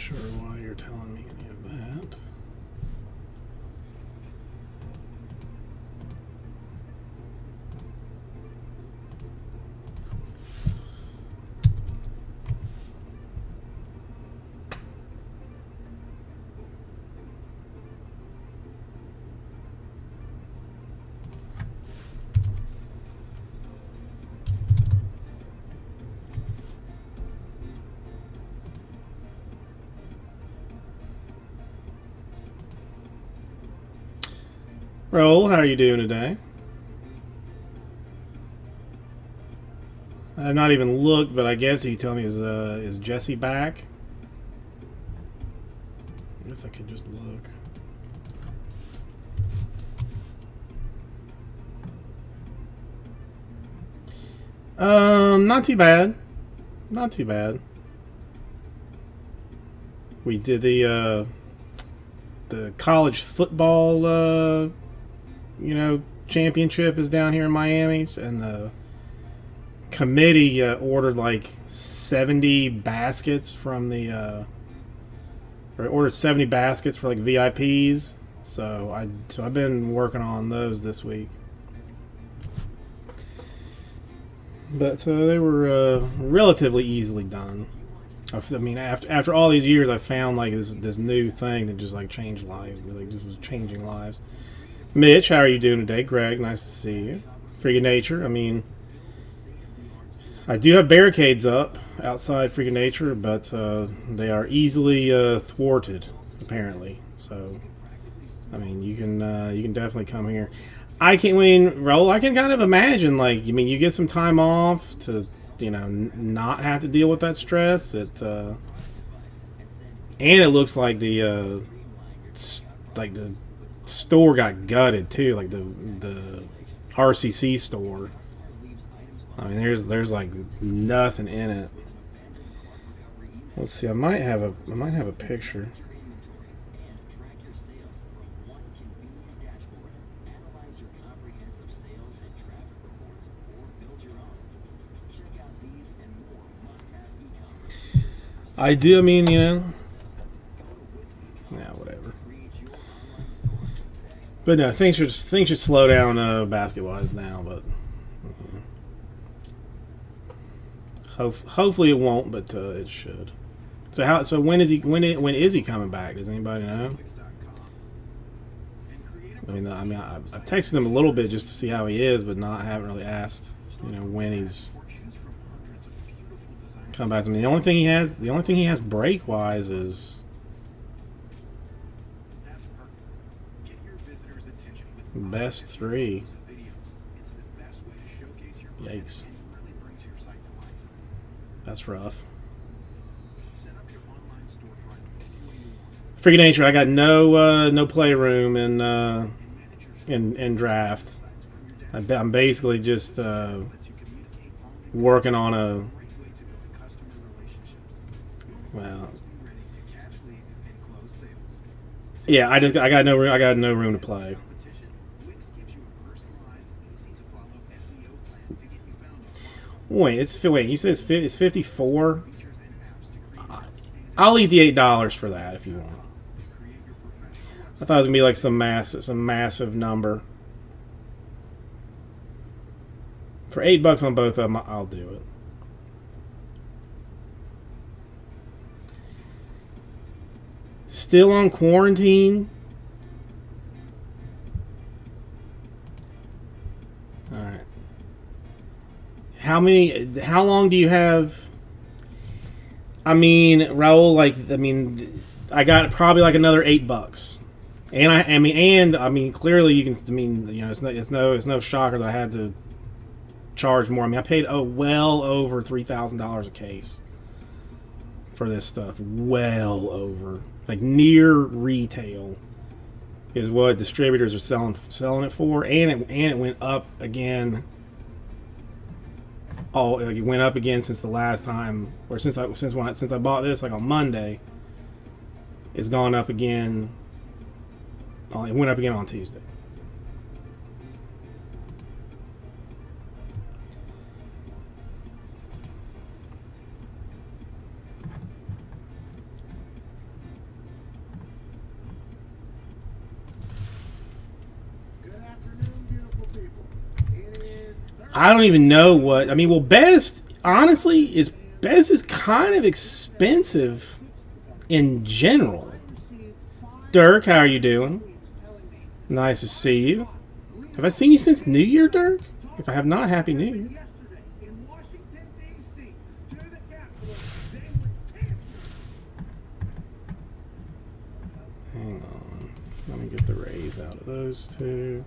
sure why you're telling me any of that. Roll, how are you doing today? I've not even looked, but I guess you tell me is Jesse back? I guess I could just look. Not too bad. Not too bad. We did the college football championship is down here in Miami, and the committee ordered like 70 baskets from the or ordered 70 baskets for like VIPs. So I've been working on those this week. But they were relatively easily done. I mean, after all these years, I found like this new thing that just like changed lives. Like just was changing lives. Mitch, how are you doing today? Greg, nice to see you. Freak of Nature. I mean, I do have barricades up outside Freak of Nature, but they are easily thwarted, apparently. So, I mean, you can definitely come here. I can kind of imagine, like, I mean, you get some time off to, not have to deal with that stress. And it looks like the store got gutted too, like the RCC store. I mean, there's like nothing in it. Let's see. I might have a picture. I do. I mean, yeah, whatever. But no, things should slow down basket-wise now. But hopefully it won't. But it should. So when is he coming back? Does anybody know? I've texted him a little bit just to see how he is, but haven't really asked. When he's come back. I mean, the only thing he has break wise is best 3. Yikes. That's rough. Freaking Nature, I got no playroom in draft. I'm basically just working on a. Well, yeah, I got no room. I got no room to play. Wait, you said it's 54. I'll eat the $8 for that if you want. I thought it was gonna be like some massive number. For $8 on both of them, I'll do it. Still on quarantine? Alright. How long do you have? I mean, Raul, I got probably like another $8. And clearly you can, it's no shocker that I had to charge more. I mean, I paid well over $3,000 a case for this stuff. Well over. Like near retail is what distributors are selling it for, and it went up again. Oh, it went up again since the last time, or since I bought this, like on Monday. It's gone up again. It went up again on Tuesday. I don't even know what I mean. Well, Best honestly is kind of expensive in general. Dirk, how are you doing? Nice to see you. Have I seen you since New Year, Dirk? If I have not, Happy New Year. Hang on. Let me get the raise out of those two.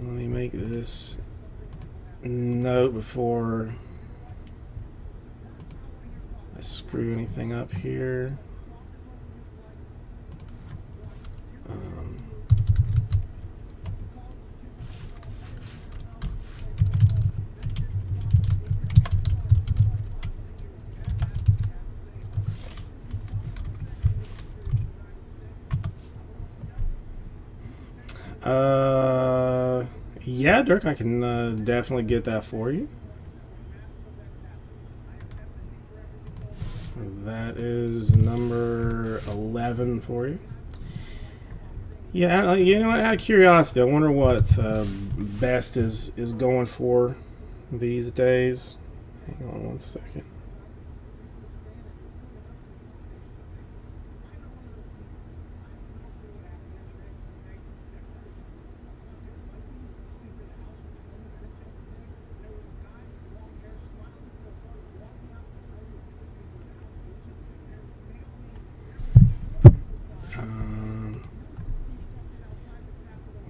Let me make this note before I screw anything up here. Yeah, Dirk, I can definitely get that for you. That is number 11 for you. Yeah, you know, out of curiosity, I wonder what Best is going for these days. Hang on one second.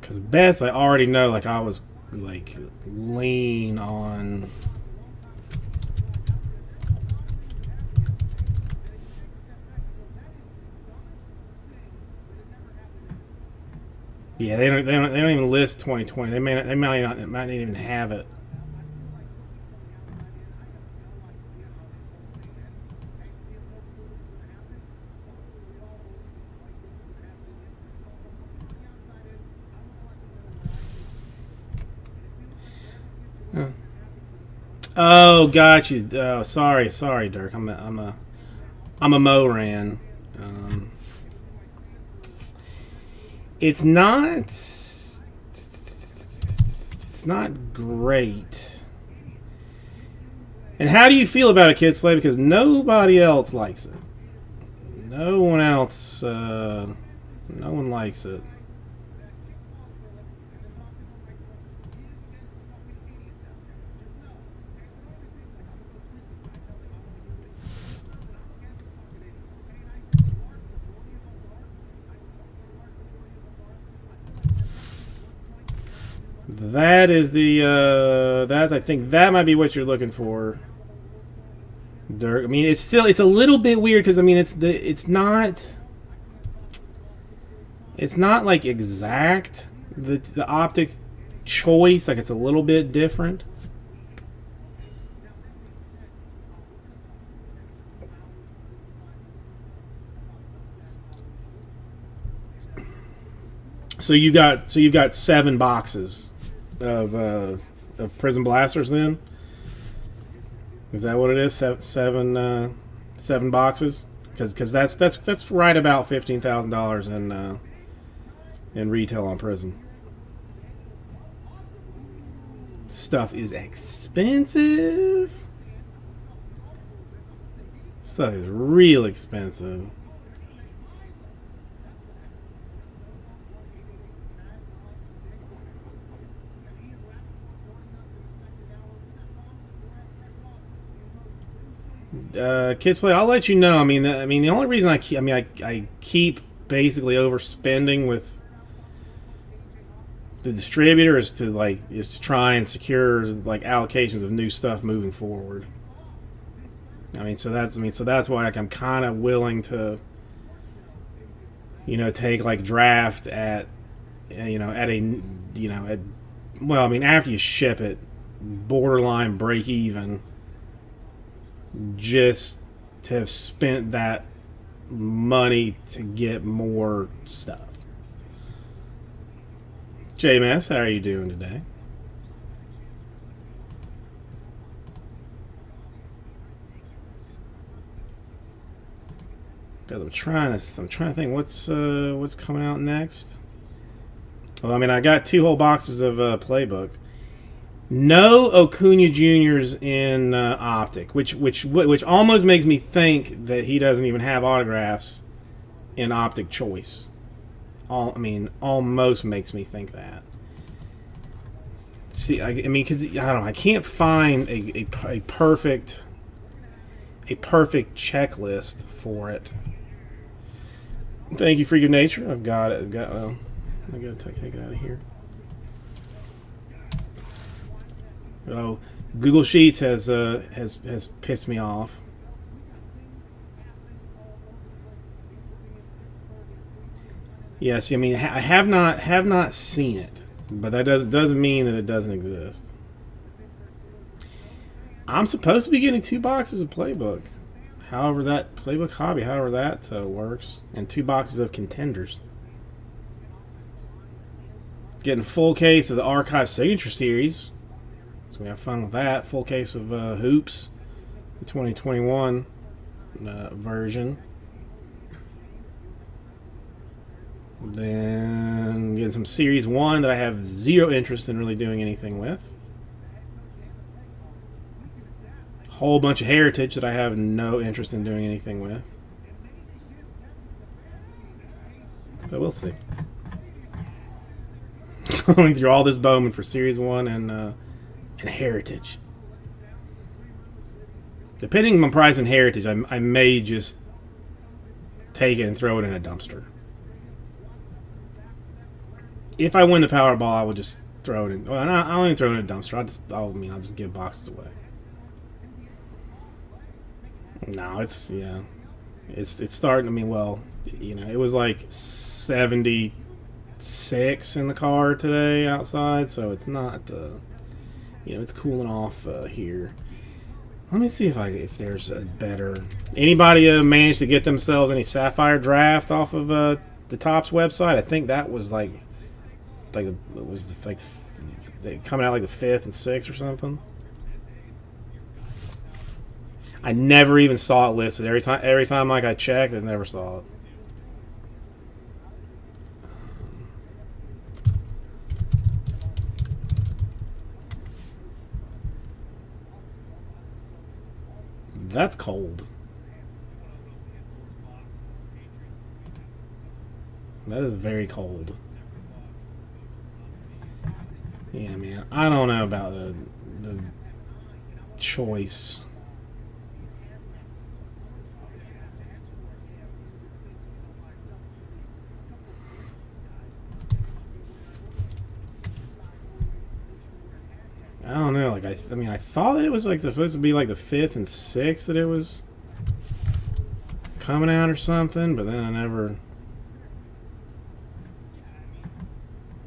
Because Best, I already know, like, I was, like, lean on. Yeah, they don't even list 2020. They might not even have it. Huh. Oh, got you. Oh, sorry, Dirk. I'm a Moran. Um, it's not. It's not great. And how do you feel about a Kids Play? Because nobody else likes it. No one else. No one likes it. That is the that I think that might be what you're looking for, Dirk. I mean, it's a little bit weird because I mean it's not like exact the optic choice, like it's a little bit different. So you got 7 boxes of Prism Blasters. Then is that what it is? Seven boxes. Because that's right about $15,000 in retail on Prism. Stuff is expensive. Stuff is real expensive. Kids Play. I'll let you know. I mean, the only reason I keep basically overspending with the distributor is to try and secure like allocations of new stuff moving forward. So that's why I'm kind of willing to, take like draft at, at a, at, well, after you ship it, borderline break even, just to have spent that money to get more stuff. JMS, how are you doing today? I'm trying to think what's coming out next. Well, I mean, I got 2 whole boxes of playbook. No Acuna Juniors in Optic, which almost makes me think that he doesn't even have autographs in Optic Choice. Almost makes me think that. See, I mean, because I don't know, I can't find a perfect checklist for it. Thank you for your nature. I've got it. I gotta take it out of here. Oh, Google Sheets has pissed me off. Yes, I mean I have not seen it, but that doesn't mean that it doesn't exist. I'm supposed to be getting 2 boxes of playbook. However, that playbook hobby, however that works, and 2 boxes of contenders. Getting a full case of the Archive Signature Series. So we have fun with that. Full case of Hoops, the 2021 version. Then getting some Series 1 that I have zero interest in really doing anything with. Whole bunch of Heritage that I have no interest in doing anything with. So we'll see. Going through all this Bowman for Series 1 and Heritage. Depending on price and Heritage, I may just take it and throw it in a dumpster. If I win the Powerball, I will just throw it in. Well, I won't even throw it in a dumpster. I'll just give boxes away. No, it's starting. I mean, well, it was like 76 in the car today outside, so it's not. It's cooling off here. Let me see if there's a better. Anybody managed to get themselves any Sapphire Draft off of the Topps website? I think that was like it was like coming out like the 5th and 6th or something. I never even saw it listed. Every time like I checked, I never saw it. That's cold. That is very cold. Yeah, man. I don't know about the choice. I don't know. Like I thought it was like supposed to be like the 5th and 6th that it was coming out or something, but then I never.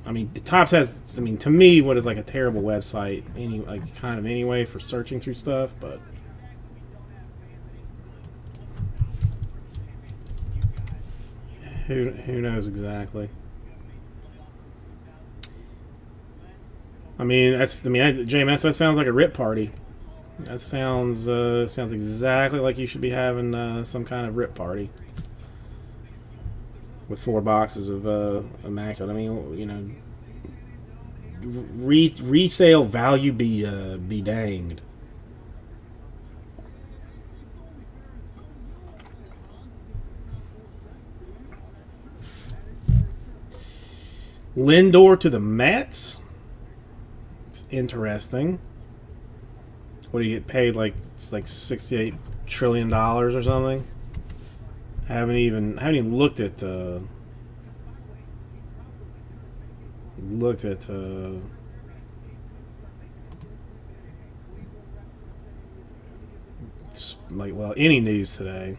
I mean, the Topps has. I mean, to me, what is like a terrible website, anyway for searching through stuff, but. Who knows exactly? I mean, JMS, that sounds like a rip party. That sounds exactly like you should be having some kind of rip party with 4 boxes of Immaculate. I mean, resale value be danged. Lindor to the Mets. Interesting. What do you get paid? Like it's like $68 trillion or something. I haven't even looked at any news today.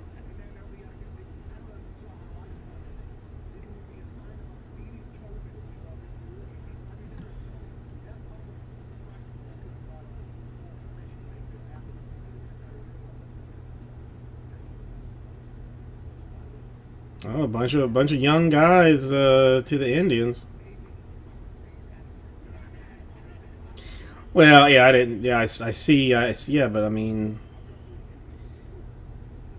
Oh, a bunch of young guys to the Indians. Well, yeah, I didn't. Yeah, I see. Yeah, but I mean,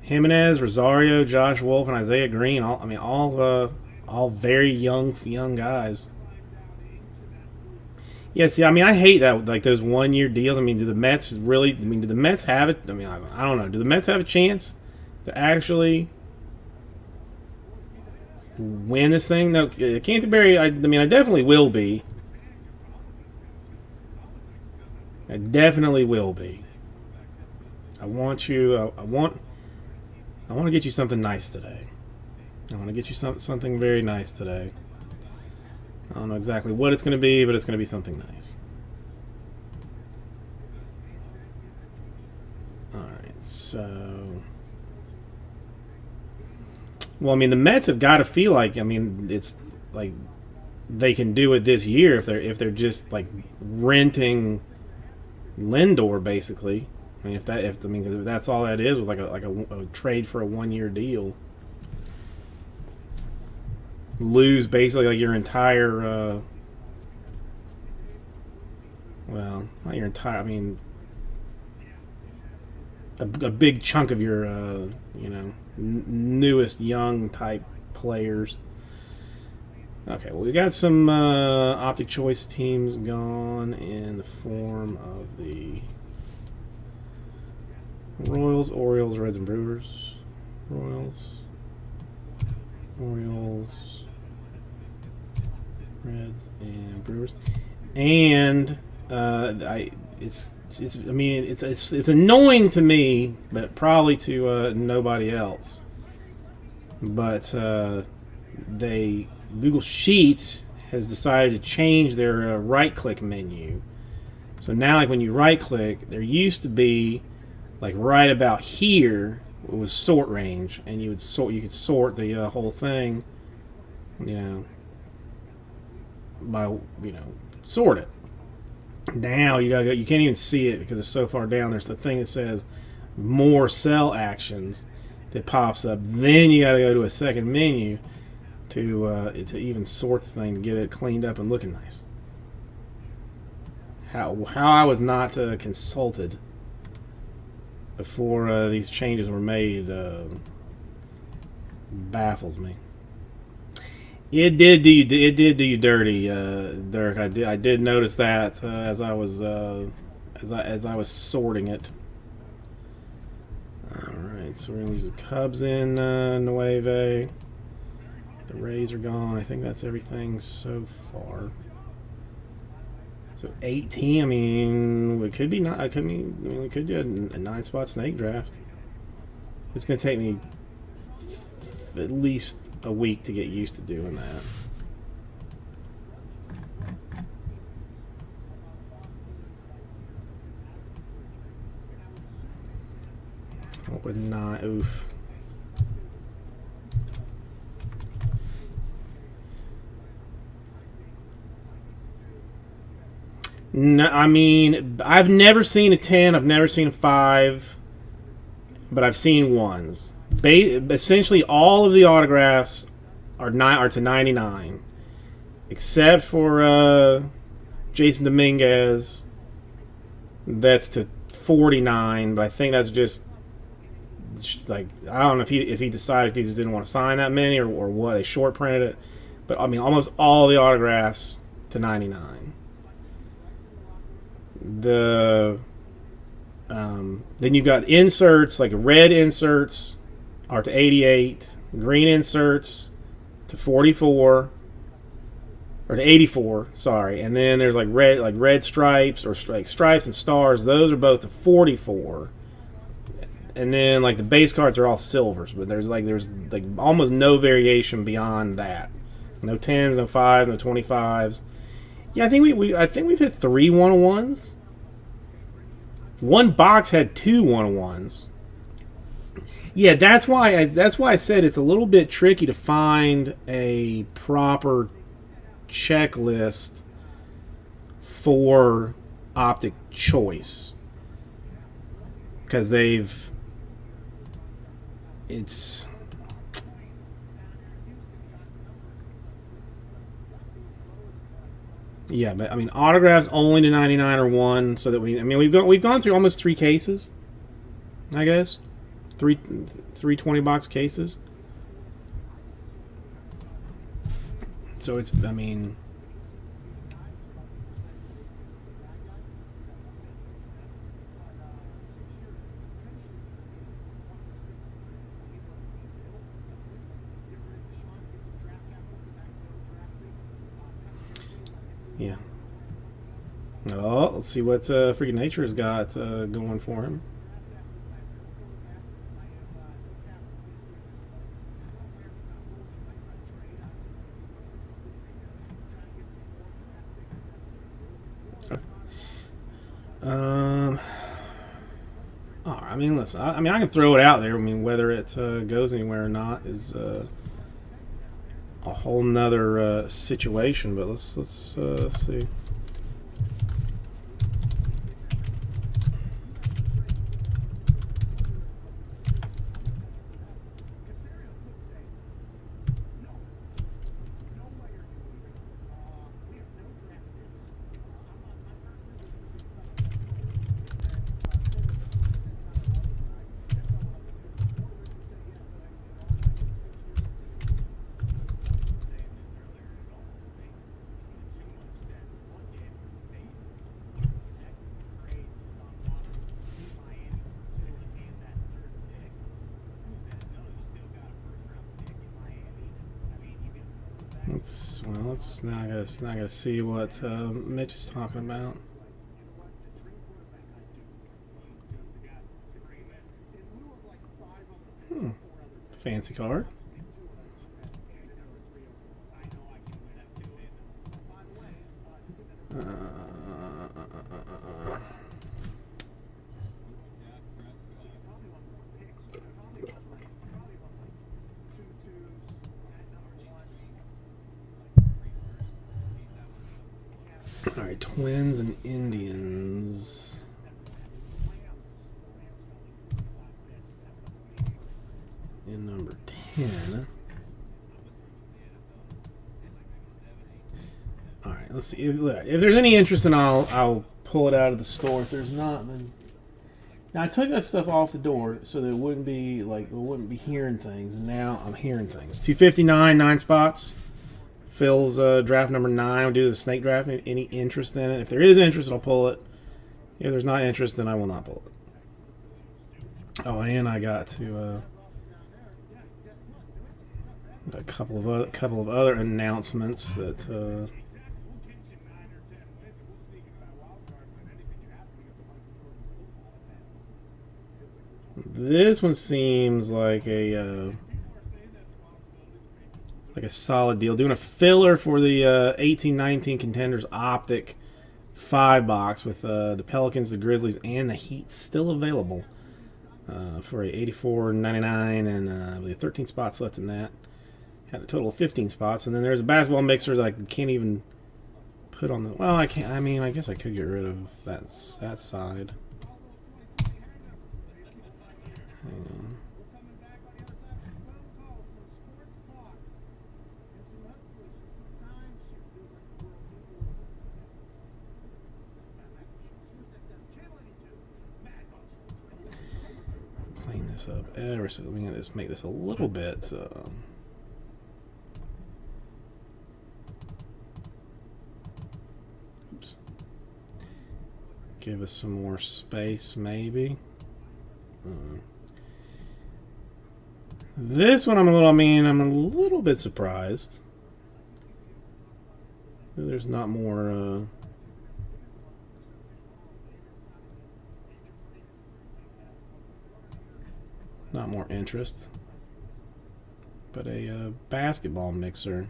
Jimenez, Rosario, Josh Wolf, and Isaiah Green. All very young guys. Yeah, see, I mean, I hate that, like those 1 year deals. I mean, do the Mets really? I mean, do the Mets have it? I mean, I don't know. Do the Mets have a chance to actually win this thing? No, Canterbury. I mean, I definitely will be. I definitely will be. I want you. I want to get you something nice today. I want to get you something very nice today. I don't know exactly what it's going to be, but it's going to be something nice. Alright, so... Well, I mean, the Mets have got to feel like, I mean, it's like they can do it this year if they're just like renting Lindor, basically. I mean, because if that's all that is, with like a trade for a 1 year deal, lose basically like your entire, well, not your entire. I mean, a big chunk of your, newest young type players. Okay, well, we got some optic choice teams gone in the form of the Royals, Orioles, Reds, and Brewers. Royals, Orioles, Reds, and Brewers. And it's annoying to me, but probably to nobody else. But Google Sheets has decided to change their right-click menu. So now, like when you right-click, there used to be like right about here it was sort range, and you could sort the whole thing, by sort it. Now you can't even see it because it's so far down. There's the thing that says more cell actions that pops up. Then you got to go to a second menu to even sort the thing to get it cleaned up and looking nice. How I was not consulted before these changes were made baffles me. It did do you dirty, Dirk. I did notice that as I was sorting it. All right, so we're gonna use the Cubs in Nueve. The Rays are gone. I think that's everything so far. So 18. I mean, we could be not. We could do a 9-spot snake draft. It's gonna take me at least a week to get used to doing that. What would not? Oof. No, I mean, I've never seen a 10. I've never seen a 5, but I've seen 1s. Essentially, all of the autographs are to 99, except for Jason Dominguez. That's to 49, but I think that's just like, I don't know if he decided he just didn't want to sign that many or what. They short printed it, but I mean, almost all the autographs to 99. Then you've got inserts, like red inserts are to 88, green inserts to 44, or to 84, sorry, and then there's like red stripes or like stripes and stars. Those are both to 44, and then like the base cards are all silvers, but there's almost no variation beyond that. No 10s, no 5s, no 25s. Yeah, I think we've hit 3 101s. One box had 2 101s. Yeah, that's why I said it's a little bit tricky to find a proper checklist for optic choice, because yeah, but I mean, autographs only to 99 or 1, so that we've gone through almost 3 cases, I guess. 3 20-box cases. So it's, I mean, Yeah. Oh, let's see what freaking nature has got going for him. Um, I mean, listen. I mean, I can throw it out there. I mean, whether it goes anywhere or not is a whole nother situation. But let's see. Let's now gotta see what Mitch is talking about. Fancy card. All right, Twins and Indians. In number 10. All right, let's see. If there's any interest, then I'll pull it out of the store. If there's not, then now I took that stuff off the door so that it wouldn't be like we wouldn't be hearing things, and now I'm hearing things. 259, 9 spots. Phil's draft number 9. We'll do the snake draft. Any interest in it? If there is interest, I'll pull it. If there's not interest, then I will not pull it. Oh, and I got to a couple of other announcements that. This one seems like a solid deal. Doing a filler for the 18-19 Contenders Optic 5-box with the Pelicans, the Grizzlies, and the Heat still available for a $84.99, and I believe 13 spots left in that. Had a total of 15 spots, and then there's a basketball mixer that I can't even put on the. Well, I can't. I mean, I guess I could get rid of that side. Hang on. Clean this up ever so. Let me just make this a little bit. Oops. Give us some more space, maybe. This one I'm a little bit surprised. There's not more interest. But a basketball mixer.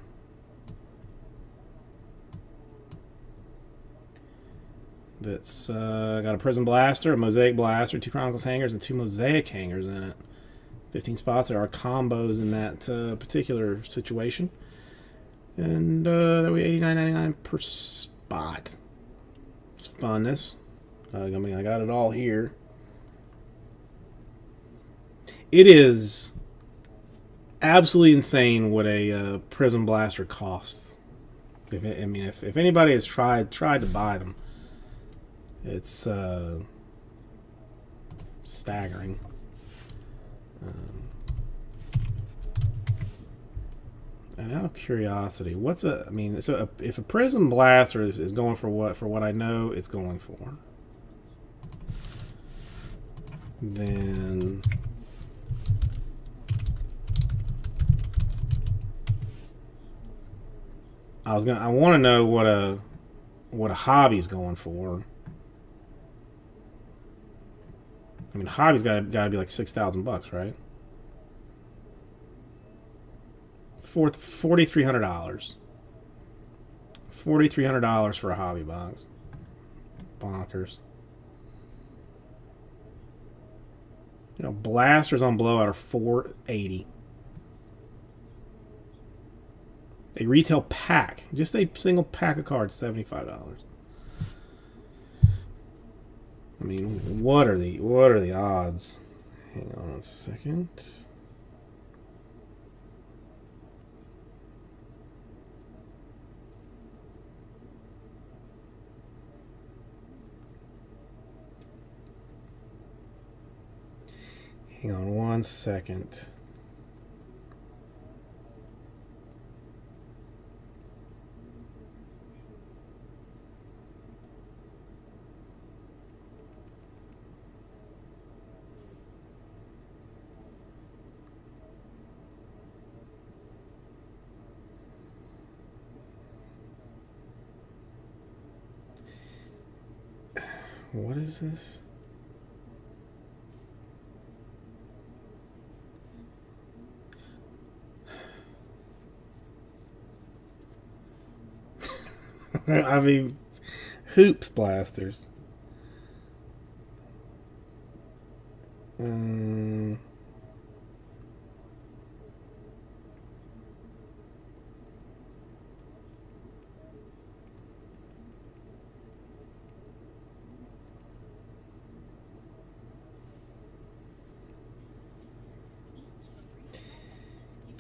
That's got a Prism Blaster, a Mosaic Blaster, 2 Chronicles hangers, and 2 Mosaic hangers in it. 15 spots. There are combos in that particular situation. And that we $89.99 per spot. It's funness. I mean, I got it all here. It is absolutely insane what a Prism Blaster costs. If anybody has tried to buy them, it's staggering. And out of curiosity, if a Prism Blaster is going for what I know it's going for, then I want to know what a what a hobby's going for. I mean, hobby's got to be like $6,000, right? $4,300. $4,300 for a hobby box. Bonkers. You know, blasters on blowout are $480. A retail pack, just a single pack of cards, $75. I mean, what are the odds? Hang on a second. Hang on one second. What is this? I mean, hoops blasters.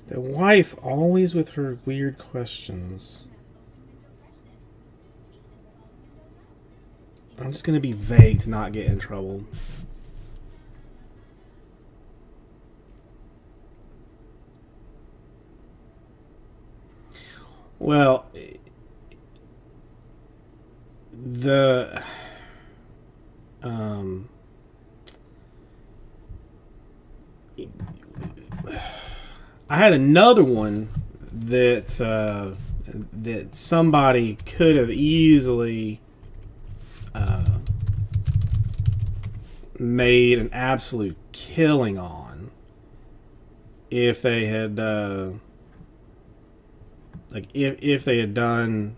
The wife always with her weird questions. I'm just going to be vague to not get in trouble. Well, the I had another one that that somebody could have easily made an absolute killing on if they had if they had done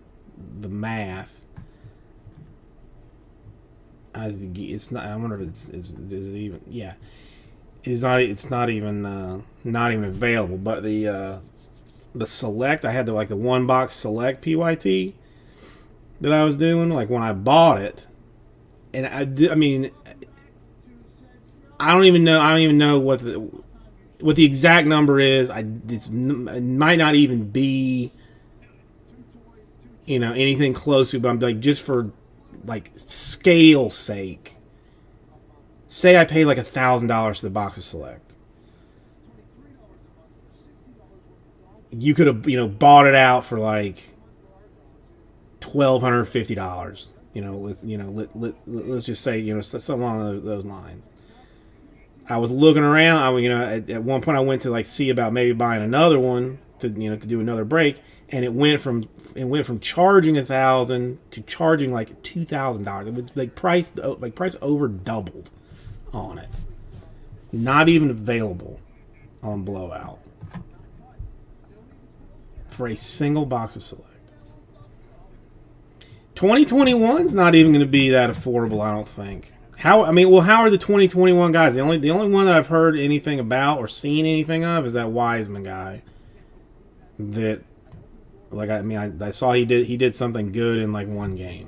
the math. It's not. I wonder if is it even? Yeah, it's not. It's not even available. But the select, I had the one box select PYT that I was doing. Like when I bought it, and I mean, I don't even know what the exact number is. It might not even be, anything close to. But I'm like, just for like scale sake, say I paid like $1,000 for the box of select. You could have, bought it out for like $1,250. Let's just say, something along those lines. I was looking around. At one point I went to see about maybe buying another one to do another break, and it went from charging $1,000 to charging like $2,000. It was price over doubled on it. Not even available on Blowout for a single box of select. 2021's not even going to be that affordable, I don't think. How are the 2021 guys? The only one that I've heard anything about or seen anything of is that Wiseman guy. That, I saw he did something good in one game.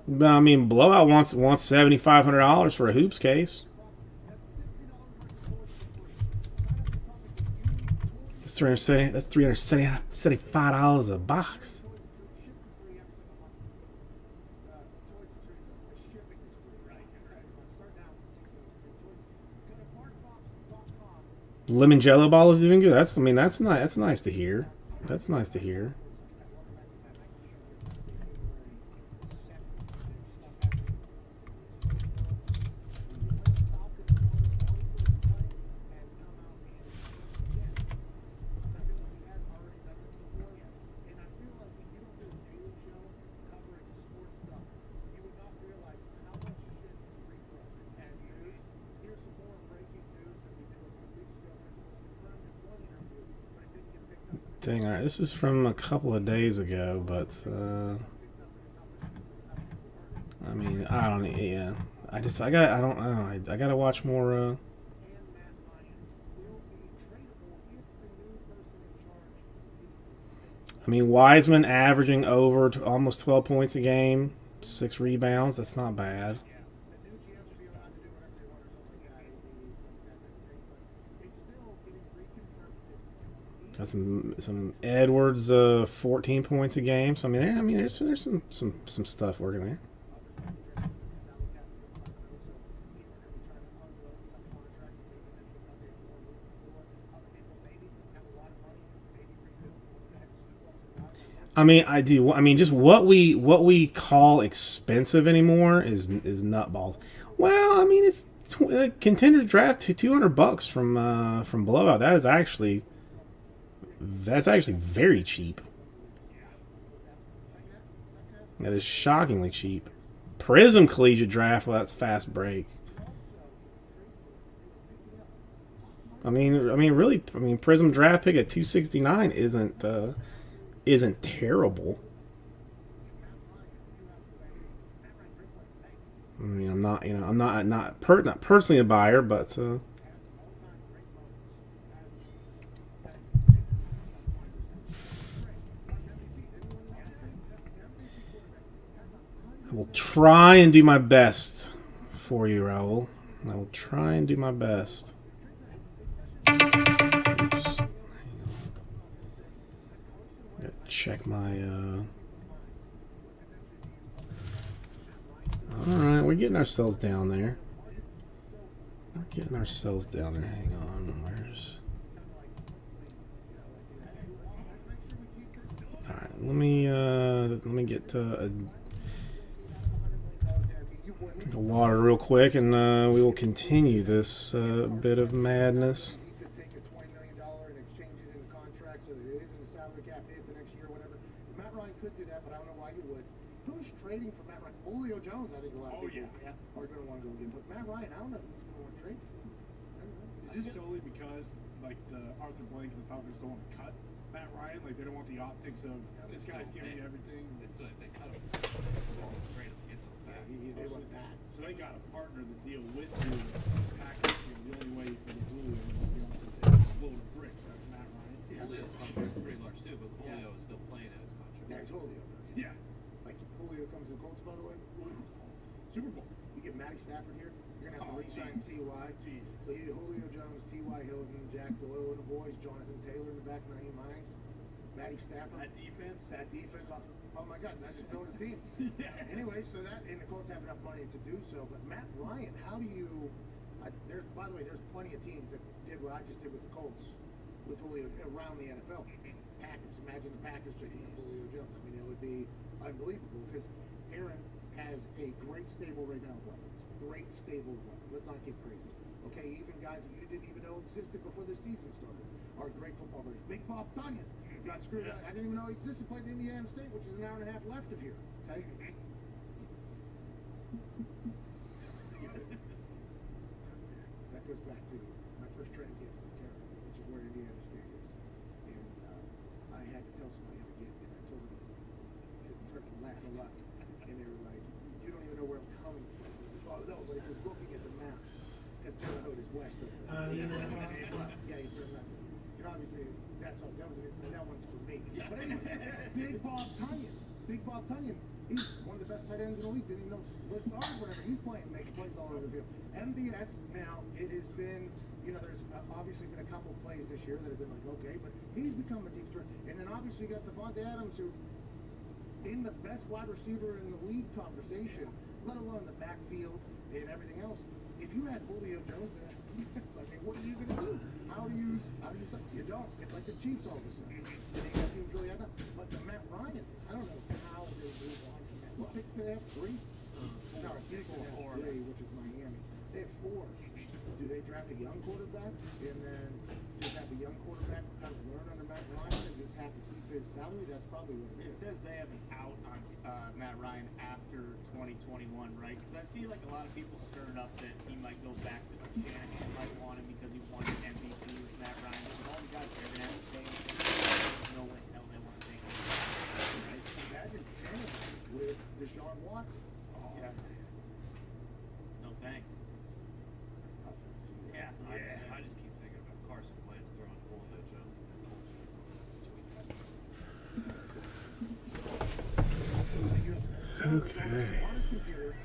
But Blowout wants $7,500 for a hoops case. That's $375 a box. Lemon Jello ball is doing good. That's nice to hear. That's nice to hear. Dang, all right, this is from a couple of days ago, but I mean, I don't. Yeah, I don't know. I gotta watch more. I mean, Wiseman averaging over to almost 12 points a game, 6 rebounds. That's not bad. Got some Edwards, 14 points a game. So I mean, there's some stuff working there. I mean, I do. I mean, just what we call expensive anymore is nutballs. Well, I mean, it's contender draft to $200 from Blowout. That's actually very cheap. That is shockingly cheap. Prism Collegiate Draft. Well, that's fast break. Really. I mean, Prism Draft pick at 269 isn't terrible. I mean, I'm not personally a buyer, but I will try and do my best for you, Raul. I will try and do my best. Oops. Gotta check my. All right, we're getting ourselves down there. Hang on, where's? All right, let me get a drink of water real quick, and we will continue this bit of madness. Could do that, but I don't know why you would. Who's trading for Matt Ryan? Julio Jones, I think a lot of people are going to want to go get. But Matt Ryan, I don't know who's going to want to trade for him. Is this solely because like the Arthur Blank and the Falcons don't want to cut Matt Ryan? Like they don't want the optics of this guy's giving you everything. It's like they cut him. Trade him, get some back. They want that. So they got to partner the deal with you. Package the only way for the Julio is to be on some load of bricks. That's Matt Ryan. Julio's contract's pretty large too, but Julio is still playing at his contract. Yeah, it's Julio. Yeah. Like Julio comes to the Colts, by the way. Super Bowl. You get Matty Stafford here, you're going to have to re-sign T.Y. Jesus. So you get Julio Jones, T.Y. Hilton, Jack Doyle and the boys, Jonathan Taylor in the back, Naheem Hines, Matty Stafford. That defense off. Oh my God, I just built a team. Yeah. Anyway, so that, and the Colts have enough money to do so. But Matt Ryan, how do you? By the way, there's plenty of teams that did what I just did with the Colts, with Julio around the NFL. Packers, imagine the Packers picking up Julio Jones. I mean, it would be unbelievable because Aaron has a great stable right now of weapons. Great stable of weapons. Let's not get crazy. Okay, even guys that you didn't even know existed before the season started are great football players. Big Bob Tunyon got screwed out. I didn't even know he existed. Played in Indiana State, which is an hour and a half left of here. Okay. That goes back to my first training camp as a terror, which is where Indiana State is. And I had to tell somebody how to get it. And I told them to turn left. And they were like, you don't even know where I'm coming from. I was like, oh, no, but if you're looking at the map, because Terre Haute is west of there. Yeah, you turn left. And obviously, that was an insight. That one's for me. But anyway, Big Bob Tunyon. He's one of the best tight ends in the league. Didn't even know list or whatever. He's playing, makes plays all over the field. MBS, now, it has been, there's obviously been a couple plays this year that have been like, okay, but he's become a deep threat. And then obviously you got Devontae Adams, who, in the best wide receiver in the league conversation, let alone the backfield and everything else. If you had Julio Jones, it's like, hey, what are you going to do? How do you start? You don't. It's like the Chiefs all of a sudden. And that team's really out. But the Matt Ryan, I don't know how they move on from that. What pick do they have? 3? No, Houston has 3, which is Miami. They have 4. Do they draft a young quarterback and then just have the young quarterback kind of learn under Matt Ryan and just have to keep his salary? That's probably what it is. It says they have an out on Matt Ryan after 2021, right? Because I see like a lot of people stirring up that he might go back to Shanahan, might want him because he won an MVP with Matt Ryan. But all the guys are going to have to stay. Deshaun Watson. Yeah. No thanks. That's tough. Yeah. I just keep thinking about Carson Wentz throwing Julio Jones in the Okay. On his computer,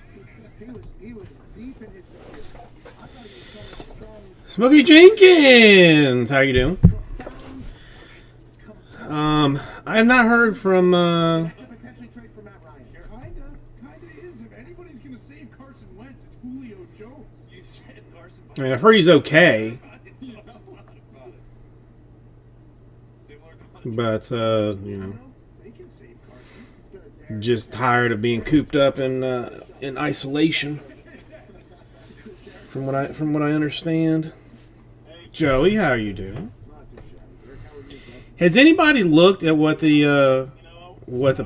he was deep in his computer. I thought he was coming to some Smokey Jenkins, how you doing? I have not heard from. potentially trade for Matt Ryan. Kinda is. If anybody's gonna save Carson Wentz, it's Julio Jones. You said Carson I mean, I've heard he's okay, but you know, They can save Carson. just tired of being cooped up in isolation. From what I understand. Joey, how are you doing? Not too shabby. Eric, how are you, bud? Has anybody looked at what the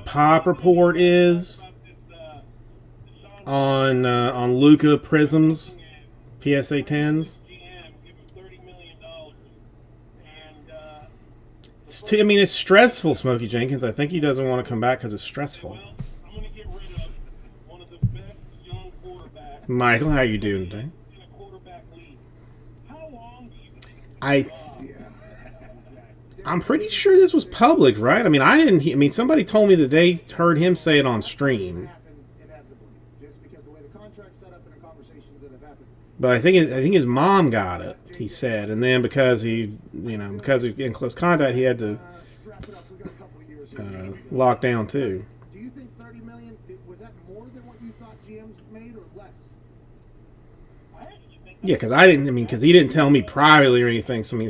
pop report is on Luka Prism's PSA 10s? I mean, it's stressful, Smokey Jenkins. I think he doesn't want to come back because it's stressful. Michael, how you doing today? I'm pretty sure this was public, right? I mean, I didn't. I mean, somebody told me that they heard him say it on stream, Happen inevitably, just because the way the contract's set up and the conversations that have happened. but I think his mom got it. He said, and then because because he's in close contact, he had to Strap it up. We got a couple of years here. lock down too. Do you think $30 million was that more than what you thought GMs made, or less? Yeah, because I didn't. I mean, because he didn't tell me privately or anything. So it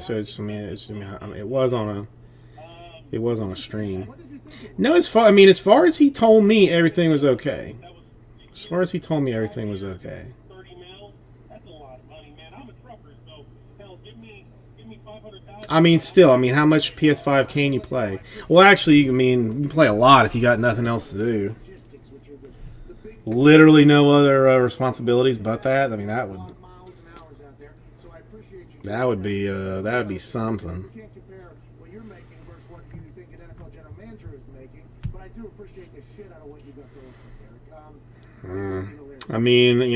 was on a stream. What did you think? No, as far as he told me, everything was okay. As far as he told me, everything was okay. I mean, still, how much PS5 can you play? Well, actually, I mean, you can play a lot if you got nothing else to do. Logistics, which are the big Literally no other responsibilities but that. I mean, that would miles and hours out there. So I appreciate you. that would be something. You can't compare what you're making versus what you think an NFL general manager is making, but I do appreciate the shit out of what you got going for Derek. I mean, it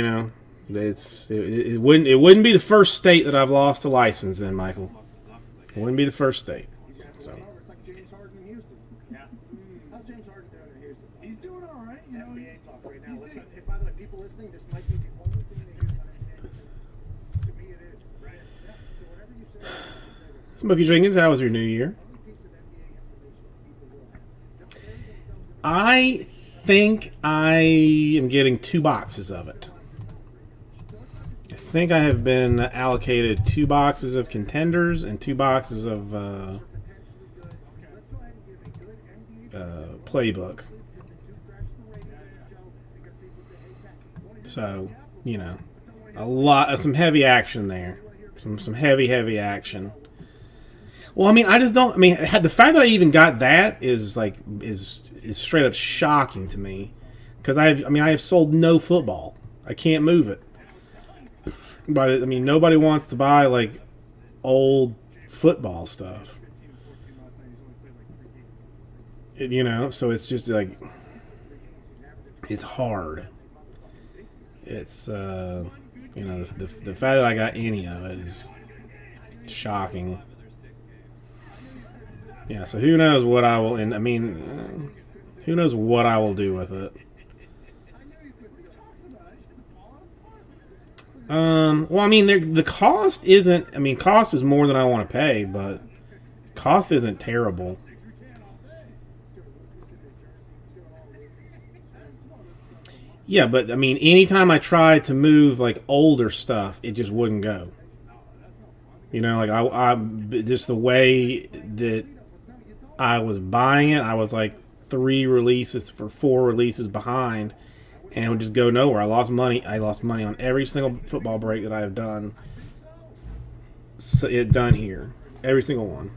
wouldn't be the first state that I've lost a license in, Michael. It wouldn't be the first state. So. It's like James Harden in Houston. Yeah. How's James Harden doing in Houston? He's doing all right. You know, NBA talk right now. he's Let's doing- go, by the way, people listening, this might be the only thing they hear about NBA. To me, it is. Right. Yeah. So whatever you say, say Smokey Jenkins, how was your New Year? any piece of NBA information people will have. They'll bury themselves in I think I am getting 2 boxes of it. I think I have been allocated 2 boxes of Contenders and 2 boxes of potentially good. Let's go ahead and give a good NBA Playbook. because they do crash the ratings of the show because people say, hey, Pat, one of your So, some heavy action there. Some heavy action. Well, I mean, I just don't. I mean, the fact that I even got that is straight up shocking to me, because I have sold no football. I can't move it. But I mean, nobody wants to buy like old football stuff. So it's just like it's hard. It's the fact that I got any of it is shocking. Yeah, so who knows what I will, who knows what I will do with it. Well, I mean, the cost isn't, cost is more than I want to pay, but cost isn't terrible. Yeah, but I mean, anytime I tried to move like older stuff, it just wouldn't go. Like I just the way that I was buying it, I was like 4 releases behind, and it would just go nowhere. I lost money. I lost money on every single football break that I have done. Done here, every single one.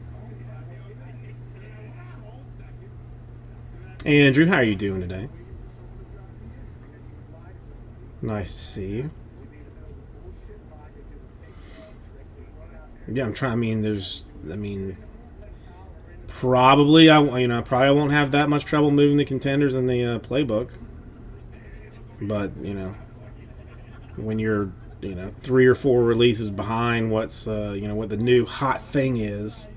Andrew, how are you doing today? Nice to see you. Yeah, I'm trying. Probably I probably won't have that much trouble moving the Contenders in the Playbook. But when you're 3 or 4 releases behind what's what the new hot thing is,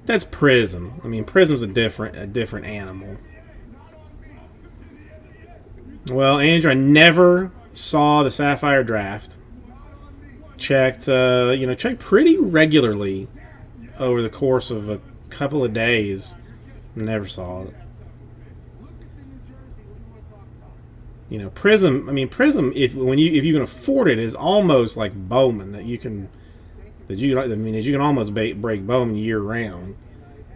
that's Prism. I mean, Prism's a different animal. Well, Andrew, I never saw the Sapphire Draft. Checked pretty regularly over the course of a couple of days. Never saw it. Prism. I mean, Prism. If you can afford it, is almost like Bowman that you can almost break Bowman year round.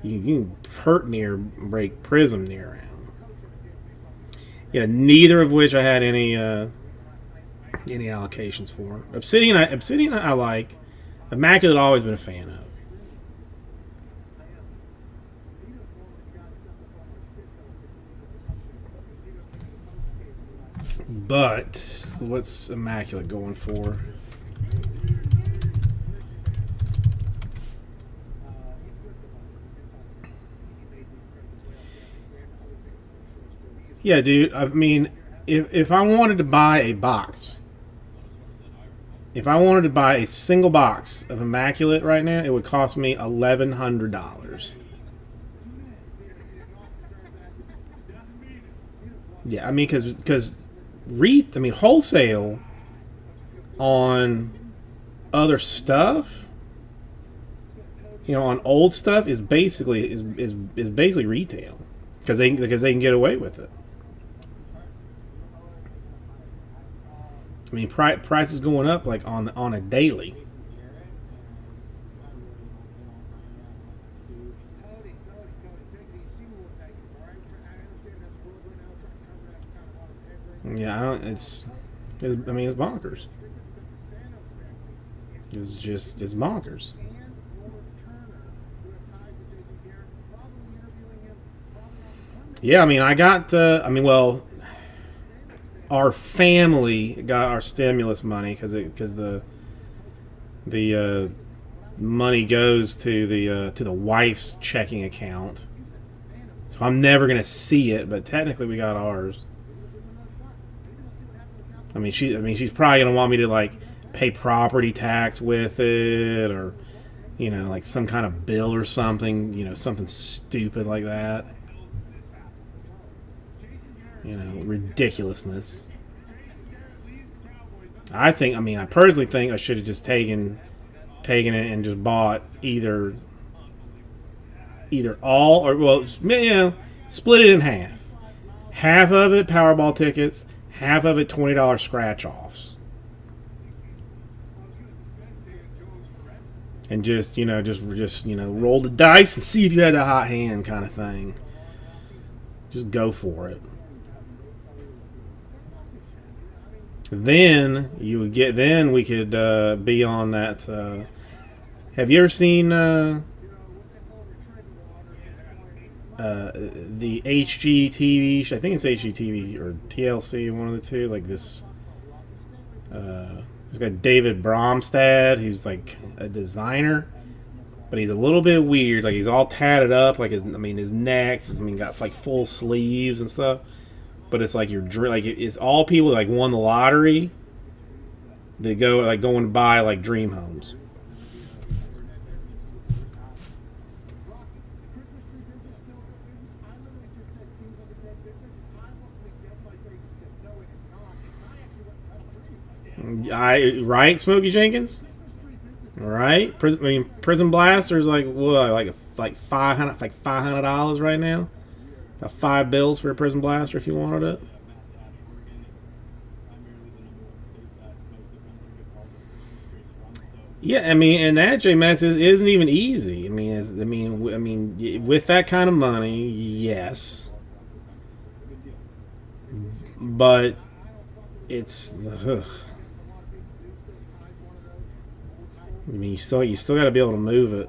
You can pert near break Prism near round. Yeah, neither of which I had any allocations for. Obsidian I like. Immaculate I've always been a fan of. But what's Immaculate going for? Yeah, dude. I mean, if I wanted to buy a box, if I wanted to buy a single box of Immaculate right now, it would cost me $1,100. Yeah, I mean, because wholesale on other stuff, on old stuff is basically retail because they can get away with it. I mean, price is going up like on a daily. Yeah, I don't. It's bonkers. It's bonkers. Yeah, I mean, our family got our stimulus money because the money goes to the wife's checking account. So I'm never gonna see it, but technically we got ours. I mean, she's probably gonna want me to like pay property tax with it, or like some kind of bill or something, something stupid like that. Ridiculousness. I personally think I should have just taken it and just bought either all or split it in half. Half of it Powerball tickets, half of it $20 scratch offs. And just roll the dice and see if you had a hot hand kind of thing. Just go for it. Then we could be on that. Have you ever seen the HGTV show? I think it's HGTV or TLC, one of the two. Like this guy David Bromstad, who's like a designer, but he's a little bit weird. Like he's all tatted up, like his neck. Got like full sleeves and stuff. But it's like it's all people that like won the lottery. They go going to buy like dream homes. Right, Smokey Jenkins. Right, Prison Blaster's like what, like $500 right now. About $5 for a Prison Blaster if you wanted it. Yeah, and that JMS isn't even easy. With that kind of money, yes, but it's. You still got to be able to move it.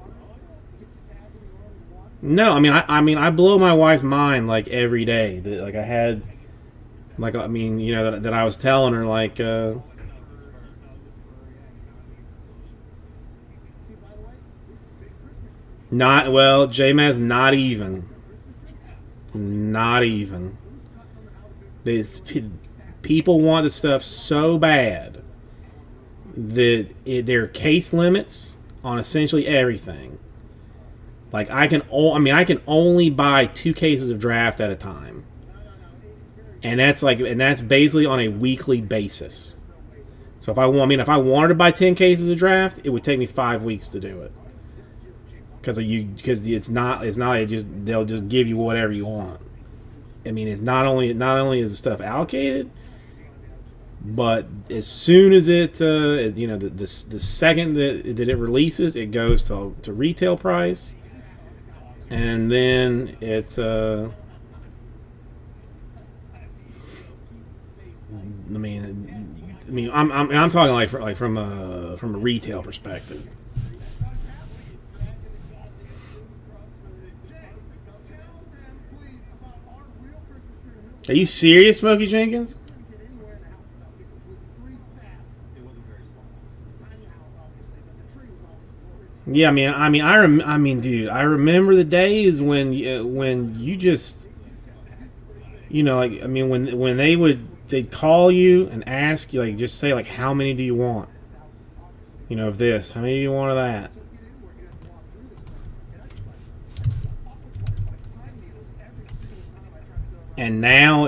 No, I blow my wife's mind like every day. That like I had, like that I was telling her like. Not well, JMA's not even. people want the stuff so bad that there are case limits on essentially everything. Like I can only buy 2 cases of draft at a time, and that's basically on a weekly basis. So if I wanted to buy 10 cases of draft, it would take me 5 weeks to do it. Because they'll just give you whatever you want. I mean, it's not only is the stuff allocated, but as soon as the second that it releases, it goes to retail price, and then it's I mean, I'm talking like from a retail perspective. Are you serious, Smokey Jenkins? Yeah, dude, I remember the days when you just, when they'd call you and ask you, like, just say, like, how many do you want? Of this, how many do you want of that? And now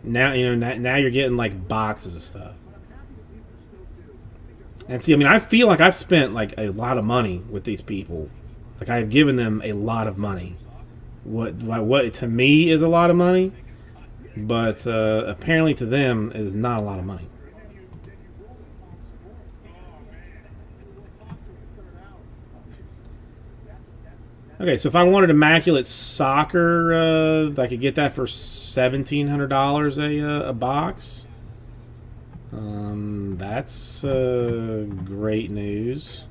now you're getting like boxes of stuff. And see, I feel like I've spent like a lot of money with these people. Like I've given them a lot of money. What to me is a lot of money, but apparently to them is not a lot of money. Okay, so if I wanted Immaculate Soccer, I could get that for $1,700 a box. That's great news.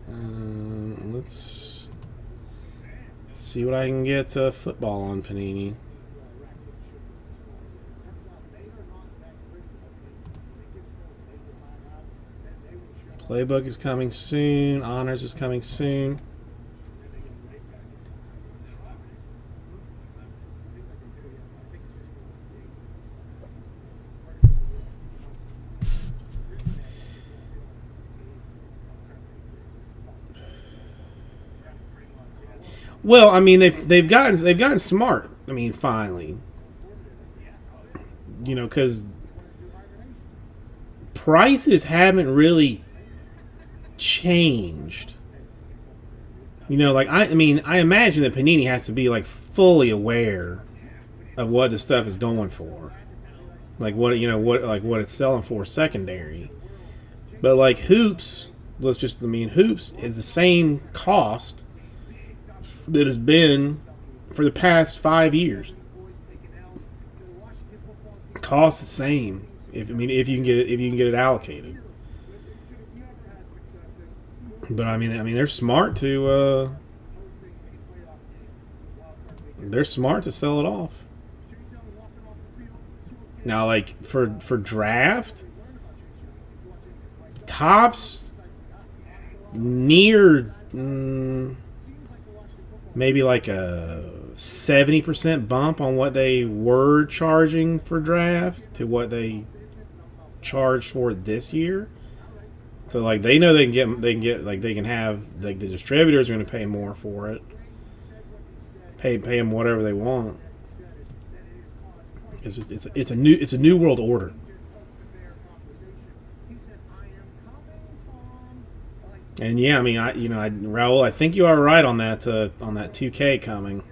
Let's see what I can get football on Panini. Playbook is coming soon. Honors is coming soon. Well, they've gotten smart. Finally, because prices haven't really changed. I imagine that Panini has to be like fully aware of what the stuff is going for, like what it's selling for secondary. But like Hoops, Hoops is the same cost that has been for the past 5 years. Cost the same if you can get it allocated. But they're smart to sell it off. Now, like for draft, tops near maybe like a 70% bump on what they were charging for draft to what they charged for this year. So like they know they can have the distributors are going to pay more for it. Pay them whatever they want. It's a new world order. And yeah, Raul, I think you are right on that 2K coming,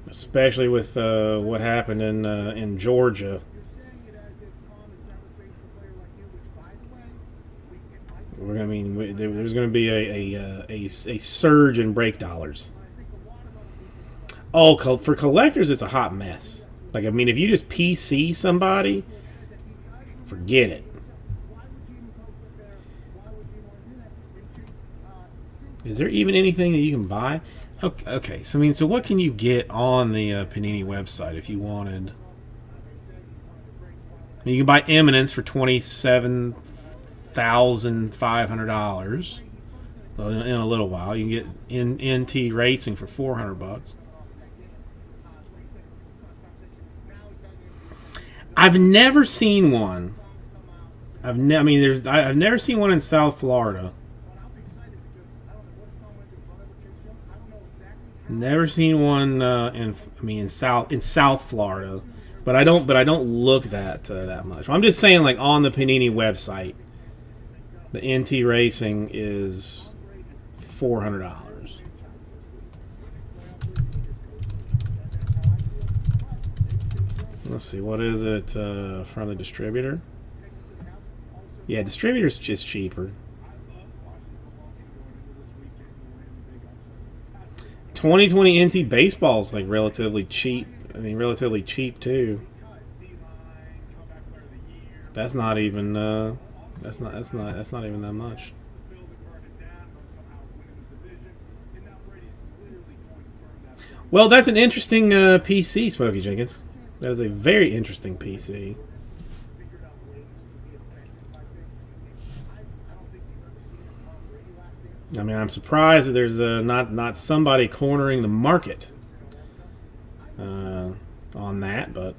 especially with what happened in Georgia. There's going to be a surge in break dollars. Oh, for collectors, it's a hot mess. Like, if you just PC somebody, forget it. Is there even anything that you can buy? Okay. So what can you get on the Panini website if you wanted? You can buy Eminence for $27,500 in a little while. You can get NT Racing for $400. I've never seen one. I mean, I've never seen one in South Florida. Never seen one in South Florida, but I don't look that much. I'm just saying, like, on the Panini website, the NT Racing is $400. Let's see, what is it from the distributor? Yeah, distributor's just cheaper. 2020 NT baseball's like relatively cheap. I mean, relatively cheap too. That's not even. That's not even that much. Well, that's an interesting PC, Smokey Jenkins. That is a very interesting PC. I mean, I'm surprised that there's not somebody cornering the market on that, but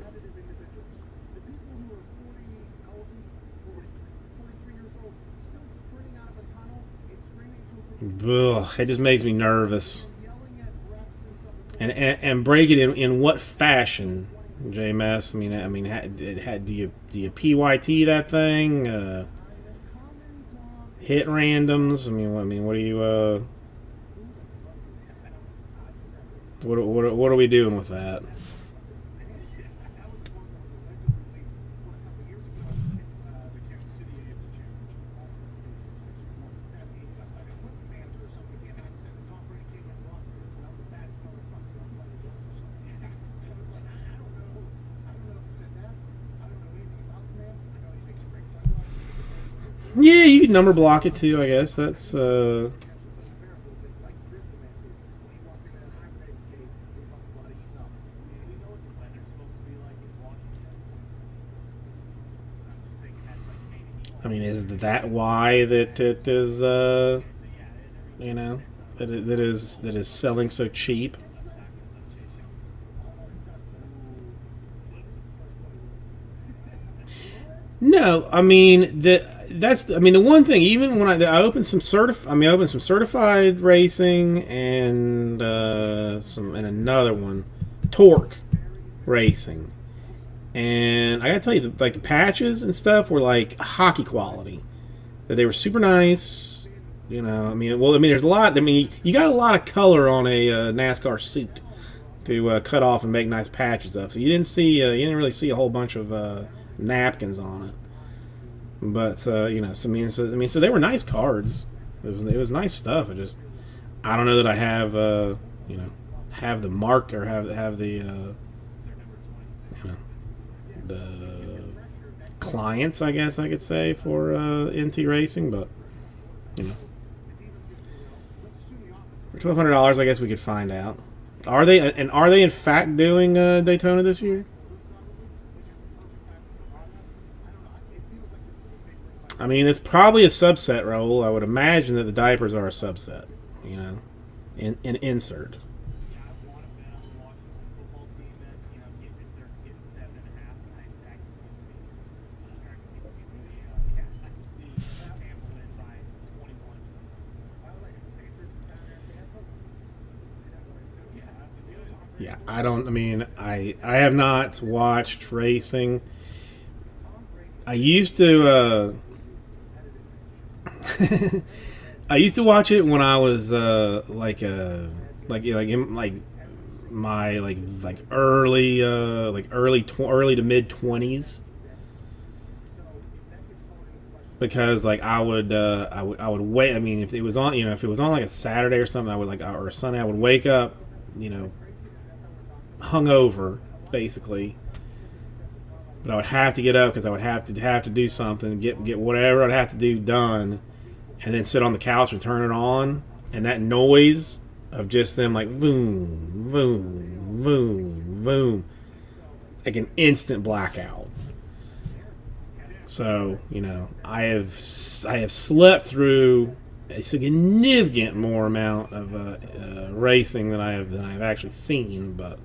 ugh, it just makes me nervous. And break it in what fashion, JMS? I mean, do you PYT that thing? Hit randoms. I mean, what do you what are we doing with that? Yeah, you can number block it too, I guess. That's I mean, is that why that it is you know, that is selling so cheap? No, I mean the one thing. Even when I opened some I opened some certified racing and another one, Torque Racing, and I gotta tell you, the patches and stuff were like hockey quality. That they were super nice. You know, there's a lot. I mean, you got a lot of color on a NASCAR suit to cut off and make nice patches of. So you didn't really see a whole bunch of napkins on it. But so they were nice cards. It was nice stuff. I don't know that I have have the mark or have the the clients, I guess I could say, for NT Racing, but for $1,200, I guess we could find out. Are they in fact doing Daytona this year? I mean, it's probably a subset role. I would imagine that the diapers are a subset, in insert. Yeah, I have not watched racing. I used to I used to watch it when I was in my early to mid 20s, because I would wait. I mean, if it was on like a Saturday or something, or a Sunday, I would wake up, hungover basically. But I would have to get up because I would have to do something, get whatever I'd have to do done, and then sit on the couch and turn it on, and that noise of just them like boom, boom, boom, boom, like an instant blackout. So I have slept through a significant more amount of racing than I've actually seen, but.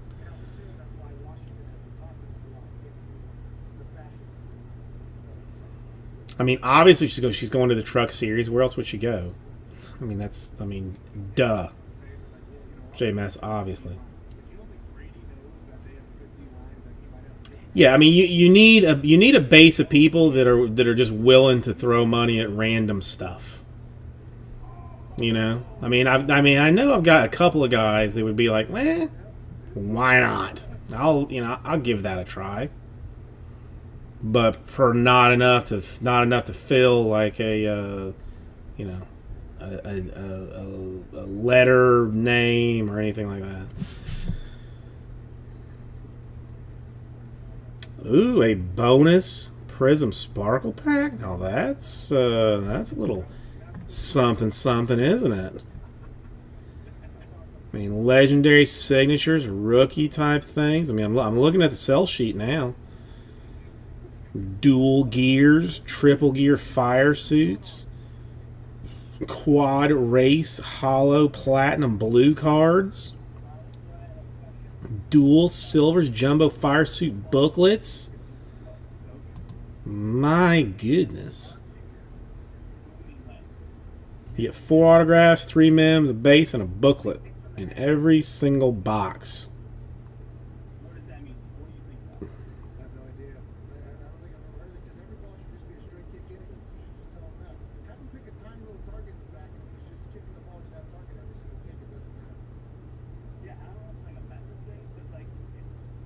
I mean, obviously she's going to the truck series. Where else would she go? I mean, duh. JMS, obviously. Yeah, I mean, you need a base of people that are just willing to throw money at random stuff. You know, I mean, I know I've got a couple of guys that would be like, why not? I'll give that a try. But for not enough to fill like a letter name or anything like that. Ooh, a bonus Prism Sparkle pack. Now that's a little something, isn't it? I mean, legendary signatures, rookie type things. I mean, I'm looking at the sell sheet now. Dual gears, triple gear fire suits, quad race, hollow platinum blue cards, dual silvers, jumbo fire suit booklets. My goodness. You get 4 autographs, 3 mems, a base, and a booklet in every single box. What does that mean? What do you think about it? I have no idea. I don't think I've ever heard of it because every ball should just be a straight kick anyway. You should just tell them that. Have them pick a tiny little target in the back, and if he's just kicking the ball to that target every single kick, it doesn't matter. Yeah, I don't know if it's like a method thing, but like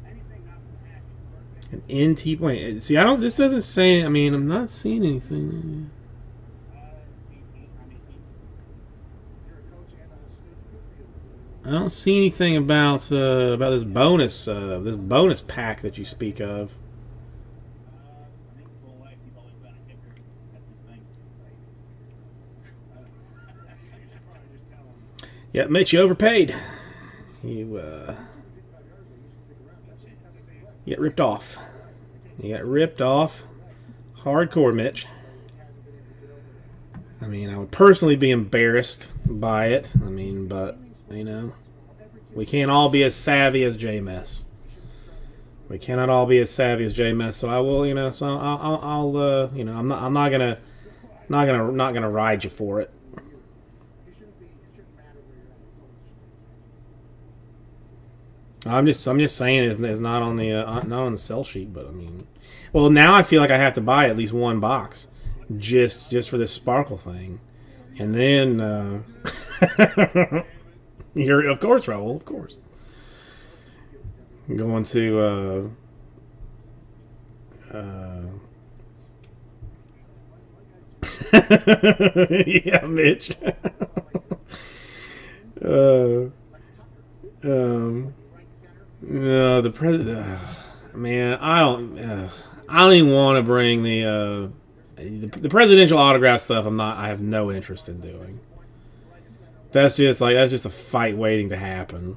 anything not from the hack is perfect. An NT point. See, this doesn't say. I mean, I'm not seeing anything. You're a coach and a student. Good for you. I don't see anything about this bonus pack that you speak of. I think his whole life he's always been a kicker. That's his thing. You should probably just tell him. Yeah, Mitch, you overpaid. You get ripped off. You got ripped off. Hardcore, Mitch. I mean, I would personally be embarrassed by it. I mean, but we can't all be as savvy as JMS. We cannot all be as savvy as JMS. So I will, so I'll I'm not gonna ride you for it. It shouldn't matter where you're at. It's always a straight kick. I'm just saying it's not on the sell sheet, but I mean, well, now I feel like I have to buy at least one box just for this sparkle thing, and then you're of course, Raul, of course, going to yeah, Mitch. No, the president. Man, I don't even want to bring the presidential autograph stuff. I have no interest in doing. That's just a fight waiting to happen.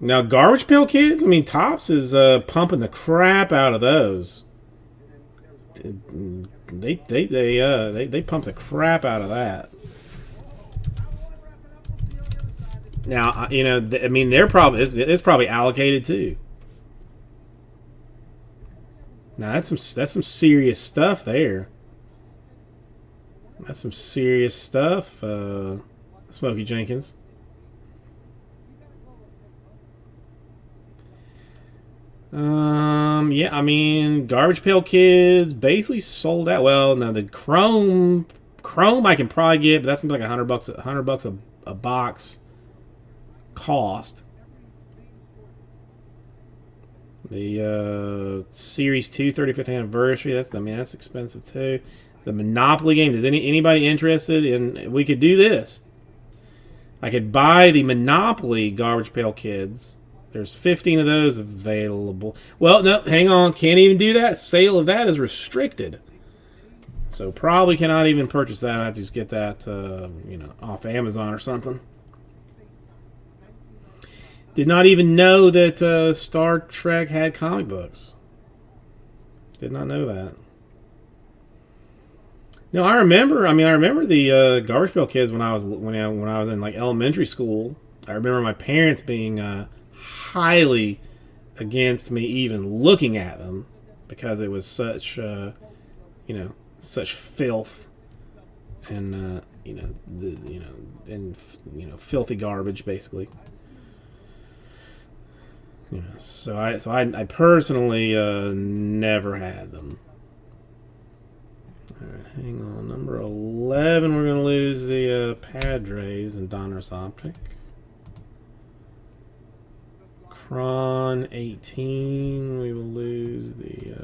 Now, Garbage Pail Kids. I mean, Topps is pumping the crap out of those. They pump the crap out of that. Now, I mean, it's probably allocated too. Now that's some serious stuff there. That's some serious stuff, Smokey Jenkins. Yeah, I mean, Garbage Pail Kids basically sold out. Well, no, the Chrome I can probably get, but that's gonna be like $100 a box cost. The Series 2 35th anniversary, that's expensive too. The Monopoly game, is anybody interested in, we could do this. I could buy the Monopoly Garbage Pail Kids. There's 15 of those available. Well, no, hang on, can't even do that. Sale of that is restricted. So probably cannot even purchase that. I have to just get that off Amazon or something. Did not even know that Star Trek had comic books. Did not know that. No, I remember the Garbage Pail Kids when I was in like elementary school. I remember my parents being highly against me even looking at them. because it was such such filth and filthy garbage basically. So I personally never had them. All right, hang on. Number 11, we're going to lose the Padres and Donruss Optic. Cron 18, we will lose the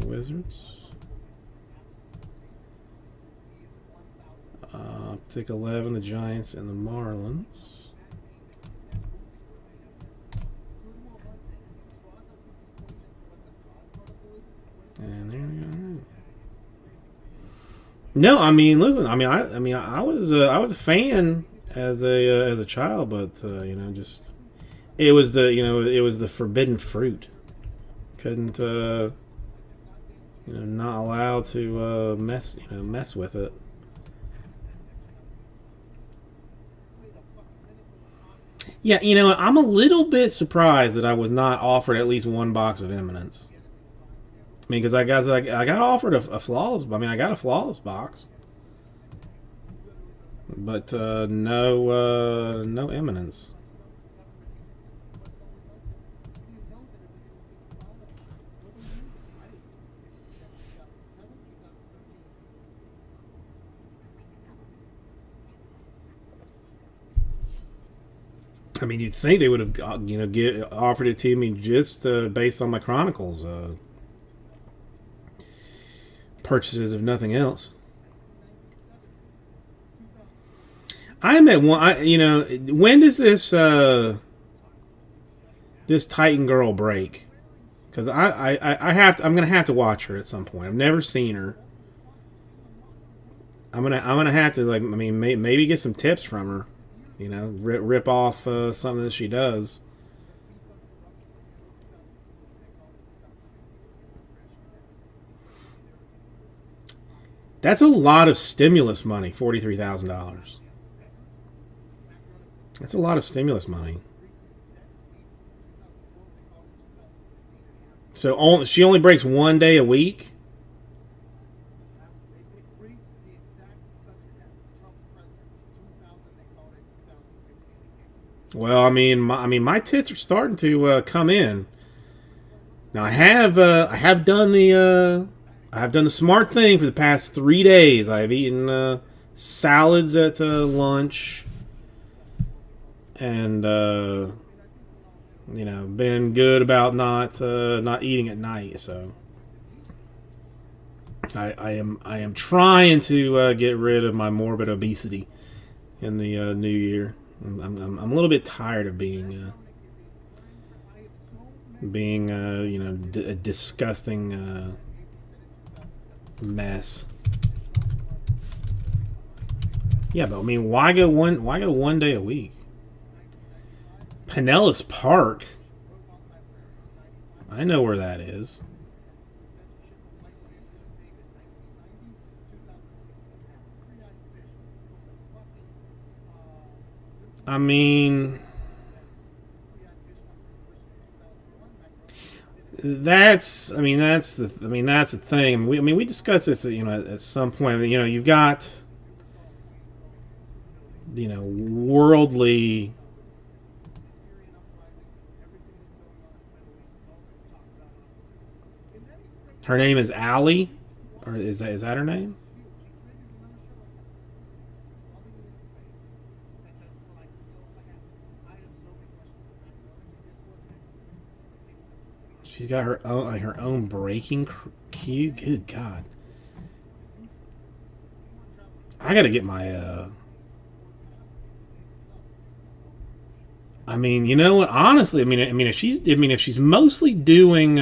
Wizards. Optic 11, the Giants and the Marlins. And there we go. No, I mean, listen. I was a fan as a child, but just it was the forbidden fruit. Couldn't not allowed to mess with it. Yeah, I'm a little bit surprised that I was not offered at least one box of Eminence. I mean, because I got offered a flawless. I mean, I got a flawless box, but no Eminence. I mean, you'd think they would have offered it to me just based on my Chronicles purchases, if nothing else. I'm at one. When does this Titan girl break? Because I'm gonna have to watch her at some point. I've never seen her. I'm gonna have to maybe get some tips from her. Rip off something that she does. That's a lot of stimulus money, $43,000. That's a lot of stimulus money. So she only breaks one day a week? Well, I mean, my tits are starting to come in. Now I have done the smart thing for the past 3 days. I've eaten salads at lunch, and been good about not eating at night. So I am trying to get rid of my morbid obesity in the new year. I'm a little bit tired of being a disgusting mess. Yeah, but I mean, why go one day a week? Pinellas Park. I know where that is. I mean, that's the thing. We discussed this at some point. You've got worldly. Her name is Allie, or is that her name? She's got her own breaking cue. Good God! I gotta get my. I mean, you know what? Honestly, if she's mostly doing.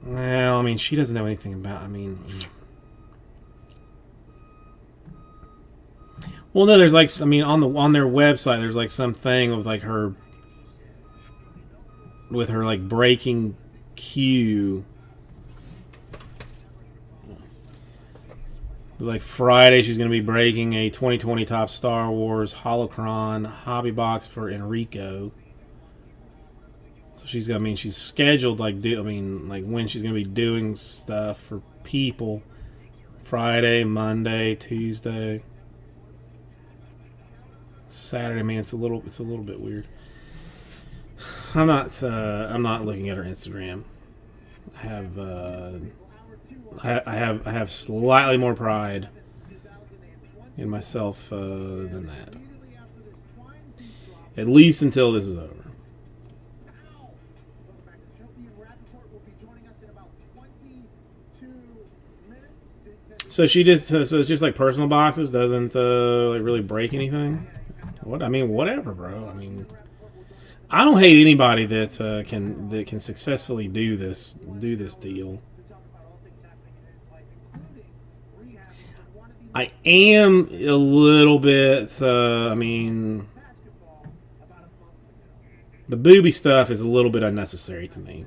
Well, she doesn't know anything about. Well, no, there's on their website, there's some thing with her. With her breaking cue, Friday she's going to be breaking a 2020 Top Star Wars Holocron hobby box for Enrico. So she's got. I mean, she's scheduled like like when she's gonna be doing stuff for people. Friday, Monday, Tuesday, Saturday. I mean, it's a little bit weird. I'm not looking at her Instagram. I have slightly more pride in myself than that. At least until this is over. So she just so it's just like personal boxes, doesn't like really break anything. What I mean, whatever, bro. I mean, I don't hate anybody that can successfully do this deal. I am a little bit. I mean, the booby stuff is a little bit unnecessary to me.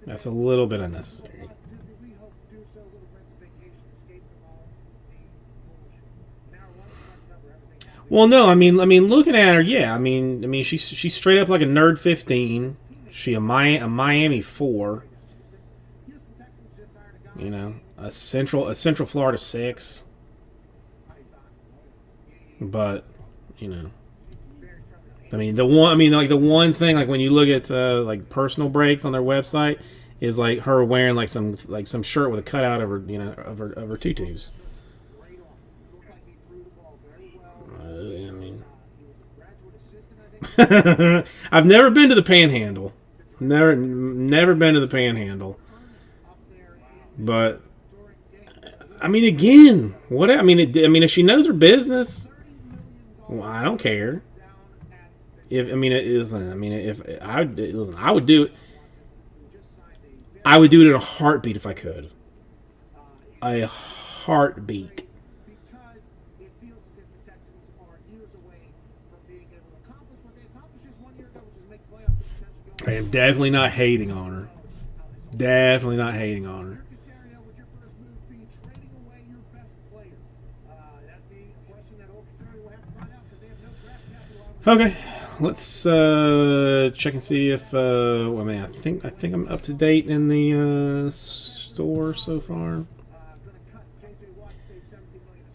That's a little bit unnecessary. Well, no, I mean, looking at her, yeah, I mean, she's straight up like a nerd 15. She a Miami 4. You know, a Central Florida 6. But, you know, the one thing, like when you look at like personal breaks on their website, is like her wearing like some shirt with a cutout of her, you know, of her tutus. I mean, I've never been to the Panhandle. Never been to the Panhandle. But I mean, again, what I mean, if she knows her business, well, I don't care. If I mean, it isn't. I mean, if I listen, I would do it. I would do it in a heartbeat if I could. A heartbeat. I am definitely not hating on her. Definitely not hating on her. Okay, let's check and see if. I mean, I think I'm up to date in the store so far.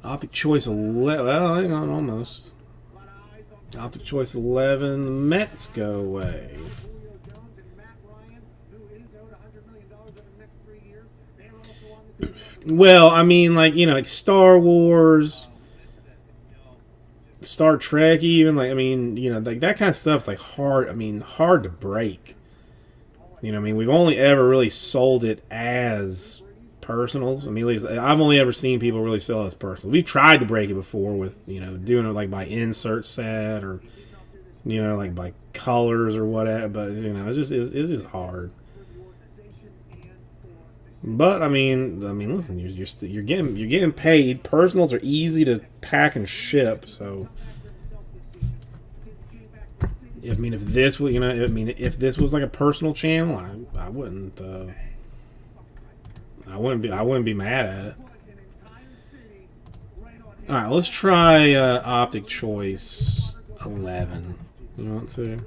Optic Choice 11. Well, hang on, almost. Optic Choice 11. The Mets go away. Well, I mean, like, you know, like Star Wars, Star Trek, even, like, I mean, you know, like that kind of stuff's like hard. I mean, hard to break. You know, I mean, we've only ever really sold it as personals. I mean, at least I've only ever seen people really sell it as personals. We've tried to break it before with, you know, doing it like by insert set or, you know, like by colors or whatever. But you know, it's just hard. But I mean, listen, you're getting paid. Personals are easy to pack and ship. So, if this was, you know, if this was like a personal channel, I wouldn't be mad at it. All right, let's try Optic Choice 11. You want to?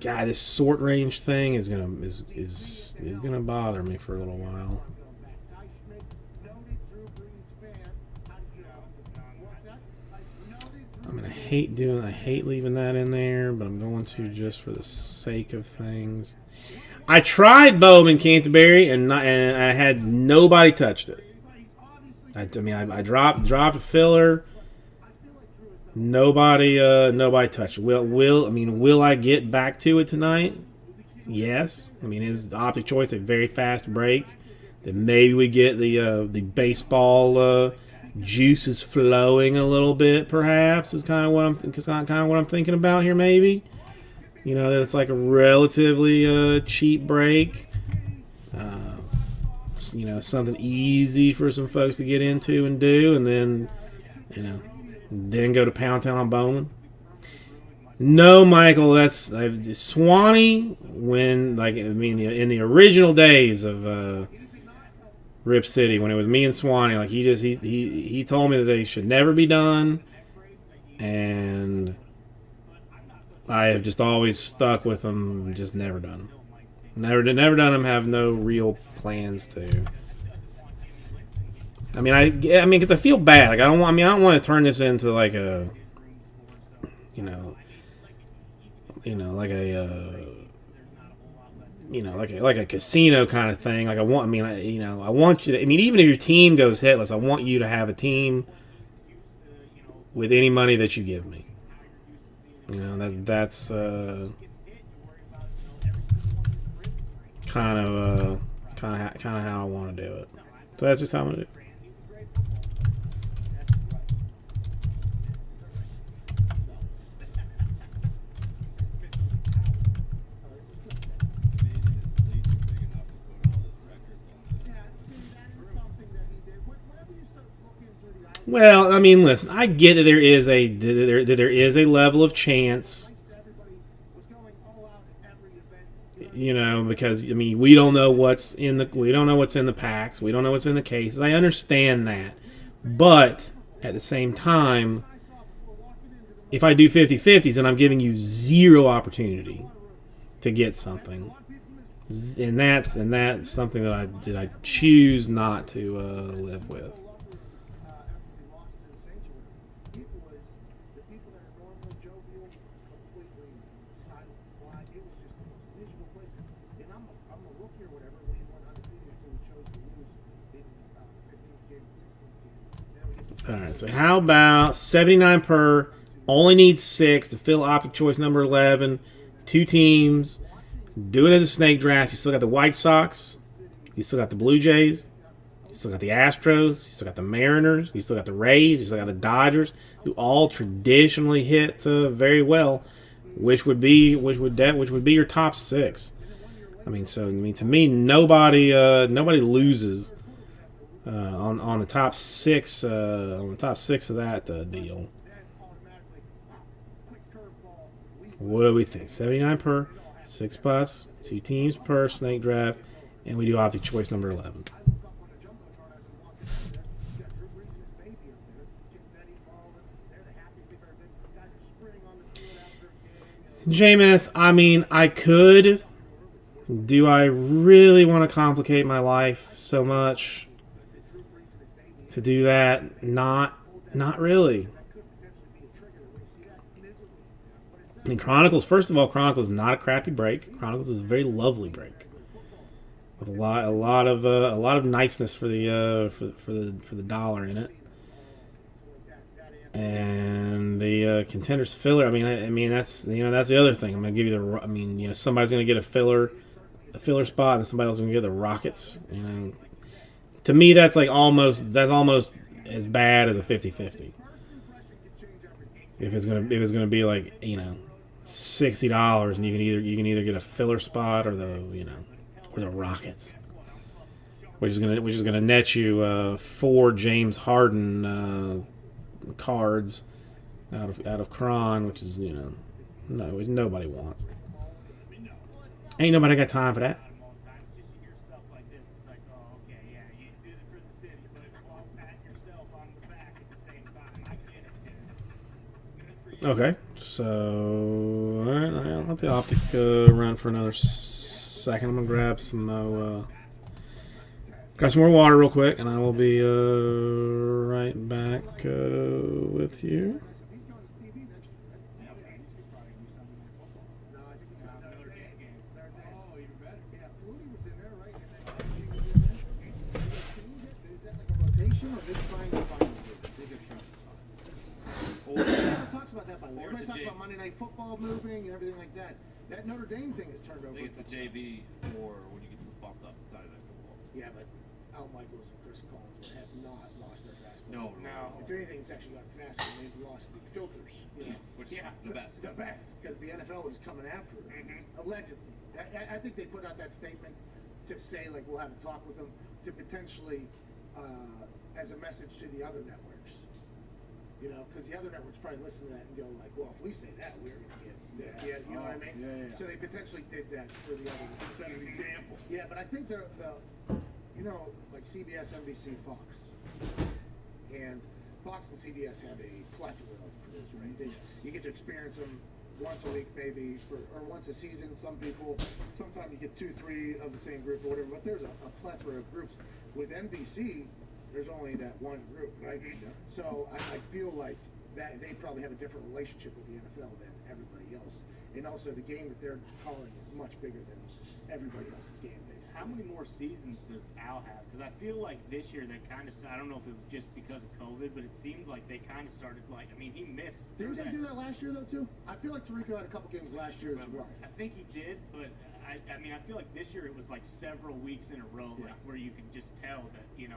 God, this sort range thing is gonna bother me for a little while. I hate leaving that in there, but I'm going to just for the sake of things. I tried Bowman Canterbury and I had nobody touched it. I dropped a filler. Nobody touched it. Will I get back to it tonight? Yes. I mean, is Optic Choice a very fast break? Then maybe we get the baseball juices flowing a little bit. Perhaps is kind of what I'm thinking about here. Maybe, you know, that it's like a relatively cheap break. You know, something easy for some folks to get into and do, and then, you know, then go to Pound Town on Bowman. No, Michael, that's Swanee. When, like, I mean, in the original days of Rip City when it was me and Swanee. Like he told me that they should never be done, and I have just always stuck with them. Just never done them. Never done them. Have no real plans to. I mean, because I feel bad. Like I don't want to turn this into like a, like a. Like a casino kind of thing. Like I want you to. I mean, even if your team goes hitless, I want you to have a team with any money that you give me. That's kind of how I want to do it. So that's just how I'm gonna do it. Well, I mean, listen. I get that there is a level of chance, because I mean we don't know what's in the packs, we don't know what's in the cases. I understand that, but at the same time, if I do 50-50s, then I'm giving you zero opportunity to get something, and that's something that I choose not to live with. All right, so how about 79 per? Only needs 6 to fill optic choice number 11. 2 teams. Do it as a snake draft. You still got the White Sox. You still got the Blue Jays. You still got the Astros. You still got the Mariners. You still got the Rays. You still got the Dodgers, who all traditionally hit very well. Which would be your top 6. I mean, to me, nobody loses. On the top 6 of that deal. What do we think? 79 per, 6 plus, 2 teams per snake draft, and we do optic choice number 11. Jameis, I mean, I could. Do I really want to complicate my life so much to do that? Not really. I mean, Chronicles. First of all, Chronicles is not a crappy break. Chronicles is a very lovely break with a lot of niceness for the dollar in it. And the contenders filler. I mean that's the other thing. I'm gonna give you somebody's gonna get a filler spot, and somebody else is gonna get the Rockets. To me, that's almost as bad as a 50-50. If it's gonna be like $60, and you can either get a filler spot or the Rockets, which is gonna net you 4 James Harden cards out of Cron, which is nobody wants. Ain't nobody got time for that. Okay, so all right, I'll let the optic run for another second. I'm gonna grab some more water real quick, and I will be right back with you. Everybody talks about Monday Night Football moving and everything like that. That Notre Dame thing is turned over. I think it's a JV for when you get bumped up to Saturday Night Football. Yeah, but Al Michaels and Chris Collins have not lost their fastball. No. If anything, it's actually gotten faster. They've lost the filters. Which is the best. The best, because the NFL is coming after them. Mm-hmm. Allegedly. I think they put out that statement to say, we'll have a talk with them to potentially, as a message to the other networks. Because the other networks probably listen to that and go well, if we say that, we're going to get that. Yeah, you know what I mean? Yeah. So they potentially did that for the other networks. Set an example. Yeah, but I think like CBS, NBC, Fox, and Fox and CBS have a plethora of crews, right? You get to experience them once a week, maybe, or once a season. Some people, sometimes you get 2, 3 of the same group or whatever. But there's a plethora of groups. With NBC, there's only that one group, right? Yeah. So I feel like that they probably have a different relationship with the NFL than everybody else. And also, the game that they're calling is much bigger than everybody else's game, basically. How many more seasons does Al have? Because I feel like this year they kind of, I don't know if it was just because of COVID, but it seemed like they kind of started, like, I mean, he missed. Didn't they do that last year, though, too? I feel like Tarico had a couple games last year as well. I think he did, but I mean, I feel like this year it was like several weeks in a row, like, where you could just tell that, he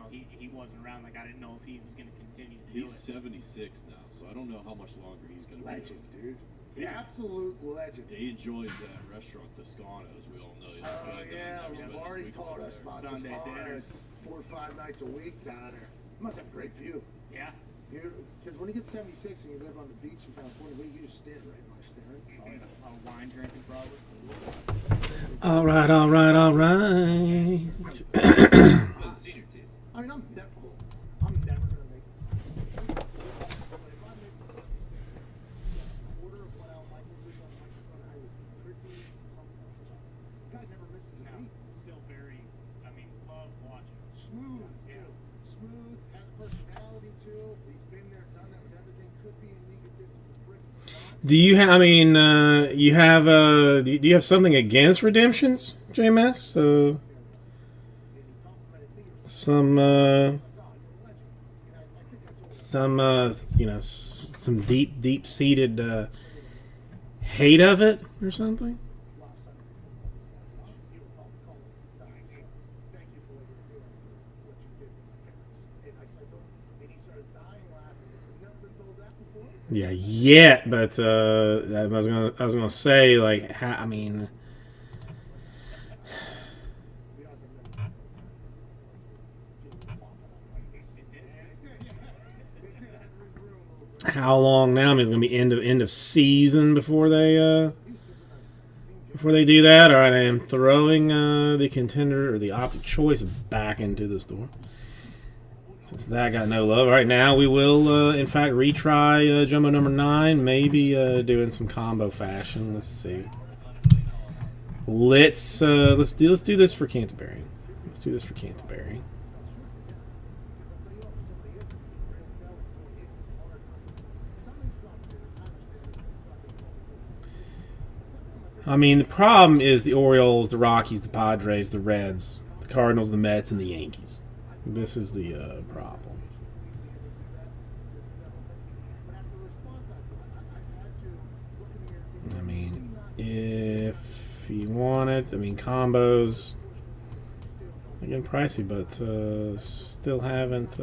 wasn't around. Like, I didn't know if he was going to continue to do it. He's 76 now, so I don't know how much longer he's going to be. Legend, dude. Absolute legend. He enjoys that restaurant Toscano, as we all know. You've already told us about Sunday dinners 4 or 5 nights a week down there. You must have a great view. Yeah. Because when you get 76 and you live on the beach in California, you just stand right now staring. A wine drinking, probably. All right, all right, all right. Senior tees. I mean, I'm never going to make it. But if I make the 76, a quarter of what Al Michaels is on microphone, I would be pretty pumped up about it. Guy never misses a beat. Still very, love watching. Smooth, too. Smooth, has a personality, too. He's been there, done that with everything. Could be an egotistical prick. Do you have? I mean, you have. Do you have something against redemptions, JMS? Some deep-seated hate of it or something. Yeah, yet, but I was gonna say, like, I mean, how long now? I mean, it's gonna be end of season before they do that. All right, I am throwing the contender or the optic choice back into the store. Since that got no love. All right, now we will, in fact, retry Jumbo number 9. Maybe doing some combo fashion. Let's see. Let's do this for Canterbury. Let's do this for Canterbury. I mean, the problem is the Orioles, the Rockies, the Padres, the Reds, the Cardinals, the Mets, and the Yankees. This is the problem. I mean, if you want it, I mean, combos, again, pricey, but still haven't.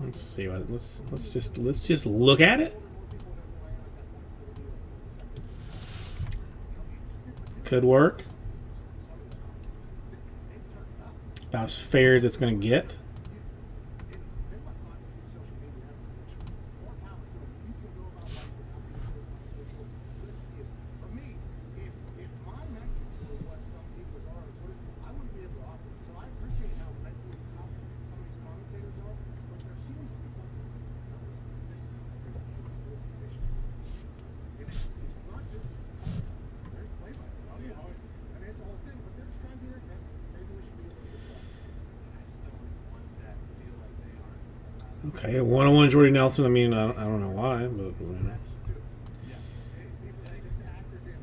Let's see what. Let's just look at it. Could work. About as fair as it's going to get. Okay, 101 Jordy Nelson. I mean, I don't know why, but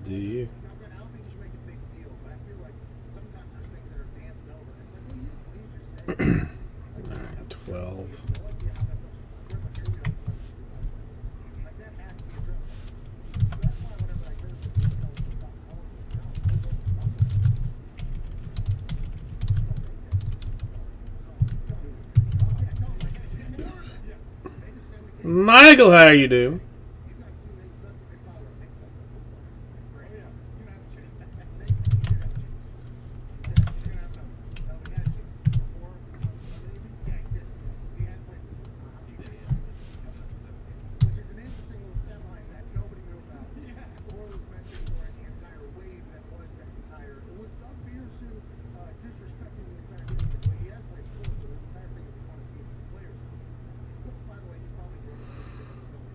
do you? All right, 12. Michael, how you doing?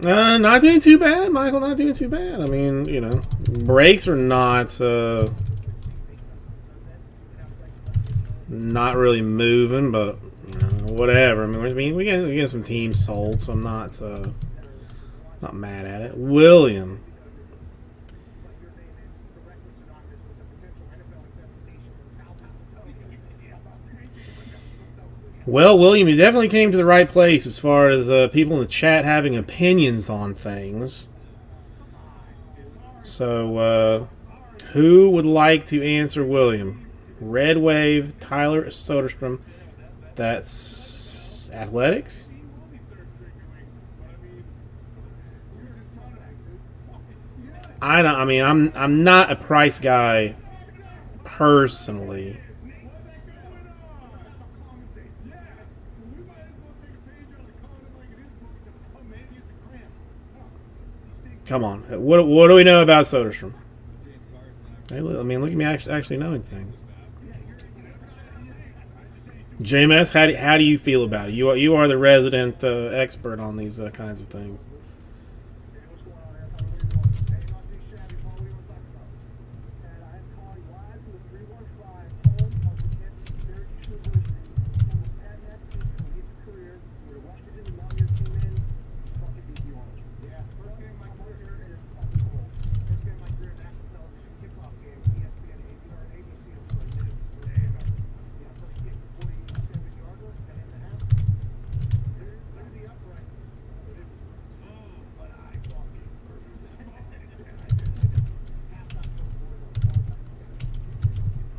Not doing too bad, Michael. Not doing too bad. I mean, you know, breaks are not really moving, but you know, whatever. I mean, we get some teams sold, so I'm not mad at it. William. Well, William, you definitely came to the right place as far as people in the chat having opinions on things. So, who would like to answer William? Red Wave, Tyler Soderstrom. That's Athletics. I mean, I'm not a price guy personally. Come on, what do we know about Soderstrom? Hey, I mean, look at me actually knowing things. JMS, how do you feel about it? You are the resident expert on these kinds of things.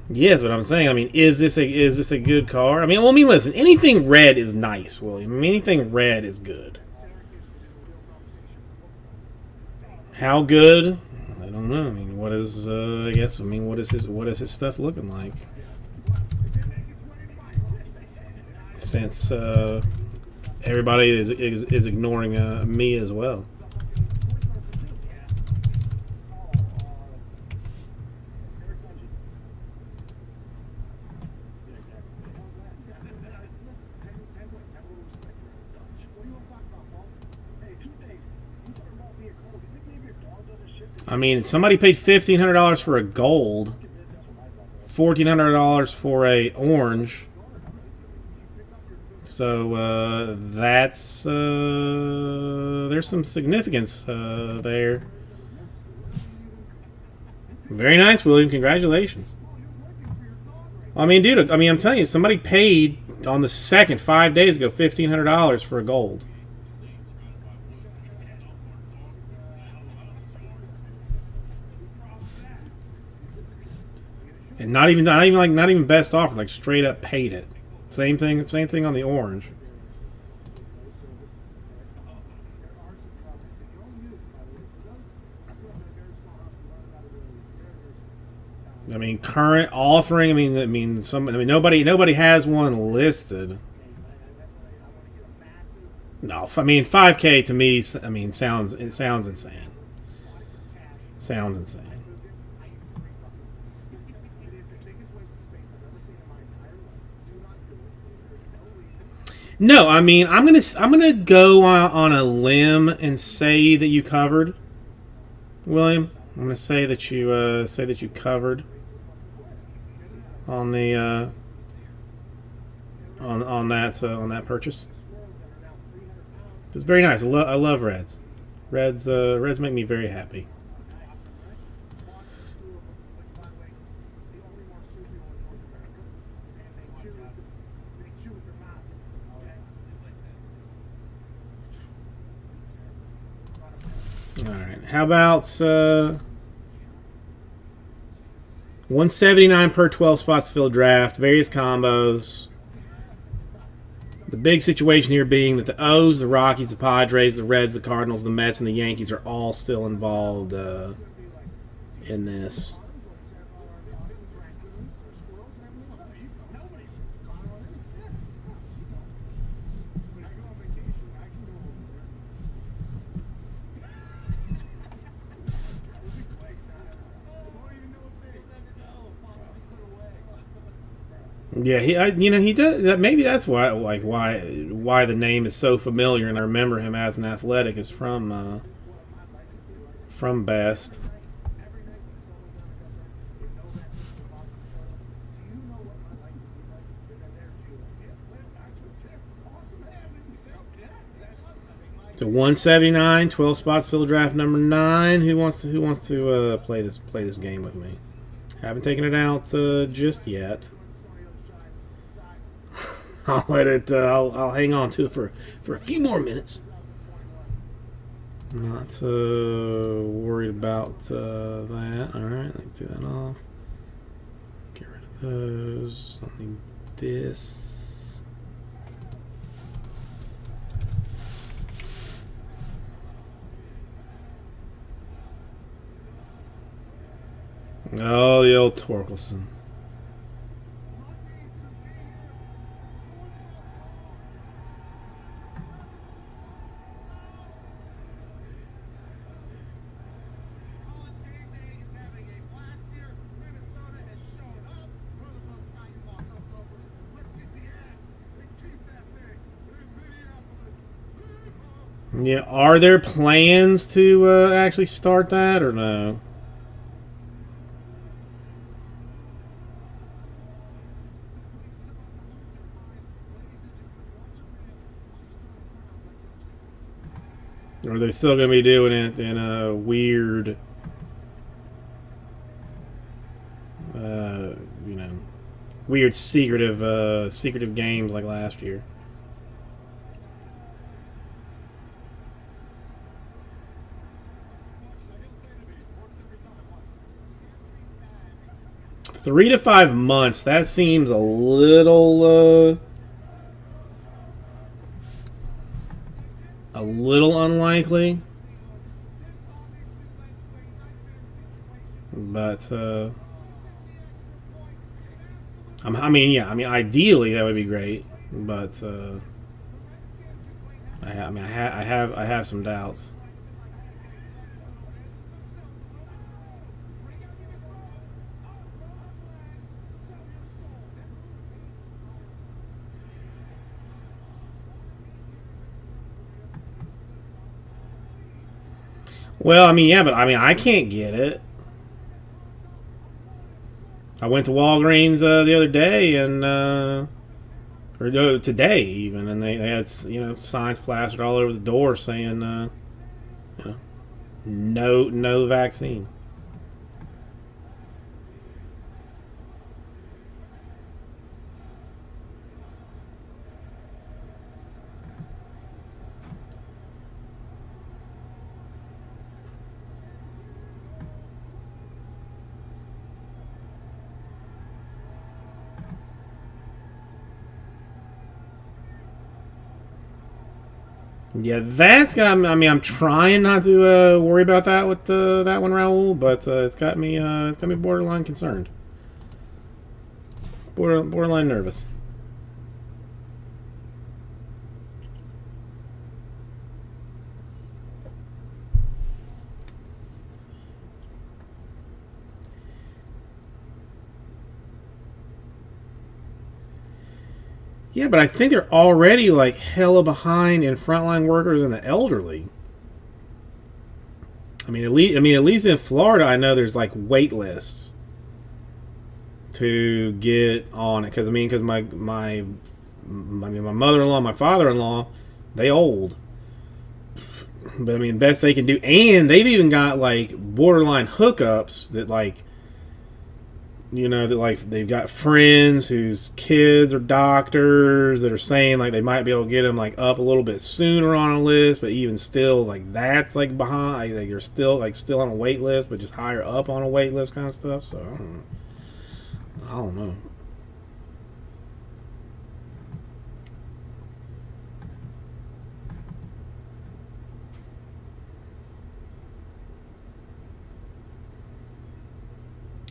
Yes, but I'm saying, I mean, is this a good car? I mean, listen, anything red is nice, William. I mean, anything red is good. How good? I don't know. I mean, what is what is his stuff looking like? Since everybody is ignoring me as well. I mean, somebody paid $1,500 for a gold, $1,400 for a orange. So that's there's some significance there. Very nice, William. Congratulations. I mean, dude. I mean, I'm telling you, somebody paid on the 2nd, 5 days ago, $1,500 for a gold. And not even best offer, like straight up paid it. Same thing on the orange. I mean, current offering. I mean, nobody has one listed. No, I mean, 5K to me. I mean, sounds insane. Sounds insane. No, I mean, I'm gonna go on a limb and say that you covered, William. I'm gonna say that you covered on the on that purchase. It's very nice. I love reds. Reds make me very happy. All right. How about 179 per 12 spots to fill draft, various combos. The big situation here being that the O's, the Rockies, the Padres, the Reds, the Cardinals, the Mets, and the Yankees are all still involved in this. Yeah, he does that. Maybe that's why the name is so familiar, and I remember him as an athletic is from Best. Every night when someone down at that time, if no that person possibly showed up, do you know what my life would be like? And then there's you like, yeah, well, actually, Jeff, awesome having yourself. Yeah, that's To 179, 12 spots, fill draft number 9. Who wants to play this game with me? Haven't taken it out just yet. I'll let it. I'll hang on to it for a few more minutes. Not worried about that. All right, let me do that off. Get rid of those. I need this. Oh, the old Torkelson. Yeah, are there plans to actually start that or no? Or are they still going to be doing it in a weird, weird secretive games like last year? Three to 5 months. That seems a little unlikely. But ideally that would be great. But I have some doubts. Well, but I can't get it. I went to Walgreens the other day and or today even, and they had signs plastered all over the door saying no vaccine. Yeah, that's got me. I'm trying not to worry about that with that one, Raul, but it's got me borderline concerned, borderline nervous. Yeah, but I think they're already like hella behind in frontline workers and the elderly. At least in Florida, I know there's like wait lists to get on it because my mother-in-law, my father-in-law, they old. But best they can do, and they've even got like borderline hookups that like. They've got friends whose kids are doctors that are saying like they might be able to get them like up a little bit sooner on a list, but even still like that's like behind, like you're still on a wait list, but just higher up on a wait list kind of stuff. So I don't know.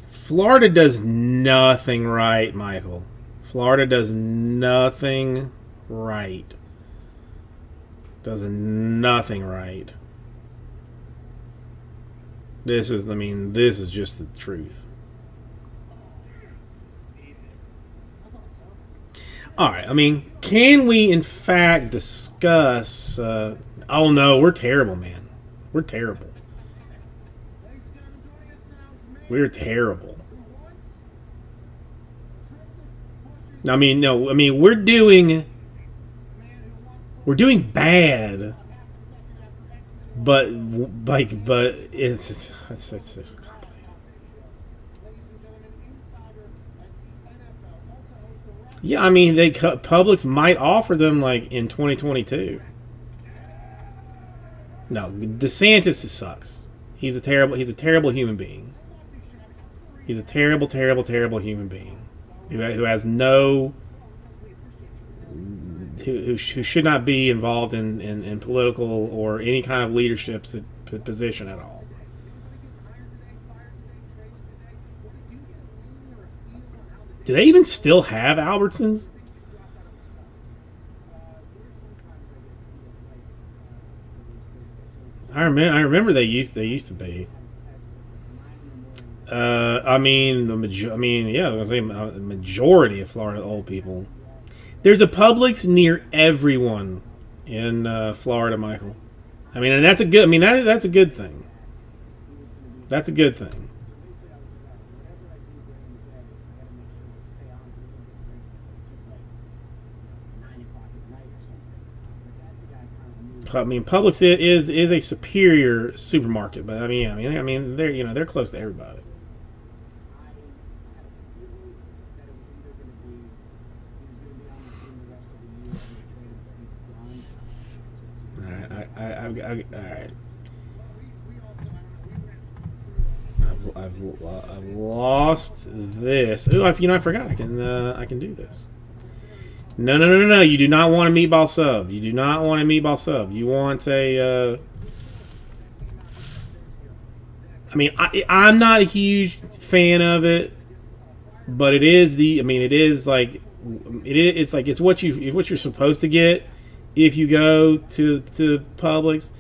Florida does nothing right, Michael. Florida does nothing right. Does nothing right. This is just the truth. All right. I mean, can we in fact discuss? Oh no, we're terrible, man. We're terrible. Ladies and gentlemen, joining us now is a man We're terrible. who once tripped the bushes, I mean, no. I mean, we're doing man who once we're doing bad, half a second after exiting but but it's complicated. Ladies and gentlemen, insider at the NFL, also host of Rock Yeah, I mean, Publix might offer them like in 2022. No, DeSantis sucks. He's a terrible human being. He's a terrible human being who has no who should not be involved in political or any kind of leadership position at all. Do they even still have Albertsons? I remember they used to be. I mean yeah, I was saying the majority of Florida old people. There's a Publix near everyone in Florida, Michael. I mean, and that's a good. I mean, that's a good thing. That's a good thing. I mean, Publix is a superior supermarket, but I mean, they're close to everybody. All right, all right. I've lost this. Ooh, I forgot. I can do this. No. You do not want a meatball sub. You do not want a meatball sub. You want a. I mean, I'm not a huge fan of it, but it is the. I mean, it is like, it's like it's what you're supposed to get if you go to Publix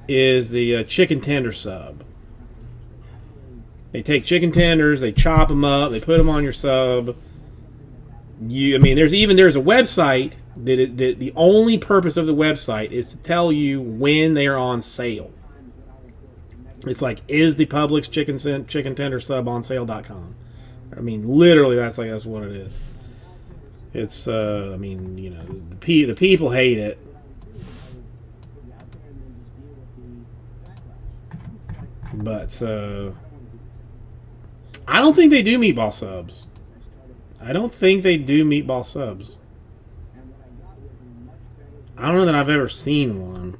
is the chicken tender sub. They take chicken tenders, they chop them up, they put them on your sub. I mean, there's a website that the only purpose of the website is to tell you when they are on sale. It's like, is the Publix chicken tender sub on sale.com. I mean, literally, that's what it is. It's I mean, the people hate it. But I don't think they do meatball subs. I don't think they do meatball subs. I don't know that I've ever seen one.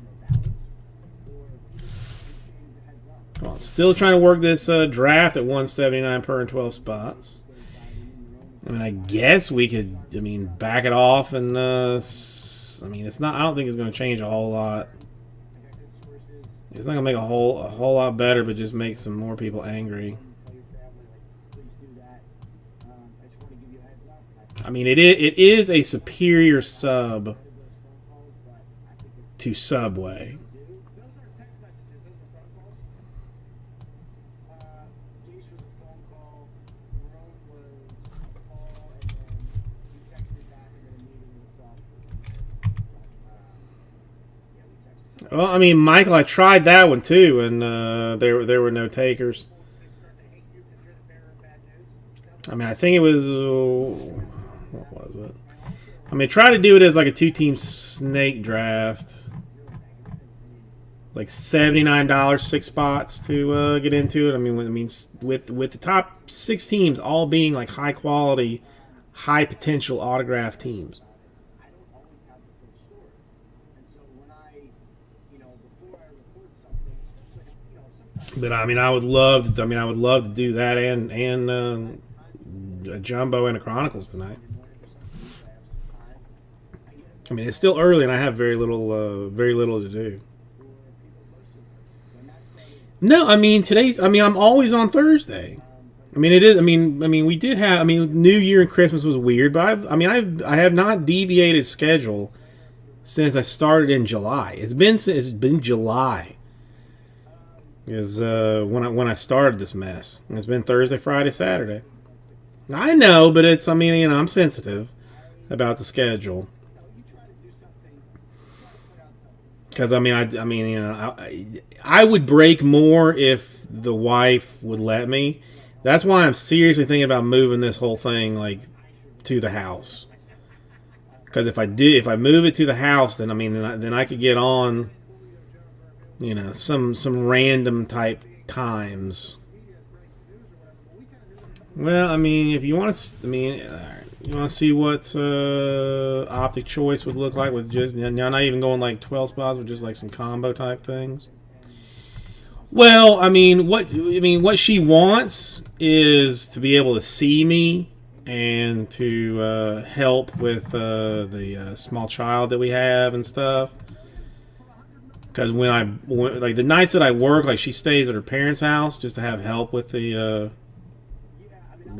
Well, still trying to work this draft at 179 per and 12 spots. I mean, I guess we could, back it off and, it's not, I don't think it's going to change a whole lot. It's not going to make a whole lot better, but just make some more people angry. I mean, it is a superior sub to Subway. Those aren't text messages, those are phone calls. Gage was a phone call, Rome was a call, and then you texted back and then a meeting with us. Yeah, we texted. Well, I mean, Michael, I tried that one too, and there were no takers. They start to hate you because you're the bearer of bad news. I mean, I think it was what was it? I mean, try to do it as like a 2-team snake draft, like $79, 6 spots to get into it. I mean, with the top 6 teams all being like high quality, high potential autograph teams. I don't always have the full story. And so when before I record something, especially, sometimes. But I mean, I would love to do that and a jumbo and a Chronicles tonight. I mean, it's still early and I have very little to do. No, I mean I'm always on Thursday. I mean, it is. I mean, we did have. I mean, New Year and Christmas was weird, but I have not deviated schedule since I started in July. It's been July. Is when I started this mess. It's been Thursday, Friday, Saturday. I know, but it's. I'm sensitive. about the schedule. Because I mean, you know, I would break more if the wife would let me. That's why I'm seriously thinking about moving this whole thing like to the house. Because if I move it to the house, then I mean, then I could get on, you know, some random type times. Well, I mean, if you want to, I mean, you want to see what optic choice would look like with just not even going like 12 spots, but just like some combo type things. Well, I mean, what she wants is to be able to see me and to help with the small child that we have and stuff. Because like the nights that I work, like she stays at her parents' house just to have help with the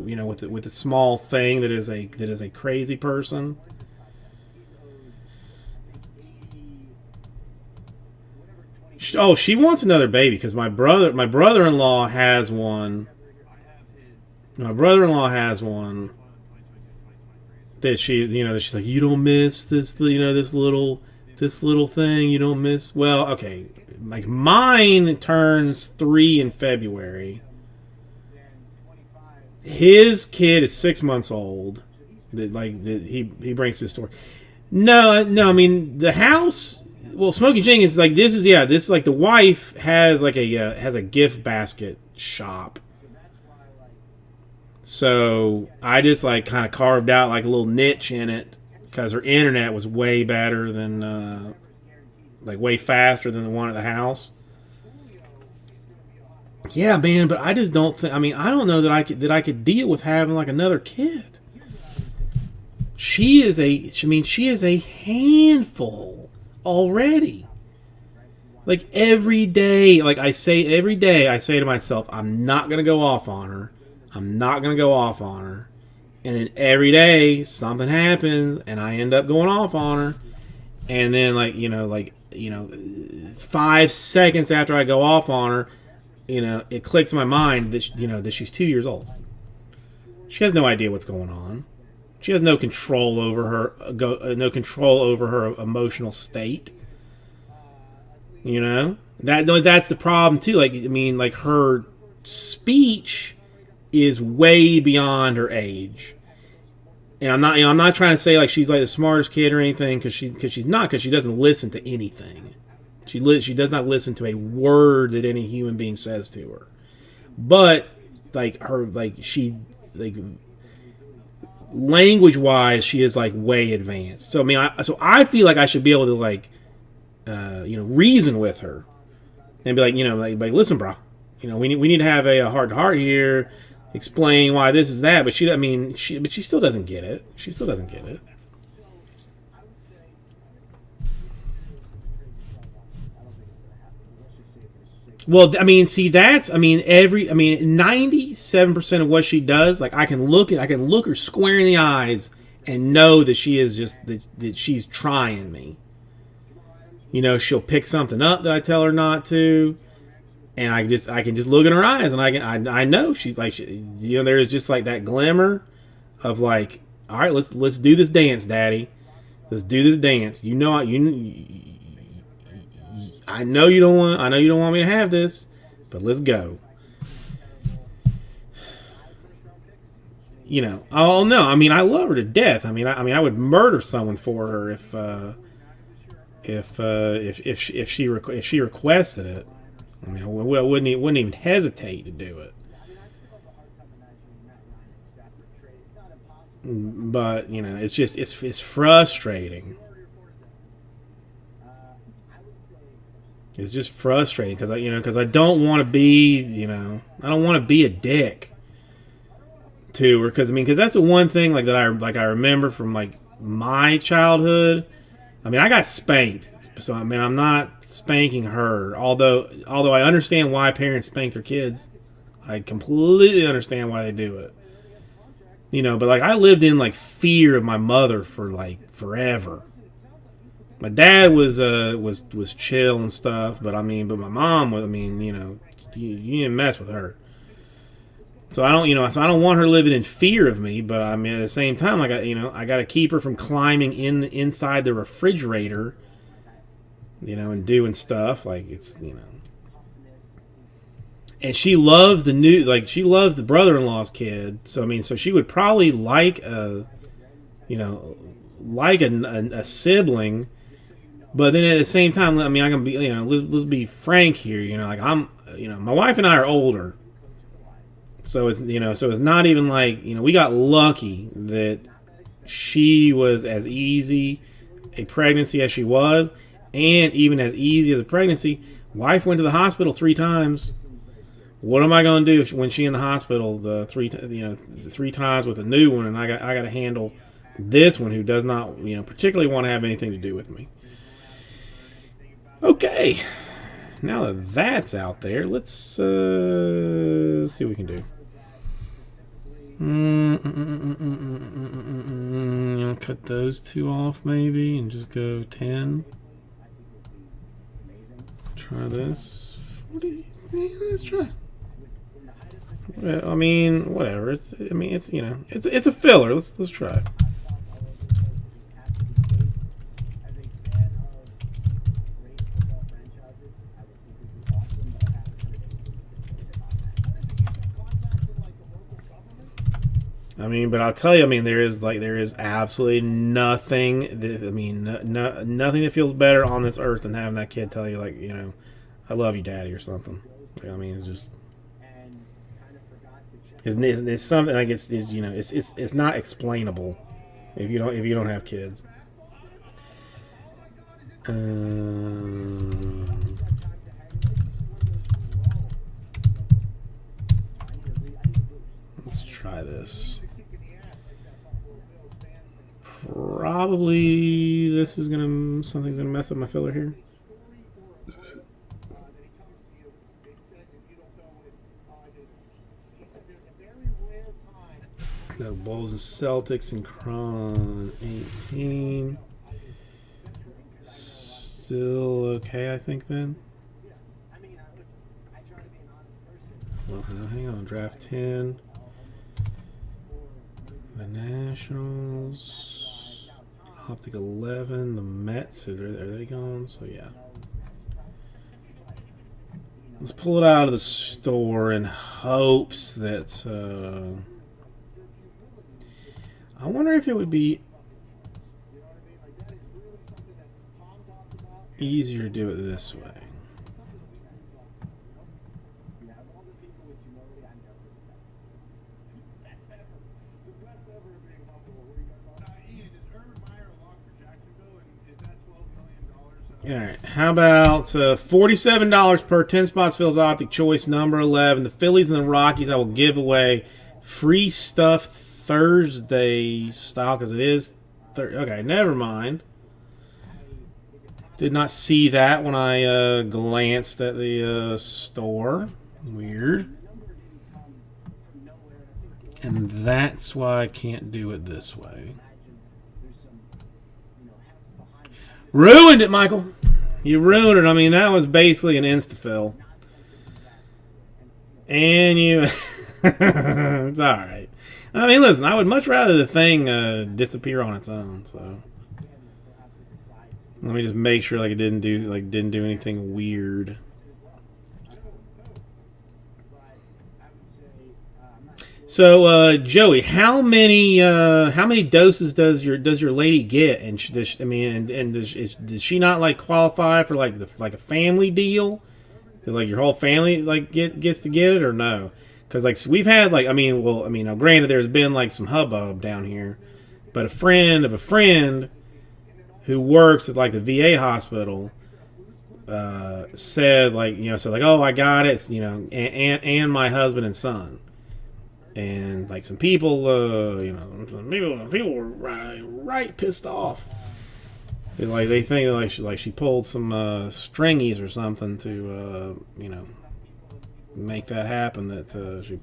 you know, with the small thing that is a crazy person. Oh, she wants another baby because my brother-in-law has one. My brother-in-law has one that she's like, you don't miss this, you know, this little thing you don't miss. Well, okay, like mine turns 3 in February. His kid is 6 months old. That he brings this story. No. I mean the house. Well, Smoky Jenkins, like this is like the wife has like has a gift basket shop. So I just like kind of carved out like a little niche in it because her internet was way better than like way faster than the one at the house. Yeah, man, but I just don't think. I mean, I don't know that I could deal with having like another kid. She is a handful already. Like every day I say to myself, I'm not gonna go off on her. I'm not gonna go off on her. And then every day something happens, and I end up going off on her. And then 5 seconds after I go off on her, you know, it clicks in my mind that that she's 2 years old. She has no idea what's going on. She has no control over her emotional state. You know, that's the problem too. Like, I mean, like her speech is way beyond her age. And I'm not trying to say like she's like the smartest kid or anything, because she's not, because she doesn't listen to anything. She does not listen to a word that any human being says to her. But language wise, she is like way advanced. So I mean, I feel like I should be able to like reason with her and be like listen, bro, we need to have a heart to heart here, explain why this is that. But she still doesn't get it. She still doesn't get it. Well, I mean, see, 97% of what she does, like I can look her square in the eyes and know that she is just that she's trying me. You know, she'll pick something up that I tell her not to, and I can just look in her eyes, and I know she's like, there is just like that glimmer of like, all right, let's do this dance, Daddy. Let's do this dance. I know you don't want me to have this, but let's go. Oh no, I mean, I love her to death. I mean, I would murder someone for her if she requested it. I mean, I wouldn't even hesitate to do it. But it's frustrating. It's just frustrating because I don't want to be I don't want to be a dick to her, because that's the one thing like that I remember from like my childhood. I mean, I got spanked, so I mean, I'm not spanking her. Although I understand why parents spank their kids, I completely understand why they do it. But like I lived in like fear of my mother for like forever. My dad was chill and stuff, but my mom was. You didn't mess with her. So I don't, so I don't want her living in fear of me. But I mean, at the same time, I got to keep her from climbing inside the refrigerator, and doing stuff like it's. And she loves she loves the brother-in-law's kid. So I mean, so she would probably like a sibling. But then at the same time, I mean, I can be, let's be frank here. Like my wife and I are older. So it's, so it's not even like, we got lucky that she was as easy a pregnancy as she was, and even as easy as a pregnancy. Wife went to the hospital 3 times. What am I going to do when she in the hospital the 3 times with a new one, and I got to handle this one who does not, particularly want to have anything to do with me. Okay, now that that's out there, let's see what we can do. Cut those 2 off maybe and just go 10. Try this. 40. Let's try. I mean, whatever. It's a filler. Let's try it. I mean, but I'll tell you, I mean, there is absolutely nothing that, nothing that feels better on this earth than having that kid tell you, like, I love you, Daddy, or something. I mean, it's just, it's something like it's not explainable if you don't have kids. Let's try this. Probably this is something's gonna mess up my filler here. No, Bulls and Celtics and Cron 18. Still okay, I think then. Well, hang on, draft 10. The Nationals. Optic 11, the Mets, are they gone? So yeah. Let's pull it out of the store in hopes that I wonder if it would be easier to do it this way. All right, how about $47 per 10 spots Phil's Optic Choice number 11. The Phillies and the Rockies, I will give away free stuff Thursday style because it is okay, never mind. Did not see that when I glanced at the store. Weird. And that's why I can't do it this way. Ruined it, Michael. You ruined it. I mean, that was basically an insta-fill. And you... it's alright. I mean, listen, I would much rather the thing disappear on its own, so... Let me just make sure it didn't do anything weird. So, Joey, how many doses does your lady get? And does she not qualify for a family deal? Does your whole family gets to get it or no? Because we've had now granted there's been some hubbub down here, but a friend of a friend who works at the VA hospital said oh, I got it, and my husband and son. And some people, people were right pissed off. They think she pulled some stringies or something to make that happen that she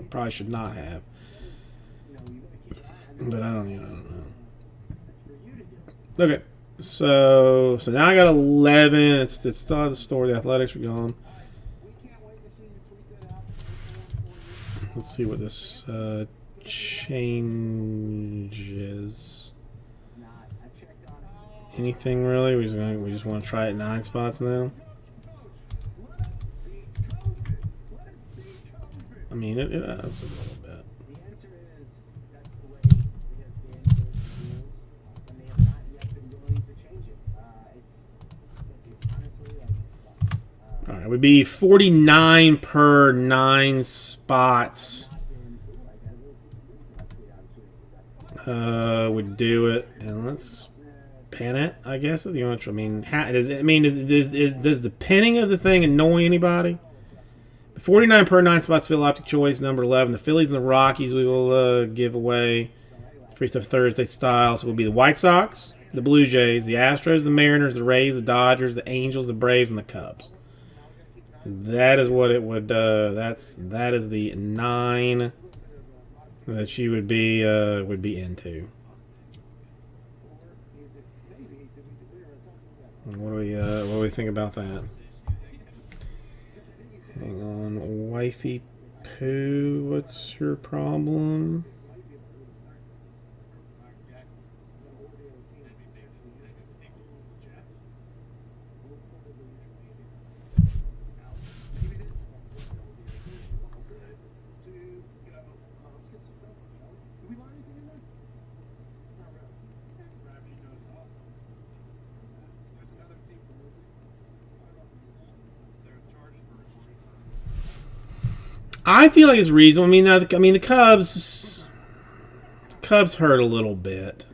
probably should not have. But I don't know. Okay, so now I got 11. It's still at the store. The Athletics are gone. Let's see what this changes. Anything really? We just want to try it 9 spots now. I mean, it ups a little bit. The answer is that's the way it has been. Those are the rules, and they have not yet been willing to change it. It's honestly like All right, it would be 49 per 9 spots. Would do it, and let's pin it. I guess if you want to. I mean, does the pinning of the thing annoy anybody? 49 per 9 spots, Phil Optic Choice, number 11. The Phillies and the Rockies we will give away. Free Stuff Thursday style. So it will be the White Sox, the Blue Jays, the Astros, the Mariners, the Rays, the Dodgers, the Angels, the Braves, and the Cubs. That is what it would. That is the 9 that you would be into. What do we think about that? Hang on, wifey poo. What's your problem? I feel like it's reasonable. I mean, the Cubs hurt a little bit.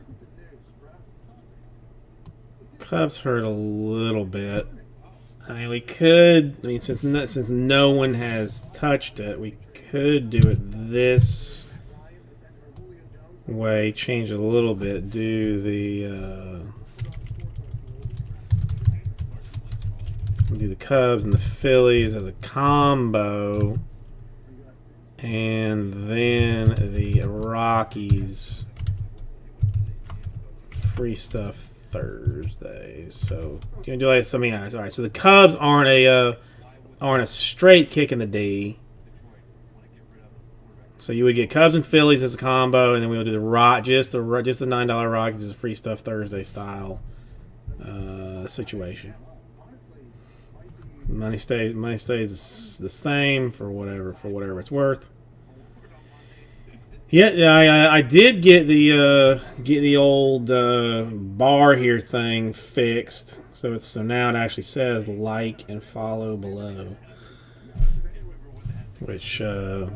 Cubs hurt a little bit. I mean, we could. I mean, since no one has touched it, we could do it this way. Change it a little bit. Do the Cubs and the Phillies as a combo. And then the Rockies free stuff Thursday. So you can do like something else. All right. So the Cubs aren't a straight kick in the D. So you would get Cubs and Phillies as a combo, and then we'll do just the $9 Rockies as a free stuff Thursday style situation. Money stays the same for whatever it's worth. Yeah, I did get the old bar here thing fixed, so now it actually says like and follow below, which I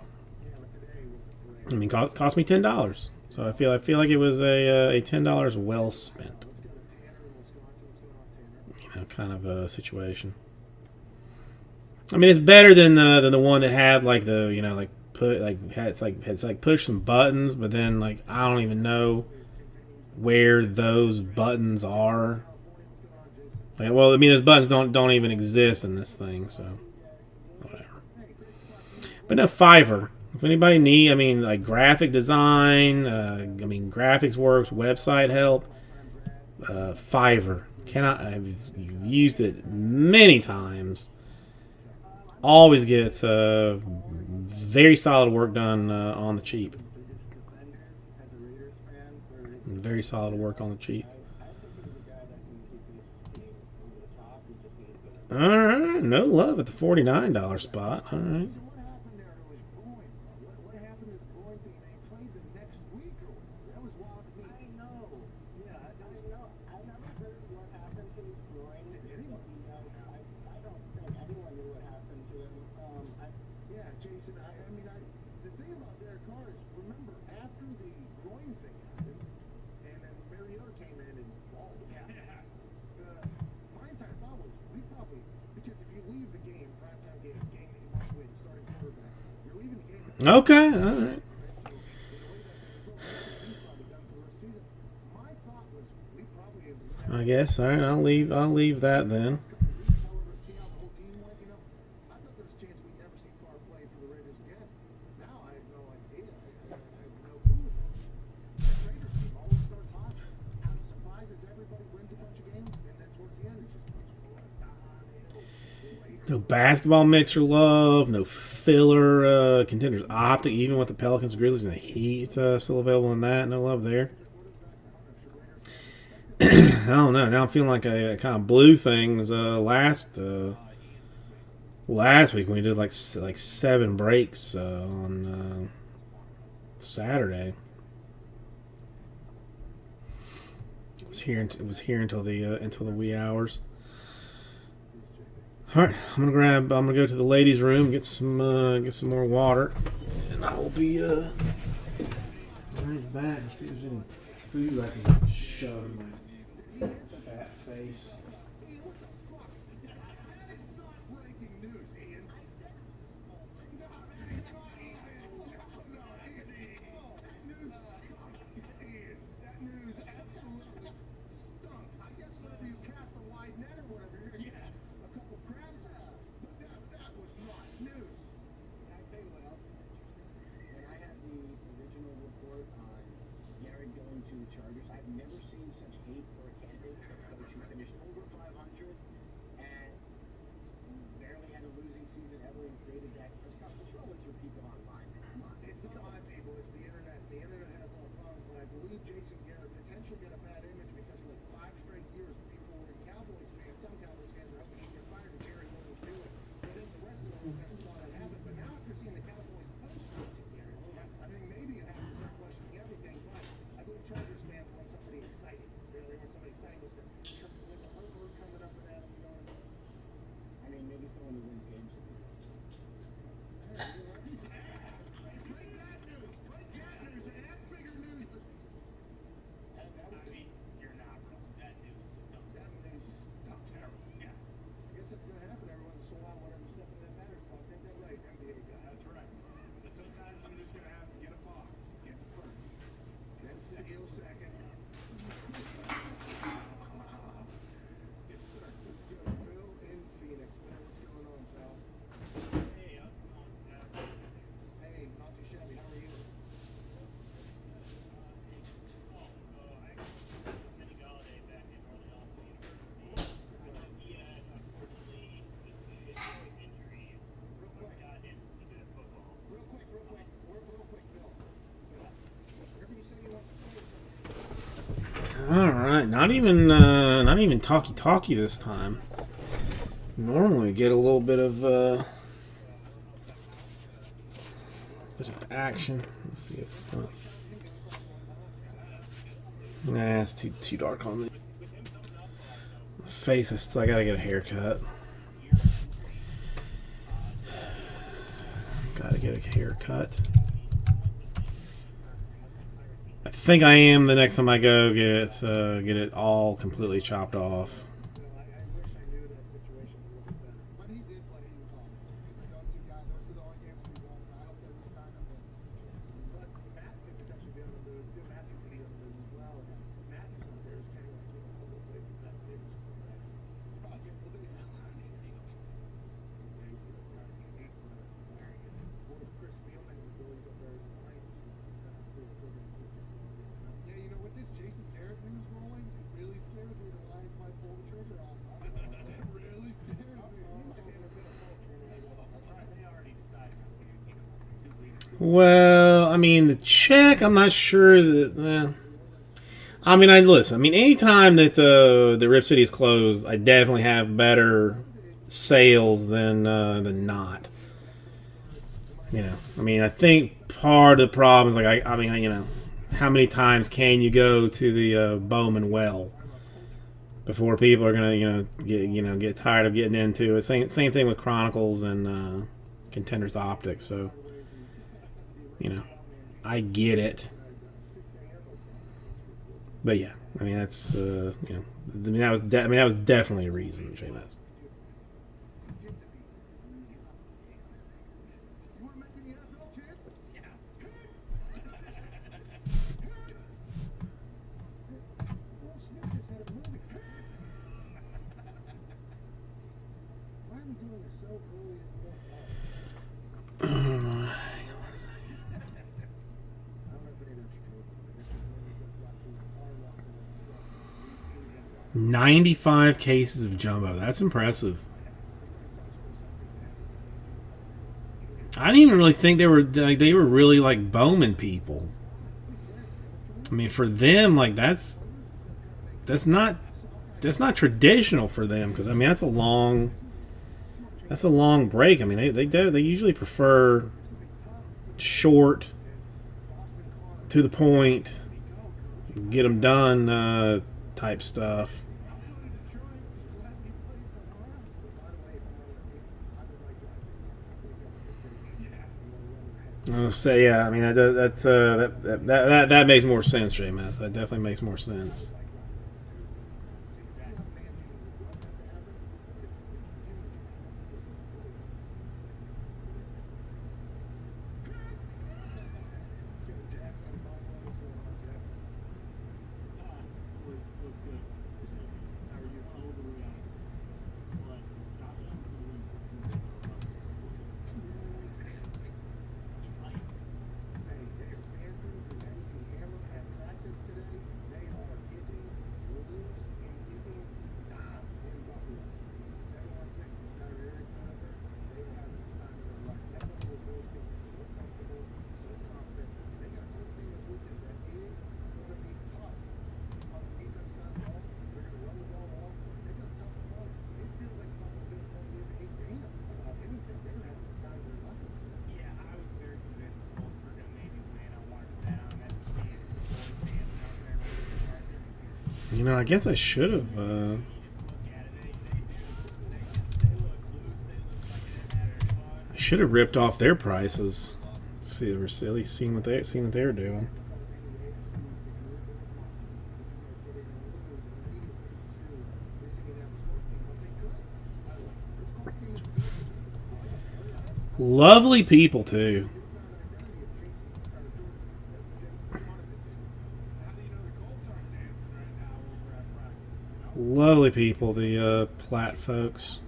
mean cost me $10. So I feel like it was a $10 well spent, kind of a situation. I mean, it's better than the one that had like push some buttons, but then like I don't even know where those buttons are. Like, well, I mean, those buttons don't even exist in this thing, so whatever. But no, Fiverr. If anybody need, I mean, like graphic design, graphics works, website help, Fiverr. I've used it many times. Always gets very solid work done on the cheap. Very solid work on the cheap. All right, no love at the $49 spot. All right. Okay, all right. I guess. All right, I'll leave that then. No basketball mixer love, no filler contenders optic, even with the Pelicans, Grizzlies, and the Heat still available in that. No love there. I don't know. Now I'm feeling like I kind of blew things last week when we did like 7 breaks on Saturday. It was here until the wee hours. All right, I'm gonna go to the ladies' room, get some more water, and I will be right back to see if there's any food I can shove in my fat face. All right, not even talkie this time. Normally we get a little bit of action. Let's see if nah, it's too dark on the face. I gotta get a haircut. Gotta get a haircut. I think I am the next time I go get it all completely chopped off. Well, I mean, the check, I'm not sure that. I mean, listen. I mean, anytime that the Rip City is closed, I definitely have better sales than not. You know, I mean, I think part of the problem is like I mean, you know, how many times can you go to the Bowman Well before people are gonna get tired of getting into it? Same thing with Chronicles and Contenders Optics. So. You know, I get it, but yeah, I mean that's you know, that was definitely a reason, J-Maz. $95 cases of jumbo. That's impressive. I didn't even really think they were really like Bowman people. I mean, for them, like that's not traditional for them because I mean that's a long break. I mean they usually prefer short, to the point, get them done type stuff. I'll say yeah. I mean that makes more sense, JMS. That definitely makes more sense. You know, I guess I should have. I should have ripped off their prices. See, we're at least seeing what they're doing. Lovely people too. Lovely people, the Platt folks.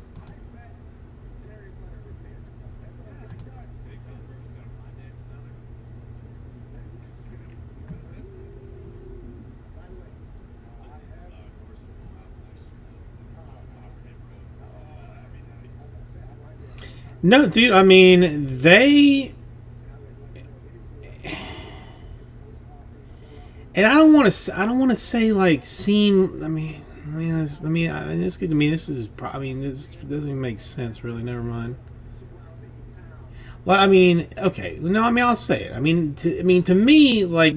No, dude. I mean, and I don't want to. I don't want to say like seem. This could. I mean, this is. I mean, this doesn't even make sense. Really, never mind. Well, I mean, okay. No, I mean, I'll say it. I mean, to me, like,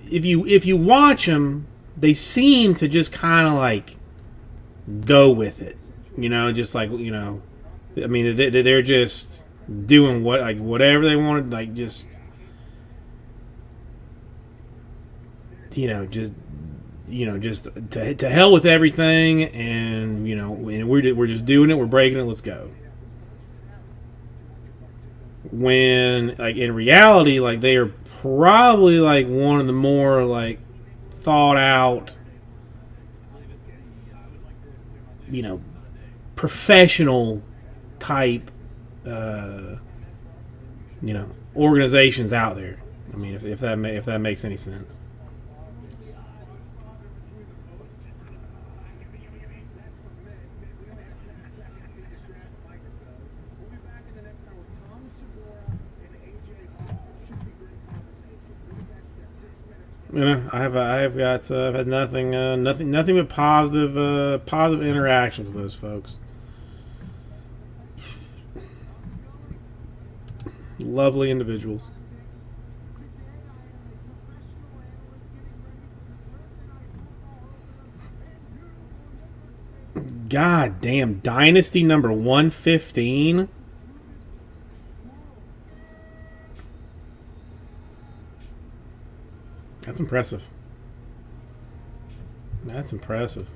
if you watch them, they seem to just kind of like go with it. You know, just like I mean, they're just doing whatever they wanted, like just just to hell with everything, and and we're just doing it, we're breaking it, let's go. When like in reality, like they are probably like one of the more like thought out, professional type organizations out there. I mean, if that makes any sense. I've had nothing but positive interactions with those folks. Lovely individuals. God damn, Dynasty number 115. That's impressive. That's impressive.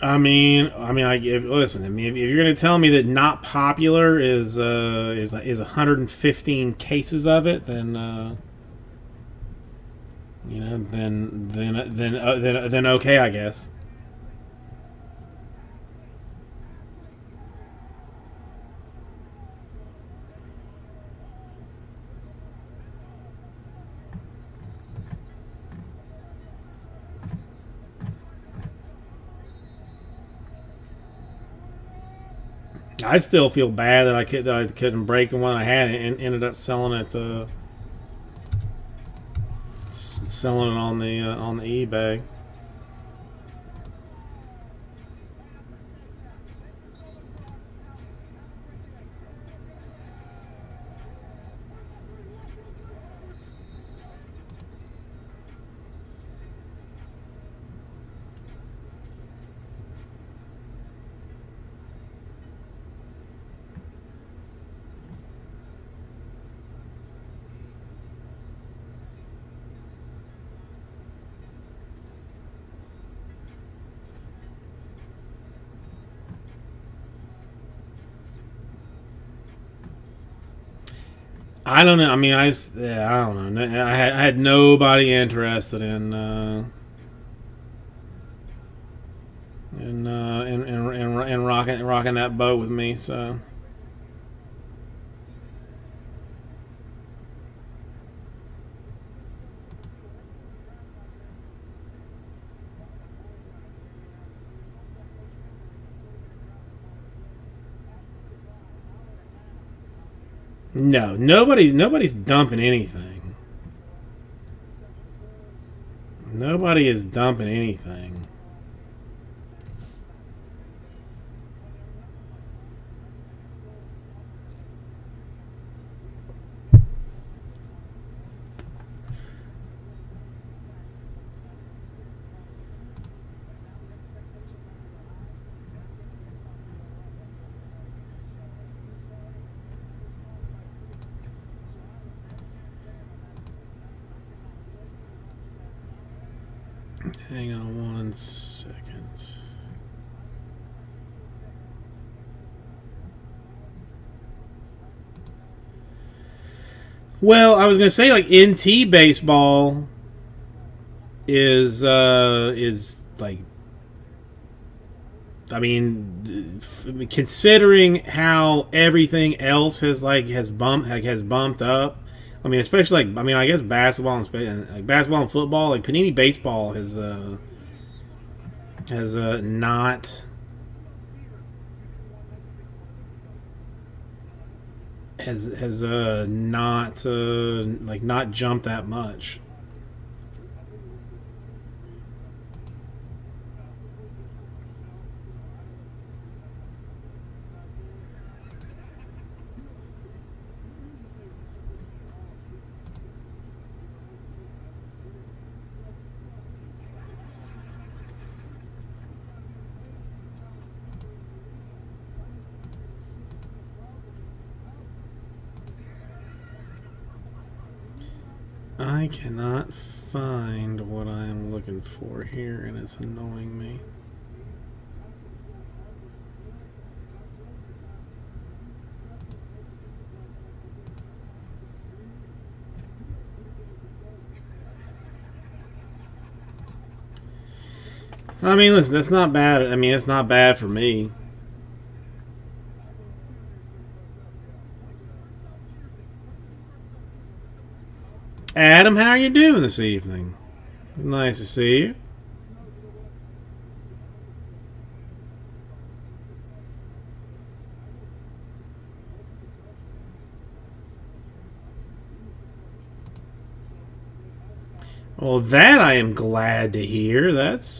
Listen. I mean, if you're going to tell me that not popular is 115 cases of it, then then okay, I guess. I still feel bad that I couldn't break the one I had and ended up selling it on the eBay. I don't know. I mean, I don't know. I had nobody interested in rocking that boat with me. So no, nobody's dumping anything. Nobody is dumping anything. Hang on one second. Well, I was gonna say like NT baseball is like, I mean, considering how everything else has bumped up. I mean, especially like, I mean, I guess basketball and football, like Panini baseball has not not jumped that much. I cannot find what I am looking for here, and it's annoying me. I mean, listen, that's not bad. I mean, it's not bad for me. Adam, how are you doing this evening? Nice to see you. Well, that I am glad to hear. That's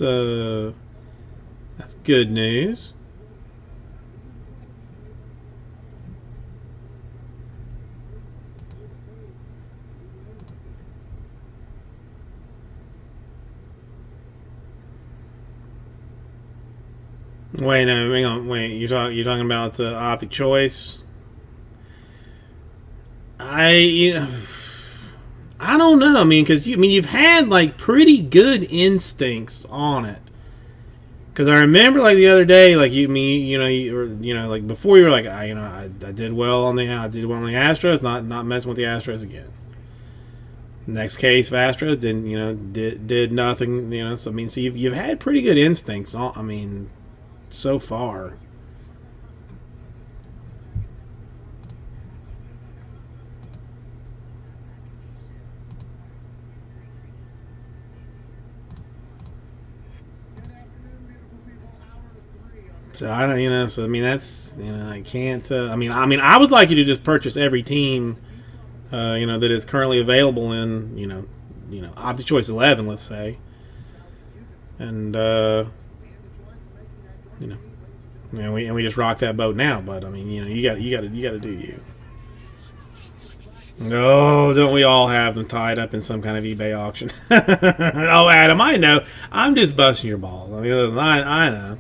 good news. Wait, no, hang on. Wait, you're talking about optic choice. I don't know. I mean, because you've had like pretty good instincts on it. Because I remember like the other day, like like before you were like, I did well on the Astros, not messing with the Astros again. Next case of Astros did nothing, So I mean, so you've had pretty good instincts. I mean, so far. So I don't, So I mean, that's I can't. I would like you to just purchase every team, that is currently available in Optic Choice 11, let's say, and we just rock that boat now. But I mean, you got to do you. No, don't we all have them tied up in some kind of eBay auction? Oh, Adam, I know. I'm just busting your balls. I mean, I know.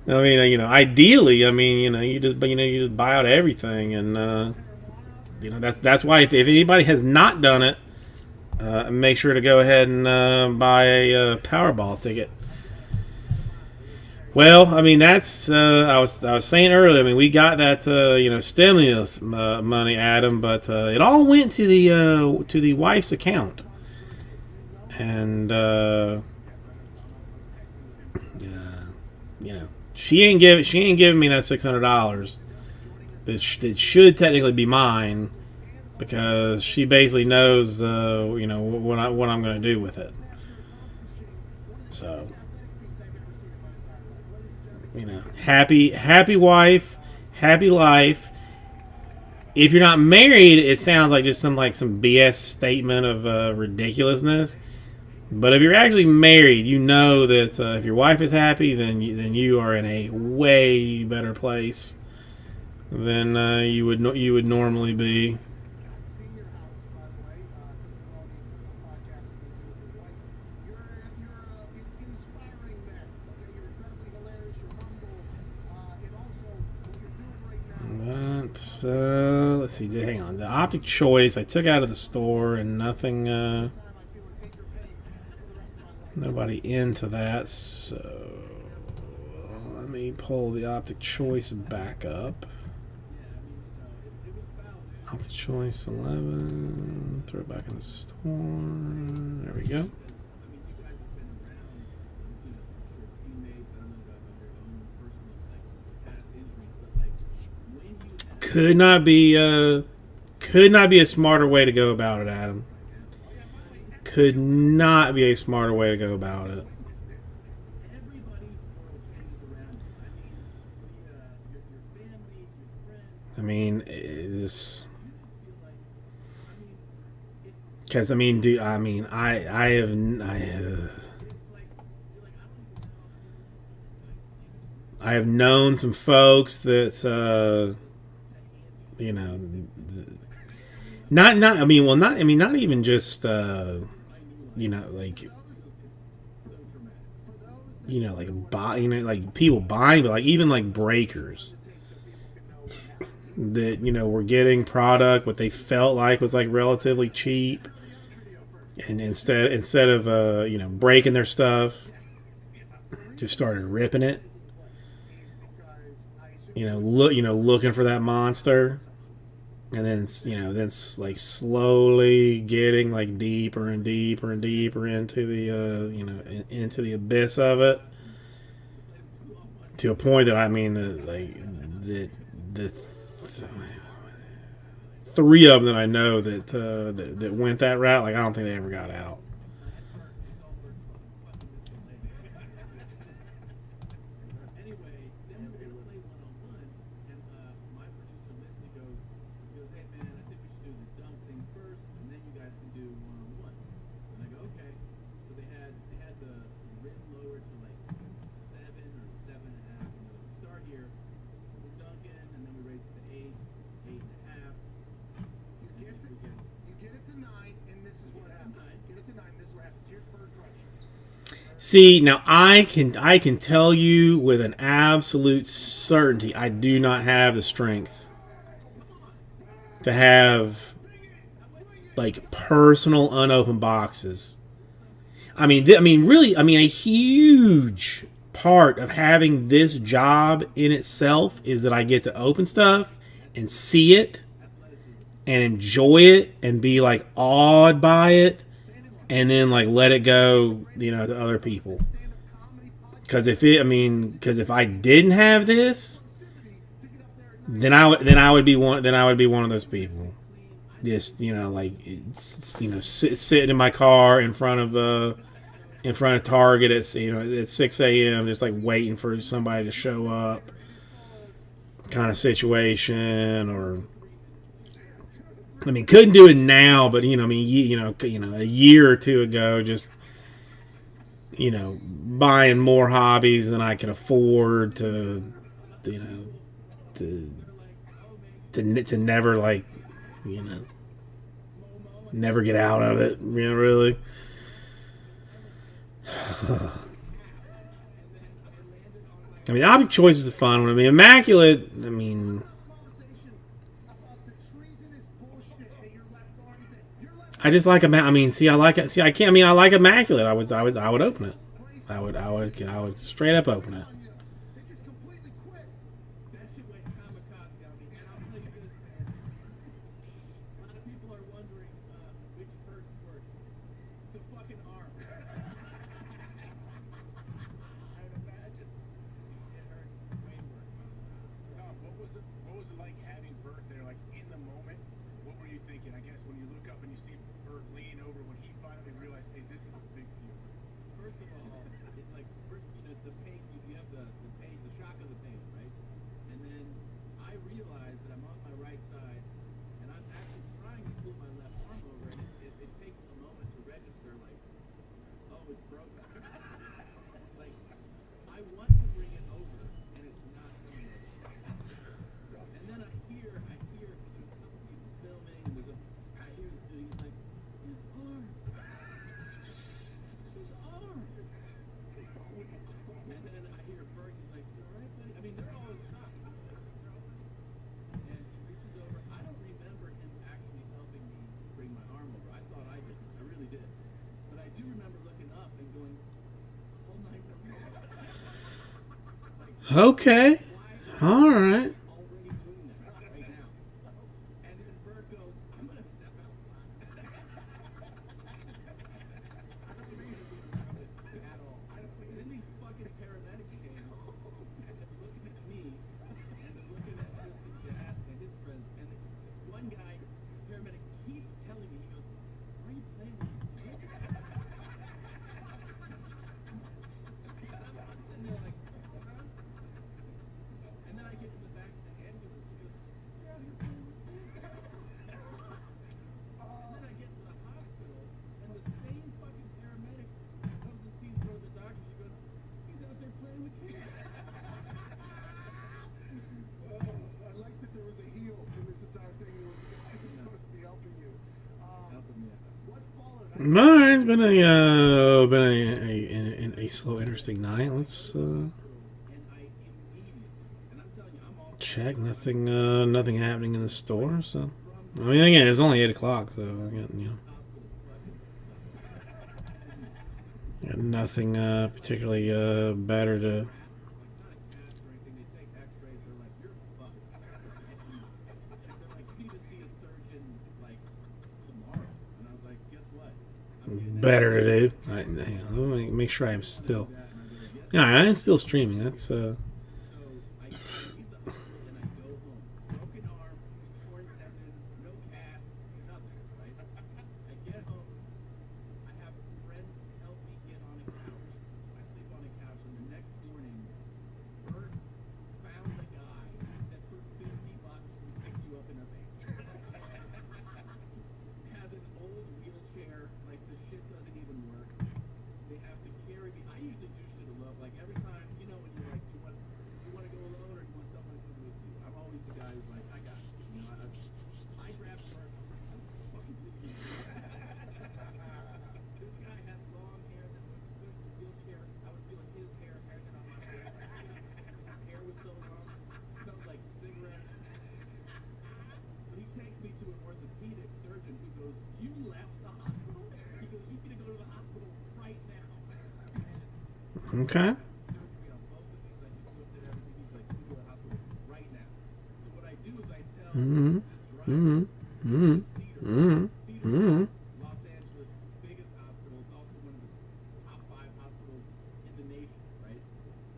I mean, ideally, you just buy out everything, and that's why if anybody has not done it, make sure to go ahead and buy a Powerball ticket. Well, I mean, that's I was saying earlier. I mean, we got that stimulus money, Adam, but it all went to the wife's account, and she ain't giving me that $600 that should technically be mine, because she basically knows what I'm going to do with it. So happy wife, happy life. If you're not married, it sounds like just some BS statement of ridiculousness. But if you're actually married, you know that if your wife is happy, then you are in a way better place than you would normally be. But let's see. Hang on. The Optic Choice I took out of the store, and nothing. Nobody into that, so let me pull the Optic Choice back up. Optic Choice 11, throw it back in the store. There we go. Could not be a smarter way to go about it, Adam. Could not be a smarter way to go about it. I mean, because I have known some folks that not even just people buying, but like even like breakers that were getting product what they felt like was like relatively cheap, and instead of breaking their stuff, just started ripping it. Looking for that monster, and then like slowly getting like deeper and deeper and deeper into the into the abyss of it, to a point that the three of them that I know that went that route, like I don't think they ever got out. See, now I can tell you with an absolute certainty, I do not have the strength to have like personal unopened boxes. Really, a huge part of having this job in itself is that I get to open stuff and see it and enjoy it and be like awed by it, and then like let it go, to other people. Because if I didn't have this, then I would be one of those people. Just sitting in my car in front of Target at 6 a.m. just like waiting for somebody to show up, kind of situation. Or couldn't do it now, but a year or two ago, just buying more hobbies than I could afford to never never get out of it. Really. Object choice is a fun one. Immaculate. I just like I like it. I can't. I like Immaculate. I would open it. I would straight up open it. Okay. All right. All right, it's been a slow, interesting night. Let's check. Nothing happening in the store. So, again, it's only 8 o'clock, so again, got nothing particularly better to. Better to do. Hang on, let me make sure I'm still. Yeah, I am still streaming. That's okay. Mm-hmm. Mm-hmm. Mm-hmm. Mm-hmm. Mm-hmm. Los Angeles' biggest hospital. It's also one of the top 5 hospitals in the nation, right?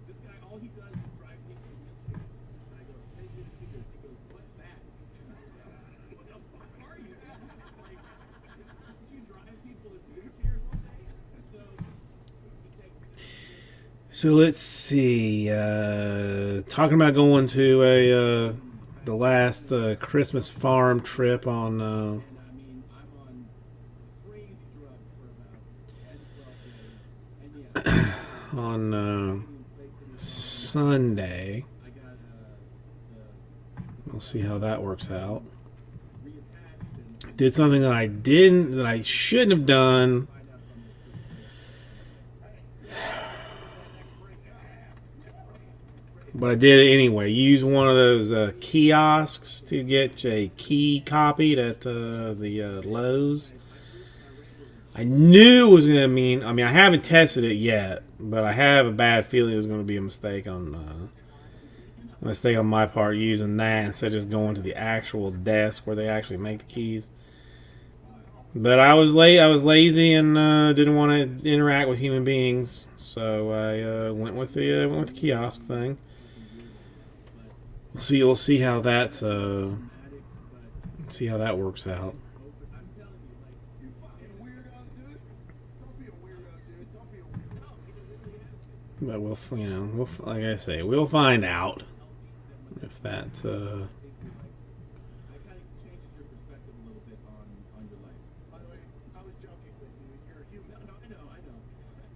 This guy, all he does is drive people in wheelchairs. And I go, take me to see this. He goes, what's that? And I was like, what the fuck are you? Like, don't you drive people in wheelchairs all day? So he takes me to see this. So let's see. Talking about going to the last Christmas farm trip on And I mean, I'm on crazy drugs for about 10, 12 days. And yeah, on Sunday. I got We'll see how that works out. reattached and Did something that I shouldn't have done. find out from But I did it anyway. Use one of those kiosks to get a key copied at the Lowe's. I knew it was going to mean... I mean, I haven't tested it yet, but I have a bad feeling it was going to be a mistake on my part using that instead of just going to the actual desk where they actually make the keys. But I was late. I was lazy and didn't want to interact with human beings, so I went with the kiosk thing. We'll see how that's see how that works out. I'm telling you, like, you fucking weirdo, dude. Don't be a weirdo, dude. Don't be a weirdo. It literally has been. But we'll like I say, we'll find out if that's I kind of changes your perspective a little bit on your life. By the way, I was joking with you. You're a human. No, I know.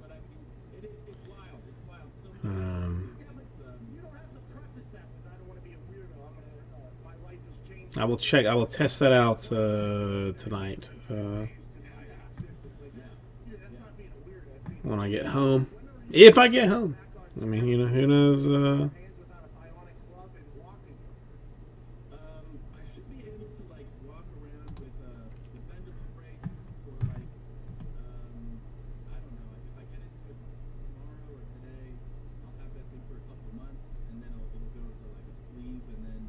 But I mean, it's wild. It's wild. So many yeah, but you don't have to preface that with I don't want to be a weirdo. I'm gonna my life has changed. I will check. I will test that out tonight when I get home. If I get home, I mean, you know, who knows? Hands without a bionic glove and walking. I should be able to like walk around with the bendable brace for like I don't know. If I get into it tomorrow or today, I'll have that thing for a couple of months, and then it'll go to like a sleeve, and then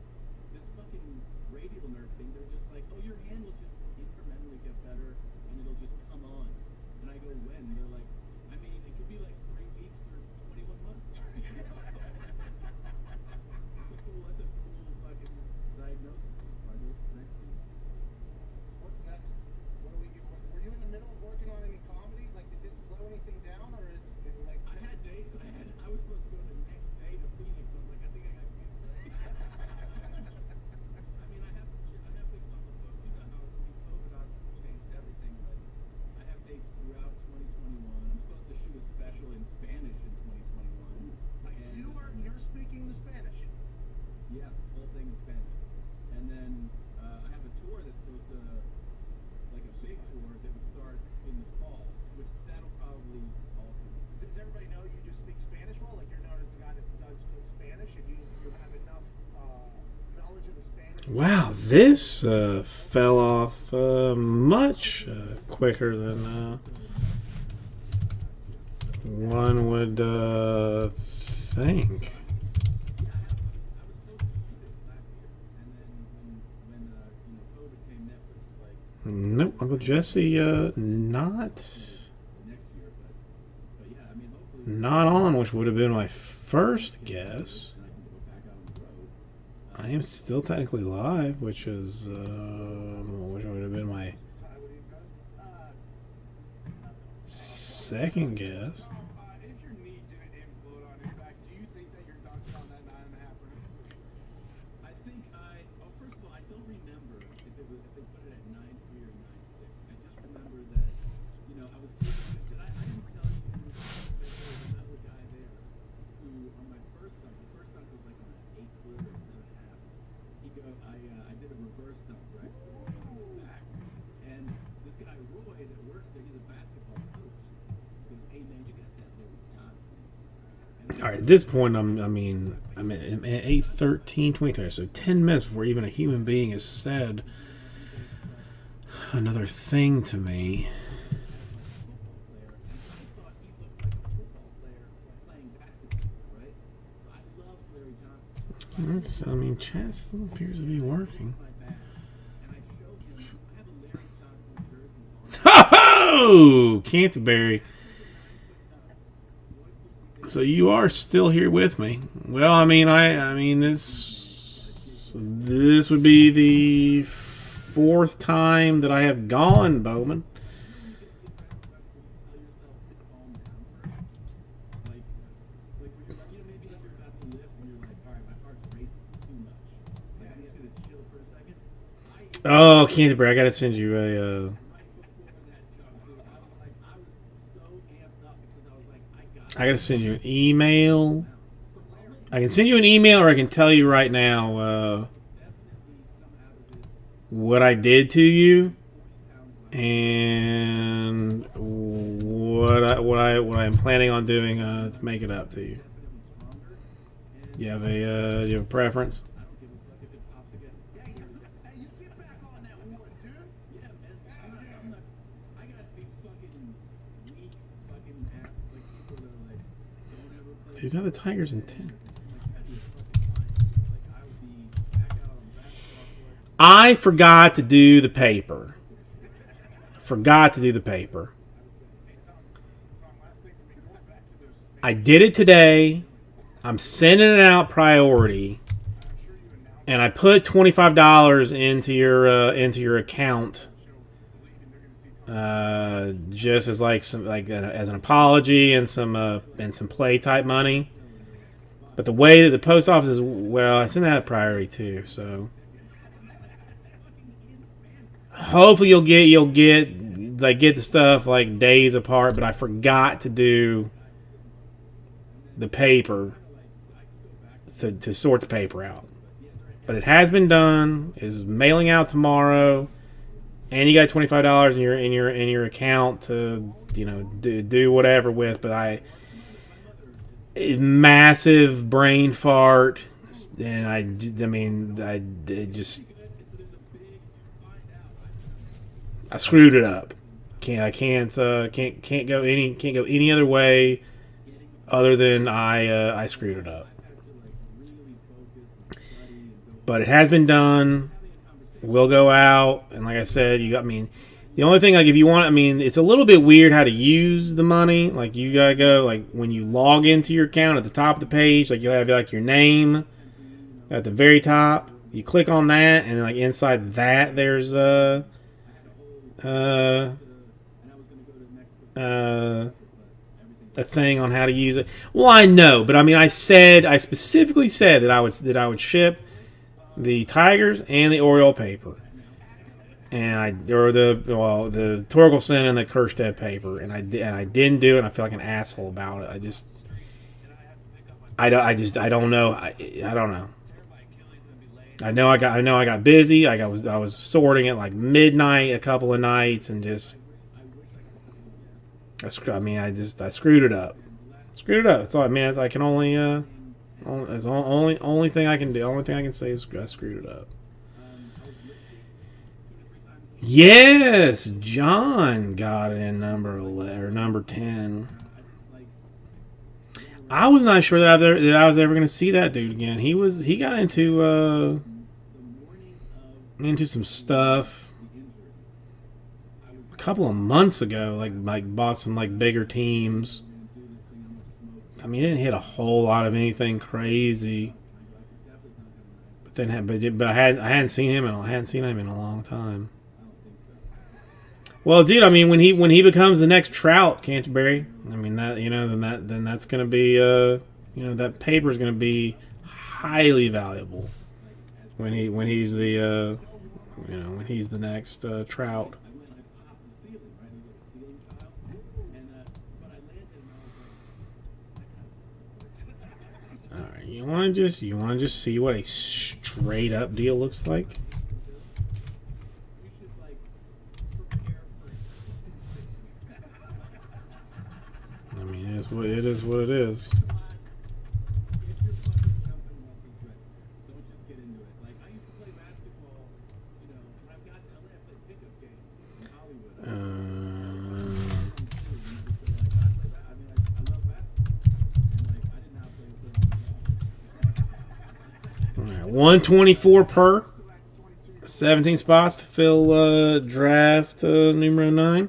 this fucking radial nerve thing. They're just like, oh, your hand will just incrementally get better, and it'll just come on. And I go, when? And they're like, I mean, it could be like 3 weeks or 21 months. That's a cool fucking diagnosis. Prognosis next week. What's next? What are were you in the middle of working on any comedy? Like, did this slow anything down, or is it like? I had dates. I was supposed to go the next day to Phoenix. I was like, I think I got canceled. I mean, I have things on the books. You know how COVID obviously changed everything, but I have dates throughout 2021. I'm supposed to shoot a special in Spanish in 2021. And you're speaking the Spanish. Yeah, the whole thing in Spanish. And then I have a tour that's supposed to, like a big tour that would start in the fall, which that'll probably all come. Does everybody know you just speak Spanish well? Like you're known as the guy that does good Spanish, and you have enough knowledge of the Spanish. Wow, this fell off much quicker than one would think. Nope, Uncle Jesse, not on, which would have been my first guess. I am still technically live, which is, which would have been my second guess. If your knee didn't implode on impact, do you think that you're dunking on that 9.5 rim? I think first of all, I don't remember if they put it at 9.3 or 9.6. I just remember that, you know, I was I didn't tell you that there was another guy there who, on my first dunk, the first dunk was like on an 8 foot or 7.5. I did a reverse dunk, right? Back. And this guy, Roy, that works there, he's a basketball coach. He goes, hey man, you got that Larry Johnson. And All right, at this point, I'm at 8:13, 23, so 10 minutes before even a human being has said another thing to me. That's, I mean, chat still appears to be working. Ho-ho! Canterbury. So you are still here with me. Well, I mean this would be the 4th time that I have gone, Bowman. Oh, Canterbury, I gotta send you a. I gotta send you an email. I can send you an email, or I can tell you right now what I did to you, and what I am planning on doing to make it up to you. Do you have a preference? You got the Tigers in 10. I forgot to do the paper. I did it today. I'm sending it out priority, and I put $25 into your account, just as as an apology and some play type money. But the way that the post office is, well, I sent that priority too, so hopefully you'll get the stuff like days apart. But I forgot to do the paper to sort the paper out. But it has been done. It's mailing out tomorrow, and you got $25 in your account to do whatever with. But massive brain fart, and I screwed it up. Can't go any other way other than I screwed it up. But it has been done. We'll go out, and like I said, the only thing, like, if you want, it's a little bit weird how to use the money. Like, you gotta go, like, when you log into your account at the top of the page, like, you'll have like your name at the very top. You click on that, and like inside that, there's a thing on how to use it. Well, I know, but I specifically said that I would ship the Tigers and the Oriole paper, and the Torkelson and the Kerstead paper, and I didn't do it. And I feel like an asshole about it. I don't know. I don't know. I know I got busy. I was sorting at like midnight a couple of nights, and I screwed it up. That's all. I can only. That's the only thing I can do. Only thing I can say is I screwed it up. Yes, John got it in number 11 or number 10. I was not sure that I was ever going to see that dude again. He got into some stuff a couple of months ago. Like bought some like bigger teams. He didn't hit a whole lot of anything crazy, but I hadn't seen him in a long time. Well, dude, when he becomes the next Trout, Canterbury, then that's gonna be that paper is gonna be highly valuable when he's the next Trout. You want to just see what a straight up deal looks like? It is what it is. 124 per. 17 spots to fill draft numero 9.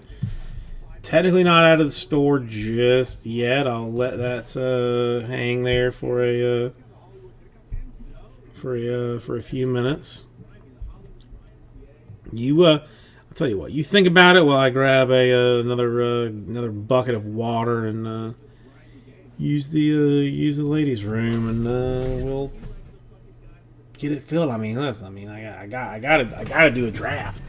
Technically not out of the store just yet. I'll let that hang there for a few minutes. I'll tell you what. You think about it while I grab another bucket of water and use the ladies' room, and we'll get it filled. I mean, listen. I mean, I gotta do a draft.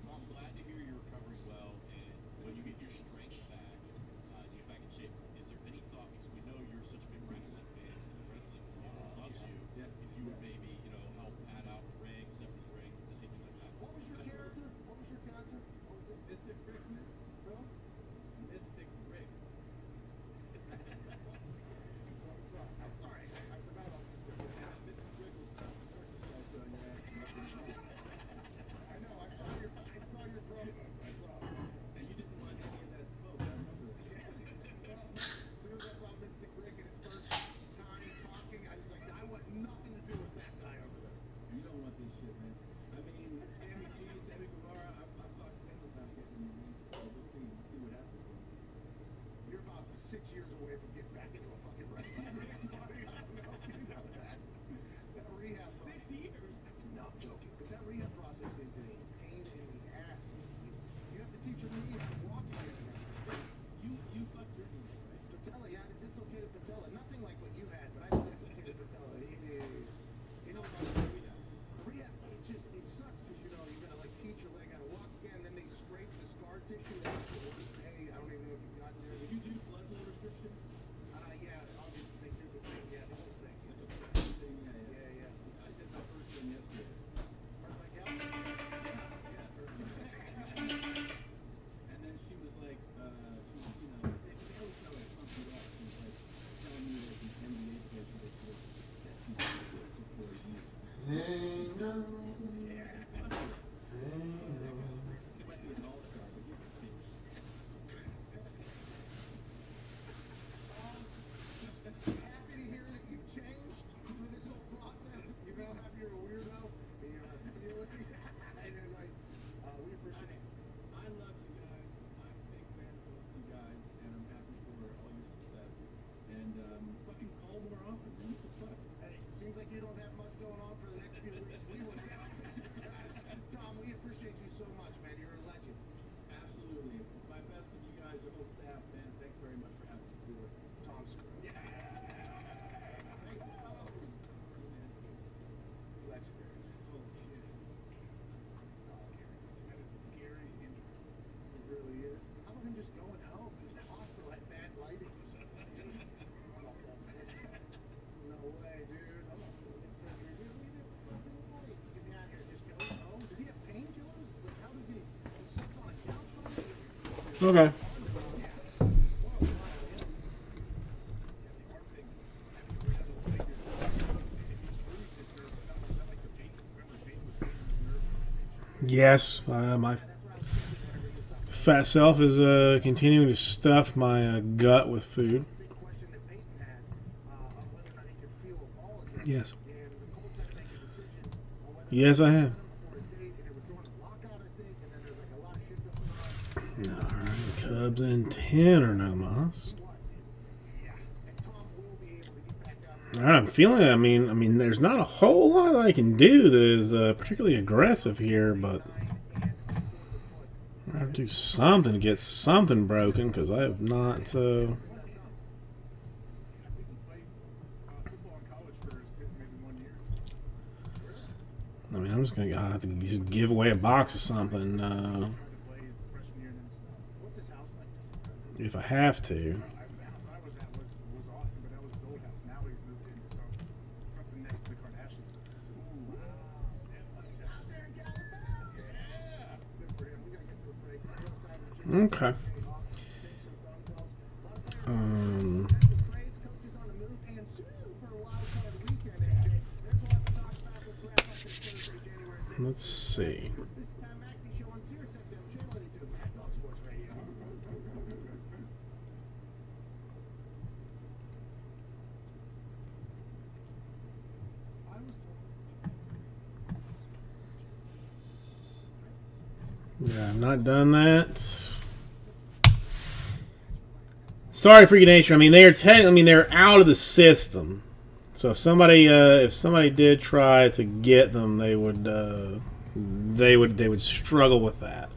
Tom, glad to hear you're recovering well, and when you get your strength back, you get back in shape. Is there any thought, because we know you're such a big wrestling fan, and the wrestling community loves you, if you would maybe, help pad out the ring, step in the ring, anything like that? What was your character? What was your character? What was it? Mystic Rick, man. Who? Mystic Rick. I'm sorry, I forgot about this. Mystic Rick will drop the turkey slice on your ass. I know, I saw your promos. I saw. And you didn't want any of that smoke, I remember that. Well, as soon as I saw Mystic Rick and his first time talking, I was like, I want nothing to do with that guy over there. You don't want this shit, man. I mean, Sammy Guevara, I've talked to him about getting in the ring, so we'll see what happens with him. You're about 6 years away from getting back into a fucking wrestling ring. You know that. That rehab 6 years? No, I'm joking. But that rehab process is a pain in the ass. You have to teach your knee how to walk again. You fucked your knee, right? Patella, yeah, I had a dislocated patella. Nothing like what you had, but I had a dislocated patella. It is, rehab, it sucks because, you're gonna like teach your leg how to walk again, then they scrape the scar tissue. Hey, I don't even know if you've gotten there. Did you do blood flow restriction? Yeah, obviously they do the thing, yeah, the whole thing. Like a fucking thing, yeah. Yeah. I did my first one yesterday. Hurt like hell? Yeah, perfect. And then she was like, they always try to pump you up. She was like telling me that these NBA players should get that you can do it before you. He might be an all-star, but he's a bitch. Happy to hear that you've changed through this whole process. You know how you're a weirdo and you're not feeling it. Anyways, we appreciate it. I love you guys. I'm a big fan of both of you guys, and I'm happy for all your success. And fucking call more often, man. What the fuck? Hey, it seems like you don't have much going on for the next few weeks. We would Tom, we appreciate you so much, man. You're a legend. Absolutely. My best to you guys, your whole staff, man. Thanks very much for having me. Tom Screw. Yeah. Hey, legendary. Holy shit. That is a scary injury. It really is. How about him just going home? Because the hospital had bad lighting. No way, dude. I'm not going to get surgery. Dude, he's a fucking boy. Get me out of here. Just goes home. Does he have painkillers? Like, how does he sit on a couch? Okay. Yes, my fat self is continuing to stuff my gut with food. Big question that Peyton had on whether or not he could feel a ball again. Yes. And the Colts had to make a decision on whether Yes, I have. before a date, and it was during a lockout, I think, and then there's like a lot of shit going on. All right, Cubs in 10 or no mas. Yeah. And Tom will be able to get back out All right, I'm feeling. I mean, there's not a whole lot I can do that is particularly aggressive here, but I have to do something to get something broken because I have not. I think he played football in college for maybe 1 year. I mean, I'm just gonna have to just give away a box of something Tried to play his freshman year and then stopped. What's his house like? Just if I have to. The house I was at was awesome, but that was his old house. Now he's moved into something next to the Kardashians. Ooh. Okay. Trades, coaches on the move, and super wild card weekend, AJ. There's a lot to talk about. Let's wrap up this Thursday, January 6th. Let's see. This is Pat McAfee Show on Sirius XM, Channel 82, Mad Dog Sports Radio. Yeah, I've not done that. Sorry, Freaky Nature. I mean, they're out of the system. So if somebody did try to get them, they would struggle with that.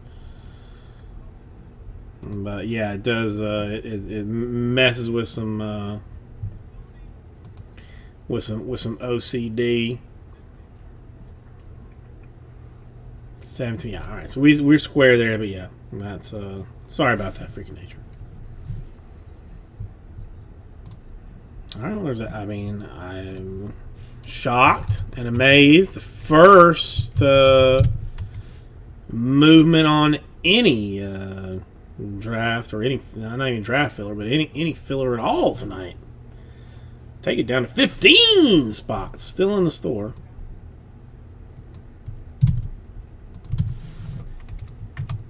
But yeah, it does. It messes with some OCD. 17. Yeah, all right. So we're square there, but yeah, that's sorry about that, Freaky Nature. I don't know. I'm shocked and amazed. The first movement on any draft or any, not even draft filler, but any filler at all tonight. Take it down to 15 spots. Still in the store.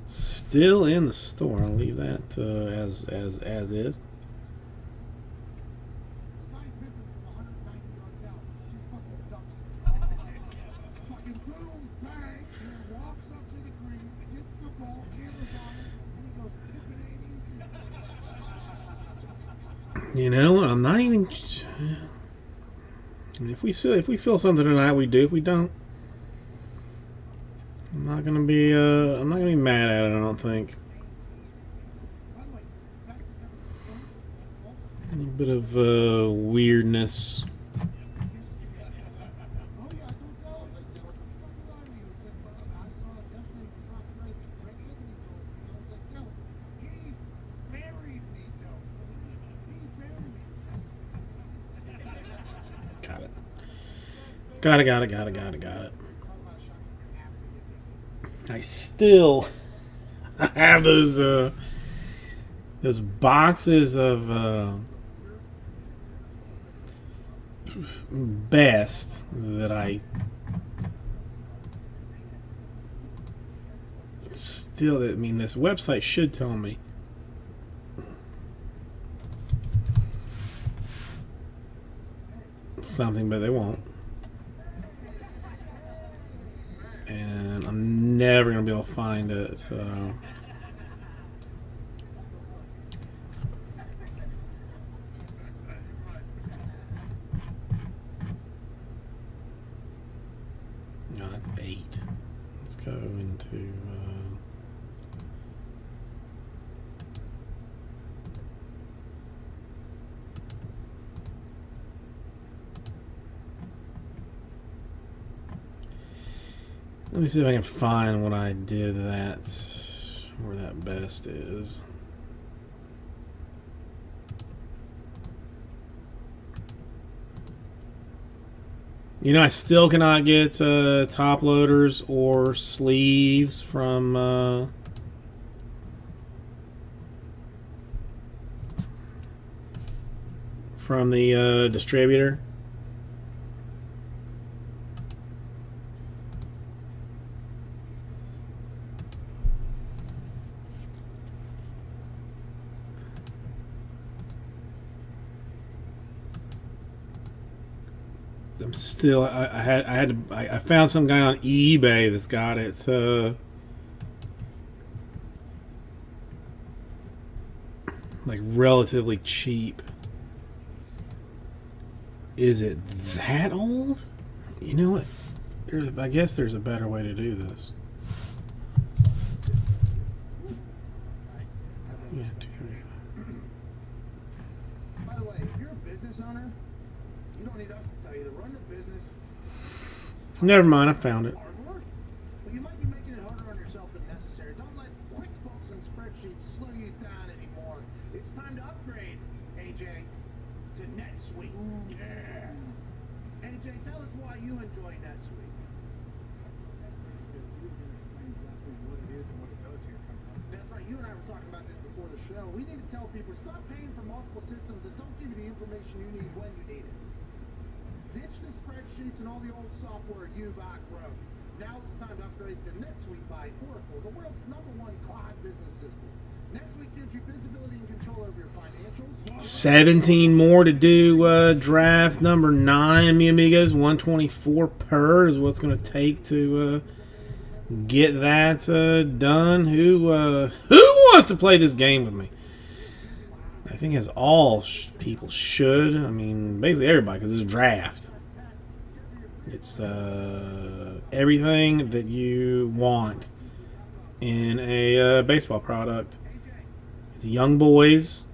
Still in the store. I'll leave that as is. Scottie Pippen from 190 yards out just fucking dumps it. Fucking boom, bang, and walks up to the green, gets the ball, cameras on him, and he goes, Pippen ain't easy. You know, I'm not even. I mean, if we feel something tonight, we do. If we don't, I'm not gonna be mad at it. I don't think. By the way, fastest ever thrown in golf. A little bit of weirdness. Oh yeah, I told Dallas, I said, what the fuck you lying to me? He said, I saw it yesterday, he was rocking right. Greg Anthony told me. I was like, Dylan, he buried me, Dylan. He buried me. Got it. Got it. Talk about shocking after you beat me. I still have those boxes of best that I still. I mean, this website should tell me. Something, but they won't. And I'm never going to be able to find it. So. No, that's 8. Let's go into... let me see if I can find when I did that, where that best is. You know, I still cannot get top loaders or sleeves from the distributor. I'm still. I found some guy on eBay that's got it. Like relatively cheap. Is it that old? You know what? I guess there's a better way to do this. Yeah, 235. By the way, if you're a business owner, you don't need us to tell you to run the business. It's tough. Never mind, I found it. Hard work. But you might be making it harder on yourself than necessary. Don't let QuickBooks and spreadsheets slow you down anymore. It's time to upgrade, AJ, to NetSuite. Yeah. AJ, tell us why you enjoy NetSuite. That's right. you and I were talking about this before the show. We need to tell people stop paying for multiple systems that don't give you the information you need when you need it. Ditch the spreadsheets and all the old software you've outgrown. Now's the time to upgrade to NetSuite by Oracle, the world's #1 cloud business system. NetSuite gives you visibility and control over your financials. 17 more to do draft number 9, mi amigos. 124 per is what's going to take to get that done. Who wants to play this game with me? I think as all people should. I mean, basically everybody, because it's a draft. It's everything that you want in a baseball product. It's young boys,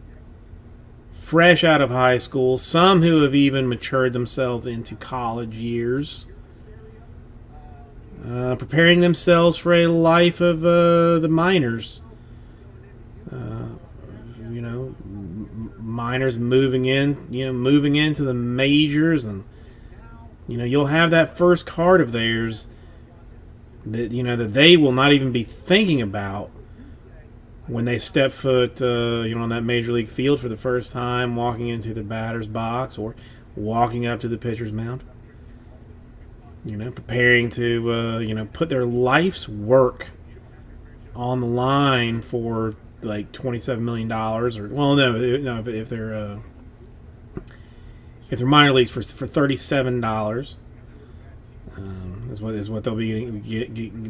fresh out of high school, some who have even matured themselves into college years, preparing themselves for a life of the minors. Minors moving into the majors, and you'll have that first card of theirs that that they will not even be thinking about when they step foot on that major league field for the first time, walking into the batter's box or walking up to the pitcher's mound. Preparing to put their life's work on the line for like $27 million, or if they're minor leagues for $37, is what they'll be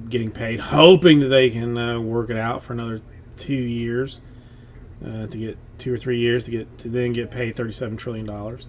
getting paid, hoping that they can work it out for another 2 years, to get 2 or 3 years to then get paid $37 trillion.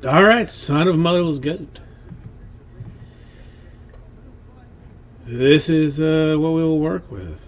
All right, son of a motherless goat. This is what we will work with.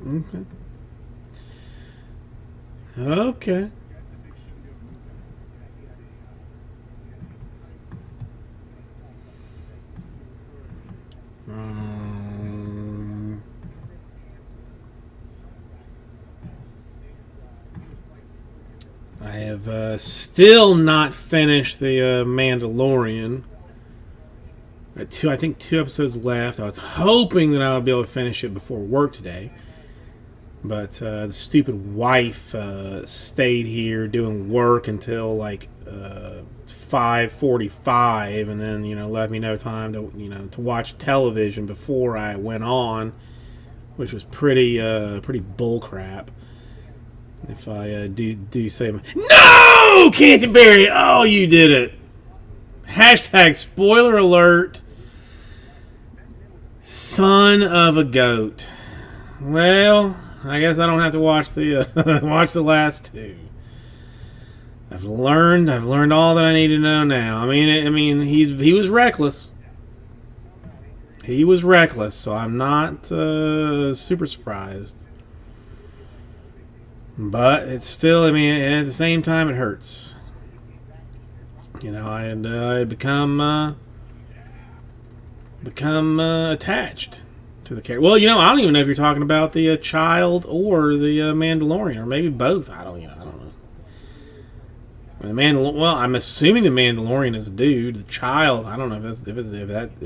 Okay. Okay. I have still not finished the Mandalorian. I think 2 episodes left. I was hoping that I would be able to finish it before work today. But the stupid wife stayed here doing work until like 5:45, and then left me no time to watch television before I went on, which was pretty bullcrap. If I do say no, Canterbury, oh, you did it! Hashtag spoiler alert. Son of a goat. Well, I guess I don't have to watch the watch the last 2. I've learned all that I need to know now. I mean, he was reckless. He was reckless, so I'm not super surprised. But it's still, at the same time, it hurts. I had become attached to the character. Well, I don't even know if you're talking about the child or the Mandalorian, or maybe both. I don't know. Well, I'm assuming the Mandalorian is a dude. The child, I don't know if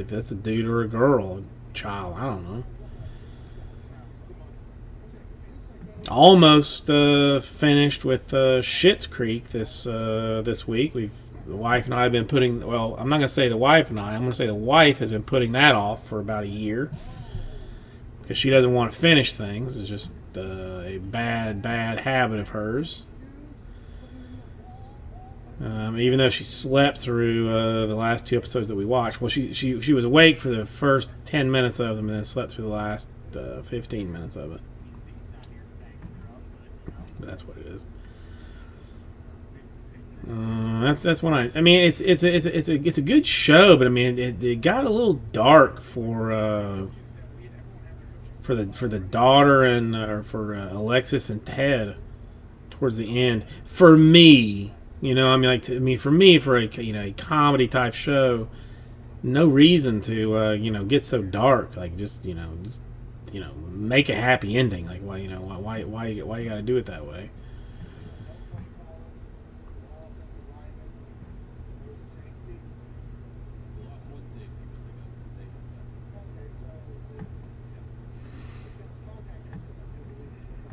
that's a dude or a girl. child. I don't know. Almost finished with Schitt's Creek this week. The wife and I have been putting. Well, I'm not going to say the wife and I. I'm going to say the wife has been putting that off for about a year because she doesn't want to finish things. It's just a bad habit of hers. Even though she slept through the last 2 episodes that we watched. Well, she was awake for the first 10 minutes of them and then slept through the last 15 minutes of it. But that's what it is. That's when I mean it's a good show, but I mean it got a little dark for the daughter and or for Alexis and Ted towards the end. For me, you know, I mean, for me, for a comedy type show, no reason to get so dark. Like just make a happy ending. Like why you got to do it that way?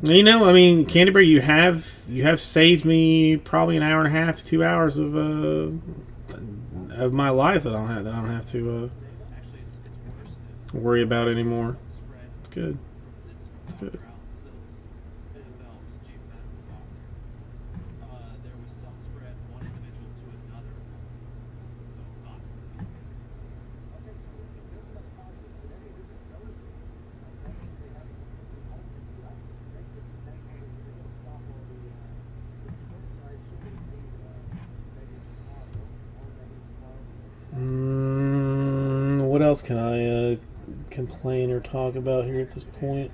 You know, I mean, Canterbury, you have saved me probably an hour and a half to 2 hours of my life that I don't have to worry about anymore. It's good. It's good. What else can I complain or talk about here at this point?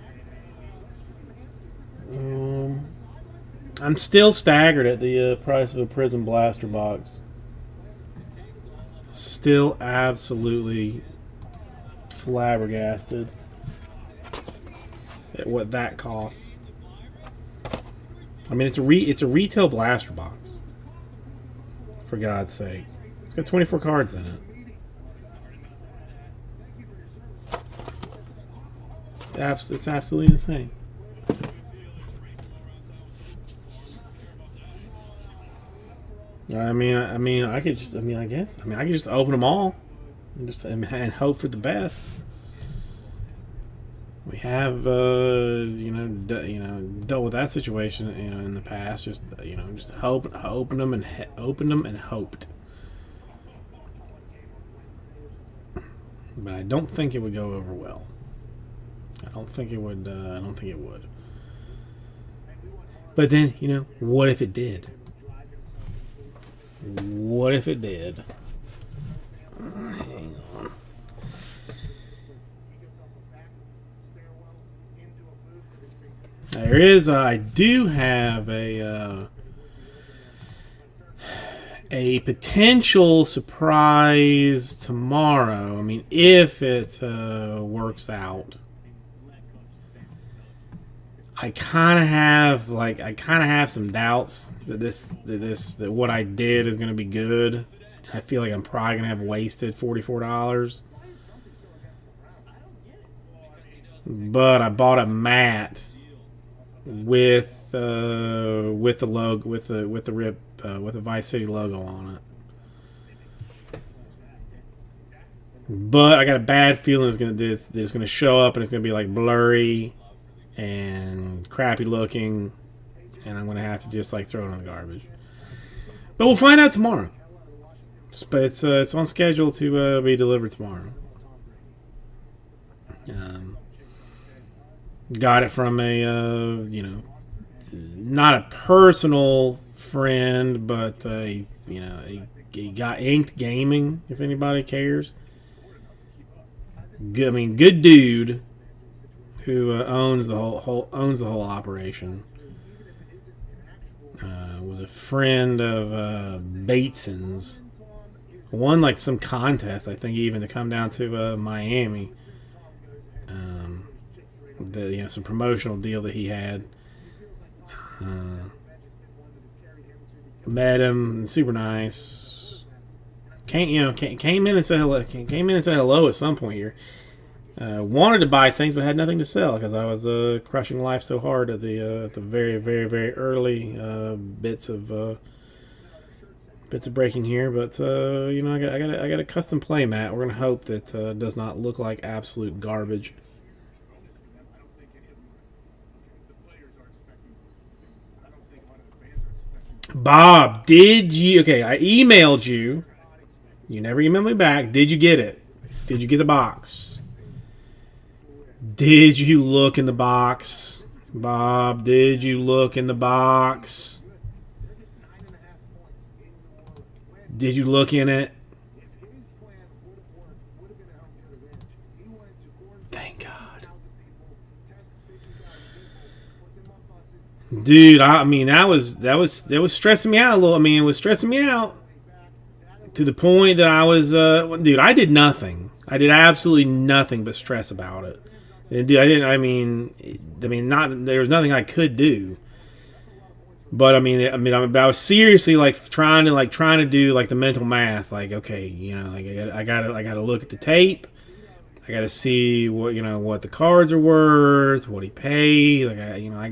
I'm still staggered at the price of a Prison Blaster box. Still absolutely flabbergasted at what that costs. I mean, it's a retail blaster box. For God's sake, it's got 24 cards in it. It's absolutely insane. I could just open them all and hope for the best. We have dealt with that situation in the past. Just open them and hoped. But I don't think it would go over well. I don't think it would. But then, what if it did? What if it did? Hang on. There is. I do have a potential surprise tomorrow. I mean, if it works out. I kind of have some doubts that what I did is going to be good. I feel like I'm probably going to have wasted $44. But I bought a mat with the logo with the Vice City logo on it. But I got a bad feeling it's going to show up and it's going to be like blurry and crappy looking, and I'm going to have to just throw it in the garbage. But we'll find out tomorrow. But it's on schedule to be delivered tomorrow. Got it from a not a personal friend, but a got Inked Gaming, if anybody cares. Good dude. Who owns the whole operation? Was a friend of Bateson's. Won some contest, I think, even to come down to Miami. Some promotional deal that he had. Met him, super nice. Came in and said hello. Came in and said hello at some point here. Wanted to buy things, but had nothing to sell because I was crushing life so hard at the very, very, very early bits of breaking here. But you know, I got a custom play mat. We're gonna hope that does not look like absolute garbage. I don't think any of them. The players are expecting things. I don't think a lot of the fans are expecting. Bob, did you? Okay, I emailed you. You never emailed me back. Did you get it? Did you get the box? Did you look in the box? Bob, did you look in the box? Did you look in it? Thank God. Dude, I mean that was stressing me out a little. I mean, it was stressing me out to the point that I was dude, I did nothing. I did absolutely nothing but stress about it. And dude, I didn't. I mean, not there was nothing I could do. But I was seriously like trying to do like the mental math. Like, okay, you know, like I gotta look at the tape. I gotta see what the cards are worth, what he paid. Like,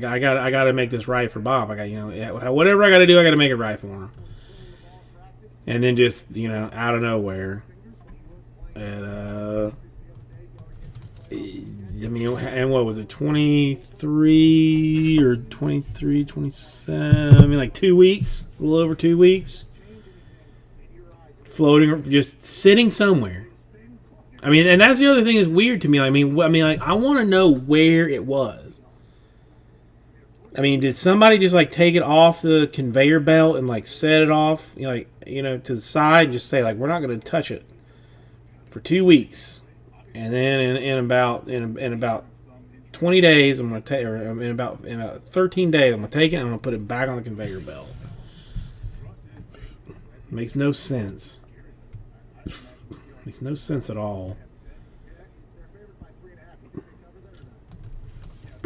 I gotta make this right for Bob. I got whatever I gotta do, I gotta make it right for him. And then just out of nowhere, and and what was it, 23 or 23, 27? I mean, like 2 weeks, a little over 2 weeks, floating, just sitting somewhere. I mean, and that's the other thing that's weird to me. I mean, like, I want to know where it was. I mean, did somebody just like take it off the conveyor belt and like set it off, to the side and just say like, we're not going to touch it for 2 weeks? And then in about 20 days, I'm gonna take, or in about 13 days, I'm gonna take it and I'm gonna put it back on the conveyor belt. Makes no sense. Makes no sense at all.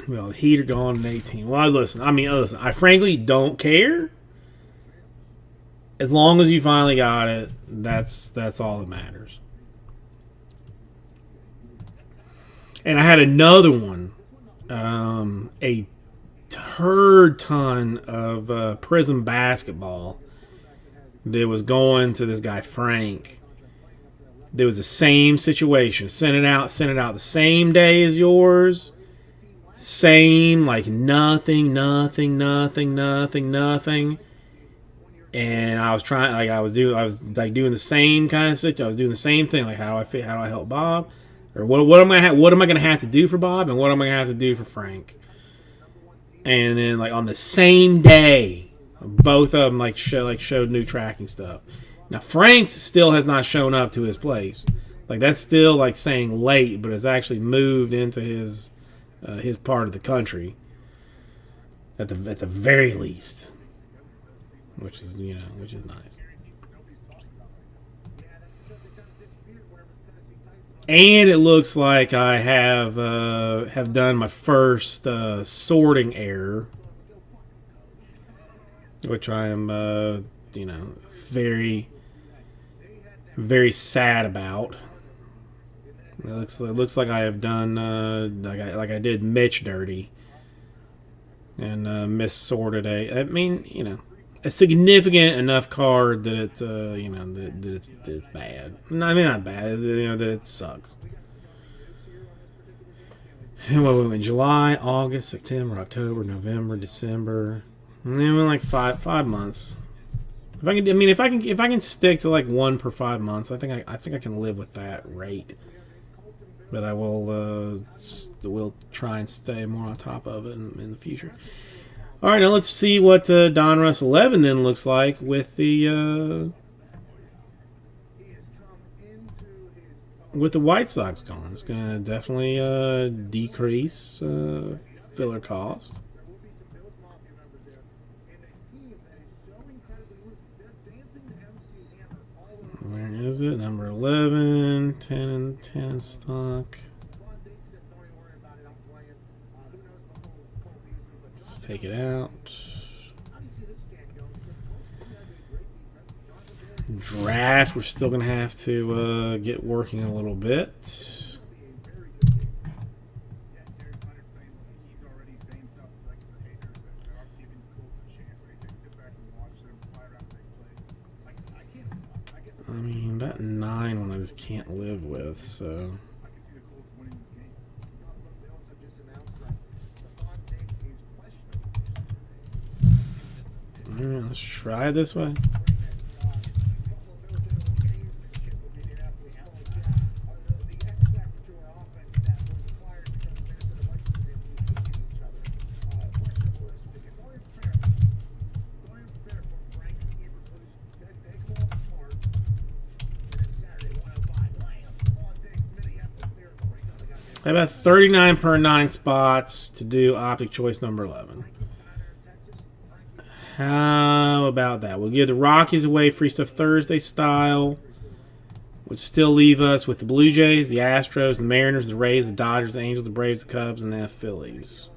Well, the heater gone in 18. Well, listen. I frankly don't care. As long as you finally got it, that's all that matters. And I had another one, a turd ton of Prism basketball that was going to this guy Frank. There was the same situation. Sent it out the same day as yours. Same, like nothing. And I was trying, like I was doing the same kind of situation. I was doing the same thing. Like, how do I help Bob? Or what am I going to have to do for Bob, and what am I going to have to do for Frank? And then, like, on the same day, both of them showed new tracking stuff. Now Frank's still has not shown up to his place. Like, that's still like saying late, but it's actually moved into his part of the country at the very least, which is nice. And it looks like I have done my first sorting error, which I am very, very sad about. It looks like I have done like I did Mitch dirty and missorted a significant enough card that it's that it's bad. No, I mean, not bad. That it sucks. And what we went July, August, September, October, November, December. And then we went like five months. If I can stick to like one per 5 months, I think I can live with that rate. But I will try and stay more on top of it in the future. All right, now let's see what Donruss 11 then looks like with the White Sox gone. It's going to definitely decrease filler cost. Where is it? Number 11, 10 and 10 in stock. Let's take it out. Draft, we're still going to have to get working a little bit. mean, that 9 one I just can't live with, so. I can see the Colts winning this game. Buffalo Bills have just announced that Stephon Diggs is questionable. Alright, let's try it this way. Buffalo Bills did a little gamesmanship with the Indianapolis Colts. The X factor to our offense that was acquired because the Minnesota Vikings and we hated each other. Questionable this weekend. Don't even prepare for it. Don't even prepare for it, Frank. Eberflus. Take them off the chart. And then Saturday, 105. Lions, Stephon Diggs, Minneapolis Miracle. Right now, they got How about 39 per 9 spots to do optic choice number 11? How about that? We'll give the Rockies away free stuff Thursday style. Would still leave us with the Blue Jays, the Astros, the Mariners, the Rays, the Dodgers, the Angels, the Braves, the Cubs, and the Phillies.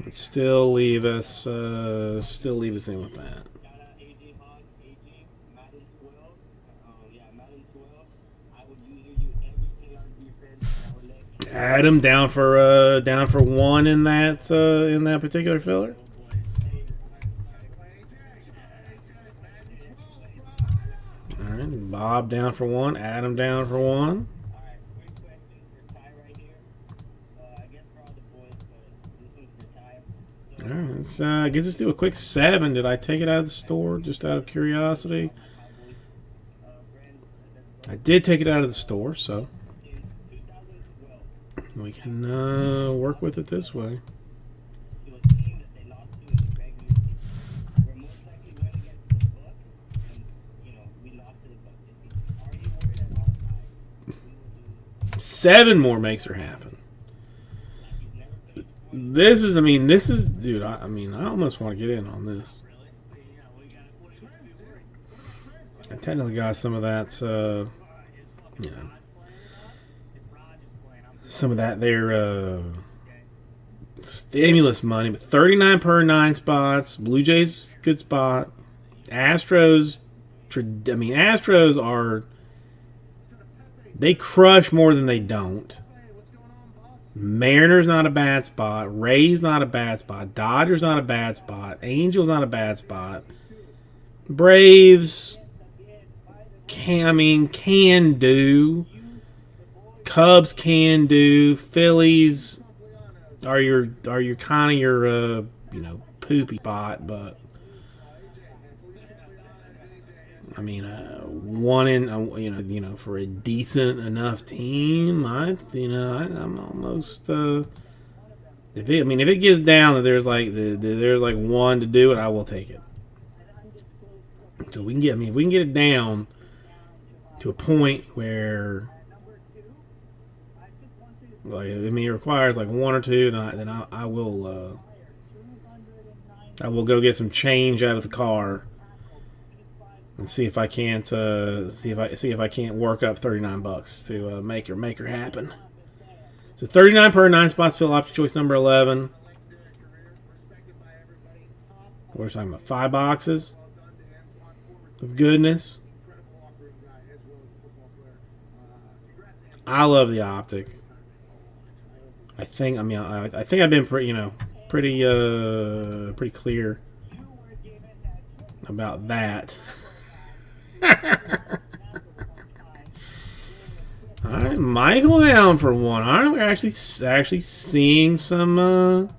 Would still leave us in with that. Adam down for 1 in that particular filler. All right, Bob down for 1, Adam down for 1. All right, let's I guess let's do a quick 7. Did I take it out of the store just out of curiosity? I did take it out of the store, so we can work with it this way. Seven more makes her happen. This is, dude, I almost want to get in on this. I technically got some of that, some of that there stimulus money, but 39 per 9 spots. Blue Jays, good spot. Astros are, they crush more than they don't. Mariners not a bad spot. Rays not a bad spot. Dodgers not a bad spot. Angels not a bad spot. Braves can do. Cubs can do. Phillies are your kind of your poopy spot, but one in for a decent enough team, I'm almost if it gets down that there's like 1 to do it, I will take it. So we can get if we can get it down to a point where it requires like 1 or 2, then I will go get some change out of the car and see if I can't work up $39 to make her happen. So 39 per 9 spots fill option choice number 11. We're talking about 5 boxes of goodness. I love the optic. I think I've been pretty clear about that. All right, Michael down for 1. All right, we're actually seeing some move.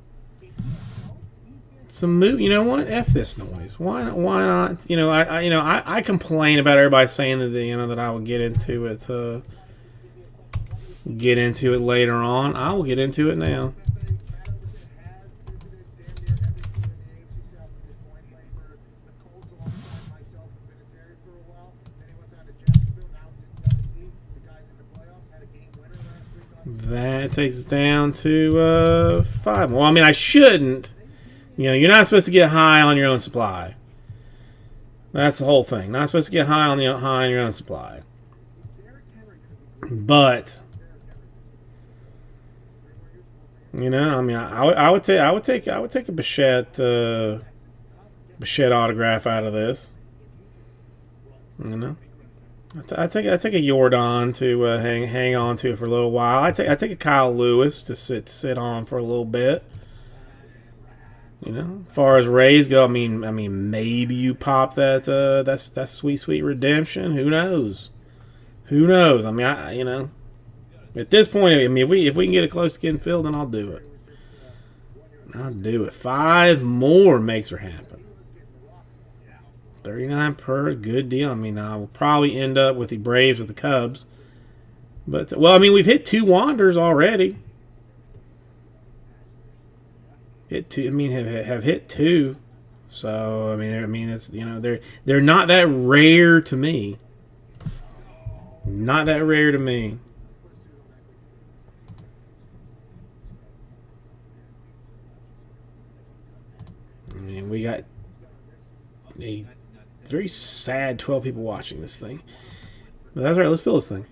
You know what? F this noise. Why not? I complain about everybody saying that that I would get into it later on. I will get into it now. That takes us down to 5. Well, I shouldn't. You're not supposed to get high on your own supply. That's the whole thing. Not supposed to get high on your own supply. But I would take a Bichette autograph out of this. I take a Jordan to hang on to for a little while. I take a Kyle Lewis to sit on for a little bit. You know, as far as Rays go, I mean, maybe you pop that's sweet redemption. Who knows? Who knows? I mean, at this point, I mean, if we can get a close to getting filled, then I'll do it. I'll do it. 5 more makes her happen. 39 per, good deal. I mean, I will probably end up with the Braves or the Cubs. But, well, I mean, we've hit 2 Wanders already. Hit 2. I mean, have hit 2. So, I mean, it's, they're not that rare to me. Not that rare to me. I mean, we got a very sad 12 people watching this thing. But that's all right. Let's fill this thing.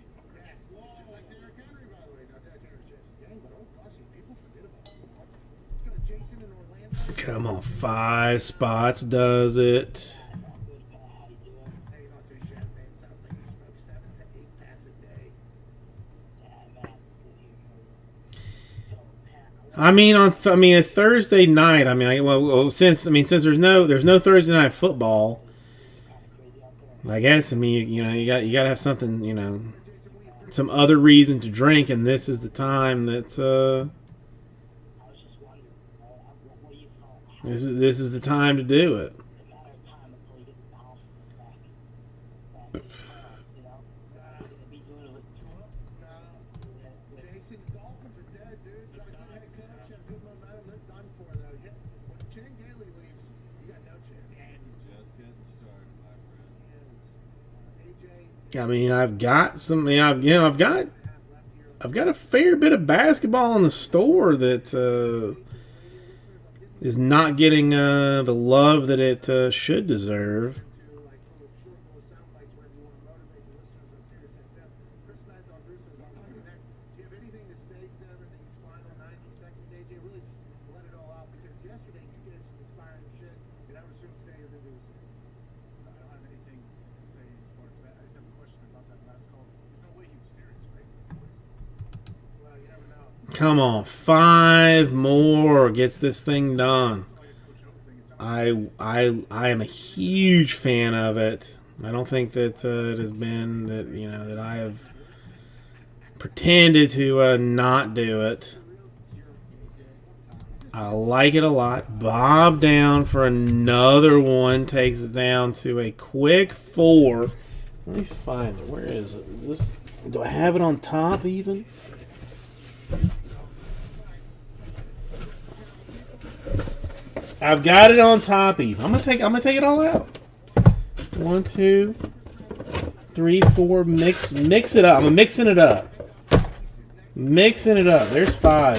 Come on, 5 spots does it. I mean, a Thursday night. I mean, since there's no Thursday night football, I guess. I mean, you got to have something, some other reason to drink, and this is the time that this is the time to do it. I mean, I've got a fair bit of basketball in the store that is not getting the love that it should deserve. Come on, 5 more gets this thing done. I am a huge fan of it. I don't think that it has been that I have pretended to not do it. I like it a lot. Bob down for another one, takes it down to a quick 4. Let me find it. Where is it? Do I have it on top even? I've got it on top even. I'm gonna take it all out. 1, 2, 3, 4. Mix it up. I'm mixing it up. Mixing it up. There's 5.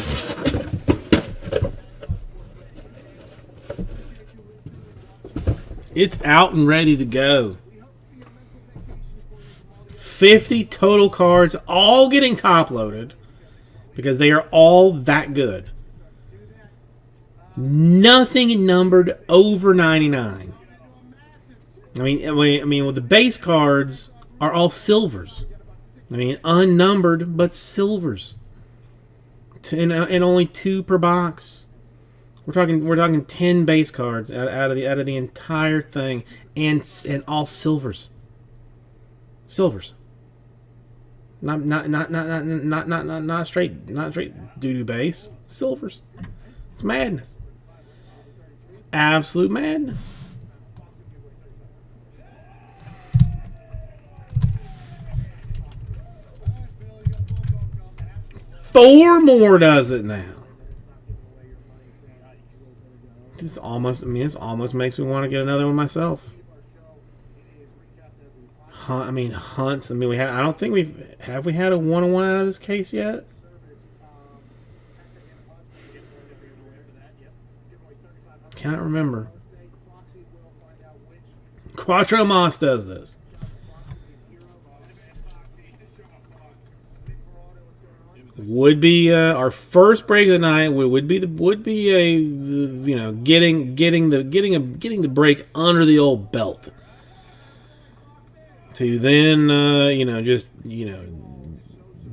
It's out and ready to go. 50 total cards, all getting top loaded because they are all that good. Nothing numbered over 99. I mean, well, the base cards are all silvers. I mean, unnumbered but silvers. And only 2 per box. We're talking 10 base cards out of the entire thing, and all silvers. Silvers. Not straight doo-doo base. Silvers. It's madness. It's absolute madness. Four more does it now. This almost makes me want to get another one myself. Hunts. I mean, I don't think we had a 1-on-1 out of this case yet. Cannot remember. Quattro Moss does this. Would be our first break of the night. Would be getting the break under the old belt. To then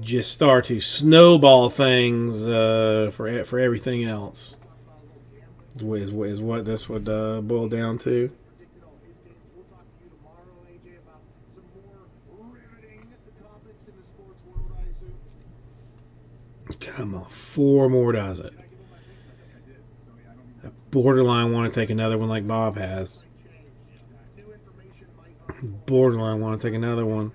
just start to snowball things for everything else. Is what this would boil down to. Predicted all his games. We'll talk to you tomorrow, AJ, about some more riveting topics in the sports world, I assume. Come on, 4 more does it. I borderline want to take another one like Bob has. New information might Borderline want to take another one.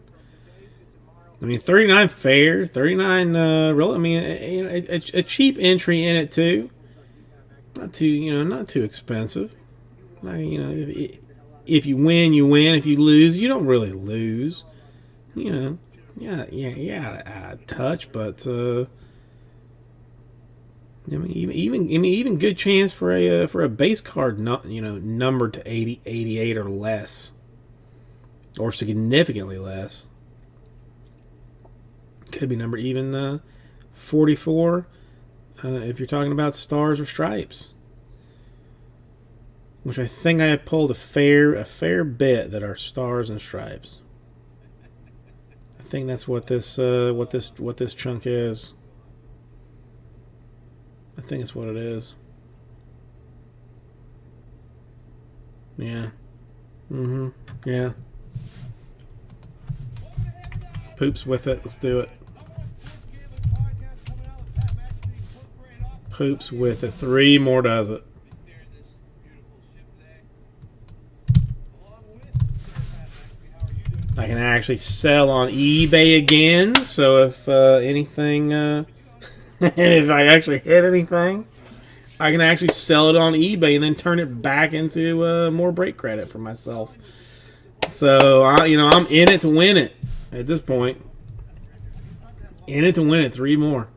I mean, 39 fair, 39 real. I mean, a cheap entry in it too. Not too expensive. If you win, you win. If you lose, you don't really lose. Out of touch, but even good chance for a base card, numbered to 80, 88 or less, or significantly less. Could be number even 44 if you're talking about stars or stripes, which I think I have pulled a fair bit that are stars and stripes. I think that's what this chunk is. I think it's what it is. Yeah. Yeah. Poops with it. Let's do it. Poops with it. 3 more does it. I can actually sell on eBay again. So if anything, if I actually hit anything, I can actually sell it on eBay and then turn it back into more break credit for myself. So I'm in it to win it at this point. In it to win it. 3 more.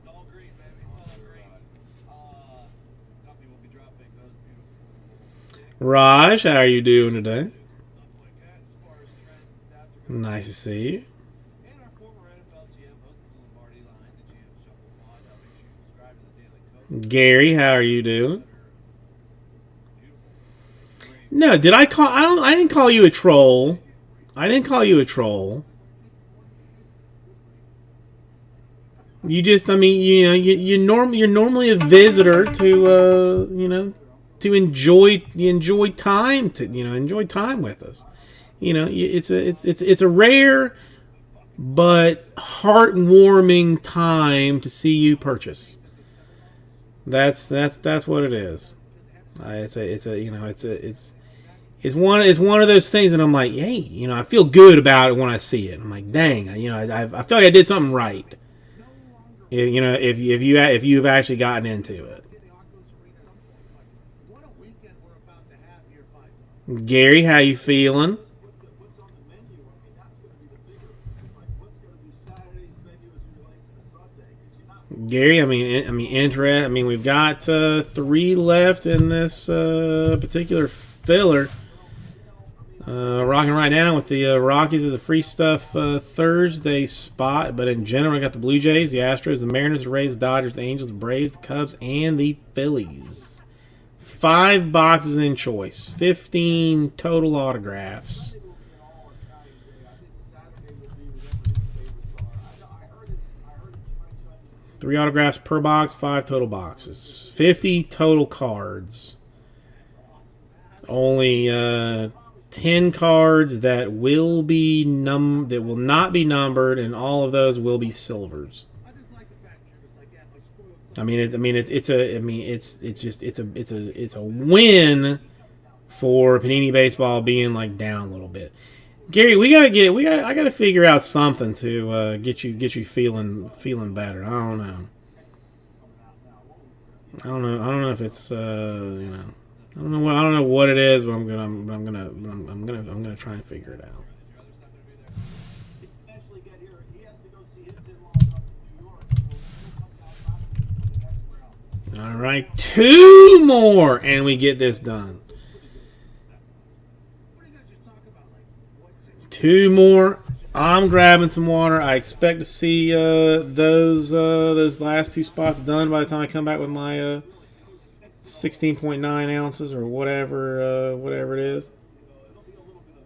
Raj, how are you doing today? Nice to see you. Gary, how are you doing? No, did I call? I didn't call you a troll. I didn't call you a troll. You just, you're normally a visitor to, to enjoy time with us. It's a rare but heartwarming time to see you purchase. That's what it is. It's one of those things that I'm like, hey, I feel good about it when I see it. I'm like, dang, I feel like I did something right. If you've actually gotten into it. Gary, how you feeling? Gary, we've got 3 left in this particular filler. Rocking right now with the Rockies as a free stuff Thursday spot, but in general, I got the Blue Jays, the Astros, the Mariners, the Rays, the Dodgers, the Angels, the Braves, the Cubs, and the Phillies. 5 boxes in choice, 15 total autographs. Three autographs per box, 5 total boxes. 50 total cards. Only 10 cards that will not be numbered, and all of those will be silvers. It's a win for Panini Baseball being like down a little bit. Gary, I gotta figure out something to get you feeling better. I don't know if it's I don't know what it is, but I'm gonna try and figure it out. All right, 2 more, and we get this done. 2 more. I'm grabbing some water. I expect to see those last 2 spots done by the time I come back with my 16.9 ounces or whatever it is.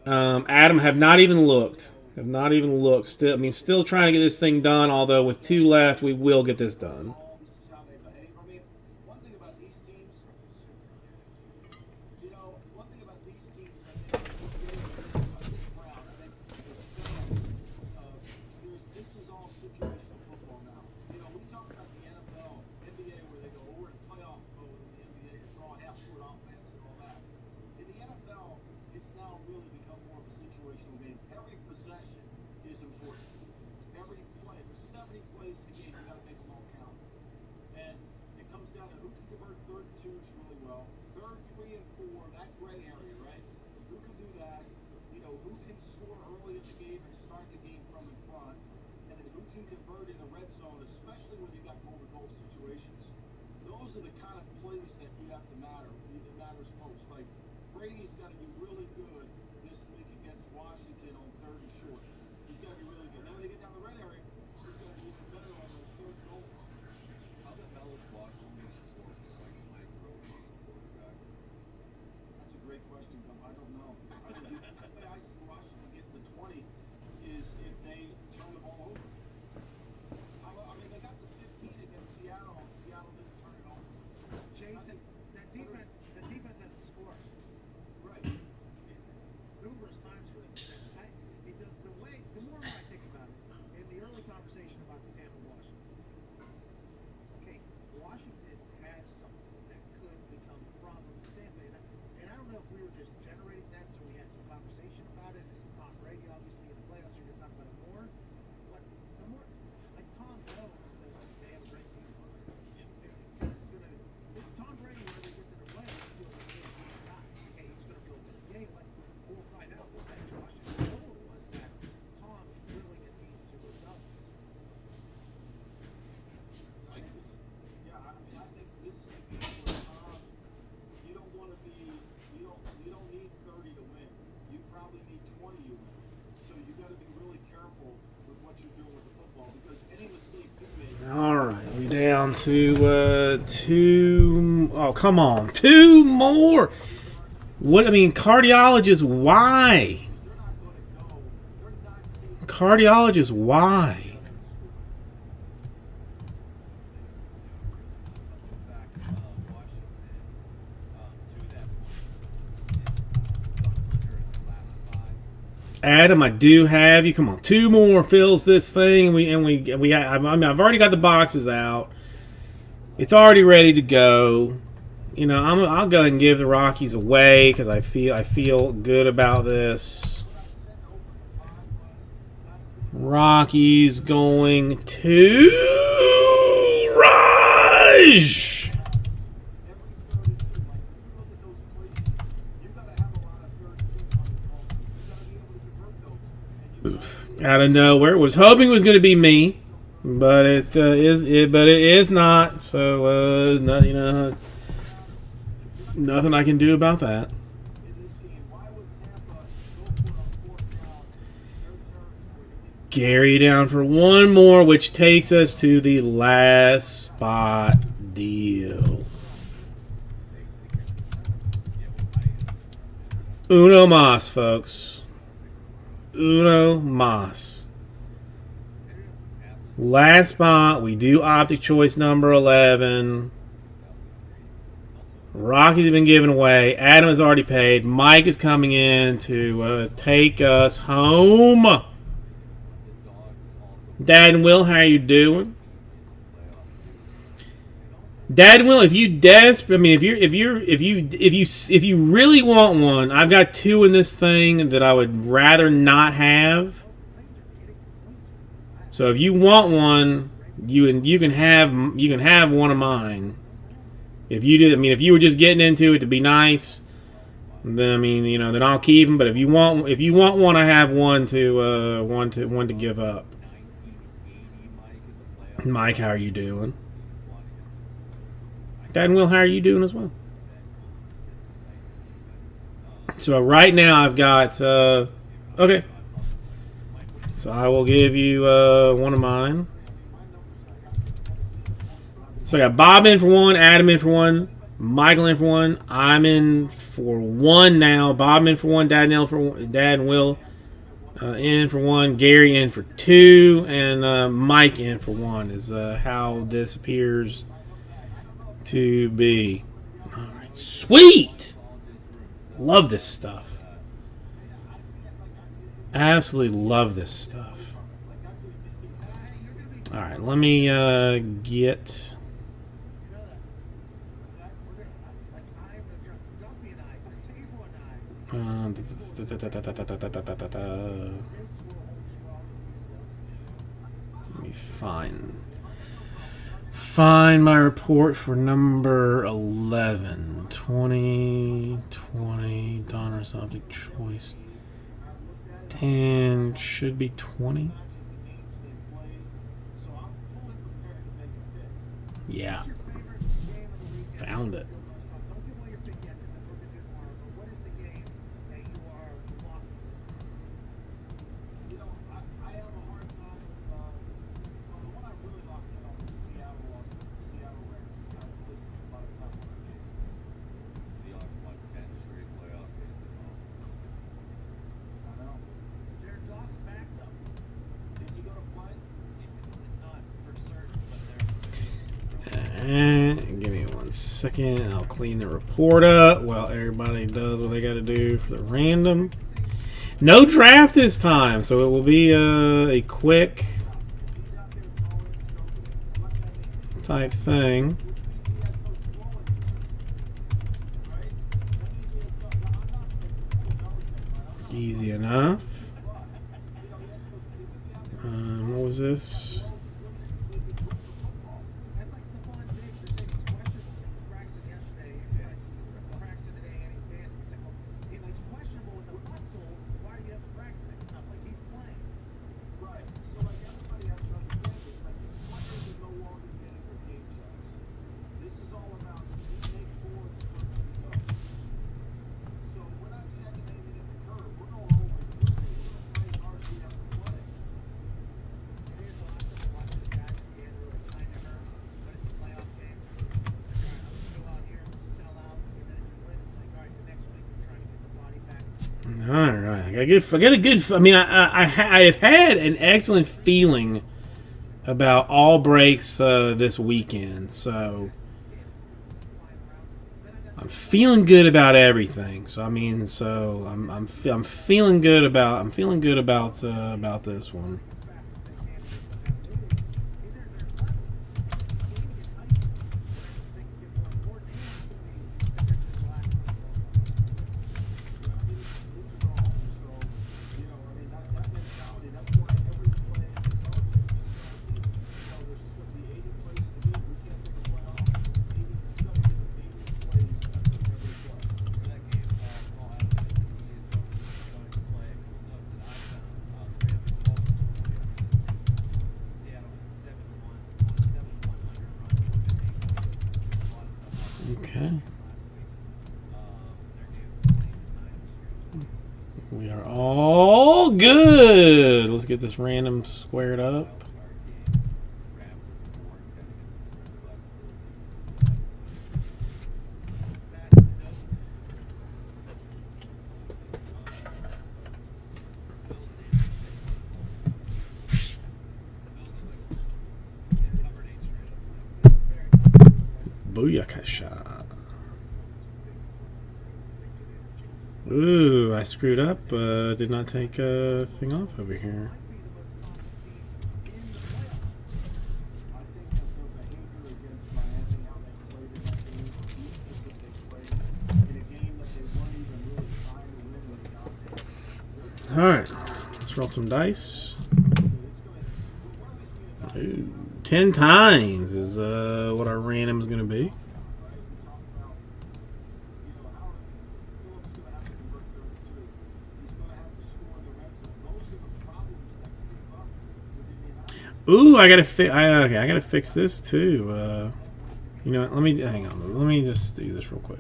Adam, have not even looked. Still trying to get this thing done. Although with 2 left, we will get this done. manage a game and start the game from in front, and then who can convert in the red zone, especially when you got goal-to-goal situations. Those are the kind of plays that you have to it matters most. Like, Brady's got to be really good this week against Washington on 3rd and short. He's got to be really good. Then when they get down the red area, he's got to be even better on those 3rd goals. How the hell is Washington score for like Mike Roby, quarterback? That's a great question, Tom. I don't know. I mean, the way I see Washington getting the 20 is if they turn the ball over. I mean, they got the 15 against Seattle, and Seattle didn't turn it over. Jason, that defense has to score Right. numerous times for them. The more I think about it, in the early conversation about the Tampa Washington, okay, Washington has something that could become a problem for Tampa, and I don't know if we were just generating that so we had some conversation about it. It's Tom Brady, obviously, in the playoffs, you're going to talk about it more. But the more, like Tom knows that they have a great defense. This is going to, Tom Brady, whenever he gets in the playoffs, he feels like he's the guy. Okay, he's going to go win the game, but we'll find out was that Josh and Cole, was that Tom willing a team to move up this year? I think this is a game where you don't want to be, you don't need 30 to win. You probably need 20 to win. So you got to be really careful with what you're doing with the football because any mistake you make. All right, we down to two. Oh, come on, two more. What I mean, cardiologist, why? Cardiologist, why? Adam, I do have you. Come on, two more fills this thing, and we. I mean, I've already got the boxes out. It's already ready to go. You know, I'll go ahead and give the Rockies away because I feel good about this. Rockies going to Raj. Out of nowhere, was hoping it was going to be me, but it is not. So not, you know, nothing I can do about that. Gary down for one more, which takes us to the last spot deal. Uno mas, folks. Uno mas. Last spot, we do optic choice number 11. Rockies have been given away. Adam has already paid. Mike is coming in to take us home. Dad and Will, how are you doing? Dad and Will, if you if you really want one, I've got two in this thing that I would rather not have. So if you want one, you can have one of mine. If you were just getting into it to be nice, then then I'll keep them. But if you want one, I have one to give up. Mike, how are you doing? Dad and Will, how are you doing as well? So right now I've got okay. So I will give you one of mine. So I got Bob in for one, Adam in for one, Michael in for one. I'm in for one now. Bob in for one, Dad and Will in for one, Gary in for two, and Mike in for one is how this appears to be. All right, sweet. Love this stuff. Absolutely love this stuff. All right, let me get. Let me find my report for number 11. 2020 Donruss object choice. 10 should be 20. Yeah. Found it. Don't give away your pick yet, because that's what we're gonna do tomorrow. But what is the game that you are locking? You know, I have a hard time. Well, the one I really locked in on was Seattle lost. Seattle Rams. I played a lot of time on that game. Seahawks won 10 straight playoff games at home. I know. Jared Goff's backed up. Is he gonna play? It's not for certain, but they're Give me 1 second. I'll clean the report up while everybody does what they got to do for the random. No draft this time, so it will be a quick type thing. Easy enough. What was this? That's like Stephon Diggs. They're saying he's questionable. He's Braxton yesterday. Braxton today, and he's dancing. It's like, well, if he's questionable with the muscle, why do you have Braxton? It's not like he's playing. Right. So like everybody has to understand this. Like the players are no longer getting their game checks. This is all about you make forward for them to go. So we're not stagnating at the curve. We're going all the way through. We're gonna play as hard as we have to play. It is awesome to watch these guys at the end really kind of hurt, but it's a playoff game. It's like, all right, I'm gonna go out here, sell out, and then if you win, it's like, all right, the next week you're trying to get the body back. All right, I got a good. I mean, I have had an excellent feeling about all breaks this weekend, so I'm feeling good about everything. So I mean, so I'm feeling good about about this one. Okay. We are all good. Let's get this random squared up. Booyakasha. Ooh, I screwed up. Did not take a thing off over here. I think that their behavior against Miami, how they played in that game, the defense that they played in a game that they weren't even really trying to win when they got there. Alright, let's roll some dice. Ooh, 10 times is what our random is going to be. Ooh, I gotta fix. Okay, I gotta fix this too. You know what? Let me hang on. Let me just do this real quick.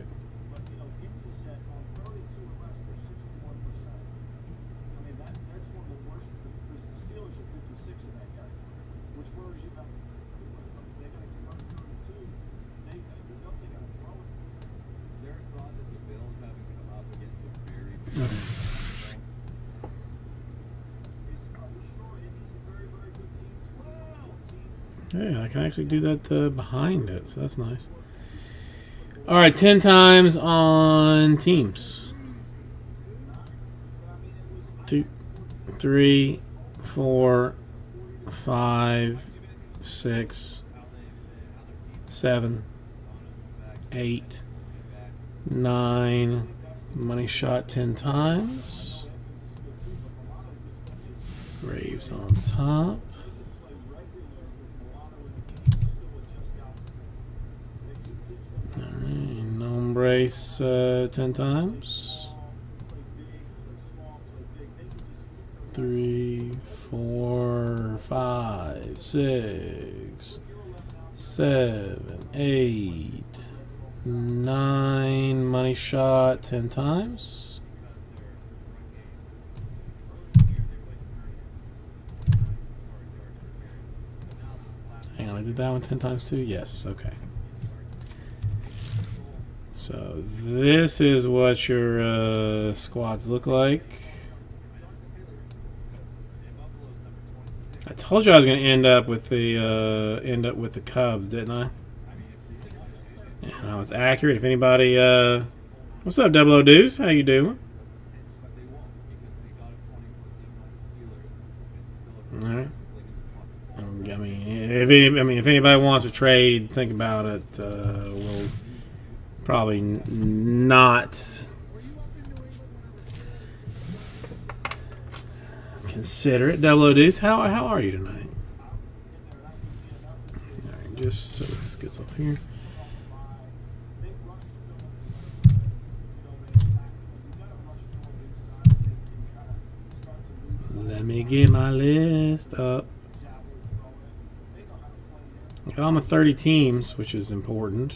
Yeah, I can actually do that behind it, so that's nice. All right, 10 times on teams. 2, 3, 4, 5, 6, 7, 8, 9. Money shot 10 times. Braves on top. No embrace 10 times. 3, 4, 5, 6, 7, 8, 9. Money shot 10 times. Hang on, I did that one 10 times too? Yes, okay. So this is what your squads look like. I told you I was going to end up with the Cubs, didn't I? And I was accurate. If anybody, what's up, Double O Deuce? How you doing? All right. If anybody wants to trade, think about it. We'll probably not consider it. Double O Deuce, how are you tonight? All right, just so this gets up here. Let me get my list up. I got all my 30 teams, which is important.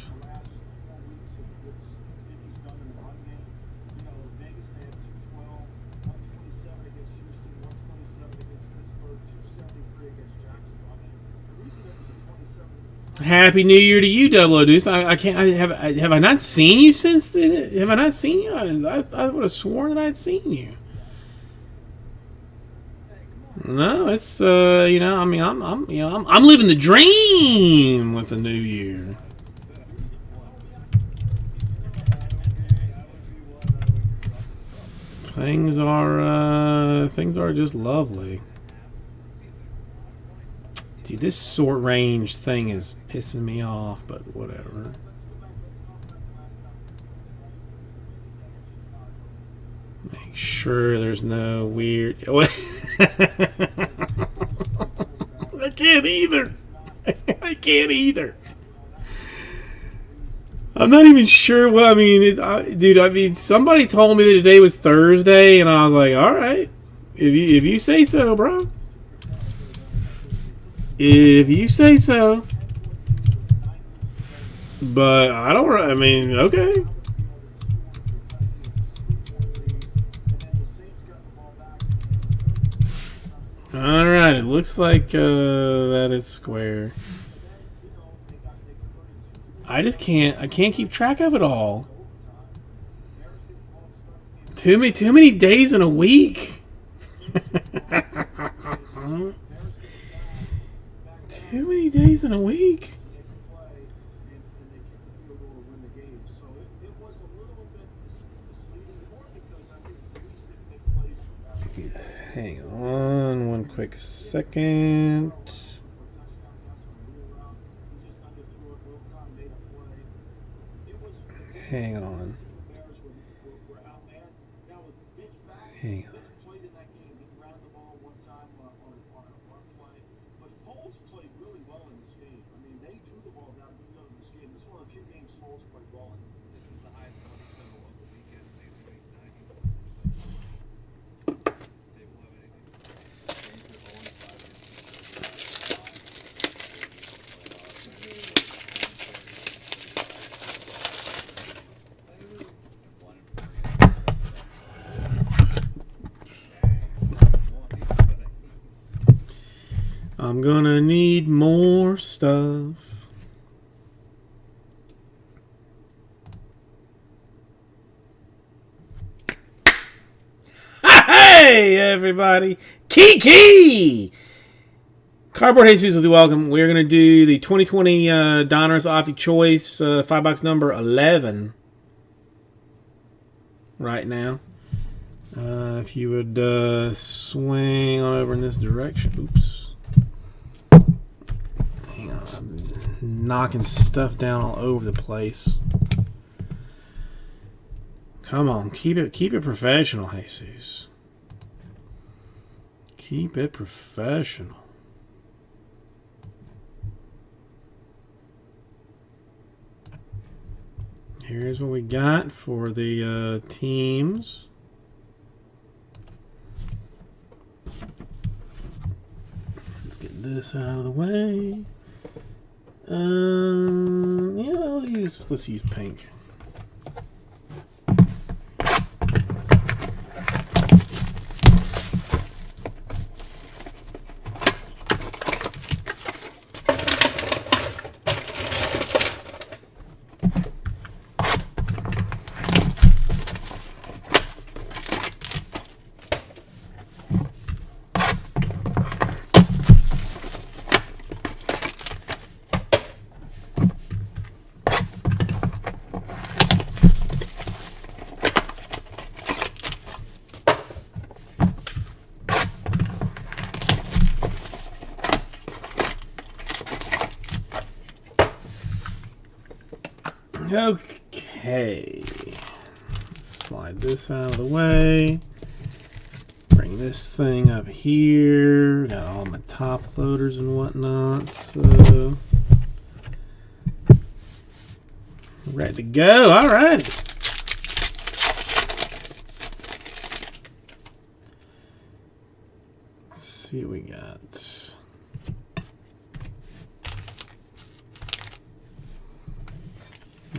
Happy New Year to you, Double O Deuce. I can't. Have I not seen you since then? Have I not seen you? I would have sworn that I had seen you. No, it's you know. I mean, I'm living the dream with the new year. Things are just lovely. Dude, this short range thing is pissing me off, but whatever. Make sure there's no weird. I can't either. I can't either. I'm not even sure what I mean. Dude, I mean, somebody told me that today was Thursday, and I was like, all right, if you say so, bro. If you say so. But I don't. I mean, okay. All right, it looks like that is square. I just can't. I can't keep track of it all. Too many days in a week. Too many days in a week. Hang on one quick second. Hang on. Hang on. I'm gonna need more stuff. Hey, everybody. Kiki! Cardboard Jesus with you, welcome. We're gonna do the 2020 Donruss Off Your Choice 5-box number 11 right now. If you would swing on over in this direction. Oops. Hang on, I'm knocking stuff down all over the place. Come on, keep it professional, Jesus. Keep it professional. Here's what we got for the teams. this out of the way. Yeah, let's use pink. Okay, let's slide this out of the way. Bring this thing up here. Got all my top loaders and whatnot. So ready to go. All right. Let's see what we got.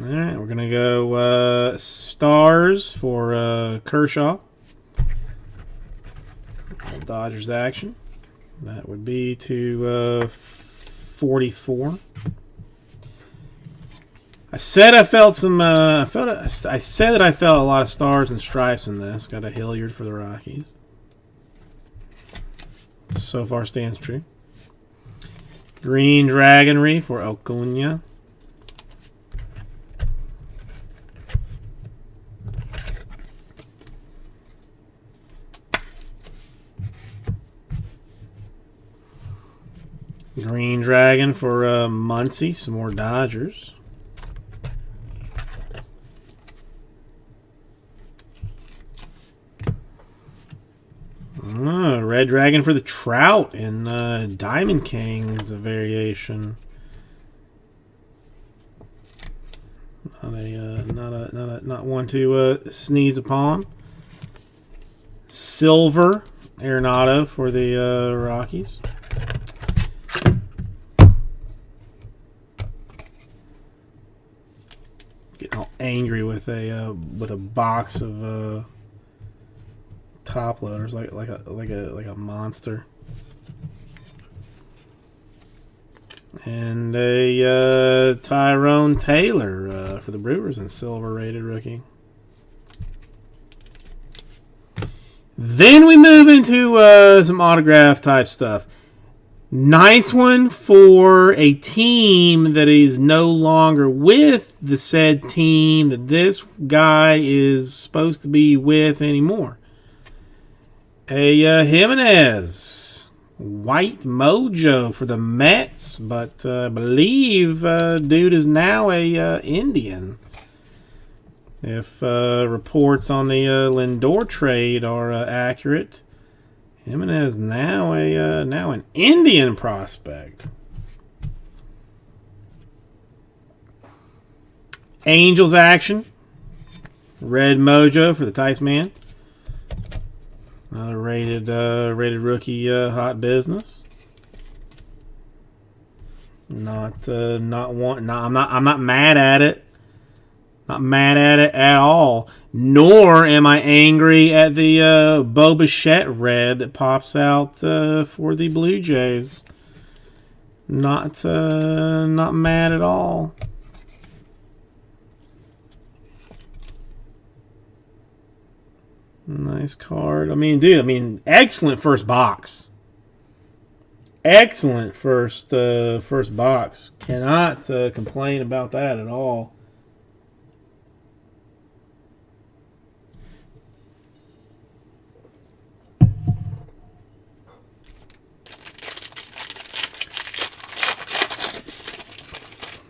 All right, we're going to go stars for Kershaw. Dodgers action. That would be to 44. I said I felt some. I said that I felt a lot of stars and stripes in this. Got a Hilliard for the Rockies. So far stands true. Green Dragonry for Acuna. Green Dragon for Muncie. Some more Dodgers. Red Dragon for the Trout and Diamond Kings, a variation. Not one to sneeze upon. Silver Arenado for the Rockies. Getting all angry with a box of top loaders like a monster. And a Tyrone Taylor for the Brewers and silver rated rookie. Then we move into some autograph type stuff. Nice one for a team that is no longer with the said team that this guy is supposed to be with anymore. A Jimenez white mojo for the Mets, but I believe dude is now a Indian. If reports on the Lindor trade are accurate, Jimenez now an Indian prospect. Angels action. Red mojo for the Tice Man. Another rated rookie hot business. I'm not mad at it. Not mad at it at all. Nor am I angry at the Bo Bichette red that pops out for the Blue Jays. Not mad at all. Nice card. Excellent first box. Excellent first box. Cannot complain about that at all.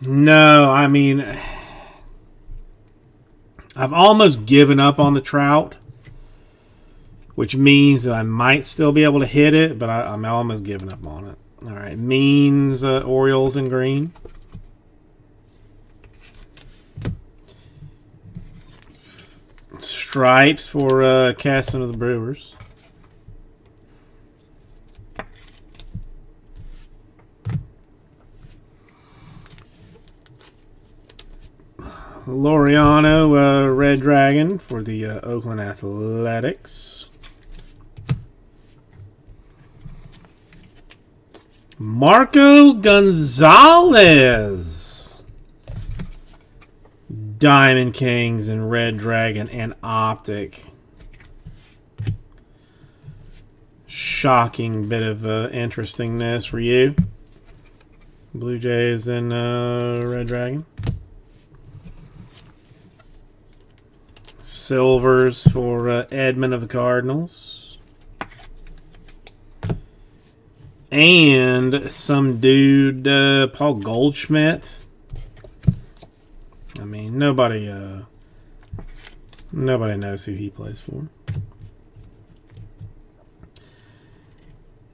No, I've almost given up on the Trout, which means that I might still be able to hit it, but I'm almost giving up on it. All right, Means Orioles in green. Stripes for Caston of the Brewers. Laureano Red Dragon for the Oakland Athletics. Marco Gonzalez. Diamond Kings and Red Dragon and Optic. Shocking bit of interestingness for you. Blue Jays and Red Dragon. Silvers for Edmund of the Cardinals. And some dude, Paul Goldschmidt. I mean, nobody knows who he plays for.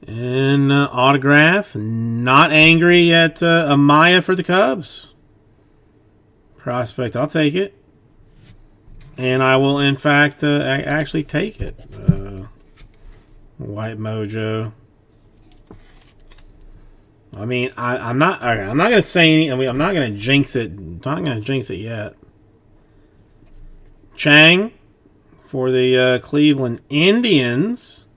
And autograph, not angry at Amaya for the Cubs. Prospect, I'll take it. And I will, in fact, actually take it. White Mojo. I mean, I'm not gonna say any. I mean, I'm not gonna jinx it. I'm not gonna jinx it yet. Chang for the Cleveland Indians.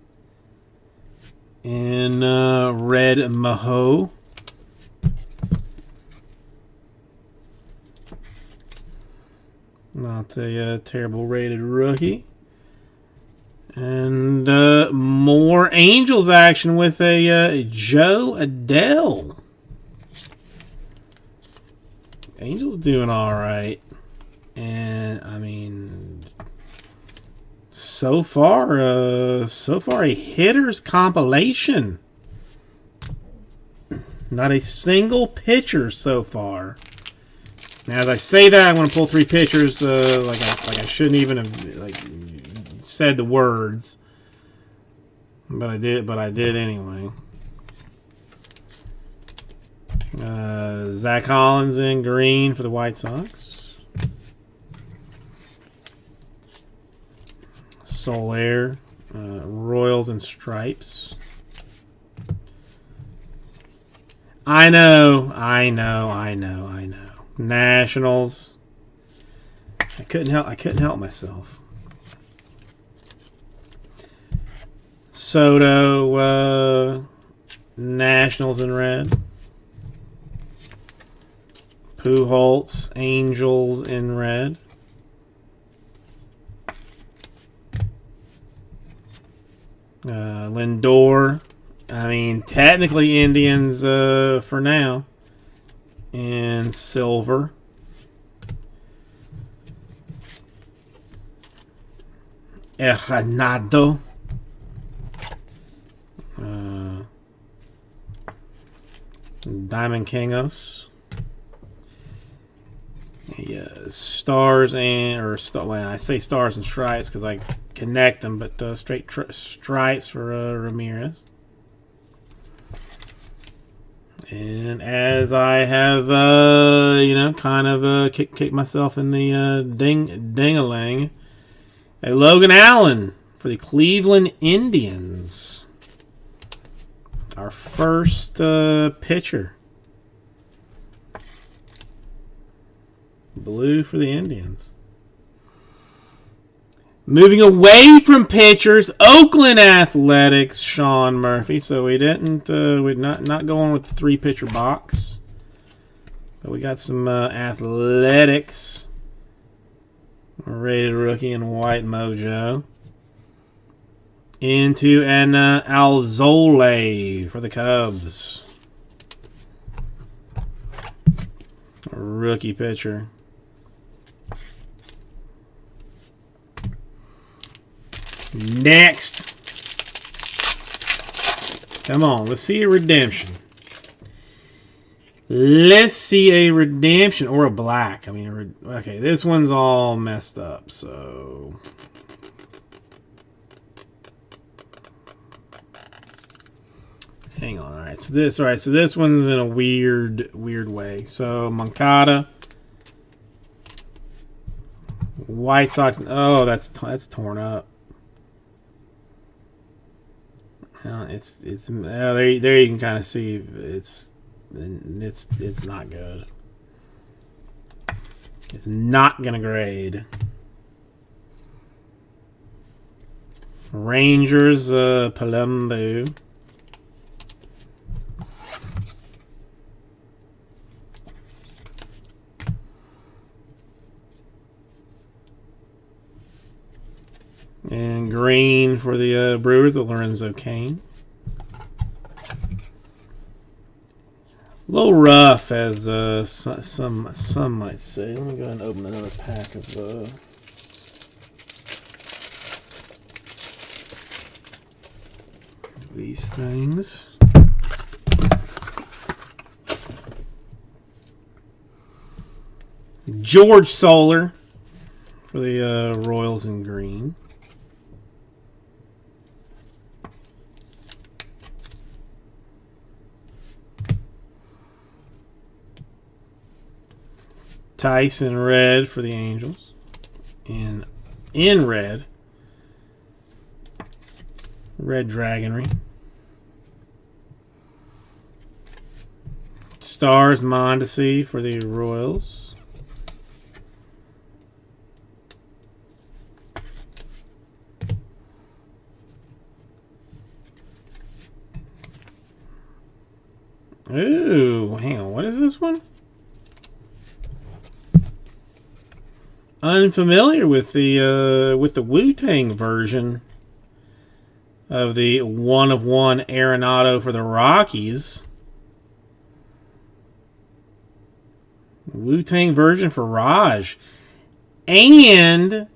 In red Maho. Not a terrible rated rookie. And more Angels action with a Joe Adele. Angels doing all right. And, I mean... So far a hitters compilation. Not a single pitcher so far. Now, as I say that, I'm going to pull 3 pitchers like I shouldn't even have said the words, but I did anyway. Zach Collins in green for the White Sox. Soler, Royals and Stripes. I know. Nationals. I couldn't help myself. Soto, Nationals in red. Pujols, Angels in red. Lindor, I mean, technically Indians for now. And silver. Hernando. Diamond Kingos. Yeah, stars and well, I say stars and stripes because I connect them, but straight stripes for Ramirez. And as I have, kind of kicked myself in the ding-a-ling, a Logan Allen for the Cleveland Indians. Our first pitcher. Blue for the Indians. Moving away from pitchers, Oakland Athletics, Sean Murphy. So we didn't, we're not going with the 3-pitcher box, but we got some Athletics. Rated rookie in White Mojo. Into an Alzole for the Cubs. Rookie pitcher. Next. Come on, let's see a redemption. Let's see a redemption or a black. I mean, okay, this one's all messed up, so... Hang on, all right, so this one's in a weird way. So, Moncada. White Sox, oh, that's torn up. There you can kind of see it's not good. is not going to grade. Rangers, Palumbo. And green for the Brewers, the Lorenzo Cain. A little rough, as some might say. Let me go ahead and open another pack of these things. George Soler for the Royals in green. Tyson red for the Angels. In red. Red Dragonry. Stars Mondesi for the Royals. Ooh, hang on. What is this one? Unfamiliar with the Wu-Tang version of the 1/1 Arenado for the Rockies. Wu-Tang version for Raj. And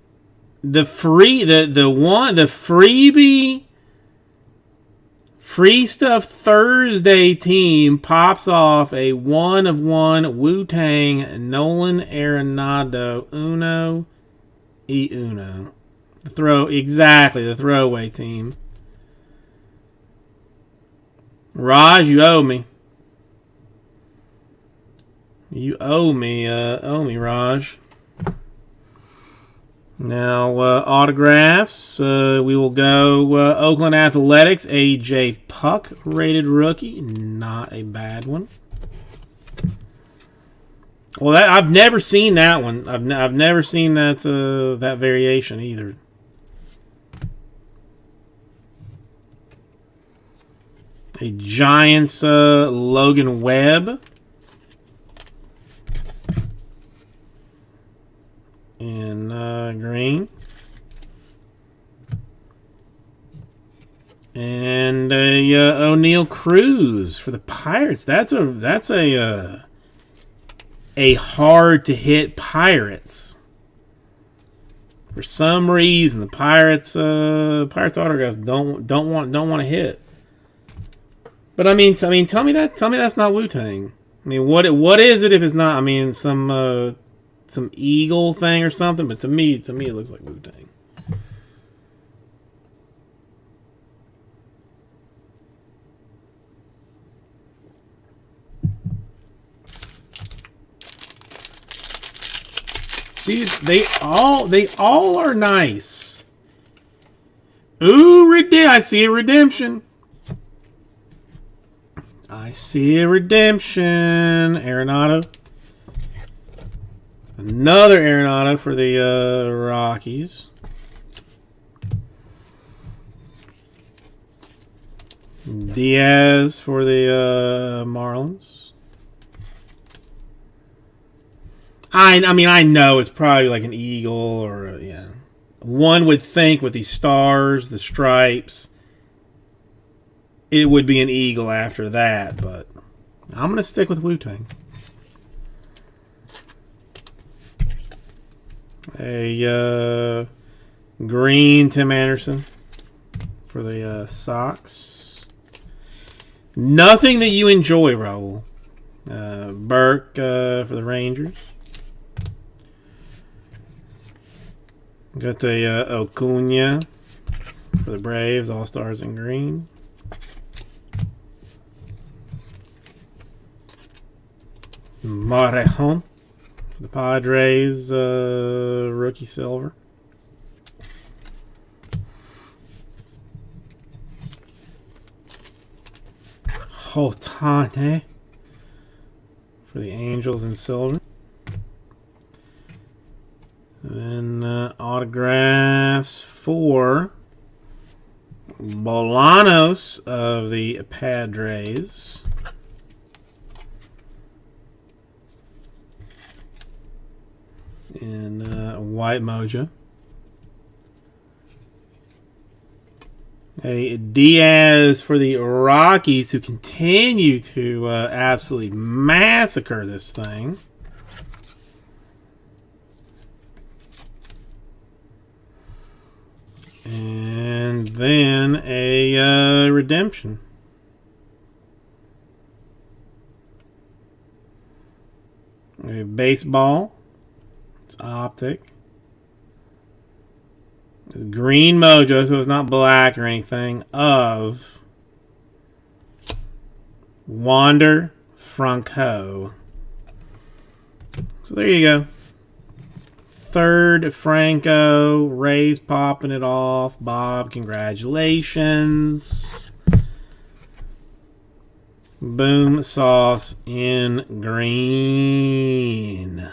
the freebie Free Stuff Thursday team pops off a 1/1 Wu-Tang Nolan Arenado Uno e Uno. The throwaway team. Raj, you owe me. You owe me, Raj. Now, autographs. We will go Oakland Athletics, AJ Puck, rated rookie. Not a bad one. Well, I've never seen that one. I've never seen that that variation either. A Giants Logan Webb. In green. And a O'Neal Cruz for the Pirates. That's a hard to hit Pirates. For some reason, the Pirates autographs don't want to hit. But I mean, tell me that's not Wu-Tang. I mean, what is it if it's not? I mean, some eagle thing or something. But to me, it looks like Wu-Tang. These they all are nice. Ooh, I see a redemption. I see a redemption. Arenado. Another Arenado for the Rockies. Diaz for the Marlins. I mean, I know it's probably like an eagle or yeah. One would think with these stars, the stripes, it would be an eagle after that, but I'm going to stick with Wu-Tang. A green Tim Anderson for the Sox. Nothing that you enjoy, Raul. Burke for the Rangers. Got the Acuna for the Braves, All-Stars in green. Morejon for the Padres, rookie silver. Hotane for the Angels in silver. autographs for Bolanos of the Padres. In white mojo. A Diaz for the Rockies, who continue to absolutely massacre this thing. And then a redemption. A baseball. It's optic. It's green mojo, so it's not black or anything, of Wander Franco. So there you go. Third Franco. Ray's popping it off. Bob, congratulations. Boom sauce in green.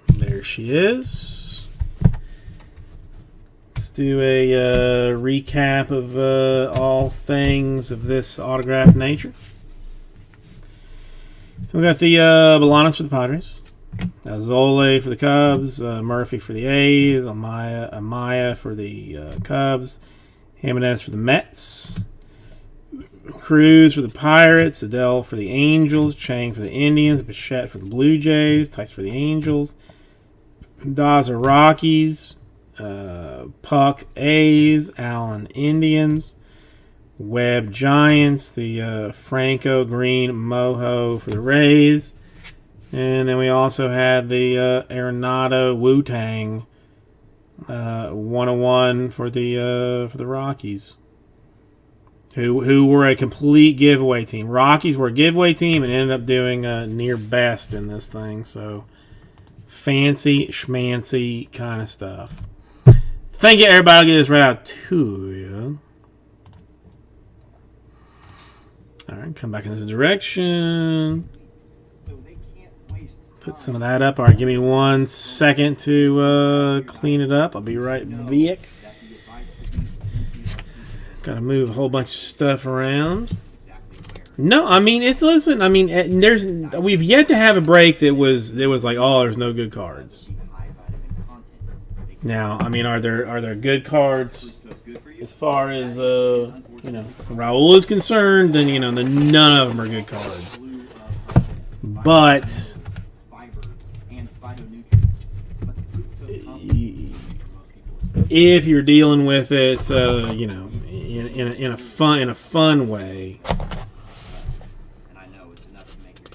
There she is. Let's do a recap of all things of this autographed nature. We got the Bolanos for the Padres, Zole for the Cubs, Murphy for the A's, Amaya for the Cubs, Jimenez for the Mets, Cruz for the Pirates, Adele for the Angels, Chang for the Indians, Bichette for the Blue Jays, Tice for the Angels, Daza Rockies, Puck A's, Allen Indians, Webb Giants, the Franco Green Mojo for the Rays, and then we also had the Arenado Wu-Tang 101 for the Rockies, who were a complete giveaway team. Rockies were a giveaway team and ended up doing near best in this thing, so fancy schmancy kind of stuff. Thank you, everybody. I'll get this right out to you. All right, come back in this direction. Put some of that up. All right, give me 1 second to clean it up. I'll be right back. Got to move a whole bunch of stuff around. No, I mean listen. I mean, we've yet to have a break that was like, oh, there's no good cards. Now, I mean, are there good cards as far as Raul is concerned? Then then none of them are good cards. But if you're dealing with it, in a fun way,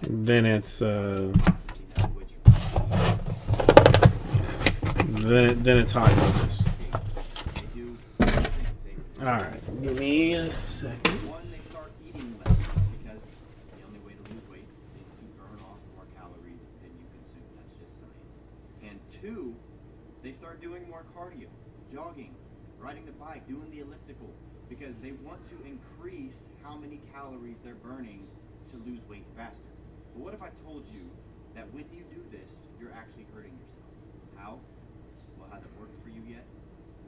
then it's then it's high bonus. All right, give me a second. One, they start eating less because the only way to lose weight is to burn off more calories than you consume. That's just science. And 2, they start doing more cardio, jogging, riding the bike, doing the elliptical, because they want to increase how many calories they're burning to lose weight faster. But what if I told you that when you do this, you're actually hurting yourself? How? Well, has it worked for you yet?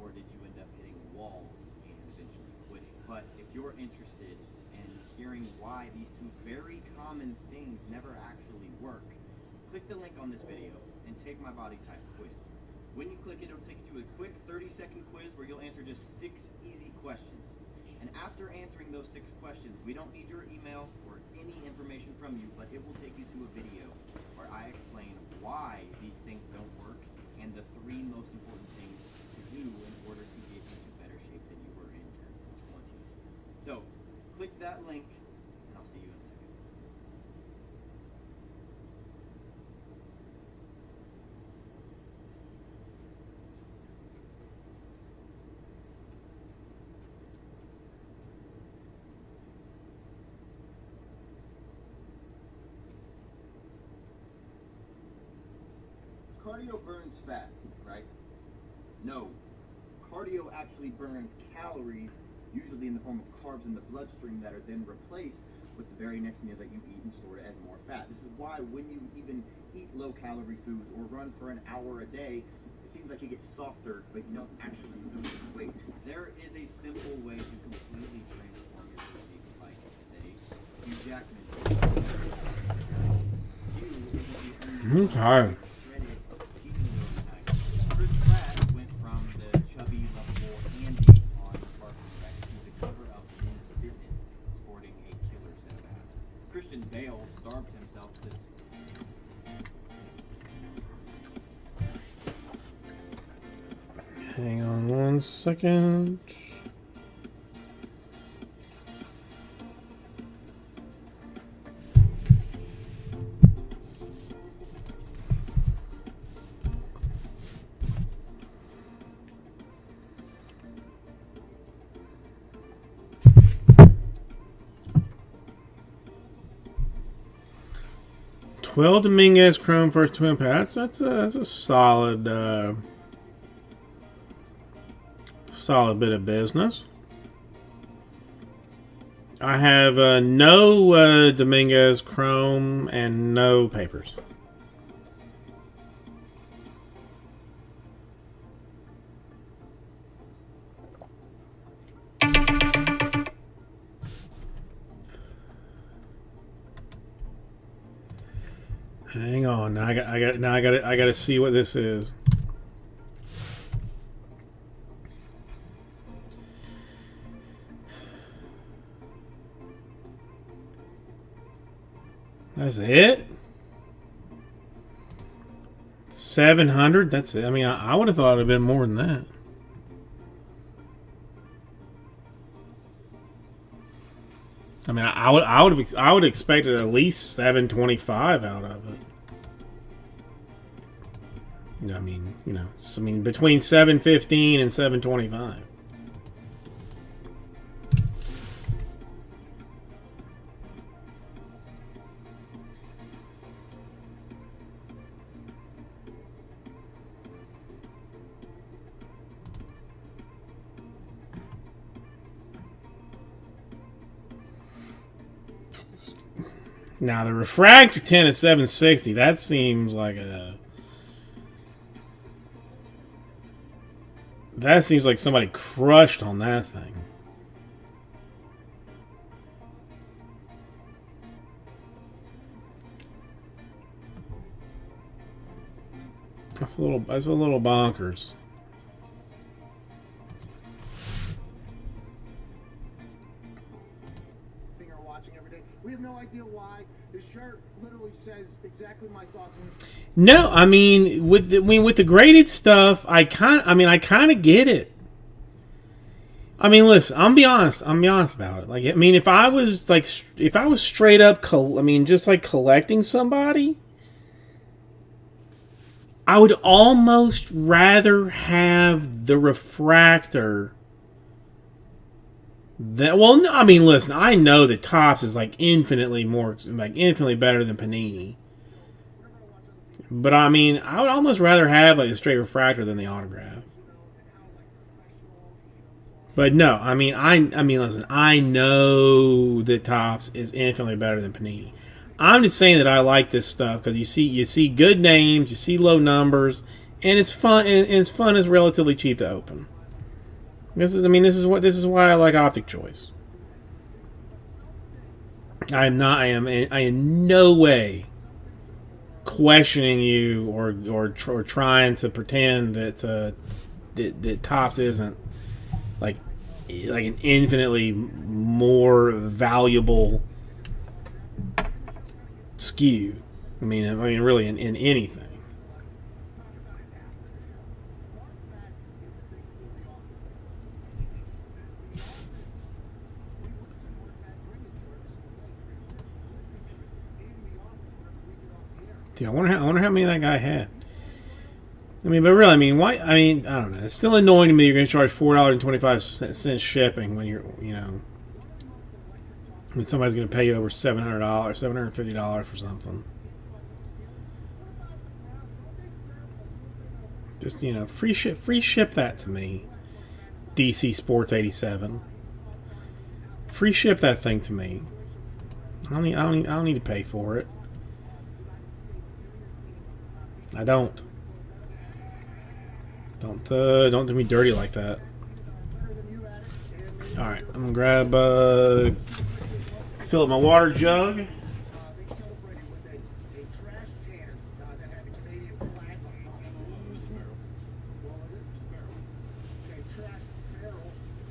Or did you end up hitting a wall and eventually quitting? But if you're interested in hearing why these 2 very common things never actually work, click the link on this video and take my body type quiz. When you click it, it'll take you to a quick 30-second quiz where you'll answer just 6 easy questions. And after answering those 6 questions, we don't need your email or any information from you, but it will take you to a video where I explain why these things don't work and the 3 most important things to do in order to get into better shape than you were in your 20s. So, click that link, and I'll see you in a second. Cardio burns fat, right? No. Cardio actually burns calories, usually in the form of carbs in the bloodstream that are then replaced with the very next meal that you eat and store it as more fat. This is why when you even eat low-calorie foods or run for an hour a day, it seems like you get softer, but you don't actually lose weight. There is a simple way to completely transform your physique like a Hugh Jackman. Okay. Chris Pratt went from the chubby, lovable Andy on Parks and Rec to the cover of Men's Fitness, sporting a killer set of abs. Christian Bale starved himself to Hang on 1 second. Well, Dominguez Chrome first twin pass. That's a solid solid bit of business. I have no Dominguez Chrome and no papers. Hang on. Now I got to see what this is. That's it? 700? That's it. I mean, I would have thought it would have been more than that. I mean, I would expect at least 725 out of it. I mean, you know, between 715 and 725. Now the refractor 10 is 760. That seems like somebody crushed on that thing. That's a little bonkers. Are watching every day. We have no idea why. The shirt literally says exactly my thoughts on this. No, I mean with the graded stuff, I kind of get it. I mean, listen, I'm be honest about it. Like, I mean, if I was straight up, just like collecting somebody, I would almost rather have the refractor. Well, I mean, listen, I know that Topps is infinitely better than Panini. But I mean, I would almost rather have a straight refractor than the autograph. But no, I mean, listen, I know that Topps is infinitely better than Panini. I'm just saying that I like this stuff because you see good names, you see low numbers, and it's fun. And it's fun is relatively cheap to open. This is why I like Optic Choice. I am in no way questioning you or trying to pretend that that Topps isn't like an infinitely more valuable SKU. I mean really in anything. Dude, I wonder how many that guy had. I mean, but really, I mean, why? I mean, I don't know. It's still annoying to me. You're going to charge $4.25 shipping when when somebody's going to pay you over $700, $750 for something. Just free ship that to me. DC Sports 87. Free ship that thing to me. I don't need to pay for it. I don't. Don't do me dirty like that. All right, I'm gonna grab fill up my water jug. They celebrated with a trash can that had the Canadian flag on top. What was it? A trash barrel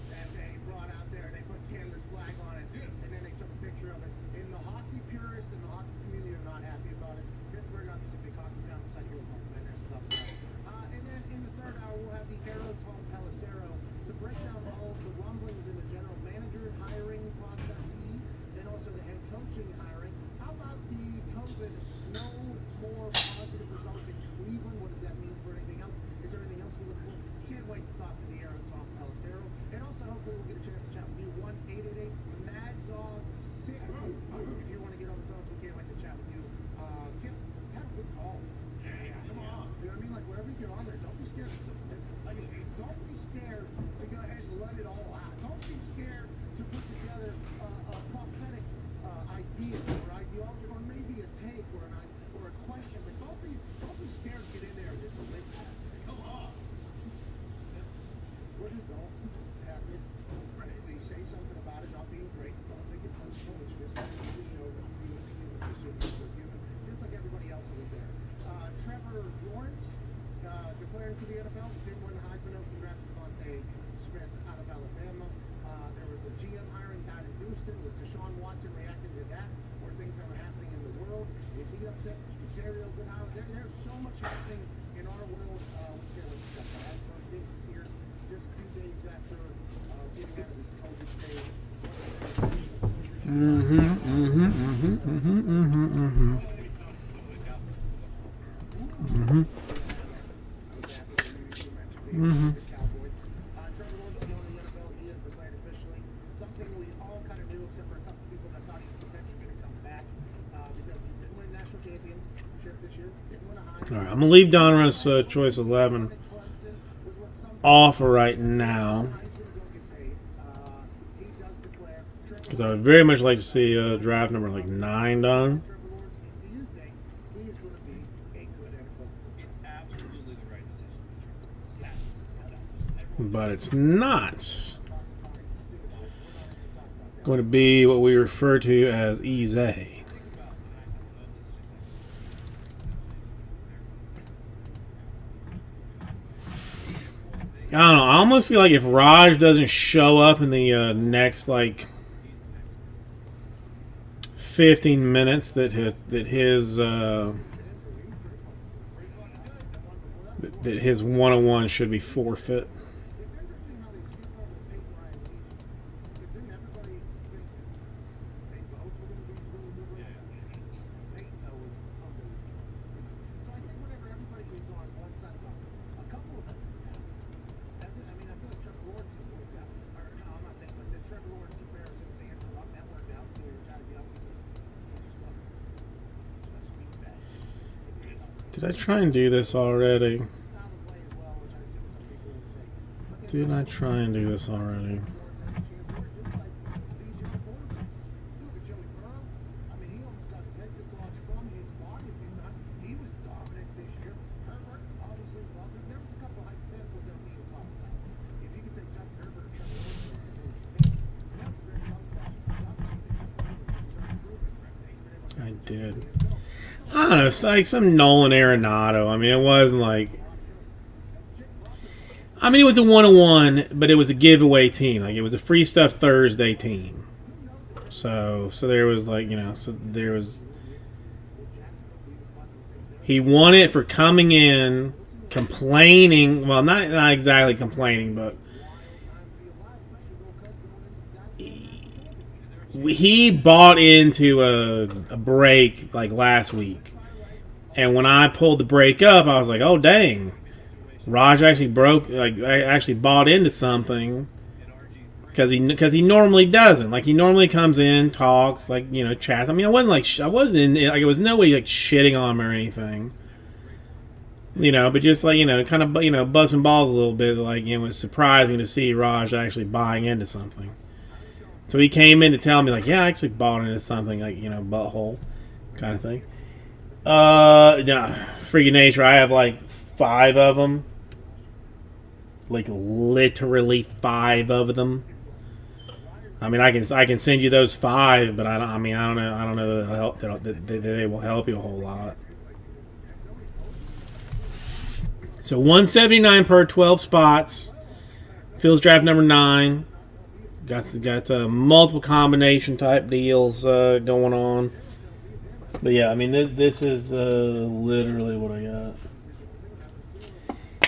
that they brought out there. They put Canada's flag on it, and then they took a picture of it. And the hockey purists and the hockey community are not happy about it. Pittsburgh, obviously, a big hockey town, beside here with Mark Van Ness and stuff. And then in the third hour, we'll have the Harold Tom Pelissero to break down all of the rumblings in the general manager hiring process and also the head coaching hiring. How about the COVID? No more positive results in Cleveland. What does that mean for anything else? Is there anything else we look for? Can't wait to talk to the Harold Tom Pelissero. And also, hopefully, we'll get a chance to chat with you. 1-888-MAD-DOG-6. If you want to get on the phones, we can't wait to chat with you. Kim, have a good call. Come on. You know what I mean? Like, wherever you get on there, don't be scared to don't be scared to go ahead and let it all out. Don't be scared to put together a prophetic idea or ideology or maybe a take or a question. But don't be scared to get in there and just deliver that. Come on. Or just don't have this. If we say something about it not being great, don't take it personal. It's just part of the show. Don't feel as a human, assume you're human, just like everybody else over there. Trevor Lawrence declaring for the NFL. Didn't win the Heisman. Congrats to Devontae Smith out of Alabama. There was a GM hiring down in Houston. Was Deshaun Watson reacting to that or things that were happening in the world? Is he upset? Is Casario good? There's so much happening in our world. We can't wait to check that out. Tony Diggs is here just a few days after getting out of his COVID stage. Trevor Lawrence is going to the NFL. He has declared officially something we all kind of knew, except for a couple people that thought he was potentially going to come back because he didn't win a national championship this year. Didn't win a Heisman. All right, I'm gonna leave Donruss choice 11 off right now because I would very much like to see draft number like 9 done. Trevor Lawrence, do you think he is going to be a good NFL quarterback? It's absolutely the right decision. But it's not going to be what we refer to as easy. I don't know. I almost feel like if Raj doesn't show up in the next like 15 minutes, that his 101 should be forfeit. It's interesting how they skipped over the Peyton Ryan leaving. Because didn't everybody think that they both were going to be really good? Peyton, though, was unbelievable. So I think whenever everybody is on one side about a couple of them assets, I mean, I feel like Trevor Lawrence has worked out. Or, no, I'm not saying, but the Trevor Lawrence comparison to Andrew Luck, that worked out until he retired young because he just loved it. He's a speed back. Did I try and do this already? It's a style of play as well, which I assume some people would say. But Did I try and do this already? Lawrence has a chance here, just like these young quarterbacks. You look at Joey Burrow. I mean, he almost got his head dislodged from his body a few times. He was dominant this year. Herbert obviously loved him. There was a couple of hypotheticals that were being tossed out. If you could take Justin Herbert or Trevor Lawrence, what would you take? And that was a very tough question. You obviously think Justin Herbert has certainly proven that he's been able to I did. go. I don't know. It's like some Nolan Arenado. I mean, it wasn't like. I mean, it was a 101, but it was a giveaway team. Like, it was a Free Stuff Thursday team. So there was like, so there was. He won it for coming in, complaining. Well, not exactly complaining, but he bought into a break like last week, and when I pulled the break up, I was like, "Oh dang, Raj actually actually bought into something," because he normally doesn't. Like, he normally comes in, talks, like, chats. I mean, I wasn't it was no way like shitting on him or anything, but just like kind of busting balls a little bit. Like, it was surprising to see Raj actually buying into something. So he came in to tell me, like, yeah, I actually bought into something, like, butthole kind of thing. Nah, freaking nature. I have like 5 of them. Like, literally 5 of them. I mean, I can send you those 5, but I don't know that they will help you a whole lot. So 179 per 12 spots. Phil's draft number 9. Got multiple combination type deals going on. But yeah, I mean this is literally what I got.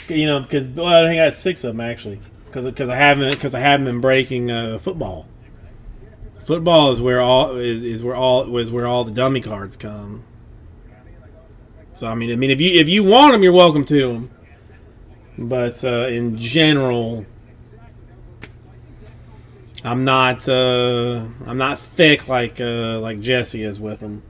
Because I think I got 6 of them actually. Because I haven't been breaking football. Football is where all the dummy cards come. So I mean if you want them, you're welcome to them. But in general, I'm not thick like Jesse is with them.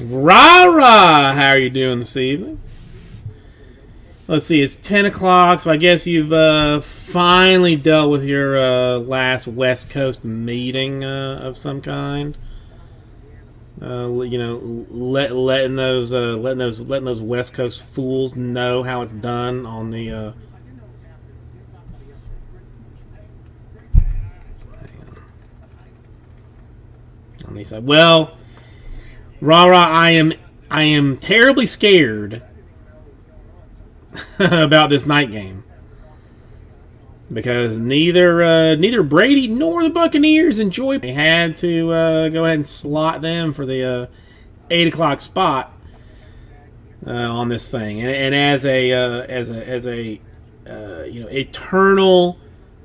Rah-rah! How are you doing this evening? Let's see, it's 10 o'clock, so I guess you've finally dealt with your last West Coast meeting of some kind. Letting those West Coast fools know how it's done on the. On the side. Well, rah-rah, I am terribly scared about this night game because neither Brady nor the Buccaneers enjoy. They had to go ahead and slot them for the 8 o'clock spot on this thing, and as a eternal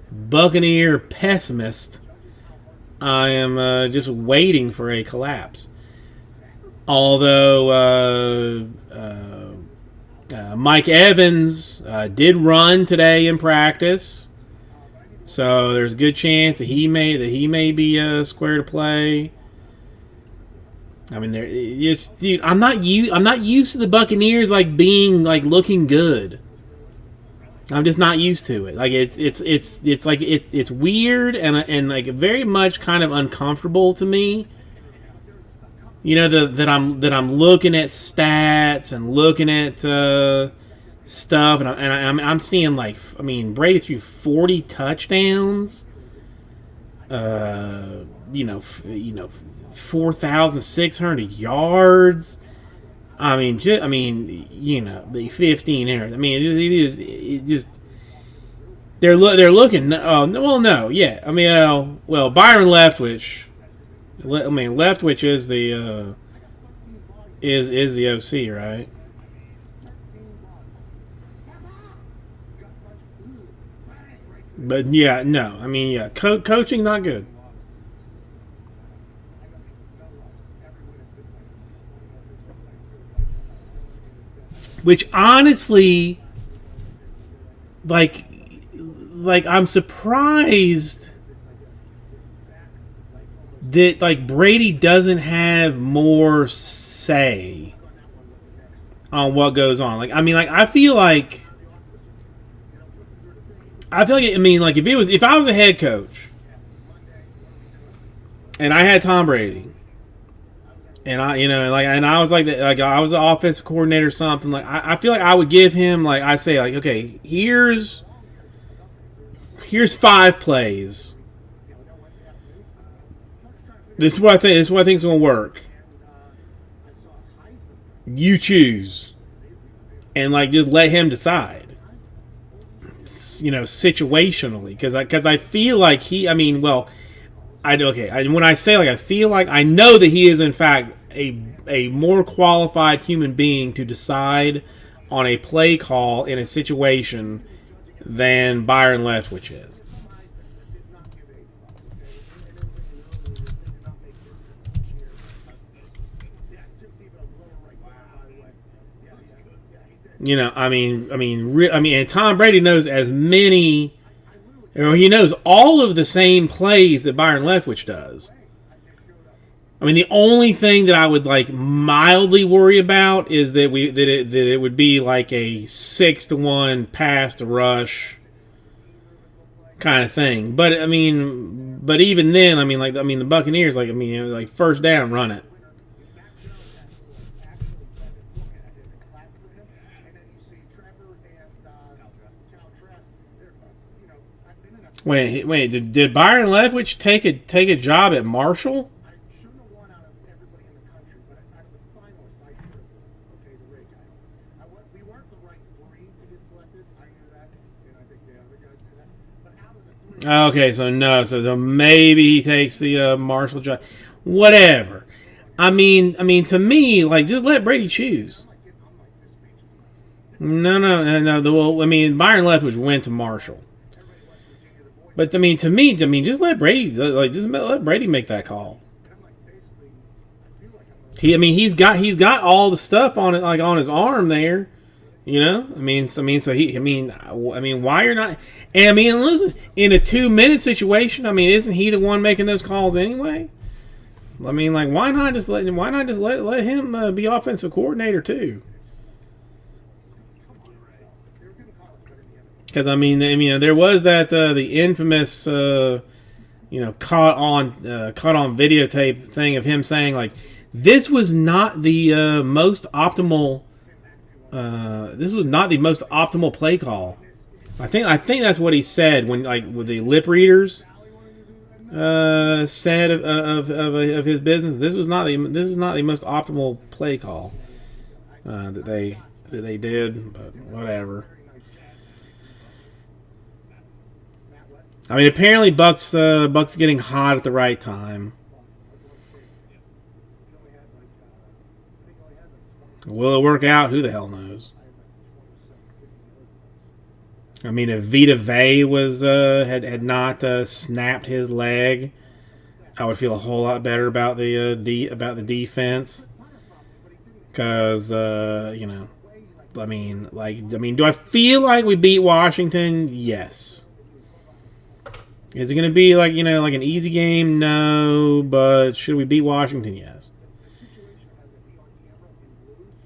Buccaneer pessimist, I am just waiting for a collapse. Although Mike Evans did run today in practice, so there's a good chance that he may be square to play. I mean, dude, I'm not used to the Buccaneers being looking good. I'm just not used to it. Like it's weird and like very much kind of uncomfortable to me. That I'm looking at stats and looking at stuff, and I'm seeing Brady threw 40 touchdowns, 4,600 yards. The 15 errors. I mean, it just they're looking. Oh well, no, yeah. I mean, Byron Leftwich. Leftwich is the is the OC, right? But yeah, no. I mean, yeah, coaching not good. Which honestly, I'm surprised that Brady doesn't have more say on what goes on. I feel like if I was a head coach and I had Tom Brady and I was I was the offensive coordinator or something, I feel like I would give him I say okay, here's 5 plays. This is what I think. This is what I think is going to work. You choose, and just let him decide. Situationally, because I feel like he. When I say I feel like I know that he is in fact a more qualified human being to decide on a play call in a situation than Byron Leftwich is. You know, and Tom Brady knows as many. You know, he knows all of the same plays that Byron Leftwich does. I mean, the only thing that I would like mildly worry about is that it would be like a 6-1 pass to rush kind of thing. But I mean, but even then, the Buccaneers, like first down, run it. Wait, did Byron Leftwich take a job at Marshall? I shouldn't have won out of everybody in the country, but out of the finalists, I should have. Okay, the Ray guy. We weren't the right three to get selected. I knew that, and I think the other guys knew that. But out of the three, Okay, so no, so maybe he takes the Marshall job. Whatever. I mean, to me, like, just let Brady choose. I'm like, this speech is No. Well, I mean, Byron Leftwich went to Marshall. But to me, just let Brady let Brady make that call. basically, I feel like I'm He's got all the stuff on it, like on his arm there. You know, why you're not? And I mean, listen, in a 2-minute situation, I mean, isn't he the one making those calls anyway? I mean, like, why not just let him be offensive coordinator too? Because I mean, there was that the infamous caught on videotape thing of him saying like this was not the most optimal play call. I think that's what he said when like with the lip readers said of his business. This is not the most optimal play call that they did, but whatever. I mean, apparently Buck's getting hot at the right time. Will it work out? Who the hell knows? I mean, if Vita Vea was had not snapped his leg, I would feel a whole lot better about the defense. Because do I feel like we beat Washington? Yes. Is it going to be like an easy game? No, but should we beat Washington? Yes.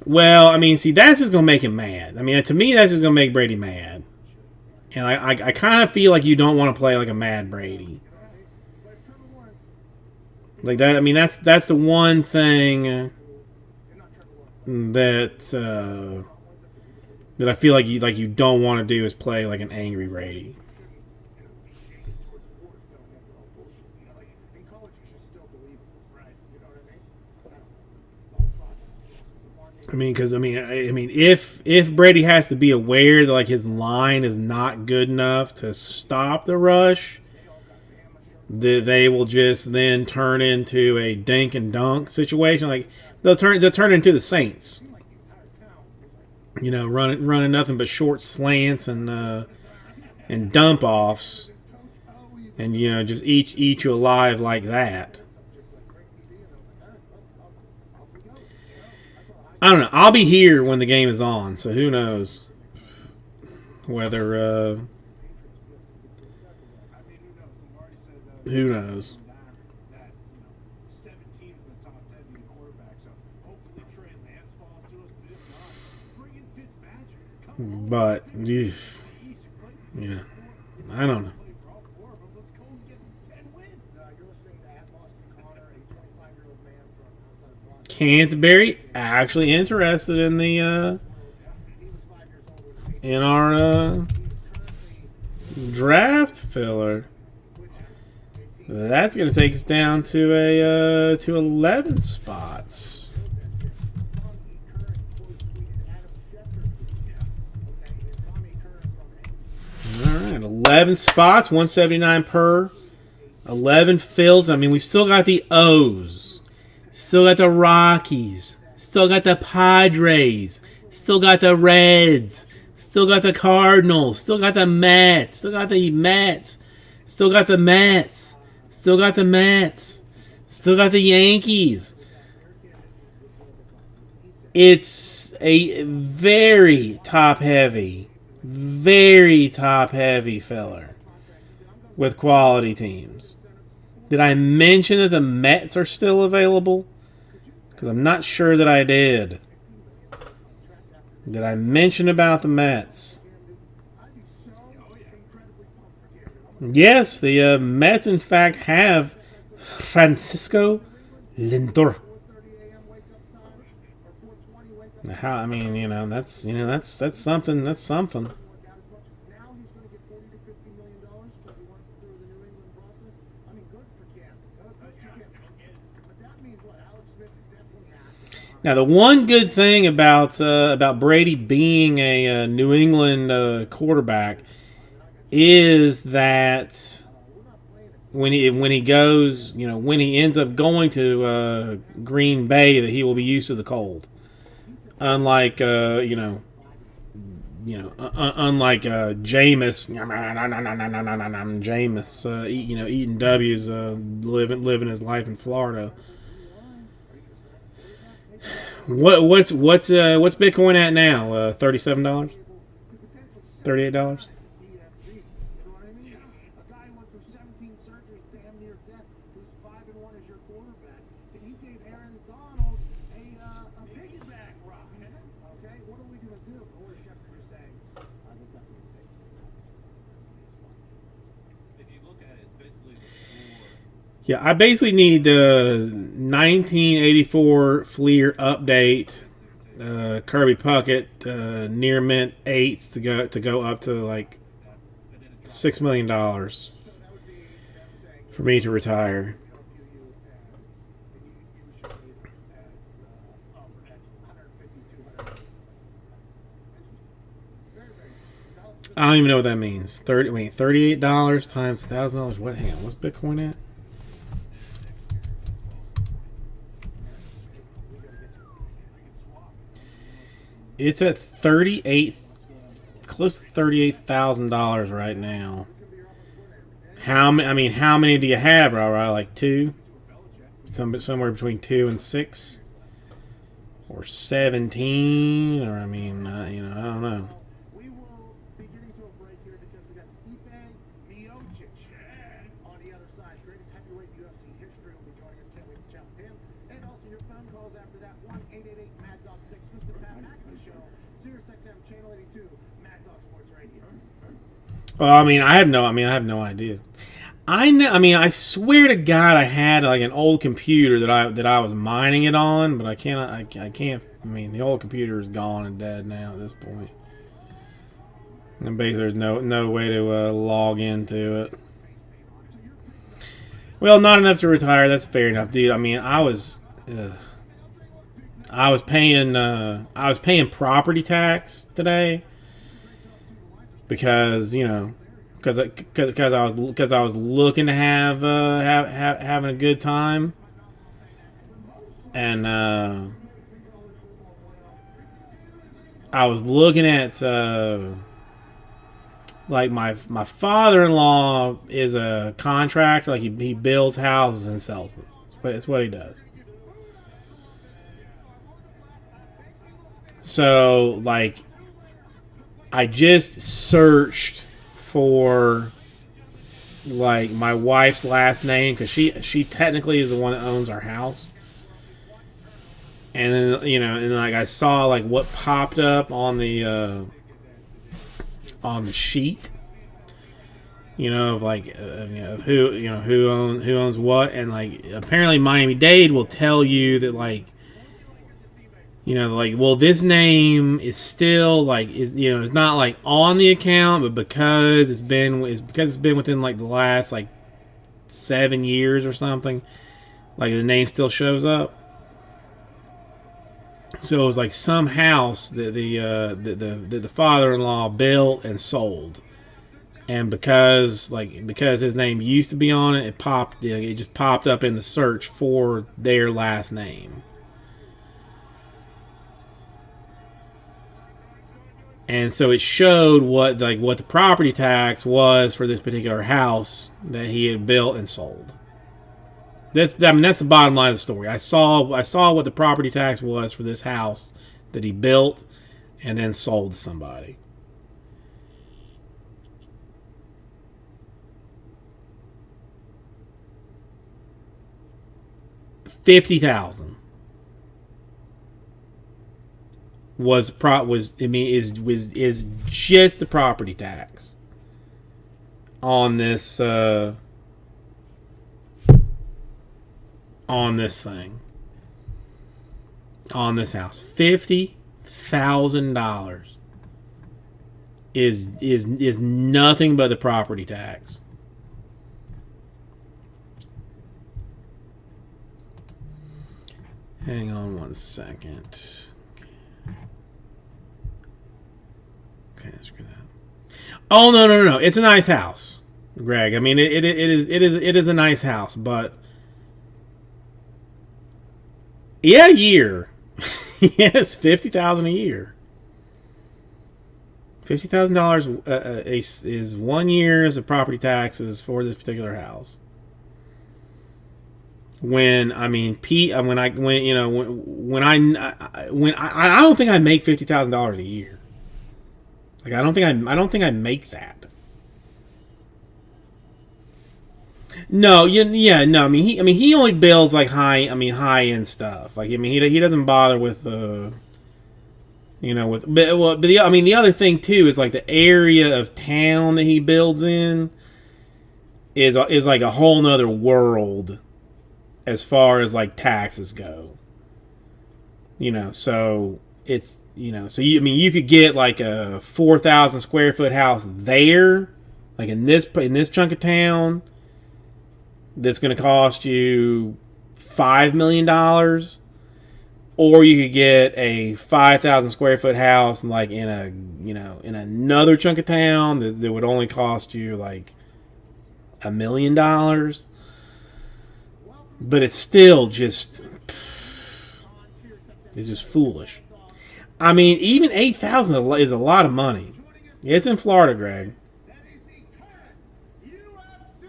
Well, I mean, see, that's just going to make him mad. I mean, to me, that's just going to make Brady mad. And I kind of feel like you don't want to play like a mad Brady. Like that. I mean, that's the one thing that I feel like you don't want to do is play like an angry Brady. I mean, because if Brady has to be aware that like his line is not good enough to stop the rush, they will just then turn into a dink and dunk situation. Like they'll turn into the Saints. Running nothing but short slants and dump offs, and just eat you alive like that. I don't know. I'll be here when the game is on, so who knows whether who knows. That 7 teams in the top 10 need a quarterback, so hopefully Trey Lance falls to us. But if not, bring in Fitzmagic. Come on. But I don't know. Let's go and get 10 wins. You're listening to At Boston Connor, a 25-year-old man from outside of Boston. Canterbury actually interested in the in our draft filler. That's going to take us down to 11 spots. All right, 11 spots, 179 per. 11 fills. I mean, we still got the O's. Still got the Rockies. Still got the Padres. Still got the Reds. Still got the Cardinals. Still got the Mets. Still got the Mets. Still got the Mets. Still got the Mets. Still got the Yankees. It's a very top heavy filler with quality teams. Did I mention that the Mets are still available? Because I'm not sure that I did. Did I mention about the Mets? Yes, the Mets, in fact, have Francisco Lindor. How? I mean, that's something. That's something. Now he's going to get $40 to $50 million because he went through the New England process. I mean, good for Cam. Good for Cam. But that means what? Alex Smith is definitely happy. Now, the one good thing about Brady being a New England quarterback is that when he goes, when he ends up going to Green Bay, that he will be used to the cold. Unlike unlike Jameis, eating W's, living his life in Florida. What's Bitcoin at now? $37, $38. You know what I mean? A guy who went through 17 surgeries, damn near death, who's 5-1 as your quarterback, and he gave Aaron Donald a piggyback rock. Okay, what are we gonna do? Or is Schefter just saying, I think that's what it takes. If you look at it, it's basically the floor. Yeah, I basically need 1984 Fleer update, Kirby Puckett, near mint 8s to go up to like $6 million for me to retire. I don't even know what that means. $38 times $1,000. What? Hang on, what's Bitcoin at? It's at close to $38,000 right now. How many do you have, Ra? Like 2? Somewhere between 2 and 6, or 17, or I don't know. We will be getting to a break here because we got Stipe Miocic on the other side. Greatest heavyweight UFC history will be joining us. Can't wait to chat with him. And also your phone calls after that. 1-888-MAD-DOG-6. This is the Pat McAfee Show. SiriusXM Channel 82. Mad Dog Sports Radio. Well, I have no idea. I swear to God, I had like an old computer that I was mining it on, but I can't. The old computer is gone and dead now at this point. And basically, there's no way to log into it. Well, not enough to retire. That's fair enough, dude. I was paying property tax today because because I was looking to have having a good time, and I was looking at like my father-in-law is a contractor. Like he builds houses and sells them. It's what he does. So like I just searched for like my wife's last name because she technically is the one that owns our house, and then and like I saw like what popped up on the sheet, of like of who owns what, and like apparently Miami-Dade will tell you that like well, this name is still like it's not like on the account, but because it's been within like the last like 7 years or something, like the name still shows up. So it was like some house that the father-in-law built and sold, and because his name used to be on it, it just popped up in the search for their last name. And so it showed what the property tax was for this particular house that he had built and sold. That's the bottom line of the story. I saw what the property tax was for this house that he built and then sold to somebody. $50,000 was just the property tax on this thing, on this house. $50,000 is nothing but the property tax. Hang on one second. Okay, screw that. Oh no! It's a nice house, Greg. I mean, it is a nice house, but yeah, a year. Yes, $50,000 a year. $50,000 is 1 year's of property taxes for this particular house. When I don't think I make $50,000 a year. Like I don't think I make that. No, no. He only builds like high end stuff. Like he doesn't bother with the, the other thing too is like the area of town that he builds in is like a whole nother world as far as like taxes go. So it's you could get like a 4,000 square foot house there, like in this chunk of town, that's going to cost you $5 million, or you could get a 5,000 square foot house like in another chunk of town that would only cost you like $1 million. But it's still just, it's just foolish. I mean, even $8,000 is a lot of money. It's in Florida, Greg. That is the current UFC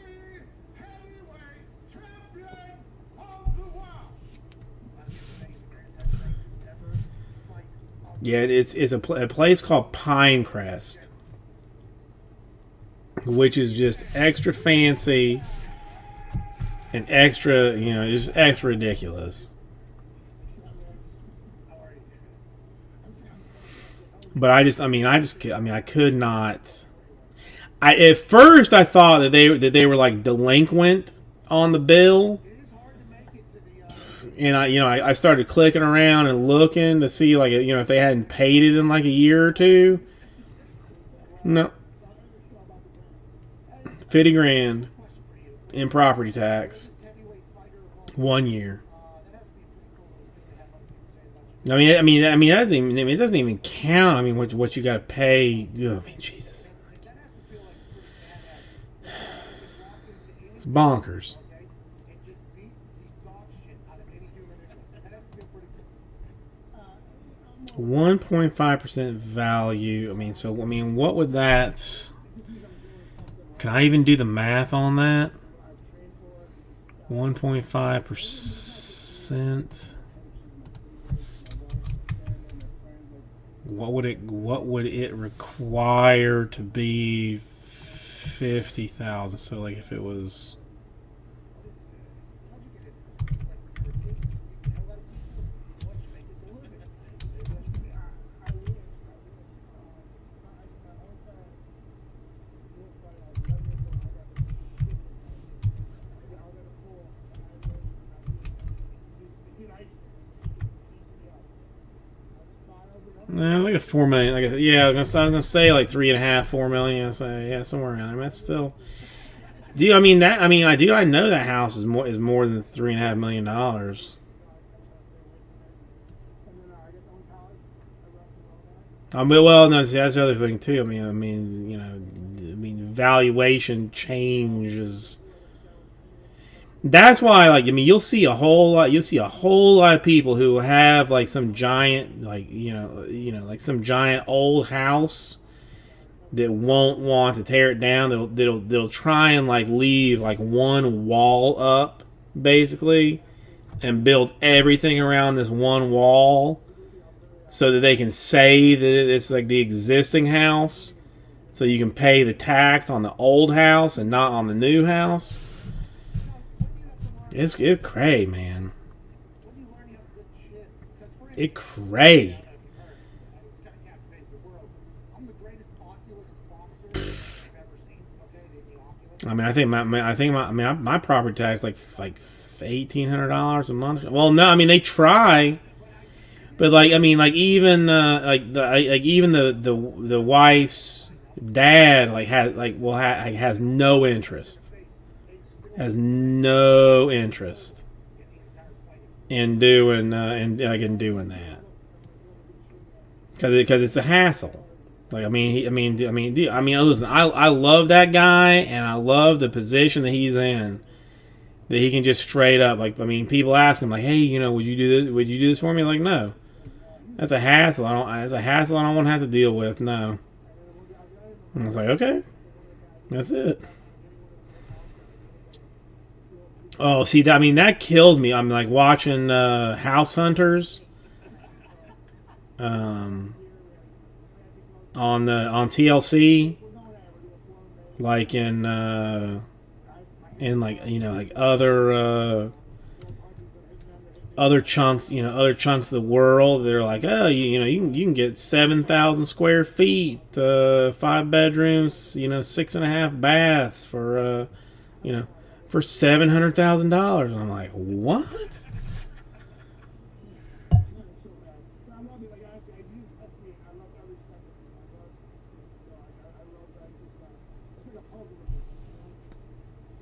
heavyweight champion of the world. Yeah, it's a place called Pinecrest, which is just extra fancy and extra, just extra ridiculous. But I could not. At first I thought that they were like delinquent on the bill, and I started clicking around and looking to see like if they hadn't paid it in like a year or two. No, $50,000 in property tax, 1 year. It doesn't even count. What you got to pay. Jesus, it's bonkers. 1.5% value. What would that? Can I even do the math on that? 1.5%. What would it require to be 50,000? So like if it was, like a 4 million. I was gonna say like 3.5, 4 million. So somewhere around there. That's still. I know that house is more than $3.5 million. No, that's the other thing too. Valuation changes. That's why, you'll see a whole lot. You'll see a whole lot of people who have like some giant, like some giant old house that won't want to tear it down. They'll try and leave one wall up, basically, and build everything around this one wall, so that they can say that it's like the existing house, so you can pay the tax on the old house and not on the new house. It's cray, man. When you learn you have good shit, because for It instance, cray. it's kind of captivated the world. I'm the greatest Oculus boxer I've ever seen. Okay, the Oculus. I mean, my property tax like $1,800 a month. Well, no, I mean they try, but like I mean like even even the wife's dad has no interest, in doing in doing that because it's a hassle. Like listen, I love that guy and I love the position that he's in. That he can just straight up people ask him like, hey, would you do this? Would you do this for me? Like, no, that's a hassle. That's a hassle I don't want to have to deal with. No. And I was like, okay, that's it. Oh, see, that kills me. I'm like watching House Hunters, on TLC, like in like other chunks, other chunks of the world. They're like, oh, you can get 7,000 square feet, 5 bedrooms, 6.5 baths for for $700,000. I'm like, what? So bad. I love it. Like honestly, I use Tesla. I love every second. I love that. It's like a puzzle to me.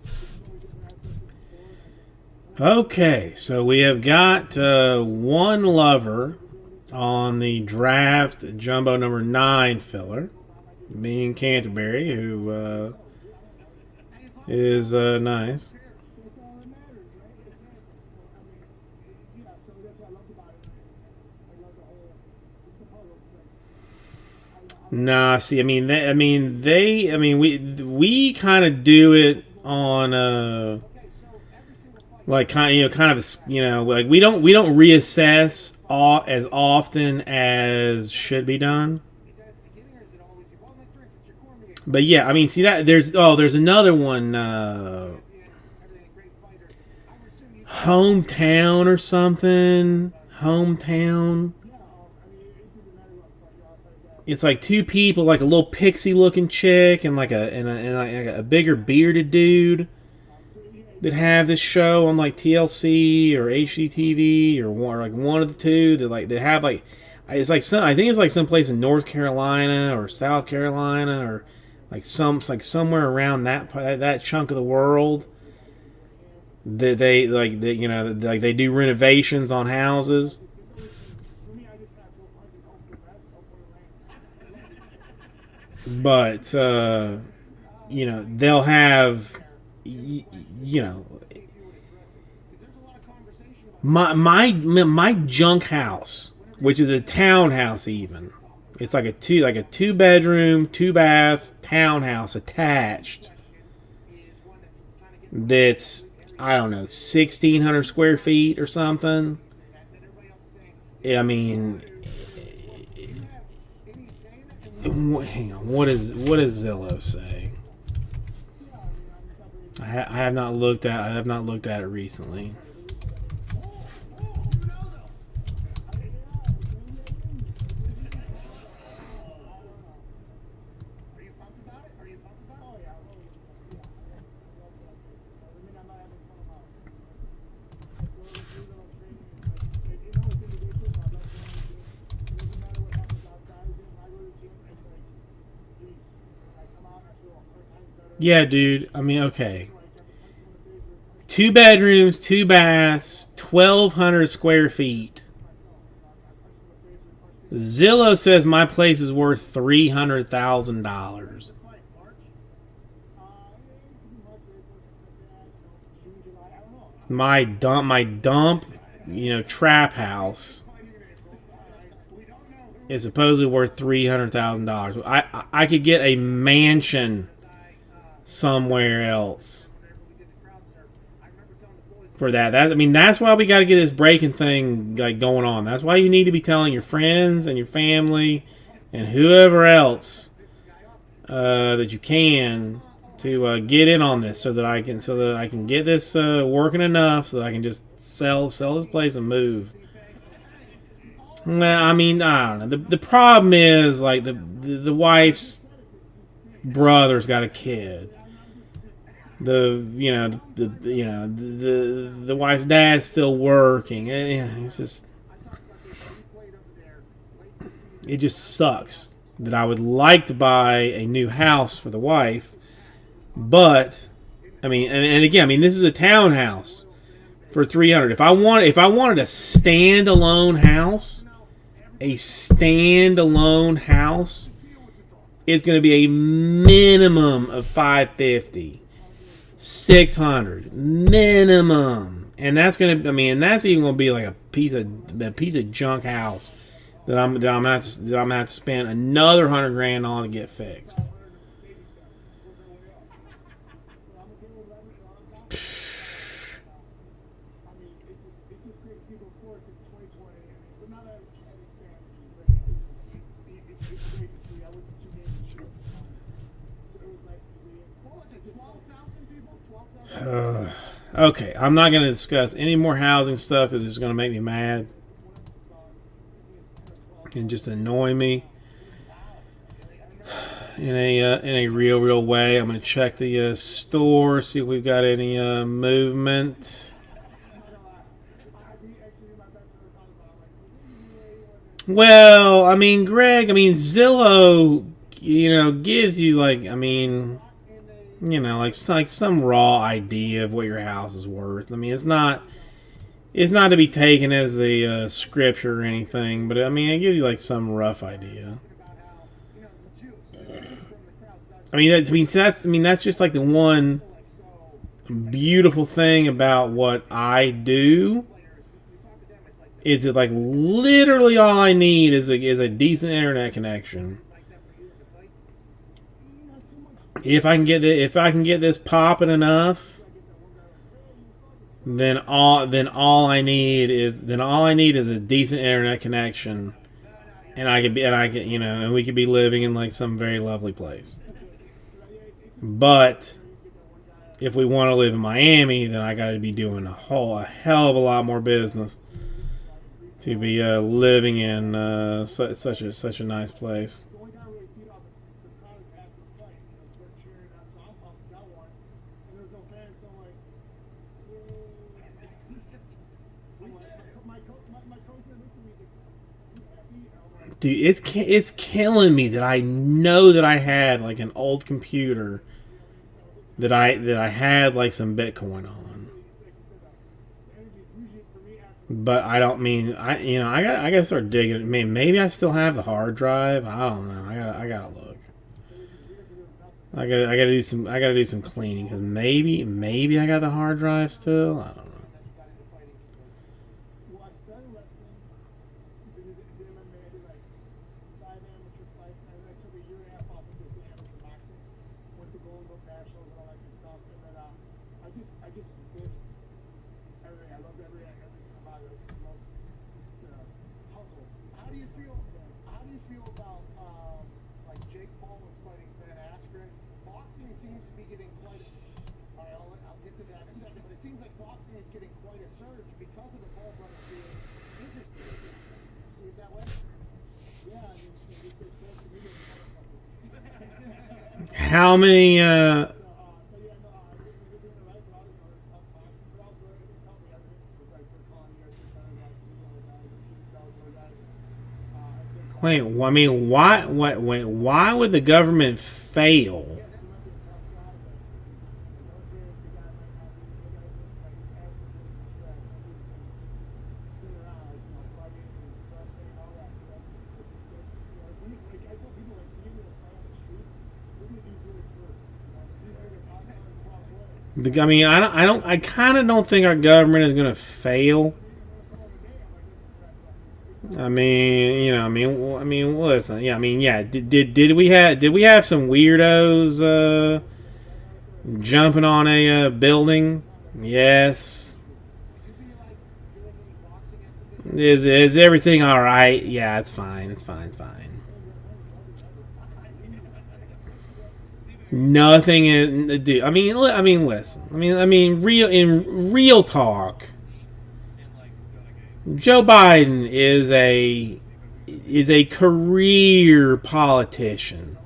Just so many different aspects of the sport. Okay, so we have got one lover on the draft jumbo number 9 filler, being Canterbury, who is nice. That's all that matters, right? Exactly. So that's what I loved about it. I love the whole. It's the puzzle. Nah, see, we kind of do it on like like we don't reassess as often as should be done. But yeah, see that there's another one, hometown or something. Hometown. It's like 2 people, like a little pixie looking chick and like a bigger bearded dude that have this show on like TLC or HGTV or one of the two that they have it's like I think it's like someplace in North Carolina or South Carolina or somewhere around that chunk of the world that they do renovations on houses. But they'll have my junk house, which is a townhouse even. It's like a 2 bedroom, 2 bath townhouse attached. That's, I don't know, 1,600 square feet or something. Hang on, what does Zillow say? I have not looked at it recently. Yeah, dude. Okay. 2 bedrooms, 2 baths, 1,200 square feet. Zillow says my place is worth $300,000. My dump, trap house is supposedly worth $300,000. I could get a mansion somewhere else for that. I mean, that's why we got to get this breaking thing like going on. That's why you need to be telling your friends and your family and whoever else that you can to get in on this, so that I can get this working enough so that I can just sell this place and move. Well, I mean, I don't know. The problem is like the wife's brother's got a kid. The wife's dad's still working. It's just, it just sucks that I would like to buy a new house for the wife, but I mean, and again, I mean, this is a townhouse for $300. If I wanted a standalone house, it's going to be a minimum of $550. $600 minimum, and that's gonna. I mean, that's even gonna be like a piece of junk house that I'm gonna have to spend another $100,000 on to get fixed. It's just great to see, but of course it's 2020, but not that any damage is great. It's great to see. I went to 2 games and shit. So it was nice to see it. What was it? 12,000 people? 12,000. Okay, I'm not gonna discuss any more housing stuff because it's gonna make me mad and just annoy me in a real way. I'm gonna check the store, see if we've got any movement. Well, I mean, Greg, I mean, Zillow, gives you like, I mean, like some raw idea of what your house is worth. I mean, it's not to be taken as the scripture or anything, but I mean, it gives you like some rough idea. I mean, that's just like the one beautiful thing about what I do. Is it like literally all I need is a decent internet connection. If I can get this popping enough, then all I need is a decent internet connection, and we could be living in like some very lovely place. But if we want to live in Miami, then I got to be doing a hell of a lot more business to be living in such a nice place. Dude, it's killing me that I know that I had like an old computer that I had like some Bitcoin on, but I don't mean I gotta start digging. I mean, maybe I still have the hard drive. I don't know. I gotta look. I gotta do some cleaning because maybe I got the hard drive still. I don't know. I just missed everything. I loved everything about it. I just loved the puzzle. How do you feel about like Jake Paul was fighting Ben Askren? Boxing seems to be getting quite. All right, I'll get to that in a second. But it seems like boxing is getting quite a surge because of the Paul brothers being interested. Do you see it that way? Yeah, I mean, this is social media. How many? Wait, I mean, why would the government fail? I mean, I kind of don't think our government is going to fail. I mean, listen. Yeah, I mean, yeah. Did we have some weirdos jumping on a building? Yes. Is everything all right? Yeah, it's fine. It's fine. It's fine. Nothing is. Dude, I mean, listen. Real talk. Joe Biden is a career politician.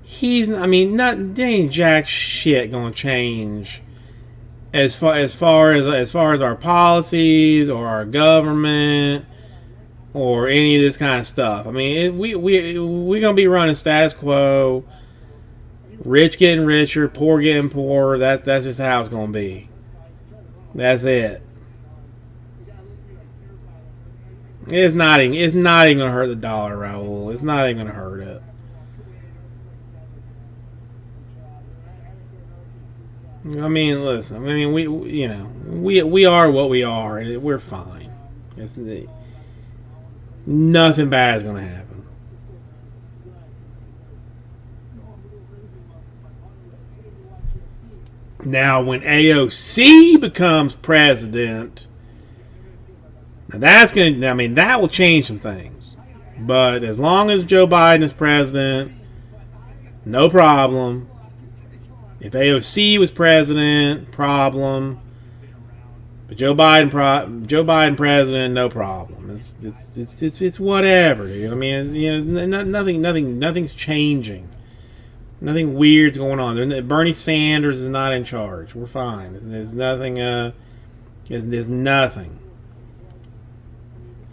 He's. I mean, not. There ain't jack shit gonna change as far as our policies or our government or any of this kind of stuff. I mean, we're gonna be running status quo, rich getting richer, poor getting poorer. That's just how it's gonna be. That's it. It's not even gonna hurt the dollar, Raul. It's not even gonna hurt it. I mean, listen. I mean, we are what we are, and we're fine. Nothing bad is gonna happen. Now, when AOC becomes president, now that's gonna. I mean, that will change some things. But as long as Joe Biden is president, no problem. If AOC was president, problem. But Joe Biden president, no problem. It's whatever, dude. I mean, nothing's changing. Nothing weird's going on. Bernie Sanders is not in charge. We're fine. There's nothing. There's nothing.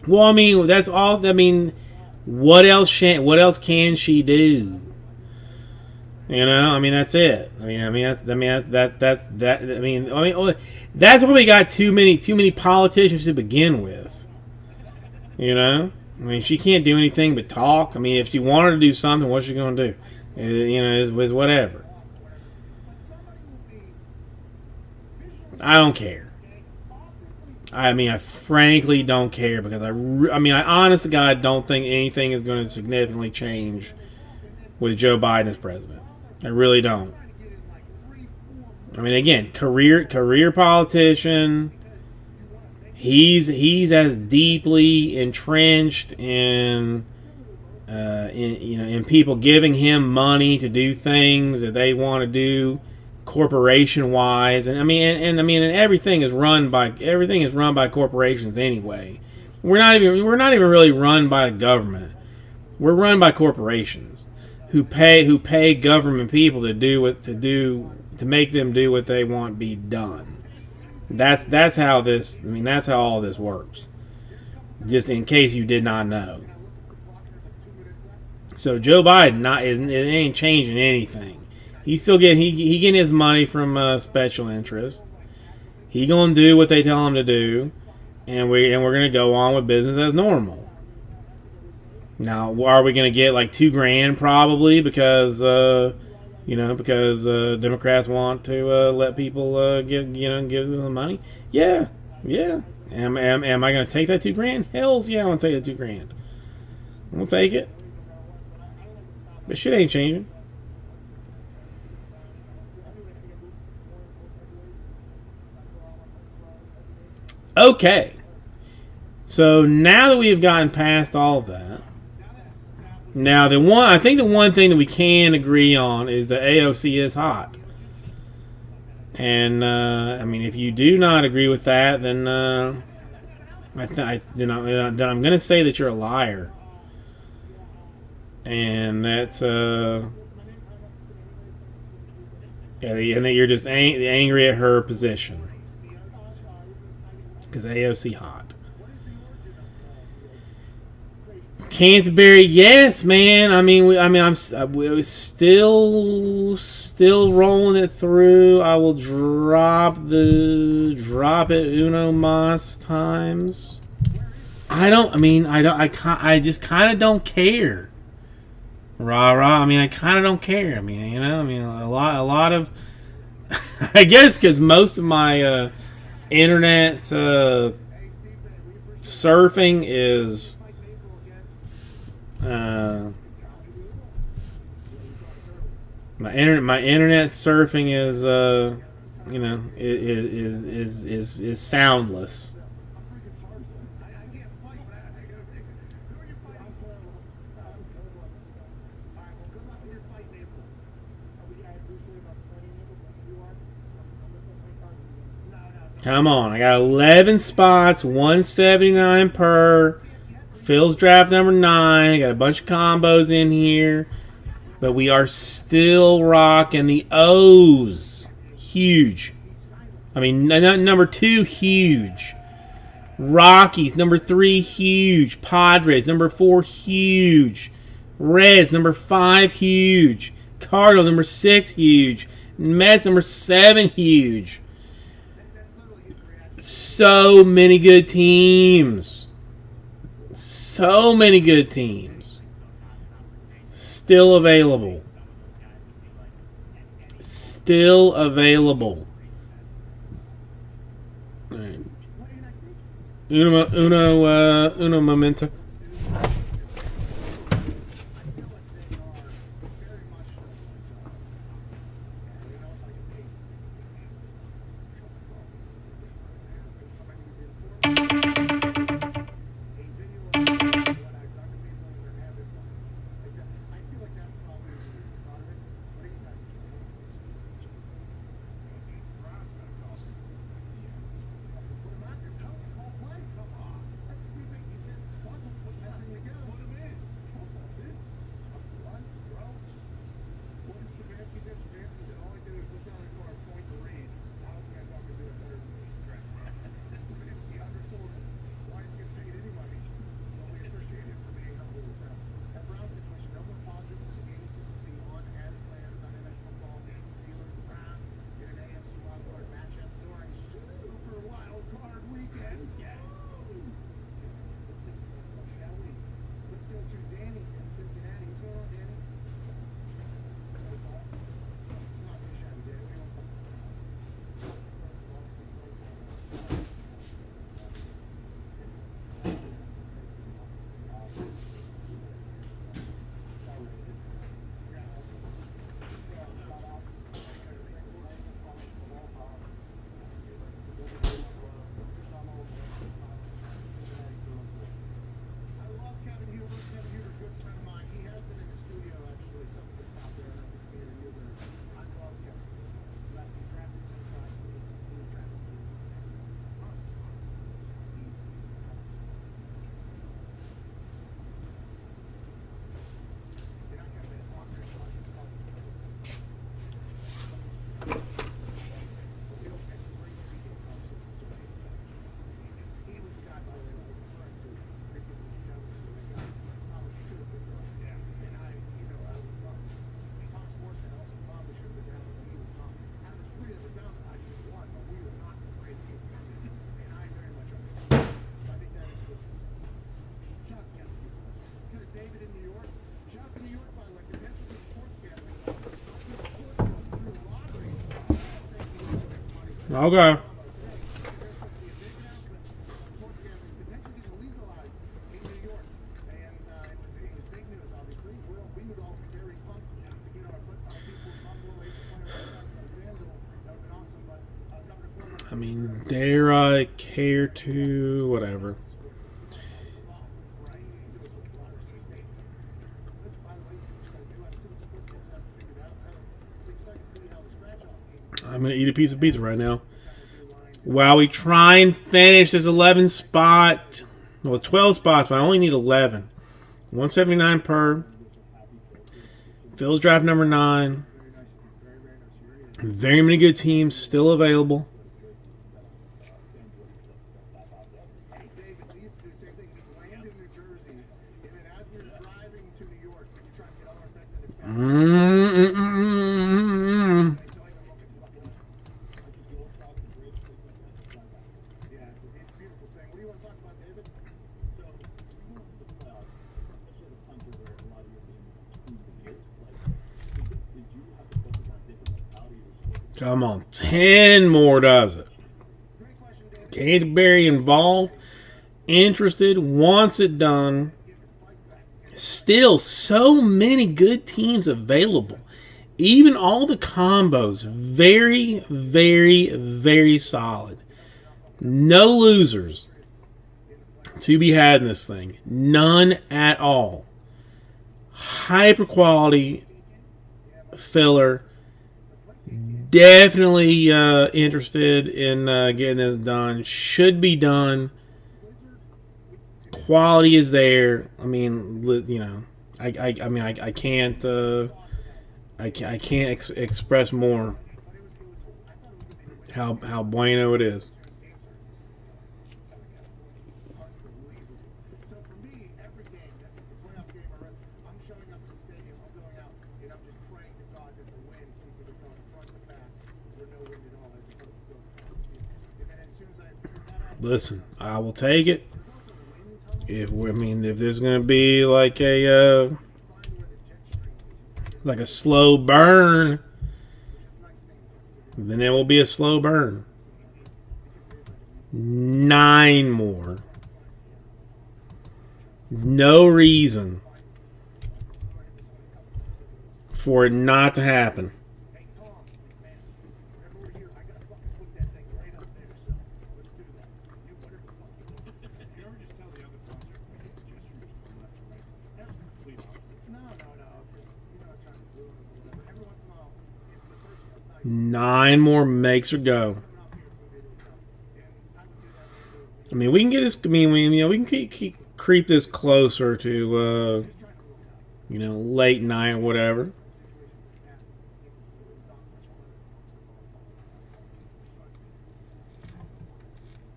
Well, I mean, that's all. I mean, what else can she do? You know, I mean, that's it. That's why we got too many politicians to begin with. You know, I mean, she can't do anything but talk. I mean, if she wanted to do something, what's she going to do? You know, is whatever. I don't care. I mean, I frankly don't care because I honest to God don't think anything is going to significantly change with Joe Biden as president. I really don't. I mean, again, career politician. He's as deeply entrenched in people giving him money to do things that they want to do, corporation wise, and everything is run by corporations anyway. We're not even really run by the government. We're run by corporations who pay government people to make them do what they want be done. That's how all this works. Just in case you did not know. So Joe Biden it ain't changing anything. He's still getting his money from special interests. He gonna do what they tell him to do, and we're gonna go on with business as normal. Now, are we going to get like $2,000 probably because Democrats want to let people give them the money? Yeah. Am I going to take that $2,000? Hells yeah, I'm going to take that $2,000. I'm going to take it. But shit ain't changing. Okay. So now that we have gotten past all of that. Now, I think the one thing that we can agree on is that AOC is hot. And if you do not agree with that, then I'm going to say that you're a liar, and that's and that you're just angry at her position because AOC hot. Canterbury, yes, man. I'm still rolling it through. I will drop it uno mas times. I just kind of don't care. Rah rah. I kind of don't care. A lot of. I guess because most of my internet surfing is. My internet surfing is soundless. Come on. I got 11 spots, 179 per. Phil's draft number 9. Got a bunch of combos in here. But we are still rocking the O's. Huge. I mean, number 2, huge. Rockies, number 3, huge. Padres, number 4, huge. Reds, number 5, huge. Cardinals, number 6, huge. Mets, number 7, huge. So many good teams. So many good teams. Still available. Still available. All right. Uno momento. Okay. I mean, dare I care to, whatever. I'm going to eat a piece of pizza right now. While we try and finish this 11 spot, well, 12 spots, but I only need 11. 179 per. Phil's draft number 9. Very many good teams still available. Come on, 10 more does it. Canterbury involved, interested, wants it done. Still, so many good teams available. Even all the combos, very, very, very solid. No losers to be had in this thing. None at all. Hyper quality filler. Definitely interested in getting this done. Should be done. Quality is there. I mean, you know, I mean, I can't. I can't express more how bueno it is. So for me, every game, the playoff game, I'm showing up at the stadium, I'm going out, and I'm just praying to God that the wind is either going front to back or no wind at all, as opposed to going across the field. And then as soon as I figure that out, Listen, I will take it. there's also wind tunnels. If there's gonna be like a Find where the jet stream is, like a slow burn, which is a nice thing to figure then it will be a slow burn. because it is like 9 more. No reason for it not to happen. hey Tom, man, whenever we're here, I gotta fucking put that thing right up there, so let's do that. You whatever the fuck you want. You ever just tell the other punter, make the gestures go left or right? That's the complete opposite. No, because you're not trying to ruin them or whatever. Every once in a while, if the person was nice, 9 more makes her go. coming off here, it's gonna be a little tough. And I would do that when we I mean, we can get this. I mean, we can keep creep this closer to were just trying to look out. late night, whatever. Some situations in the past in these games where there was not much honor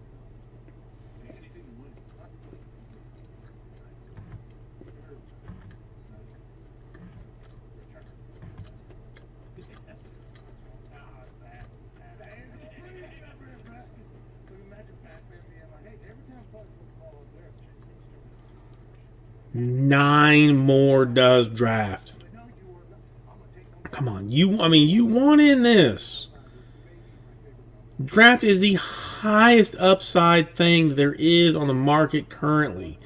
amongst the ball. Anything to win. Lots of money. Imagine Batman being like, hey, every time Paul pulls the ball up there, it seems to 9 more does draft. no, you are not. I'm gonna take one. Come on, you want in this. Draft is the highest upside thing there is on the market currently.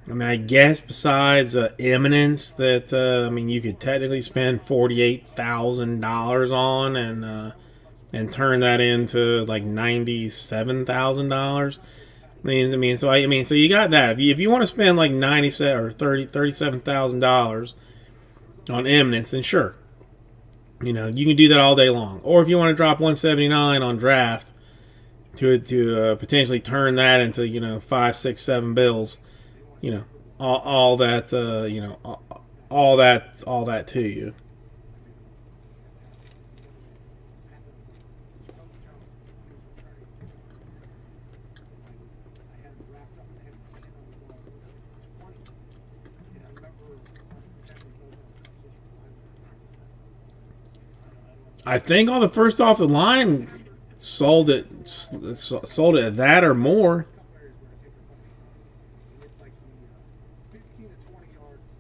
I mean, I guess besides Eminence that I mean, you could technically spend $48,000 on and turn that into like $97,000. So you got that. If you want to spend like $37,000 on Eminence, then sure, you can do that all day long. Or if you want to drop $179 on draft to potentially turn that into 5, 6, 7 bills, all that all that to you. I think on the first off the line sold it at that or more. It's like the 15 to 20 yards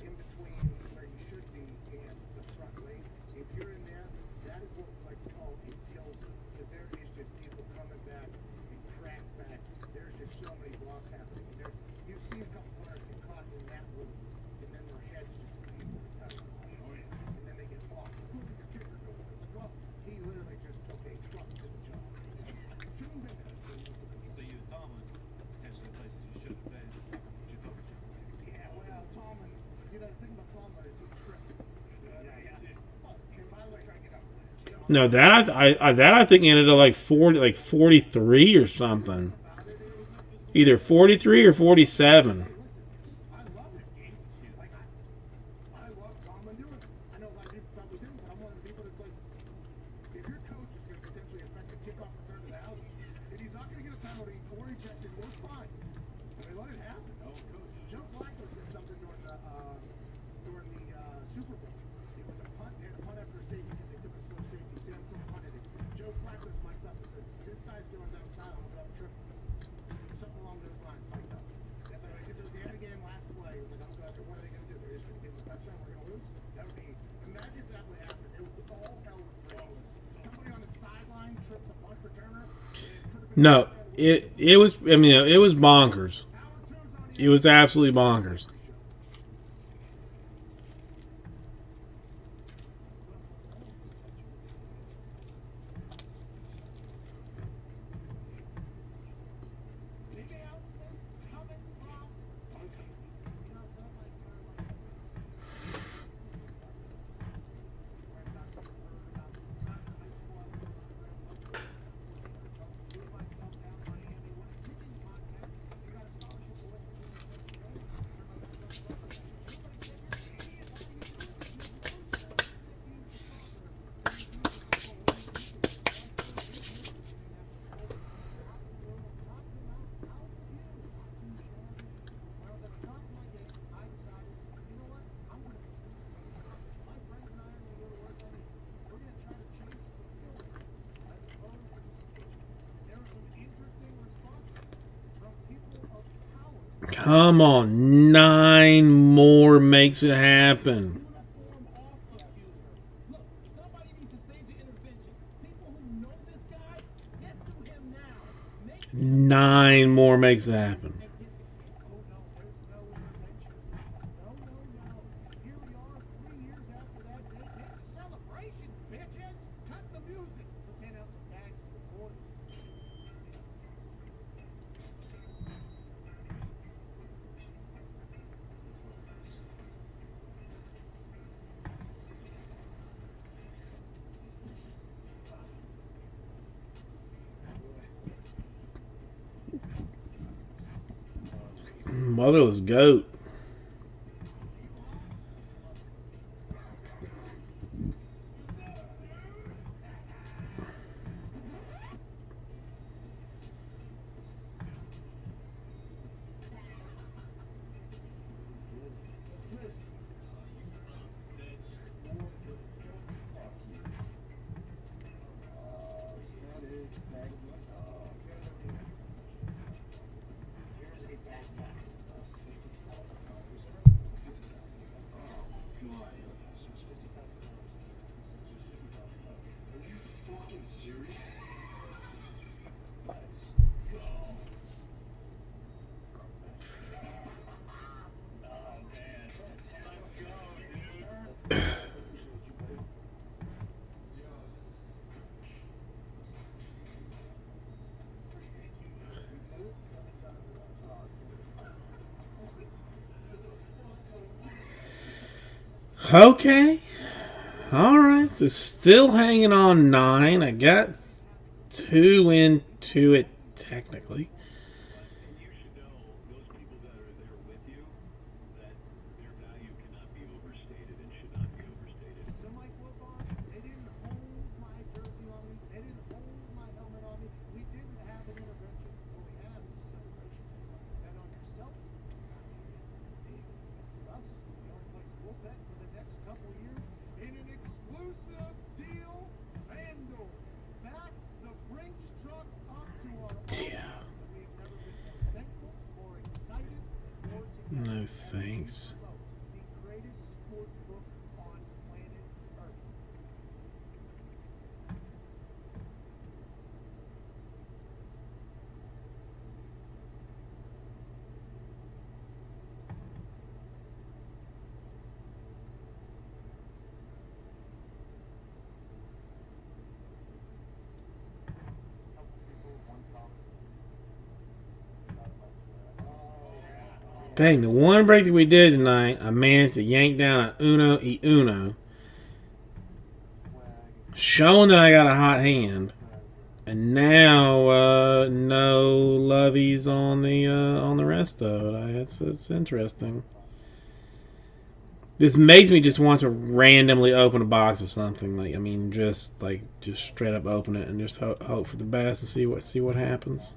in between where you should be and the front lane. If you're in there, that is what we like to call a kill zone, because there is just people coming back and crack back. There's just so many blocks happening. And you've seen a couple players get caught in that room, and then their heads just leave the entire body. And then they get blocked. Look at the kicker go. It's like, well, he literally just took a truck to the job. Shouldn't have been that. He just took a truck. So you, Tomlin, potentially places you should have been. Jacoby Johnson. Yeah, well, Tomlin, the thing about Tomlin is he tripped. Yeah, he did. Oh, and by the way, try to get up there. No, that I think ended at like 43 or something. Either 43 or 47. I love it, game. Like, I love Tomlin doing it. I know a lot of people probably didn't, but I'm one of the people that's like, if your coach is going to potentially affect a kickoff return to the house, if he's not going to get a penalty or ejected or fined, I mean, let it happen. Joe Flacco said something during the Super Bowl. It was a punt. They had a punt after a safety because they took a slow safety. Sam Cook punted it. Joe Flacco's mic'd up and says, this guy's going down the sideline without tripping. Something along those lines, mic'd up. That's like, because it was the end of the game, last play. It was like, I'm going to, what are they going to do? They're just going to give him a touchdown. We're going to lose. That would be, imagine if that would happen. It would, all hell would break loose. Somebody on the sideline trips a punt returner. No, it was. I mean, it was bonkers. It was absolutely bonkers. Big announcement coming from. You know, it's not my turn like this. Come on, 9 more makes it happen. Uniform off accuser. Look, somebody needs to stage an intervention. People who know this guy, get to him now. Make him 9 more makes it happen. and get Oh no, there's no intervention. No, no, no. Here we are 3 years after that date. It's a celebration, bitches. Cut the music. Let's hand out some bags to the boys. Motherless goat. Okay. Alright, so still hanging on 9. I got 2 into it, technically. And you should know those people that are there with you, that their value cannot be overstated and should not be overstated. So Mike Wilbon, they didn't hold my jersey on me. They didn't hold my helmet on me. We didn't have an intervention. What we had was a celebration. That's why you bet on yourself. Sometimes you get big. And for us, we only place we'll bet for the next couple years in an exclusive deal. FanDuel. Back the Brinks truck up to our Yeah. and we have never been more thankful or excited than more together. No thanks. The greatest sports book on planet Earth. Dang, the one break that we did tonight, I managed to yank down a Uno y Uno, showing that I got a hot hand, and now no lovies on the rest of it. It's interesting. This makes me just want to randomly open a box of something. Just straight up open it and just hope for the best and see what happens.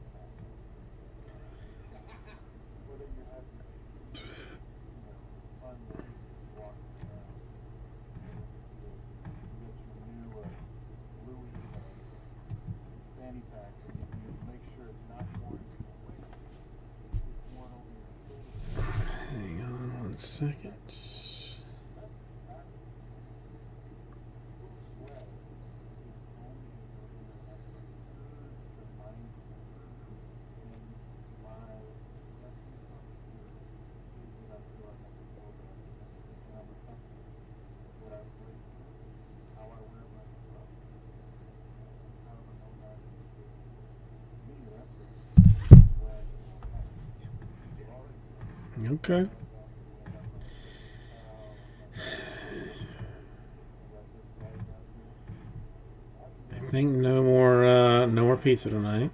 Hang on 1 second. Okay. I think no more pizza tonight.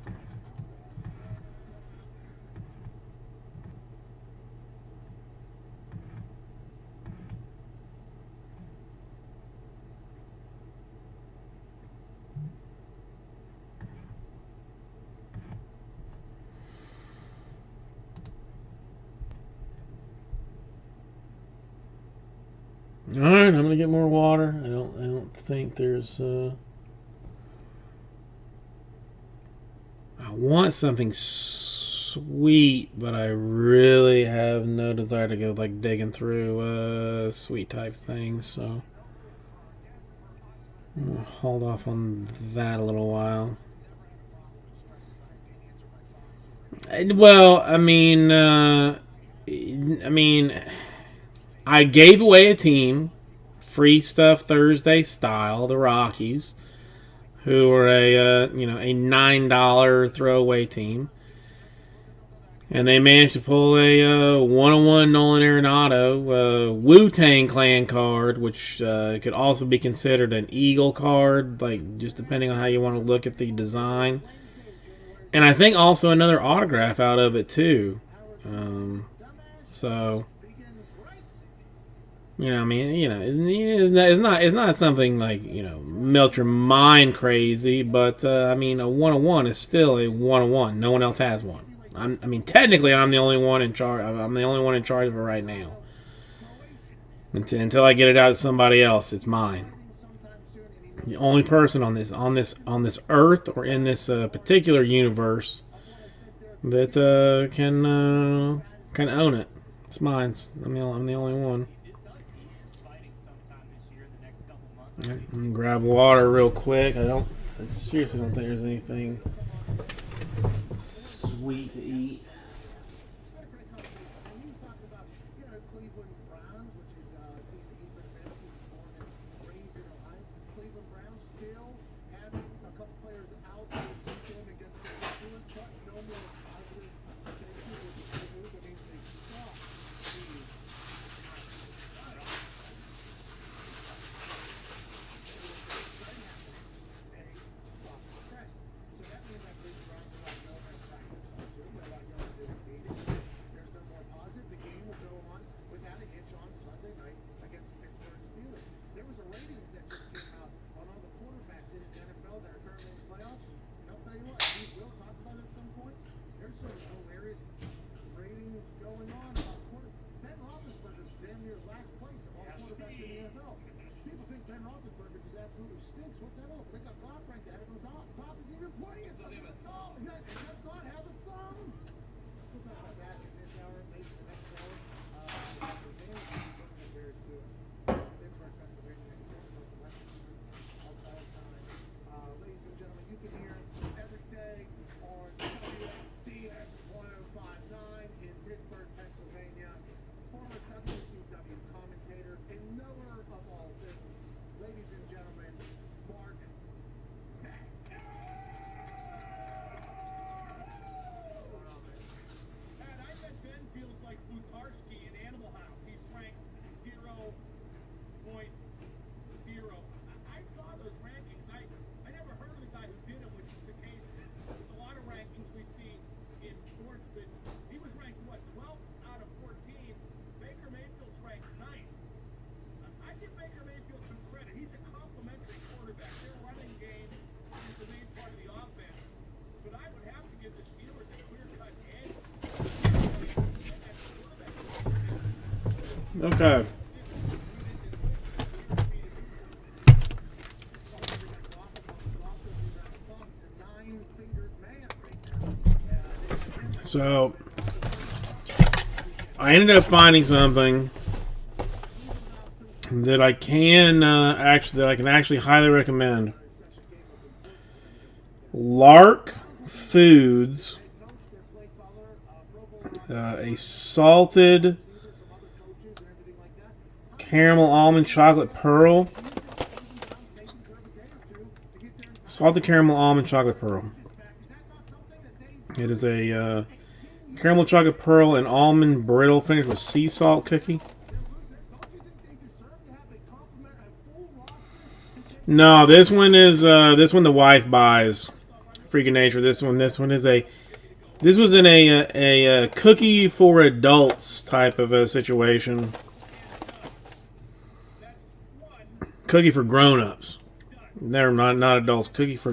All right, I'm gonna get more water. I don't think there's. I want something sweet, but I really have no desire to go like digging through sweet type things. So I'm gonna hold off on that a little while. Well, I gave away a team, free stuff Thursday style, the Rockies, who were a $9 throwaway team, and they managed to pull a 101 Nolan Arenado Wu Tang Clan card, which could also be considered an Eagle card, like just depending on how you want to look at the design. And I think also another autograph out of it too. So, it's not something like melt your mind crazy, but a 101 is still a 101. No one else has one. Technically, I'm the only one in charge. I'm the only one in charge of it right now. Until I get it out to somebody else, it's mine. The only person on this earth or in this particular universe that can own it. It's mine. I'm the only one. All right, I'm gonna grab water real quick. I seriously don't think there's anything sweet to eat. Cleveland Browns, which is a team that he's been a fan of. He's born and raised in Ohio. Cleveland Browns still having a couple players out this weekend against the Steelers, but no more positive cases, which is good news. That means they stopped these. So that means that Cleveland Browns are not going to practice. They're not going to visit meetings. There's no more positive. The game will go on without a hitch on Sunday night against the Pittsburgh Steelers. There was a ratings that just came out on all the quarterbacks in the NFL that are currently in the playoffs. And I'll tell you what, we will talk about it at some point. There's some hilarious ratings going on about quarterbacks. Ben Roethlisberger's damn near last place of all quarterbacks in the NFL. People think Ben Roethlisberger just absolutely stinks. What's that all? They got Goff ranked ahead of him. Goff isn't even playing. Oh, he does not have the thumb. We'll talk about that in this hour, maybe the next hour. The Vanity will be joining us very soon. Pittsburgh, Pennsylvania is one of the most electric teams of all time. Ladies and gentlemen, you can hear him every day on WXDX 1059 in Pittsburgh, Pennsylvania. Former WCW commentator and knower of all things. Ladies and gentlemen, Mark Mack. And I bet Ben feels like Butarski in Animal House. He's ranked 0.0. I saw those rankings. I never heard of the guy who did them, which is the case with a lot of rankings we see in sports. But he was ranked, 12th out of 14. Baker Mayfield's ranked 9th. I give Baker Mayfield some credit. He's a complimentary quarterback. Their running game is the main part of the offense. But I would have to give the Steelers a clear-cut edge. Okay. So I ended up finding something that I can actually highly recommend. Lark Foods, a salted caramel almond chocolate pearl. Salted caramel almond chocolate pearl. It is a caramel chocolate pearl and almond brittle finished with sea salt cookie. No, this one the wife buys. Freaking nature. This one is this was in a cookie for adults type of a situation. Cookie for grown-ups. Never mind, not adults. Cookies for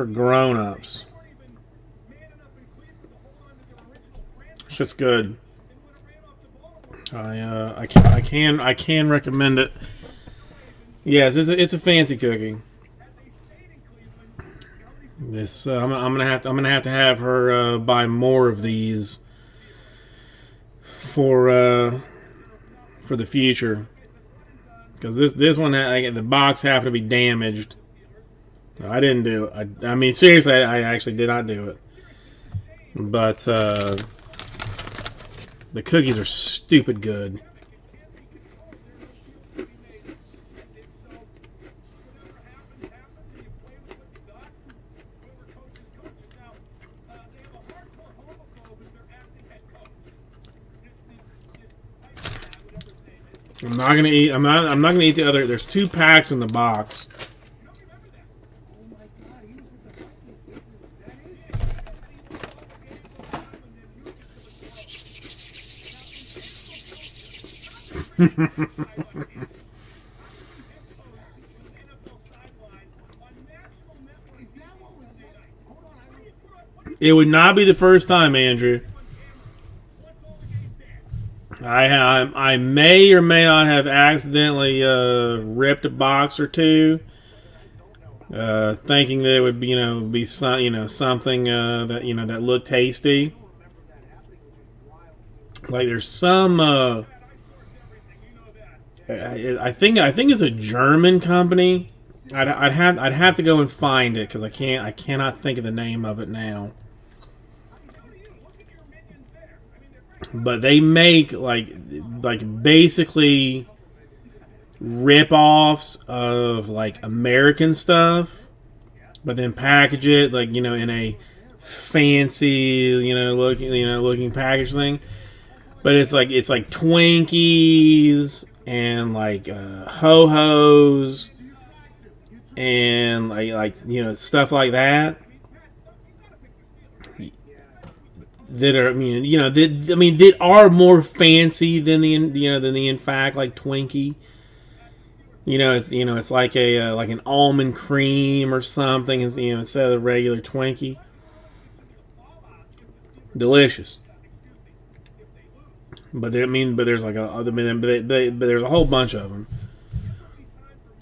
grown-ups. Shit's good. I can recommend it. Yes, it's a fancy cookie. This I'm gonna have her buy more of these for the future, because this one the box happened to be damaged. I didn't do it. I mean, seriously, I actually did not do it. But the cookies are stupid good. I'm not gonna eat. I'm not gonna eat the other. There's 2 packs in the box. Oh my God, he was with the Vikings. Is that what was said? Hold on, It would not be the first time, Andrew. I may or may not have accidentally ripped a box or two, thinking that it would be something that looked tasty. Like there's some I think it's a German company. I'd have to go and find it because I cannot think of the name of it now. But they make like basically rip-offs of like American stuff, but then package it like in a fancy looking package thing. But it's like Twinkies and like ho hos and like stuff like that. That are that are more fancy than the in fact like Twinkie. It's like a like an almond cream or something. Instead of the regular Twinkie. Delicious. But there's like but there's a whole bunch of them.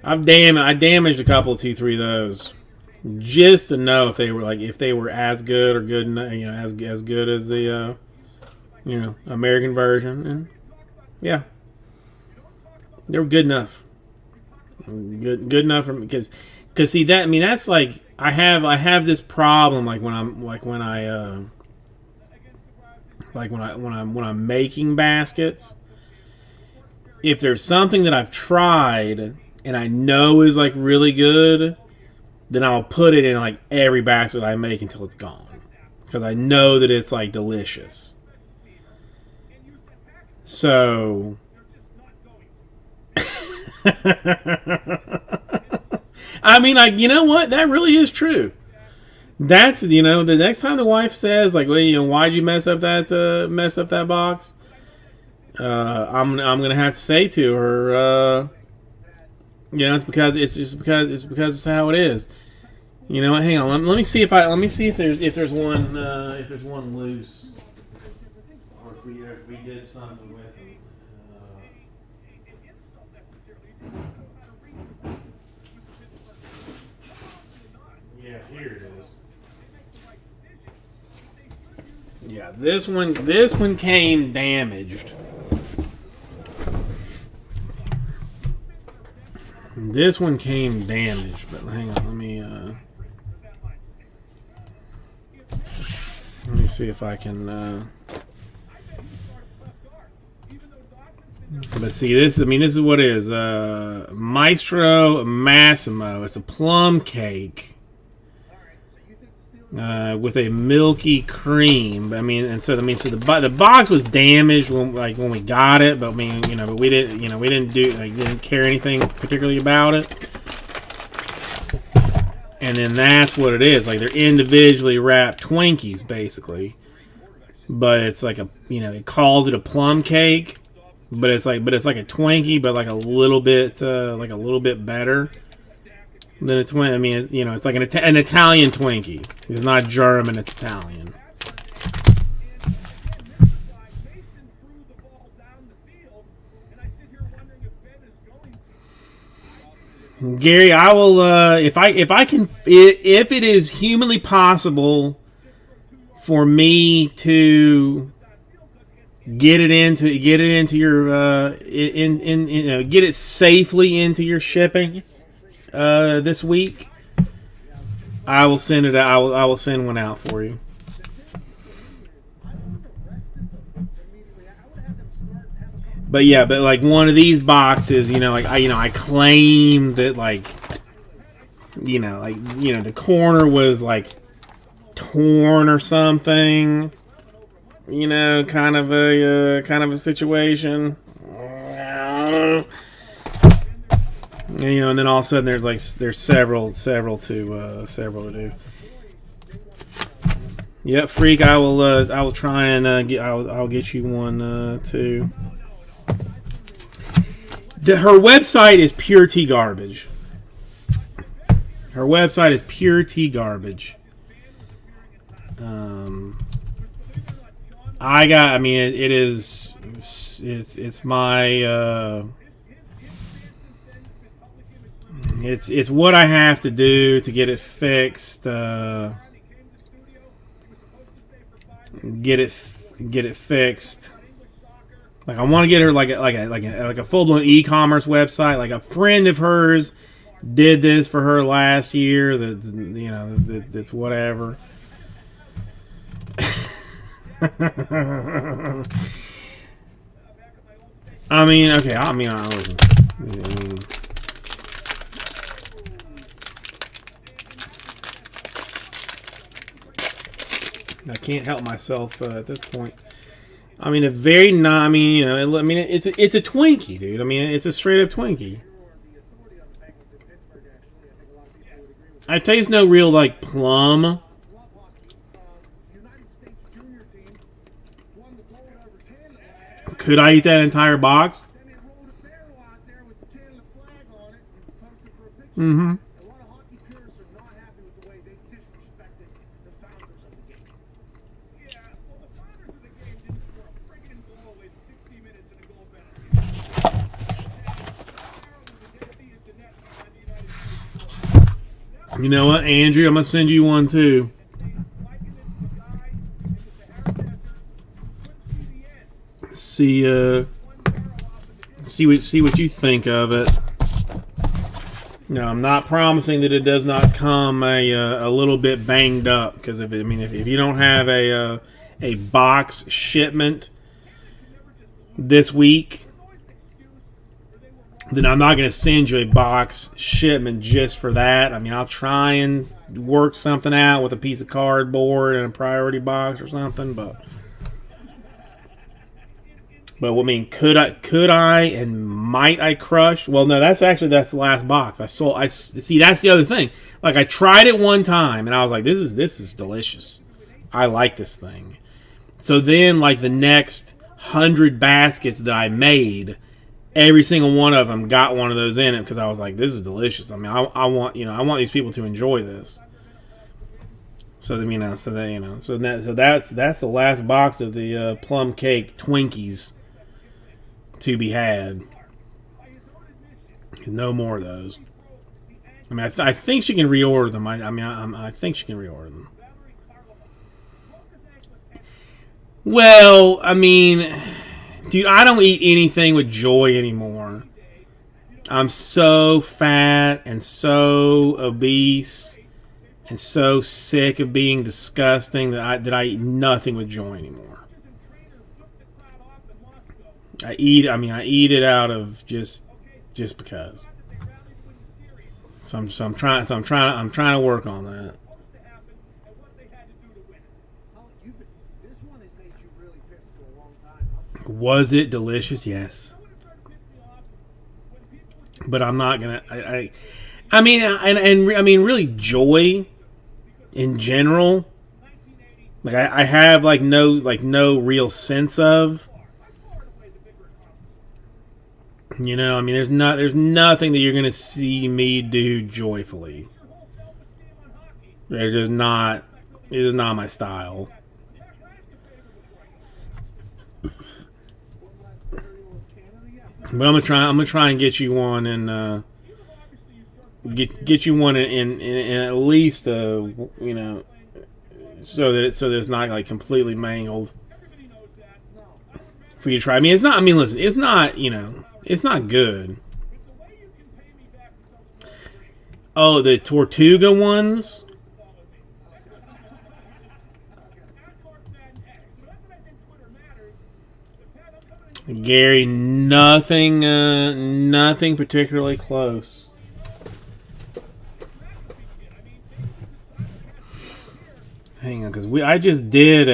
I damaged a couple, 2, 3 of those, just to know if they were as good or good, as good as the American version, and yeah, they were good enough. Good enough for me because see that that's like I have this problem when I'm making baskets. If there's something that I've tried and I know is like really good, then I'll put it in like every basket I make until it's gone, because I know that it's like delicious. So I mean, you know what? That really is true. That's the next time the wife says like, well, why'd you mess up that box? I'm gonna have to say to her, it's because it's how it is. You know what? Hang on. Let me see if there's one loose, or if we did something with them. Yeah, here it is. Yeah, this one came damaged. This one came damaged, but hang on, let me see if I can. But see, this is what it is. Maestro Massimo. It's a plum cake with a milky cream. So the box was damaged when we got it, but we didn't care anything particularly about it. And then that's what it is. Like, they're individually wrapped Twinkies, basically. But it's like it calls it a plum cake, but it's like a Twinkie, but like a little bit better than a Twinkie. It's like an Italian Twinkie. It's not German, it's Italian. Gary, I will if I can if it is humanly possible for me to get it into your get it safely into your shipping this week, I will send it. I will send one out for you. But yeah, but like one of these boxes, like I claim that like the corner was like torn or something, kind of a situation. And then all of a sudden there's several to do. Yep, Freak. I will try and I'll get you one too. Her website is pure tea garbage. Her website is pure tea garbage. It is. It's my. It's what I have to do to get it fixed. Get it fixed. Like I want to get her like a full blown e-commerce website. Like a friend of hers did this for her last year. That's whatever. Okay. I can't help myself at this point. It's a Twinkie, dude. It's a straight up Twinkie. I taste no real like plum. Could I eat that entire box? Mm-hmm. You know what, Andrew? I'm gonna send you one too. See what you think of it. No, I'm not promising that it does not come a little bit banged up, because if you don't have a box shipment this week, then I'm not going to send you a box shipment just for that. I'll try and work something out with a piece of cardboard and a priority box or something, but could I and might I crush? Well, no, that's the last box. See, that's the other thing. Like I tried it one time and I was like, this is delicious. I like this thing. So then like the next 100 baskets that I made, every single one of them got one of those in it, because I was like, this is delicious. I want these people to enjoy this. So that's the last box of the plum cake Twinkies to be had. No more of those. I think she can reorder them. I think she can reorder them. Well, dude, I don't eat anything with joy anymore. I'm so fat and so obese and so sick of being disgusting that I eat nothing with joy anymore. I eat it out of just because. So I'm trying to work on that. Was it delicious? Yes. But I'm not gonna. Really, joy in general. Like I have no real sense of. There's nothing that you're gonna see me do joyfully. It is not my style. But I'm gonna try and get you one, and get you one in at least so that it's not like completely mangled for you to try. I mean, it's not. I mean, listen, it's not. It's not good. Oh, the Tortuga ones. Gary, nothing particularly close. Hang on, because I just did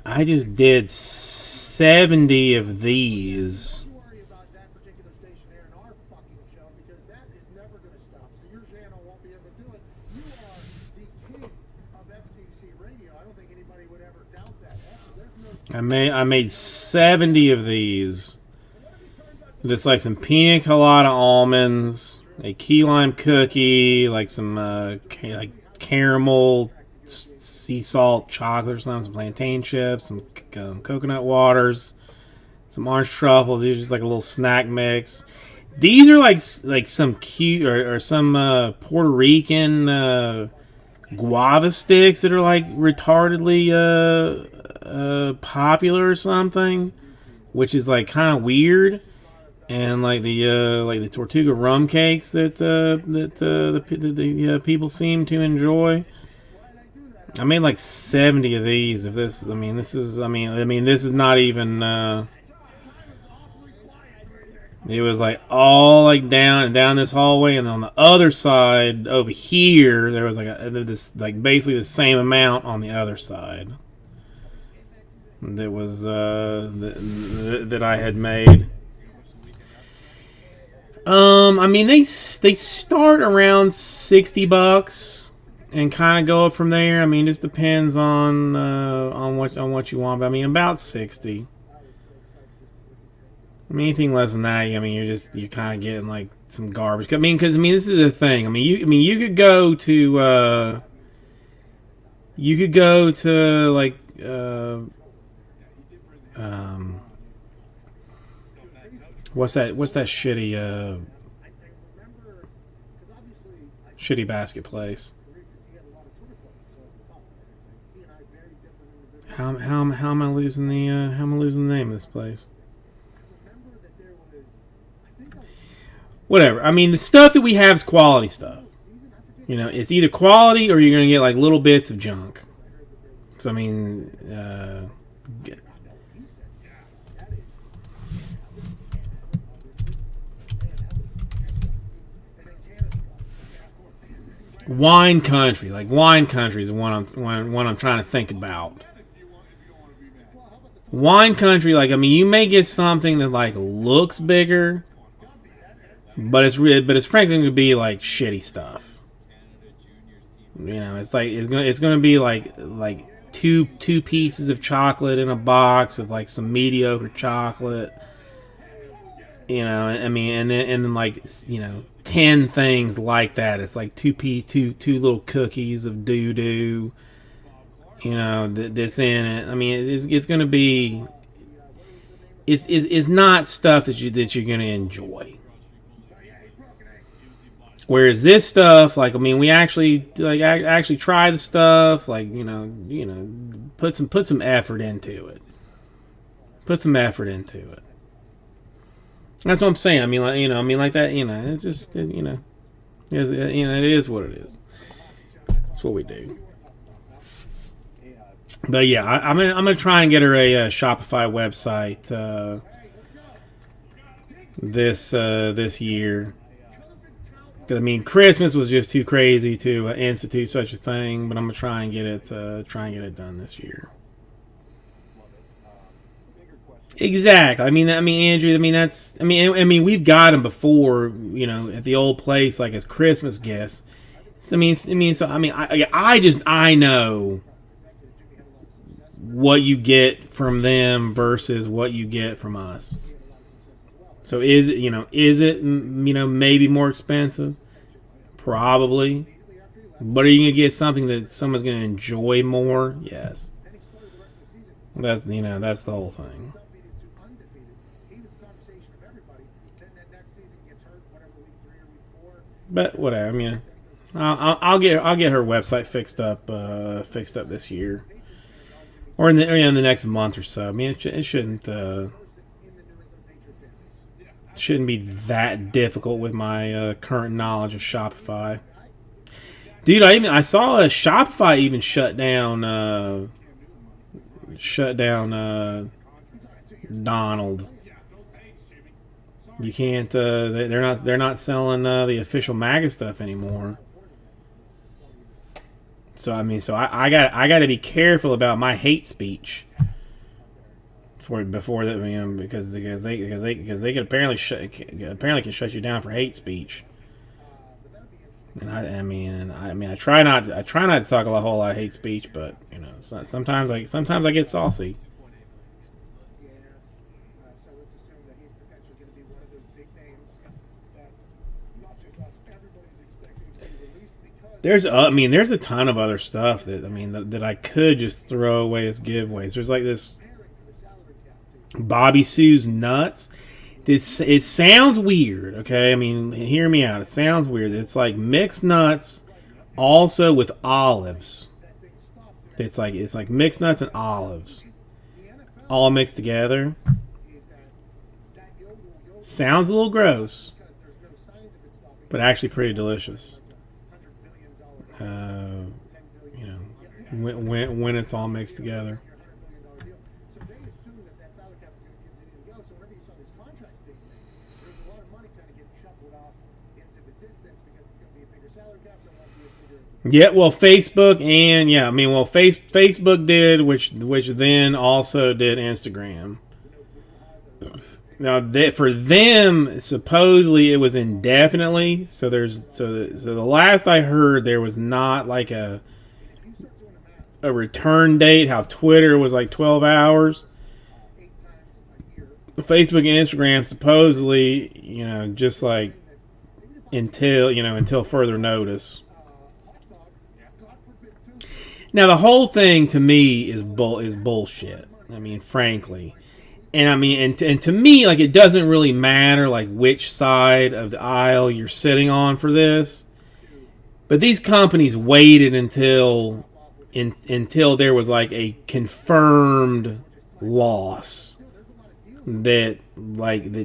I just did 70 of these. Don't worry about that particular station airing our fucking show because that is never going to stop. So your channel won't be able to do it. You are the king of FCC radio. I don't think anybody would ever doubt that. There's no. I made 70 of these. Just like some pina colada almonds, a key lime cookie, like some like caramel, sea salt chocolate or something, some plantain chips, some coconut waters, some orange truffles. These are just like a little snack mix. These are like some cute or some Puerto Rican guava sticks that are like retardedly popular or something, which is like kind of weird. And like the Tortuga rum cakes that the people seem to enjoy. I made like 70 of these. If this, I mean, this is, I mean, this is not even. It was like all like down this hallway, and on the other side over here, there was like this like basically the same amount on the other side. That was that I had made. I mean, they start around $60 and kind of go up from there. I mean, it just depends on what you want. But I mean, about 60. I mean, anything less than that, I mean, you're kind of getting like some garbage. I mean, because this is the thing. I mean, you could go to like what's that shitty basket place? How am I losing the name of this place? Whatever. I mean, the stuff that we have is quality stuff. It's either quality or you're gonna get like little bits of junk. So I mean, wine country, like wine country is one I'm trying to think about. Wine country, like I mean, you may get something that like looks bigger, but it's frankly going to be like shitty stuff. It's like it's going to be like two pieces of chocolate in a box of like some mediocre chocolate. I mean, and then like 10 things like that. It's like two little cookies of doo-doo, that's in it. I mean, it's going to be, it's not stuff that you're going to enjoy. Whereas this stuff, like I mean, we actually try the stuff, like put some effort into it. Put some effort into it. That's what I'm saying. I mean, like that. It's just it is what it is. That's what we do. But yeah, I'm gonna try and get her a Shopify website this year. I mean, Christmas was just too crazy to institute such a thing, but I'm gonna try and get it done this year. Exactly. I mean, Andrew. I mean, we've got them before, at the old place, like as Christmas gifts. So, I know what you get from them versus what you get from us. So is it maybe more expensive? Probably. But are you going to get something that someone's going to enjoy more? Yes. That's the whole thing. But whatever. I mean, I'll get her website fixed up this year, or in the next month or so. I mean, it shouldn't be that difficult with my current knowledge of Shopify. Dude, I saw a Shopify even shut down Donald. You can't. They're not selling the official MAGA stuff anymore. So I mean, I got to be careful about my hate speech before that, because they can apparently can shut you down for hate speech. And I try not to talk a whole lot of hate speech, but sometimes I get saucy. Yeah. So let's assume that he's potentially going to be one of those big names that not just us, everybody's expecting to be released because There's a ton of other stuff that I could just throw away as giveaways. There's like this preparing for the salary cap too. Bobby Sue's nuts. It sounds weird, okay? I mean, hear me out. It sounds weird. It's like mixed nuts, also with olives. It's like mixed nuts and olives, all mixed together. Sounds a little gross, but actually pretty delicious. When it's all mixed together. So they assume that salary cap is going to continue to go. So whenever you saw these contracts being made, there's a lot of money kind of getting shuffled off into the distance because it's going to be a bigger salary cap, so it won't be a bigger. Yeah, well, Facebook and Facebook did, which then also did Instagram. Now, for them, supposedly it was indefinitely. So the last I heard, there was not like a return date. How Twitter was like 12 hours. Facebook and Instagram supposedly, just like until further notice. Now the whole thing to me is bullshit. I mean, frankly. And to me, like, it doesn't really matter like which side of the aisle you're sitting on for this. But these companies waited until there was like a confirmed loss that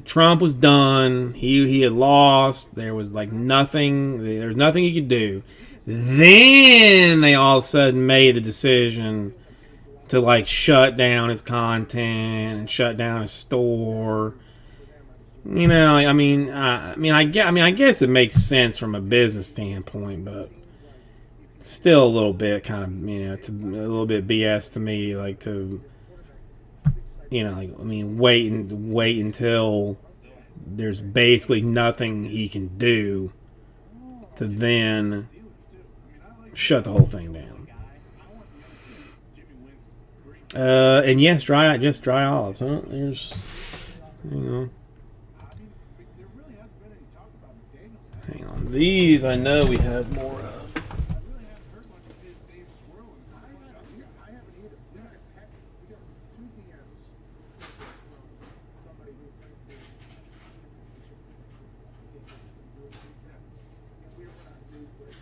Trump was done. He had lost. There was like nothing. There's nothing he could do. Then they all of a sudden made the decision to like shut down his content and shut down his store. I guess it makes sense from a business standpoint, but still a little bit kind of, a little bit BS to me, like to, wait until there's basically nothing he can do to then shut the whole thing down. And yes, dry olives. Huh? There's, hang on. These I know we have more of. I haven't either. We got a text. We got 2 DMs sent to us from somebody who brings the information. And we were not news, but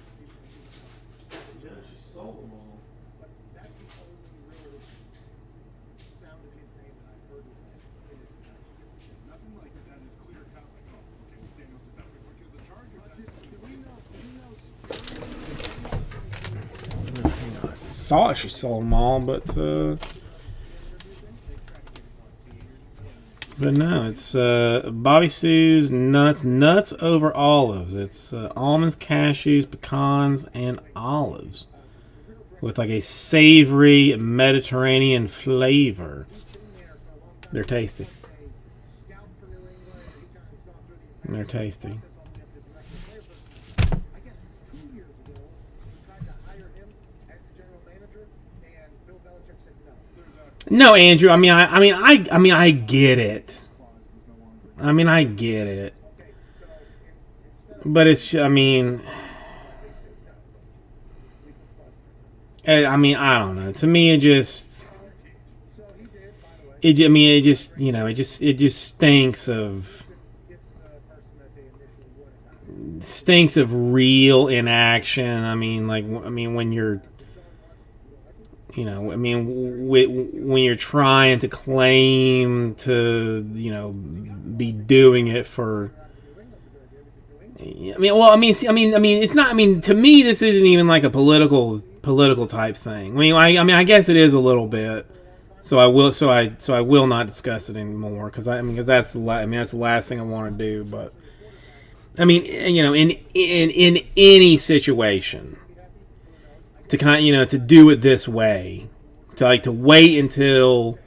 She sold them all. but that's the only real sound of his name that I've heard in this entire situation. Nothing like that is clear cut. Like, oh, okay, Daniels is definitely working with the Chargers. Do we know I thought she sold them all, but no, it's Bobby Sue's nuts over olives. It's almonds, cashews, pecans, and olives with like a savory Mediterranean flavor. They're tasty. They're tasty. I guess 2 years ago, we tried to hire him as the general manager, and Bill Belichick said no. No, Andrew. I get it. I get it. But it's, I don't know. To me, it just, it just stinks of, stinks of real inaction. I mean, when you're, when you're trying to claim to, be doing it for. It's not. I mean, to me, this isn't even like a political type thing. I guess it is a little bit. So I will not discuss it anymore because that's the last thing I want to do. But I mean, in any situation, to do it this way, to wait until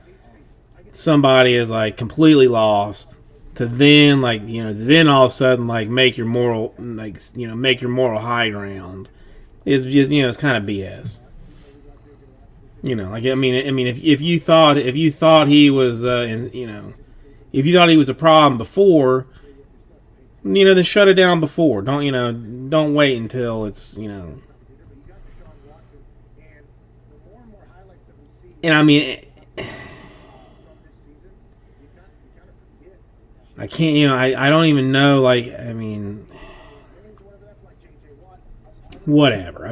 somebody is like completely lost, to then then all of a sudden make your moral high ground is just it's kind of BS. If you thought he was if you thought he was a problem before, then shut it down before. Don't wait until it's And I mean, I can't, I don't even know, whatever.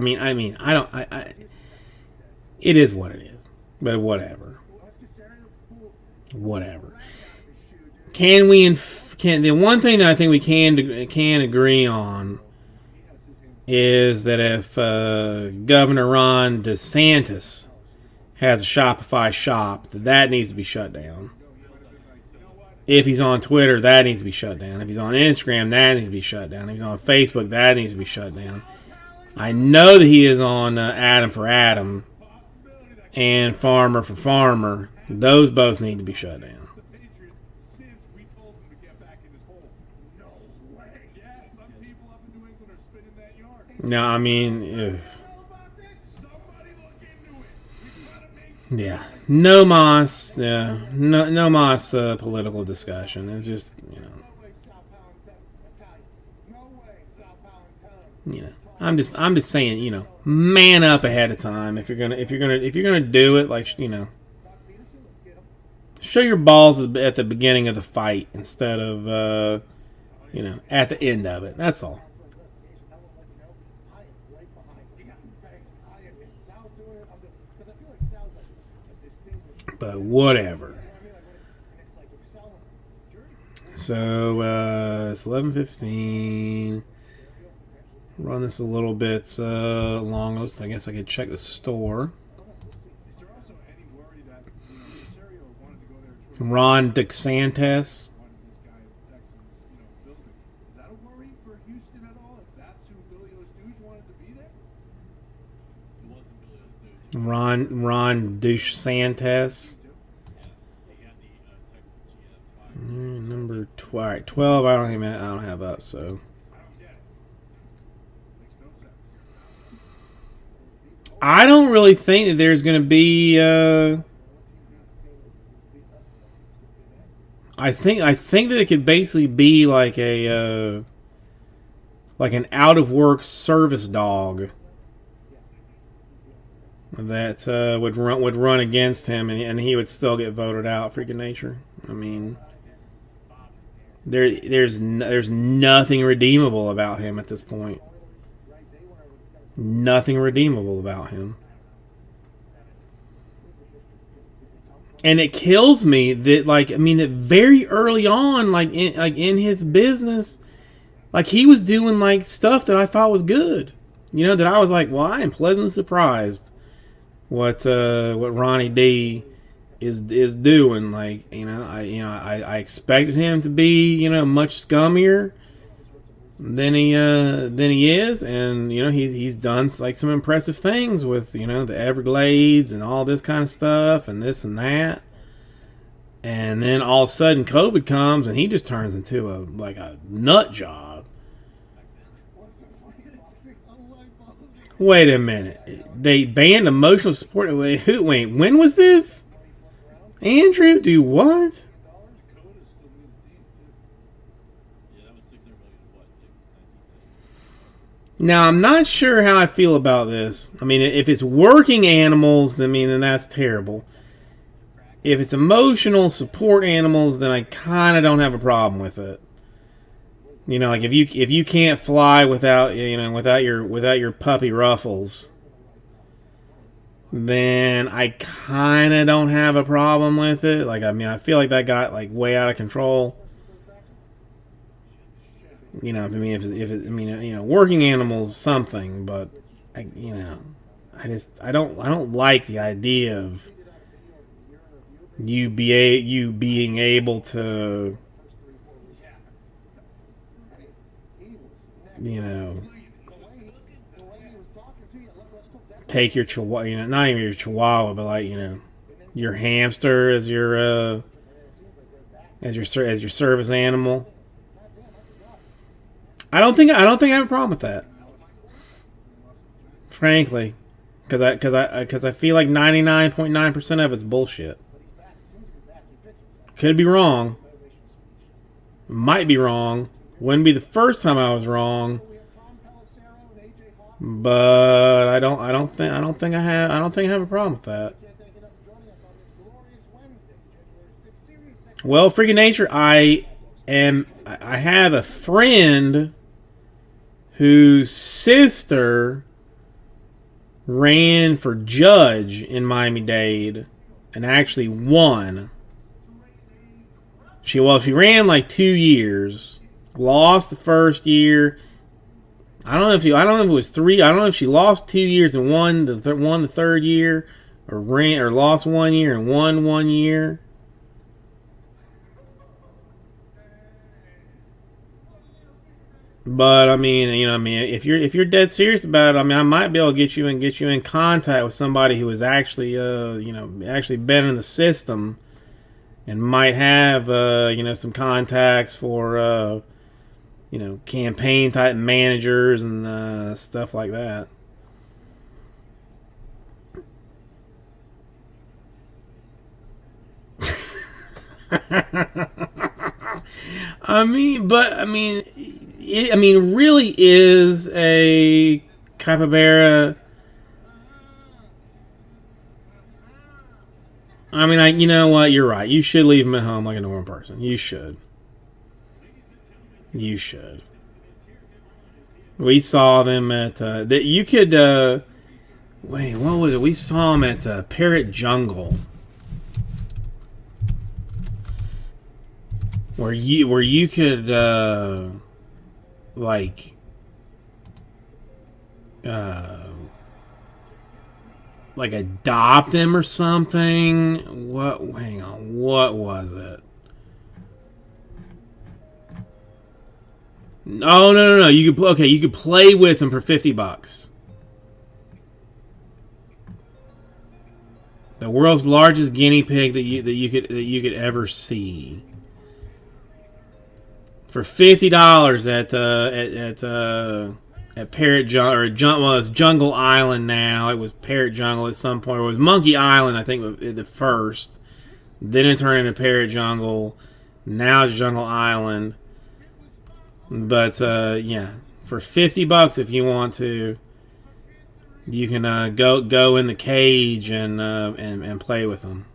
It is what it is, but whatever. The one thing that I think we can agree on is that if Governor Ron DeSantis has a Shopify shop, that needs to be shut down. If he's on Twitter, that needs to be shut down. If he's on Instagram, that needs to be shut down. If he's on Facebook, that needs to be shut down. I know that he is on Adam for Adam and Farmer for Farmer. Those both need to be shut down. No, I mean, yeah, no Moss, no Moss political discussion. It's just, I'm just saying, man up ahead of time if you're gonna do it. Show your balls at the beginning of the fight instead of at the end of it. That's all. But whatever. So it's 11:15. Run this a little bit long. I guess I could check the store. Ron DeSantis. Ron DeSantis. Number 12. All right, 12. I don't have up. So I don't really think that there's going to be. I think that it could basically be like an out of work service dog that would run against him, and he would still get voted out. Freaking nature. I mean, there's nothing redeemable about him at this point. Nothing redeemable about him. And it kills me that that very early on, in his business, he was doing stuff that I thought was good. That I was like, well, I am pleasantly surprised what Ronnie D is doing. I expected him to be much scummier than he is, and he's done some impressive things with the Everglades and all this kind of stuff and this and that, and then all of a sudden COVID comes and he just turns into a nut job. Wait a minute, they banned emotional support. Wait, when was this? Andrew, do what? Now, I'm not sure how I feel about this. I mean, if it's working animals, then that's terrible. If it's emotional support animals, then I kind of don't have a problem with it. You know, like if you can't fly without without your puppy Ruffles, then I kind of don't have a problem with it. Like, I mean, I feel like that got like way out of control. You know, I mean, I mean, working animals something, but I don't like the idea of you being able to, you know, take your chihuahua, not even your chihuahua, but like, your hamster as your service animal. I don't think I have a problem with that, frankly, because I feel like 99.9% of it's bullshit. Could be wrong, might be wrong. Wouldn't be the first time I was wrong, but I don't think I have a problem with that. Well, freaking nature, I have a friend whose sister ran for judge in Miami-Dade and actually won. She ran like 2 years, lost the first year. I don't know if it was 3. I don't know if she lost 2 years and won the third year, or lost 1 year and won 1 year. But I mean, if you're dead serious about it, I mean, I might be able to get you in contact with somebody who is actually actually been in the system, and might have some contacts for campaign type managers and stuff like that. It really is a capybara. I mean, you know what? You're right. You should leave them at home like a normal person. You should. You should. We saw them at that. You could. Wait, what was it? We saw them at Parrot Jungle, where you could like adopt them or something. What? Hang on. What was it? Oh no! You could play with them for $50. The world's largest guinea pig that you could ever see. For $50 at Parrot Jungle. Well, it's Jungle Island now. It was Parrot Jungle at some point. It was Monkey Island, I think, at the first. Then it turned into Parrot Jungle. Now it's Jungle Island. But yeah, for $50 if you want to, you can go in the cage and play with them.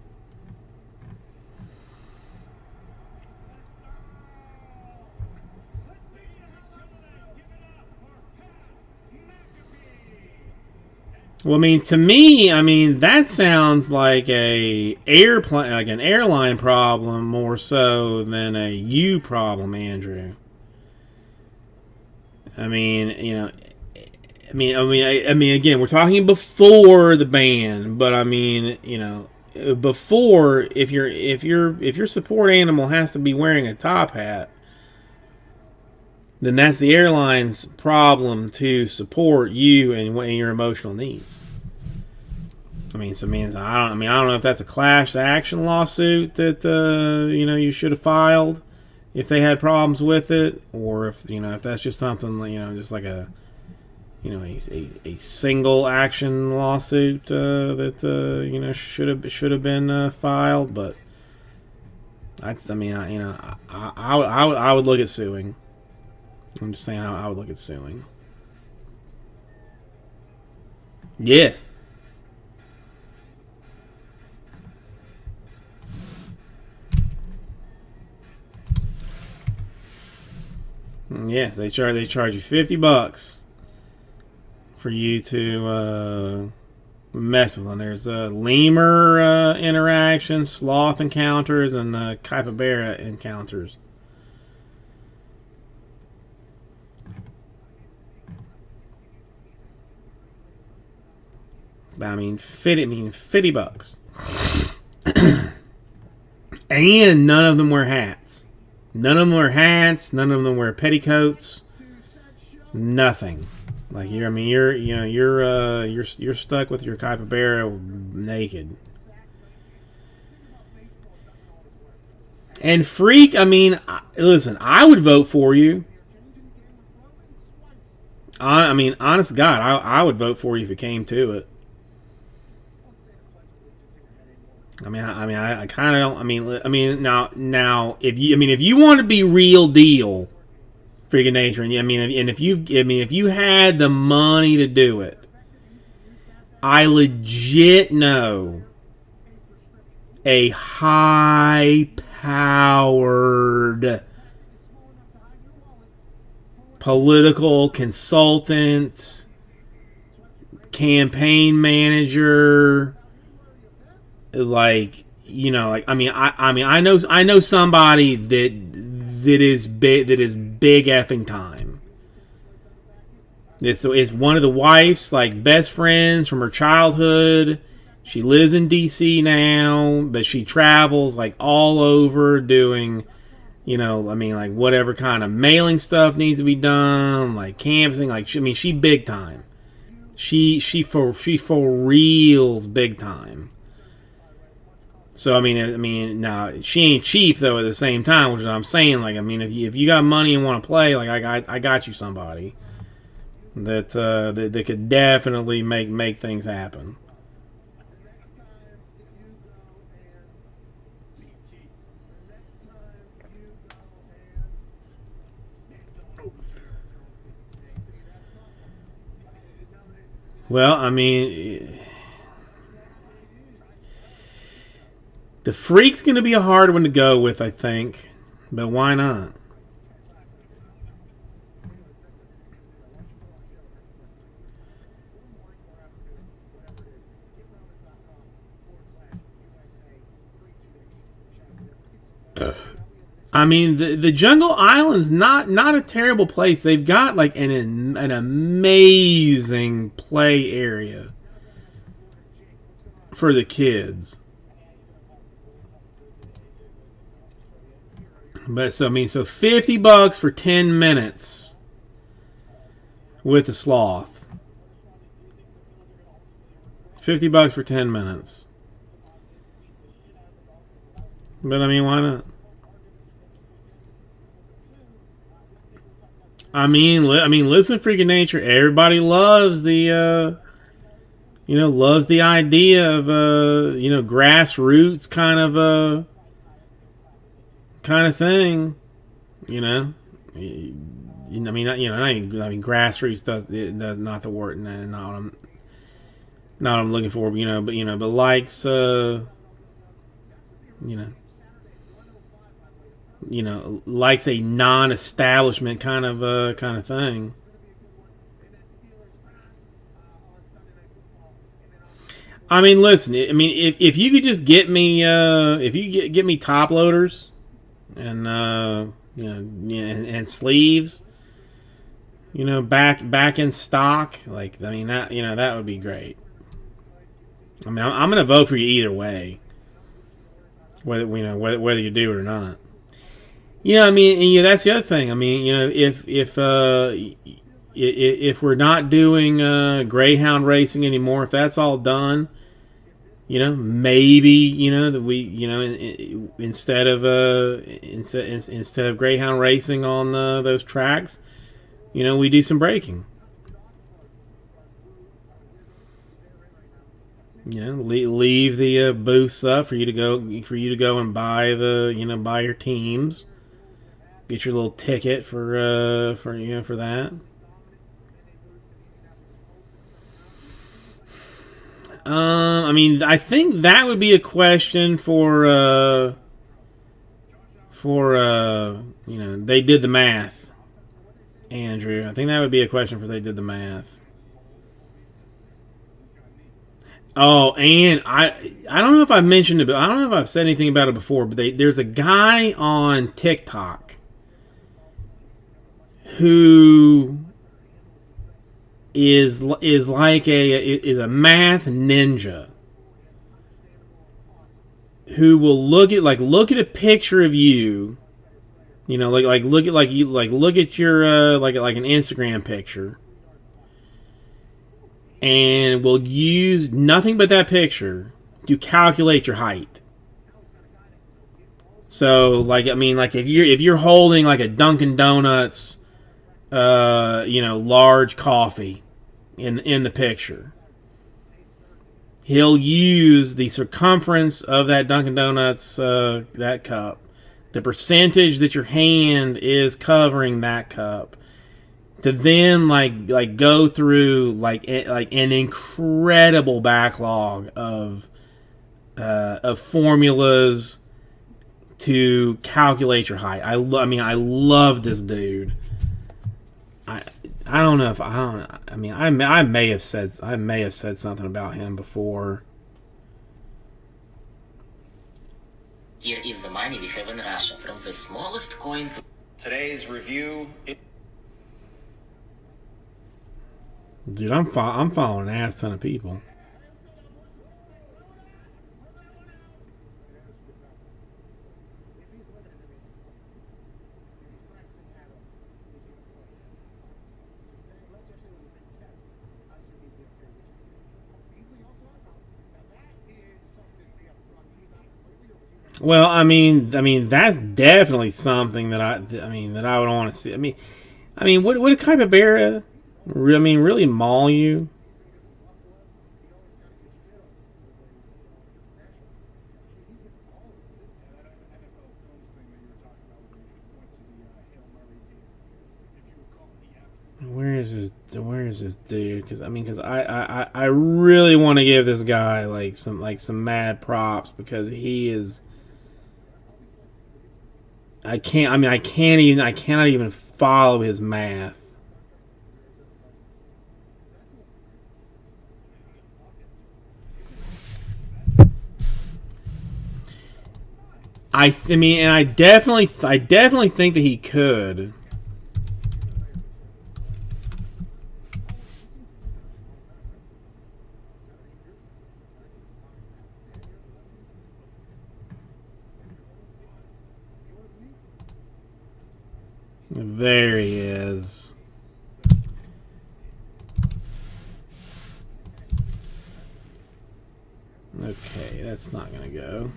Well, I mean, to me, that sounds like an airline problem more so than a you problem, Andrew. Again, we're talking before the ban, but before, if your support animal has to be wearing a top hat, then that's the airline's problem to support you and your emotional needs. I don't know if that's a class action lawsuit that you should have filed if they had problems with it, or if that's just something just like a single action lawsuit that should have been filed. But I would look at suing. I'm just saying I would look at suing. Yes. Yes, they charge you $50 for you to mess with them. There's lemur interactions, sloth encounters, and capybara encounters. But I mean, $50. And none of them wear hats. None of them wear hats. None of them wear petticoats. Nothing. Like you're stuck with your capybara naked. And Freak, I mean, listen, I would vote for you. I mean, honest to God, I would vote for you if it came to it. I kind of don't. I mean, now, if you want to be real deal, freaking nature, and if you had the money to do it, I legit know a high-powered political consultant, campaign manager. Like, I know somebody that is big effing time. It's one of the wife's like best friends from her childhood. She lives in DC now, but she travels like all over doing, like whatever kind of mailing stuff needs to be done, like canvassing. Like, she big time. She for reals big time. So I mean, now she ain't cheap though. At the same time, which is what I'm saying. Like, if you got money and want to play, like I got you somebody that could definitely make things happen. Well, I mean, the Freak's going to be a hard one to go with, I think. But why not? I mean, the Jungle Island's not a terrible place. They've got like an amazing play area for the kids. But so $50 for 10 minutes with the sloth. $50 for 10 minutes. But I mean, why not? I mean, listen, freaking nature. Everybody loves the, loves the idea of, grassroots kind of thing. Grassroots does not the word, not what I'm looking for. But likes, likes a non-establishment kind of thing. I mean, listen. I mean, if you could just get me, if you get me top loaders, and and sleeves, back in stock. Like, I mean, that would be great. I mean, I'm gonna vote for you either way, whether you do it or not. I mean, and, that's the other thing. I mean, if we're not doing Greyhound racing anymore, if that's all done, maybe that we instead of Greyhound racing on those tracks, we do some braking. Leave the booths up for you to go and buy buy your teams. Get your little ticket for that. I mean, I think that would be a question for they did the math. Andrew. I think that would be a question for they did the math. Oh, and I don't know if I've mentioned it, but I don't know if I've said anything about it before. But there's a guy on TikTok who is like a math ninja who will look at a picture of you, look at your like an Instagram picture, and will use nothing but that picture to calculate your height. So like if you're holding like a Dunkin' Donuts large coffee in the picture, he'll use the circumference of that Dunkin' Donuts that cup, the percentage that your hand is covering that cup, to then like go through like an incredible backlog of formulas to calculate your height. I love this dude. I don't know if I may have said something about him before. Here is the money we have in Russia, from the smallest coin to... Today's review. Dude, I'm following an ass ton of people. Well, I mean, that's definitely something that I would want to see. Would a capybara, really maul you? Where is this dude? Because I really want to give this guy like some mad props, because he is. I cannot even follow his math. I definitely think that he could. There he is. Okay, that's not gonna go.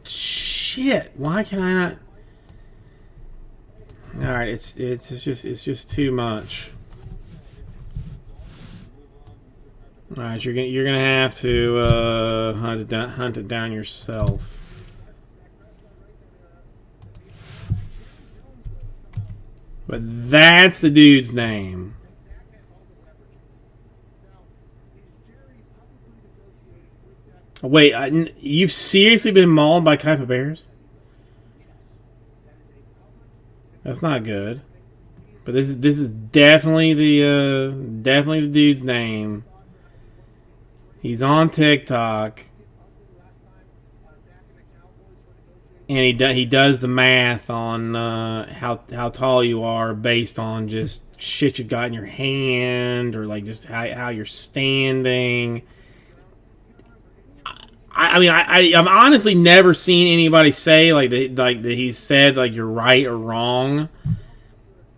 Shit! Why can I not? All right, it's just too much. All right, you're gonna have to hunt it down yourself. But that's the dude's name. Wait, you've seriously been mauled by capybaras? That's not good. But this is definitely the dude's name. He's on TikTok, and he does the math on how tall you are based on just shit you've got in your hand, or like just how you're standing. I've honestly never seen anybody say that he's said like you're right or wrong,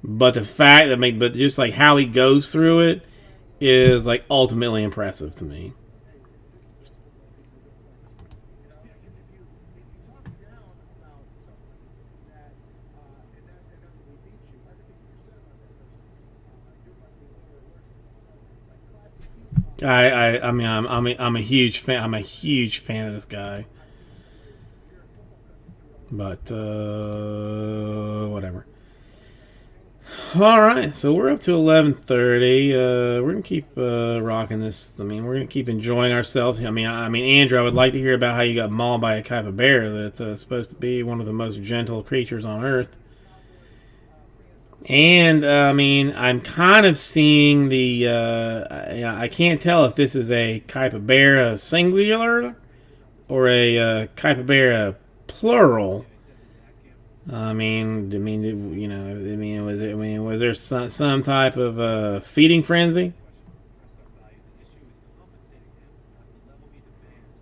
but the fact that but just like how he goes through it is like ultimately impressive to me. I'm a huge fan. I'm a huge fan of this guy. But whatever. All right, so we're up to 11:30. We're gonna keep rocking this. I mean, we're gonna keep enjoying ourselves. I mean, Andrew, I would like to hear about how you got mauled by a capybara that's supposed to be one of the most gentle creatures on Earth. And I mean, I'm kind of seeing the. I can't tell if this is a capybara singular or a capybara plural. Was there some type of feeding frenzy?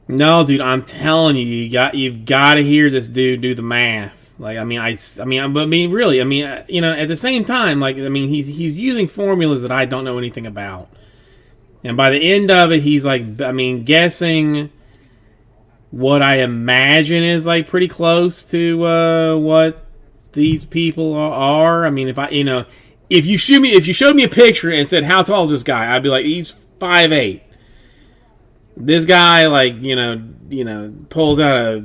No, dude, I'm telling you, you've got to hear this dude do the math. Like, really, at the same time, like, I mean, he's using formulas that I don't know anything about, and by the end of it, he's like, I mean, guessing what I imagine is like pretty close to what these people are. I mean, if you showed me a picture and said how tall is this guy, I'd be like, he's 5'8". This guy, like, pulls out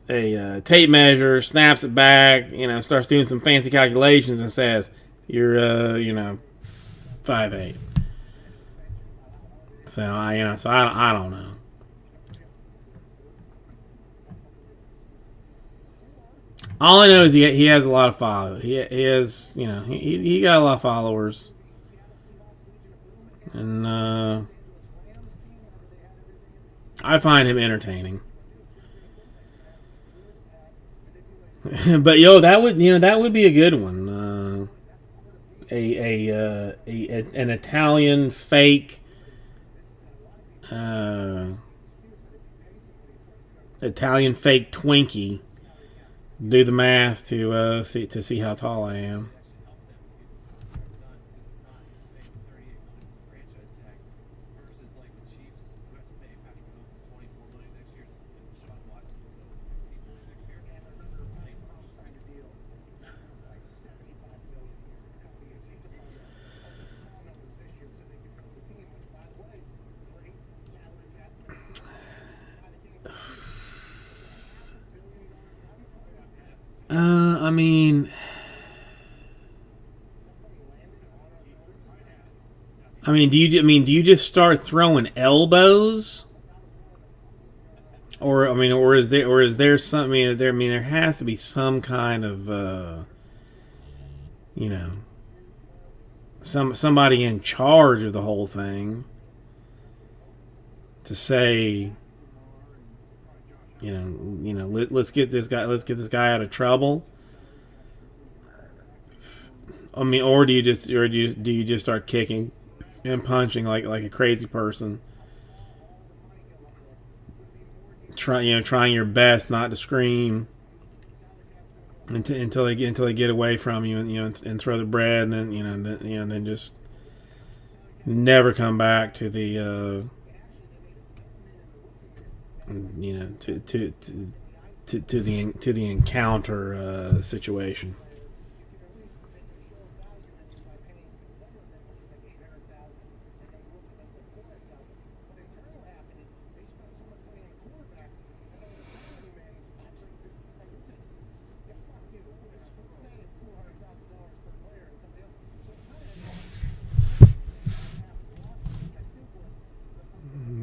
a tape measure, snaps it back, starts doing some fancy calculations and says, "You're 5'8". So I don't know. All I know is he has a lot of followers. He has, he got a lot of followers, and I find him entertaining. But that would be a good one. An Italian fake. Italian fake Twinkie. Do the math to see how tall I am. I do you just start throwing elbows, or is there something there? I mean, there has to be some kind of somebody in charge of the whole thing to say, let's get this guy out of trouble. I mean, or do you just start kicking and punching like a crazy person, trying your best not to scream until they get away from you, and throw the bread, and then just never come back to the to the encounter situation.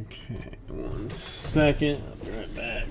Okay, 1 second. I'll be right back.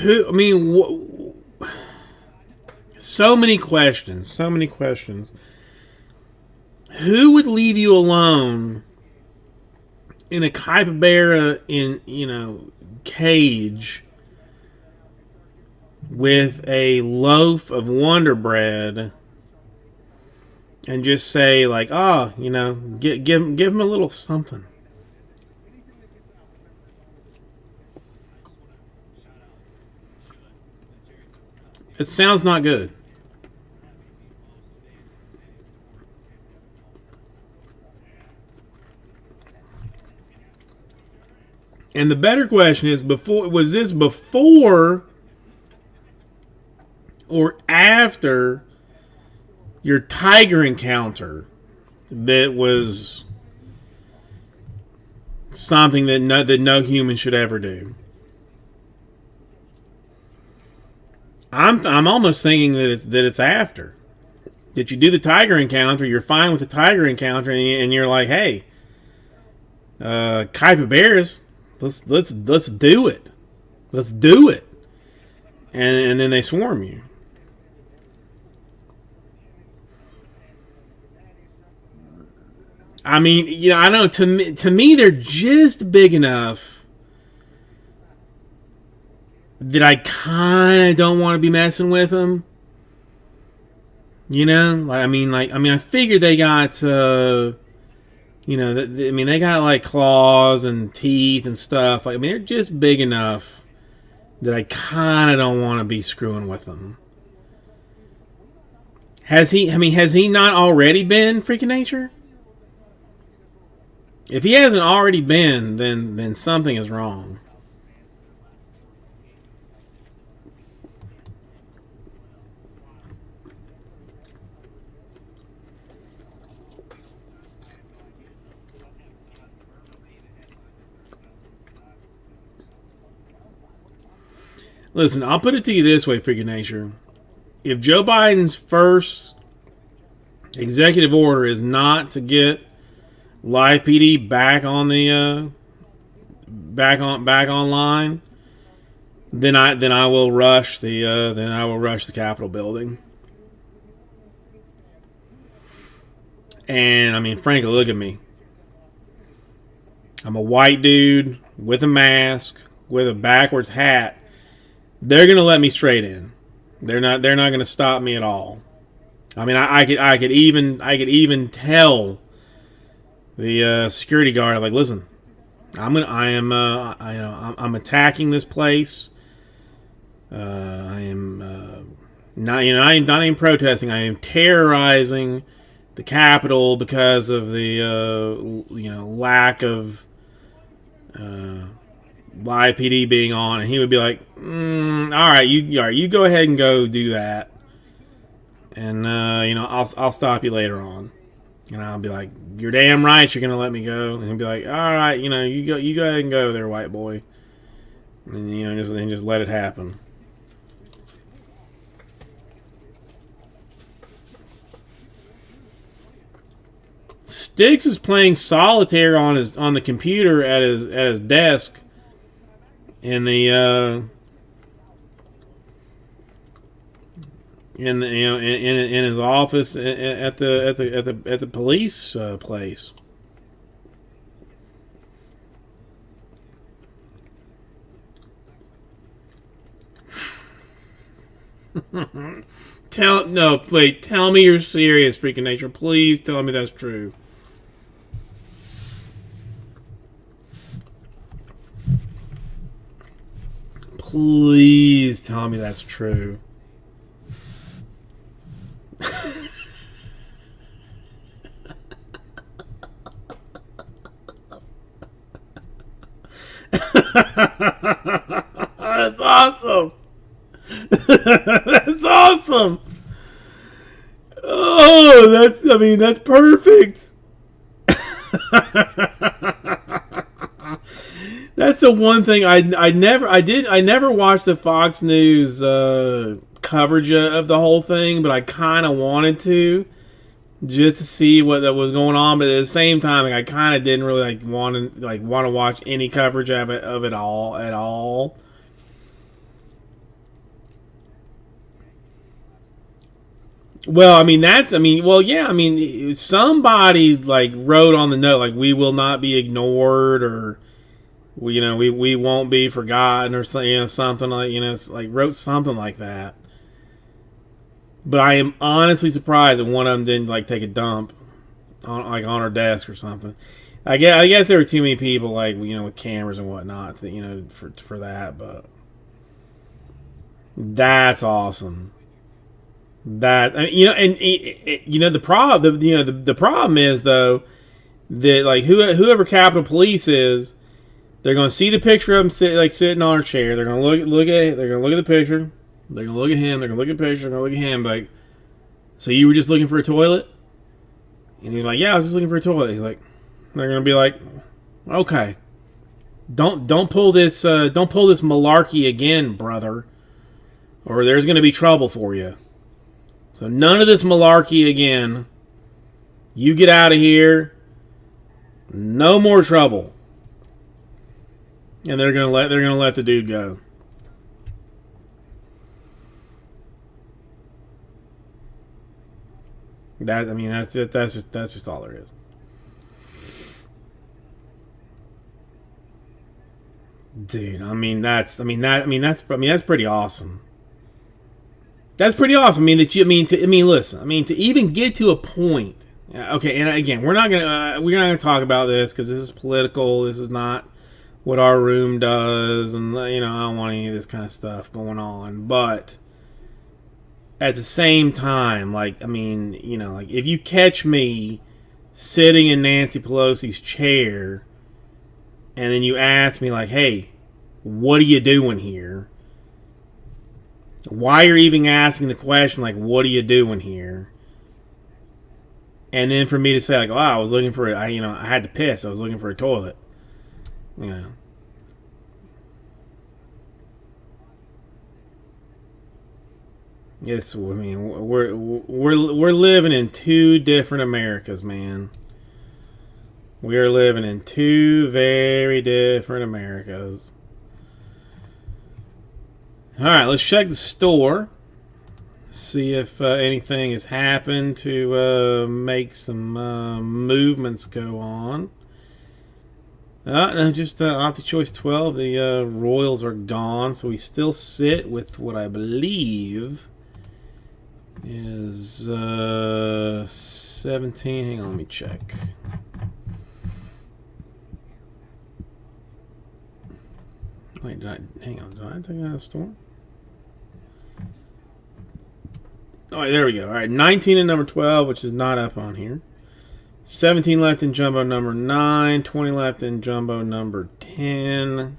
Who? I mean, so many questions. So many questions. Who would leave you alone in a capybara cage with a loaf of Wonder Bread and just say like, oh, give him a little something? It sounds not good. And the better question is, was this before or after your tiger encounter that was something that no human should ever do? I'm almost thinking that it's after that you do the tiger encounter. You're fine with the tiger encounter, and you're like, hey, capybaras, let's do it, and then they swarm you. I mean, I don't know. To me, they're just big enough that I kind of don't want to be messing with them. I figure they got, they got like claws and teeth and stuff. They're just big enough that I kind of don't want to be screwing with them. Has he not already been Freaking Nature? If he hasn't already been, then something is wrong. Listen, I'll put it to you this way, Freaking Nature. If Joe Biden's first executive order is not to get Live PD back on the back online, then I will rush the Capitol building. And I mean, frankly, look at me. I'm a white dude with a mask with a backwards hat. They're gonna let me straight in. They're not gonna stop me at all. I mean, I could even tell the security guard, like, listen, I'm attacking this place. I am not even protesting. I am terrorizing the Capitol because of the lack of Live PD being on, and he would be like, all right, you go ahead and go do that, and I'll stop you later on, and I'll be like, you're damn right, you're gonna let me go, and he'll be like, all right, you go ahead and go there, white boy, and just let it happen. Sticks is playing solitaire on the computer at his desk in the in his office at the police place. Tell me you're serious, Freaking Nature. Please tell me that's true. Please tell me that's true. That's awesome. That's awesome. Oh, that's perfect. That's the one thing I never watched the Fox News coverage of the whole thing, but I kind of wanted to, just to see what that was going on. But at the same time, I kind of didn't really want to watch any coverage of it all at all. Well, I mean, well, yeah, I mean, somebody like wrote on the note like we will not be ignored, or we won't be forgotten, or something like like wrote something like that. But I am honestly surprised that one of them didn't like take a dump on her desk or something. I guess there were too many people like with cameras and whatnot for that, but that's awesome. That and the problem the problem is though that like whoever Capitol Police is, they're gonna see the picture of him sitting on her chair. They're gonna they're gonna look at the picture. They're gonna look at him. They're gonna look at the picture. They're gonna look at him. Like, so you were just looking for a toilet? And he's like, yeah, I was just looking for a toilet. He's like, they're gonna be like, okay, don't pull this malarkey again, brother, or there's gonna be trouble for you. So none of this malarkey again. You get out of here. No more trouble. And they're gonna let the dude go. That's it. That's just all there is. Dude, that's pretty awesome. That's pretty awesome. Listen. To even get to a point. Okay, and again, we're not gonna talk about this because this is political. This is not what our room does, and I don't want any of this kind of stuff going on. But at the same time, like if you catch me sitting in Nancy Pelosi's chair, and then you ask me like, "Hey, what are you doing here?" Why you're even asking the question like, "What are you doing here?" And then for me to say like, "Oh, I was looking for I had to piss. I was looking for a toilet." Yes, we're living in two different Americas, man. We are living in two very different Americas. All right, let's check the store. See if anything has happened to make some movements go on. No, just Optic Choice 12. The Royals are gone, so we still sit with what I believe is 17. Hang on, let me check. Wait, hang on, did I take it out of the store? Oh, wait, there we go. All right, 19 in number 12, which is not up on here. 17 left in jumbo number 9. 20 left in jumbo number 10.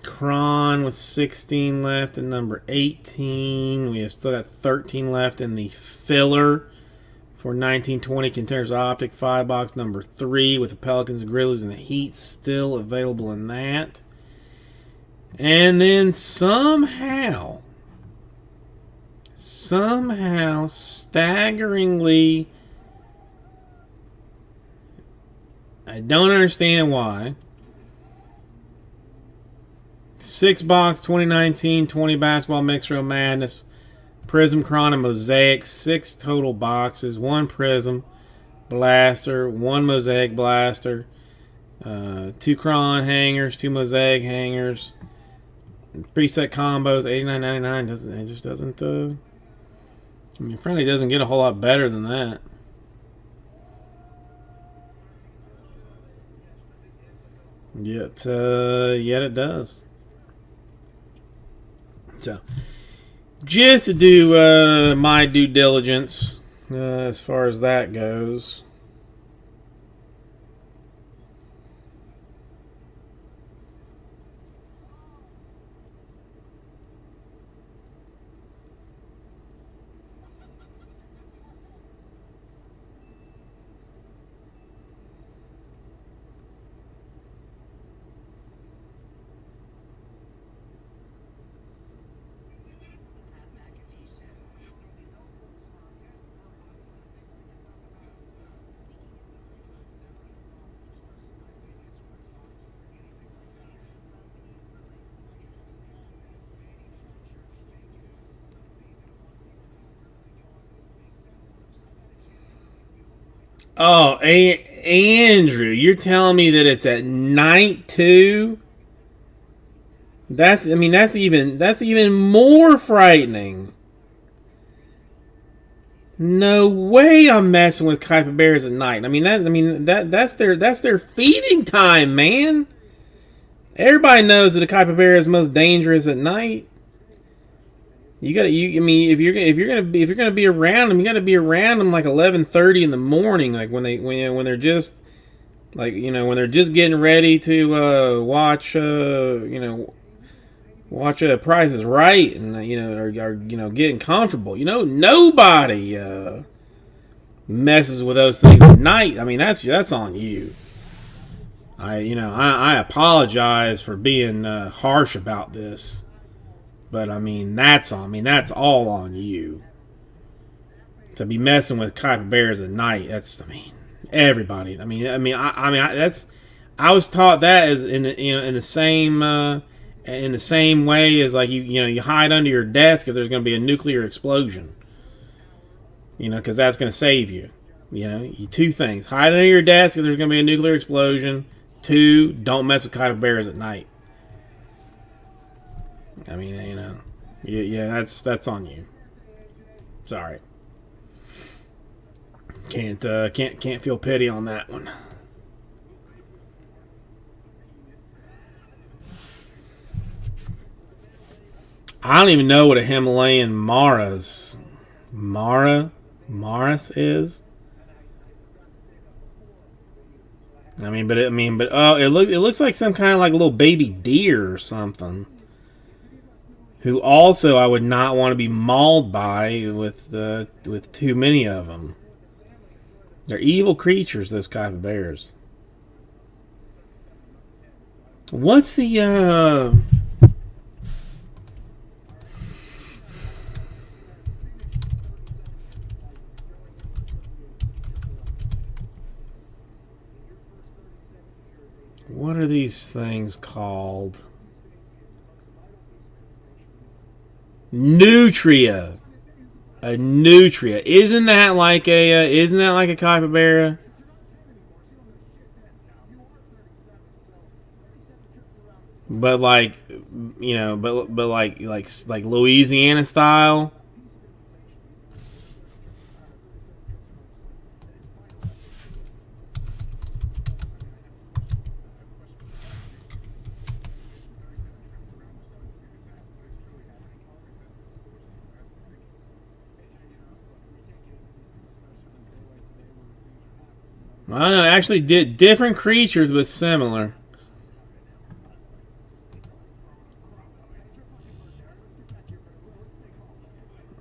Kron with 16 left in number 18. We have still got 13 left in the filler for 1920 Contenders Optic 5 box number 3 with the Pelicans and Grizzlies and the Heat still available in that. And then somehow, staggeringly, I don't understand why, 6 box 2019 20 basketball Mixed Real Madness Prism, Chron, and Mosaic. 6 total boxes. 1 Prism Blaster, 1 Mosaic Blaster, 2 Chron hangers, 2 Mosaic hangers. Preset combos, $89.99. It just doesn't. Frankly, it doesn't get a whole lot better than that. Yet it does. So, just to do my due diligence as far as that goes. Oh, Andrew, you're telling me that it's at night too? That's even more frightening. No way I'm messing with capybaras at night. That's their feeding time, man. Everybody knows that a capybara is most dangerous at night. You gotta, you. I mean, if you're gonna be around them, you gotta be around them like 11:30 in the morning, like when they're just when they're just getting ready to watch Price is Right, and are getting comfortable. Nobody messes with those things at night. I mean, that's on you. I apologize for being harsh about this, but that's all on you. To be messing with capybaras at night, everybody. I was taught that as in the same way as like you hide under your desk if there's going to be a nuclear explosion. Because that's going to save you. Two things: hide under your desk if there's going to be a nuclear explosion. Two, don't mess with capybaras at night. Yeah, that's on you. Sorry. Can't feel pity on that one. I don't even know what a Himalayan Maras is. It looks like some kind of like little baby deer or something. Who also I would not want to be mauled by with too many of them. They're evil creatures, those capybaras. What's the what are these things called? Nutria. A nutria. Isn't that like a capybara? But like like Louisiana style. I don't know. Actually, different creatures, but similar.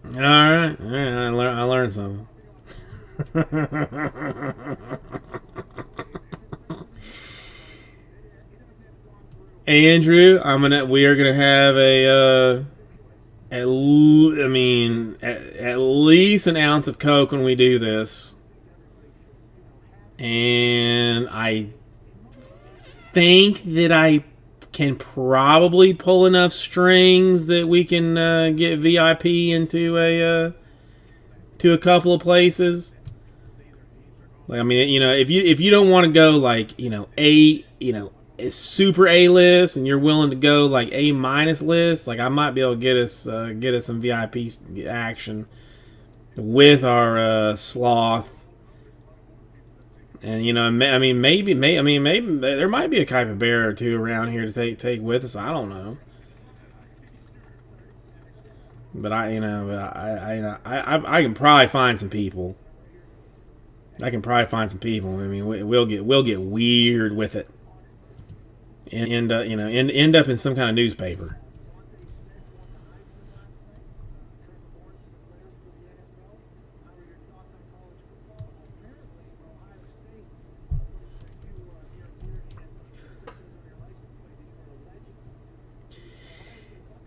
All right. I learned something. Andrew, we are gonna have at least an ounce of Coke when we do this. And I think that I can probably pull enough strings that we can get VIP into to a couple of places. Like, if you don't want to go like a super A list, and you're willing to go like A minus list, like I might be able to get us some VIP action with our sloth. And maybe there might be a capybara or two around here to take with us. I don't know, but I can probably find some people. We'll get weird with it, and end up in some kind of newspaper.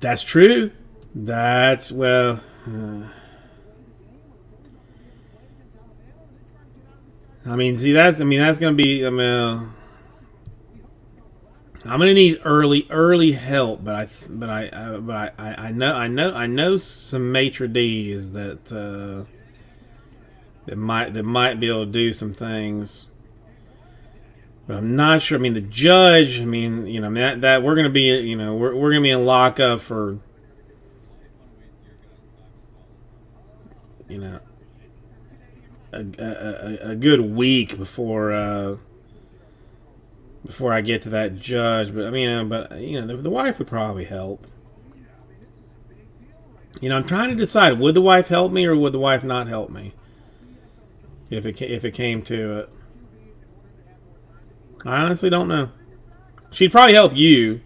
That's true. That's well. That's gonna be. I'm gonna need early help, but I know some maitre d's that that might be able to do some things. But I'm not sure. I mean, the judge. I mean, that we're gonna be, we're gonna be in lockup for, you know, a good week before I get to that judge. But I mean, the wife would probably help. I'm trying to decide: would the wife help me or would the wife not help me? If it came to it, I honestly don't know. She'd probably help you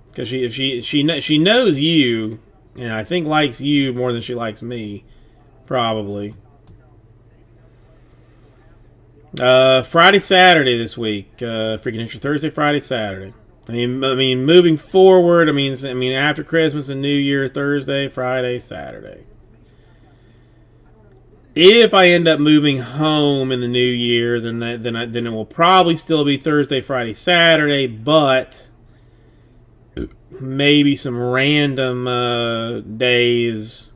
because she knows you, and I think likes you more than she likes me, probably. Friday, Saturday this week. Freaking extra Thursday, Friday, Saturday. I mean, moving forward. I mean, after Christmas and New Year, Thursday, Friday, Saturday. If I end up moving home in the new year, then it will probably still be Thursday, Friday, Saturday, but maybe some random days,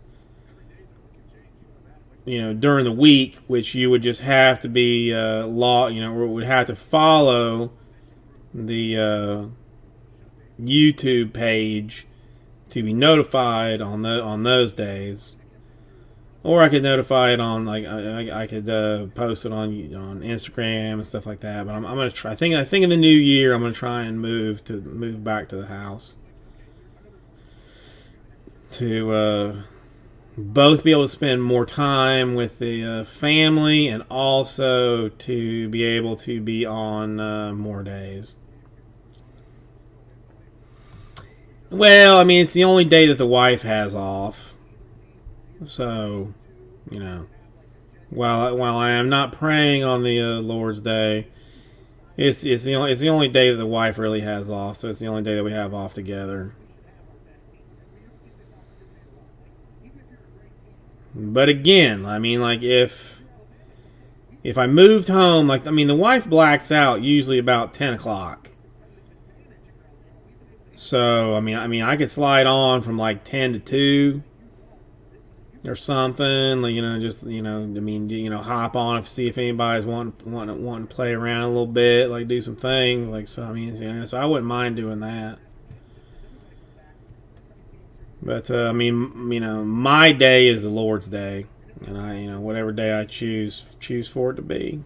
during the week, which you would just have to be would have to follow the YouTube page to be notified on those days. Or I could notify it on I could post it on Instagram and stuff like that. But I'm gonna try. I think in the new year I'm gonna try and move back to the house to both be able to spend more time with the family and also to be able to be on more days. Well, I mean, it's the only day that the wife has off. So, while I am not praying on the Lord's Day, it's the only day that the wife really has off. So it's the only day that we have off together. But again, I mean, like if I moved home, the wife blacks out usually about 10 o'clock. So I mean, I could slide on from 10 to 2. Or something, hop on and see if anybody's wanting to play around a little bit, do some things, so. I mean, so I wouldn't mind doing that. But my day is the Lord's Day, and whatever day I choose for it to be.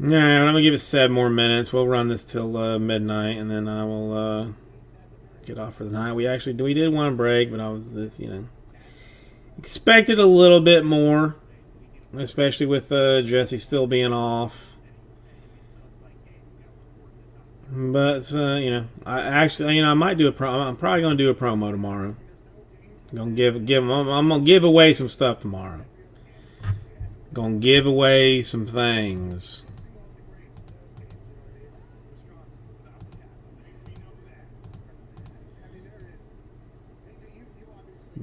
Yeah, I'm gonna give it 7 more minutes. We'll run this till midnight, and then I will get off for the night. We did one break, but I was expected a little bit more, especially with Jesse still being off. But I might do I'm probably gonna do a promo tomorrow. I'm gonna give away some stuff tomorrow. Gonna give away some things.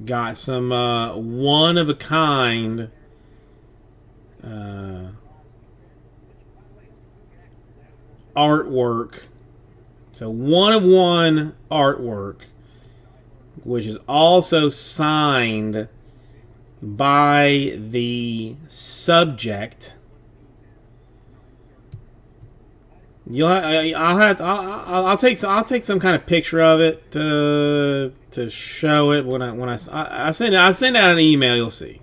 Got some one-of-a-kind artwork. So one-of-one artwork, which is also signed by the subject. I'll take some kind of picture of it to show it when I send out an email. You'll see.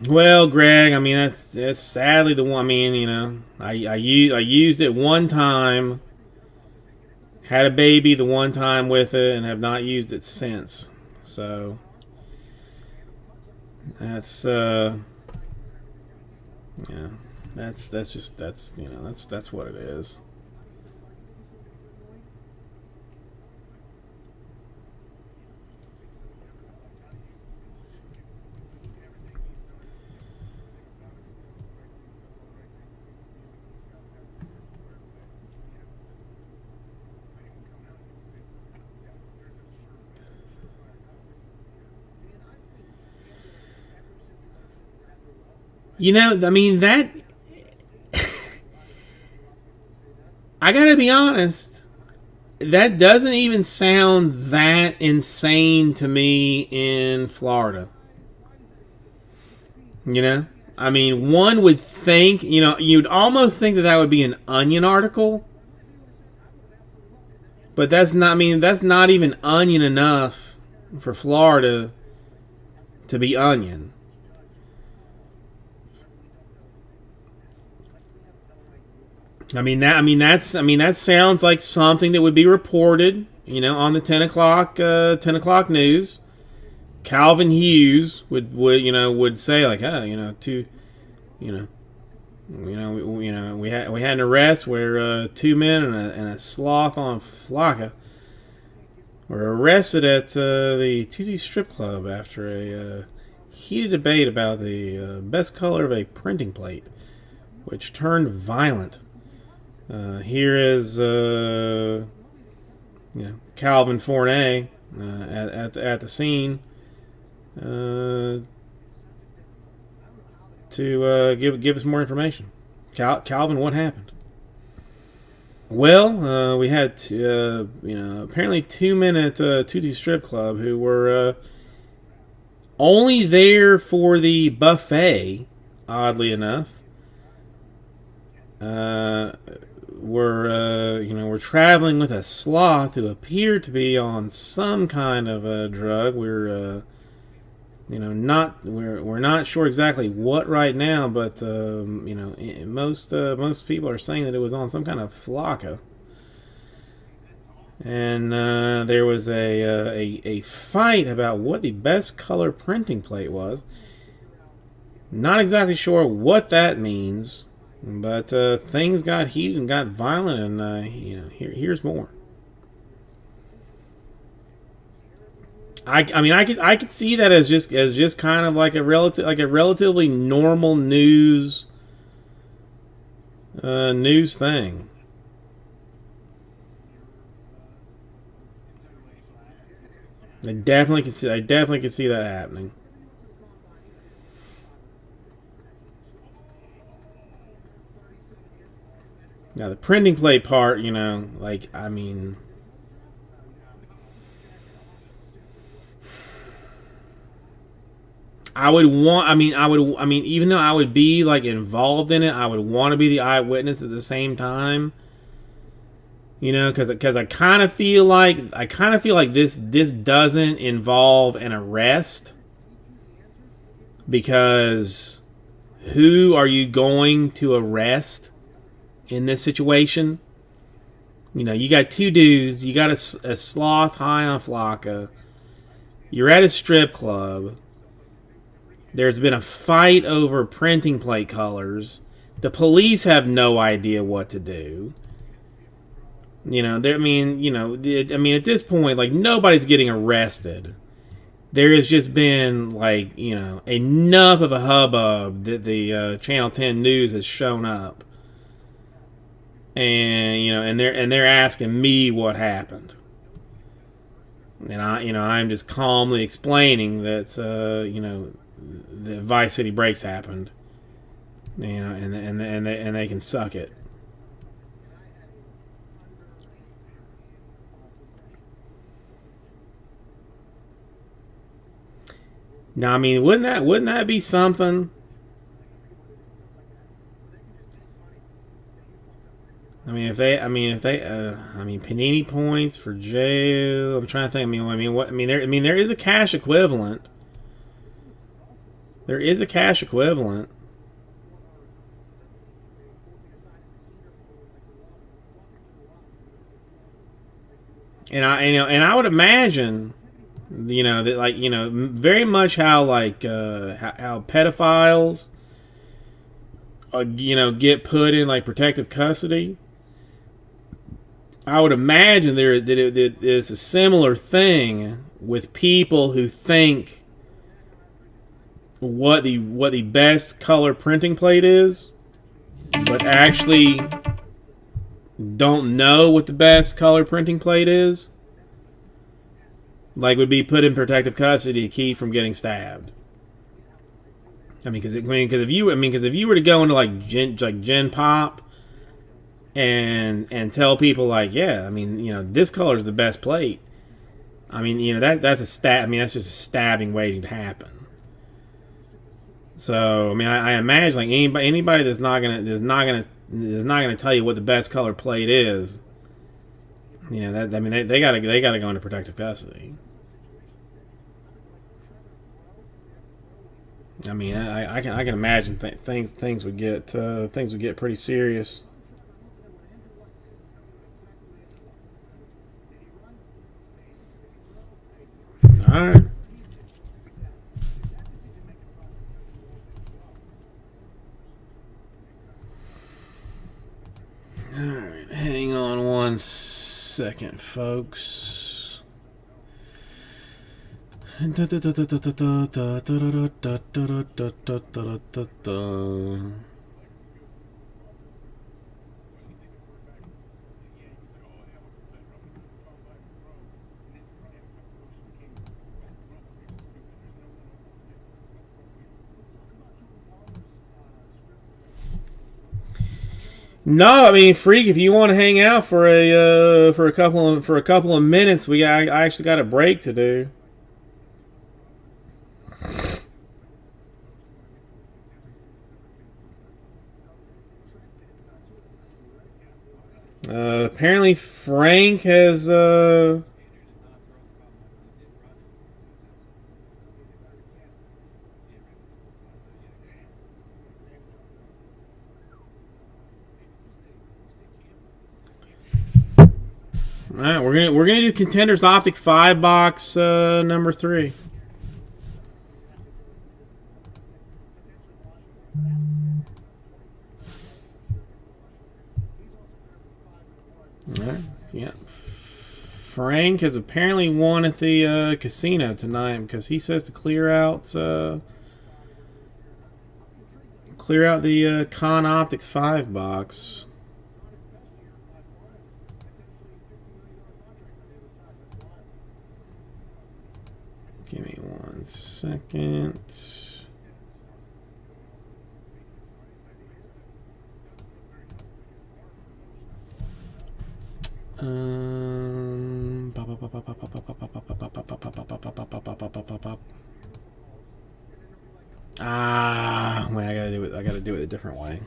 Well, Greg, I mean that's sadly the one. I mean, I used it one time, had a baby the one time with it, and have not used it since. So that's yeah, that's what it is. I mean, that I gotta be honest, that doesn't even sound that insane to me in Florida. You know? I mean, one would think, you'd almost think that would be an Onion article. But that's not, that's not even Onion enough for Florida to be Onion. That sounds like something that would be reported, on the 10 o'clock news. Calvin Hughes would say like, we had an arrest where 2 men and a sloth on Flocka were arrested at the Tuesday Strip Club after a heated debate about the best color of a printing plate, which turned violent. Here is Calvin Fournay at the scene to give us more information. Calvin, what happened? Well, we had apparently 2 men at Tuesday Strip Club who were only there for the buffet. Oddly enough, we're traveling with a sloth who appeared to be on some kind of a drug. We're not sure exactly what right now, but most people are saying that it was on some kind of Flocka. And there was a fight about what the best color printing plate was. Not exactly sure what that means, but things got heated and got violent, and here's more. I could see that as just kind of like a relatively normal news thing. I definitely could see that happening. Now the printing plate part, even though I would be like involved in it, I would want to be the eyewitness at the same time. Because I kind of feel like this doesn't involve an arrest, because who are you going to arrest in this situation? You got 2 dudes, you got a sloth high on Flocka, you're at a strip club, there's been a fight over printing plate colors, the police have no idea what to do. At this point, like, nobody's getting arrested. There has just been, enough of a hubbub that the Channel 10 News has shown up. And they're asking me what happened. And I'm just calmly explaining that the Vice City breaks happened. And they can suck it. Now, wouldn't that be something? Panini points for jail. I'm trying to think. There is a cash equivalent. There is a cash equivalent. And I would imagine, that very much how how pedophiles get put in protective custody. I would imagine that it's a similar thing with people who think what the best color printing plate is, but actually don't know what the best color printing plate is. Would be put in protective custody to keep from getting stabbed. Because if you were to go into Gen Pop and tell people like, yeah, I mean, this color is the best plate. I mean, that's a stab. I mean, that's just a stabbing waiting to happen. So, I mean, I imagine like anybody that's not gonna tell you what the best color plate is. That I mean, they gotta go into protective custody. I mean, I can imagine things would get pretty serious. All right. All right, hang on one second, folks. No, I mean, freak. If you want to hang out for a couple of minutes, I actually got a break to do. Apparently, Frank has. All right, we're gonna do Contenders Optic 5-box number 3. All right, yeah. Frank has apparently won at the casino tonight because he says to clear out the Con Optic 5-box. Give me 1 second. Wait, I gotta do it a different way.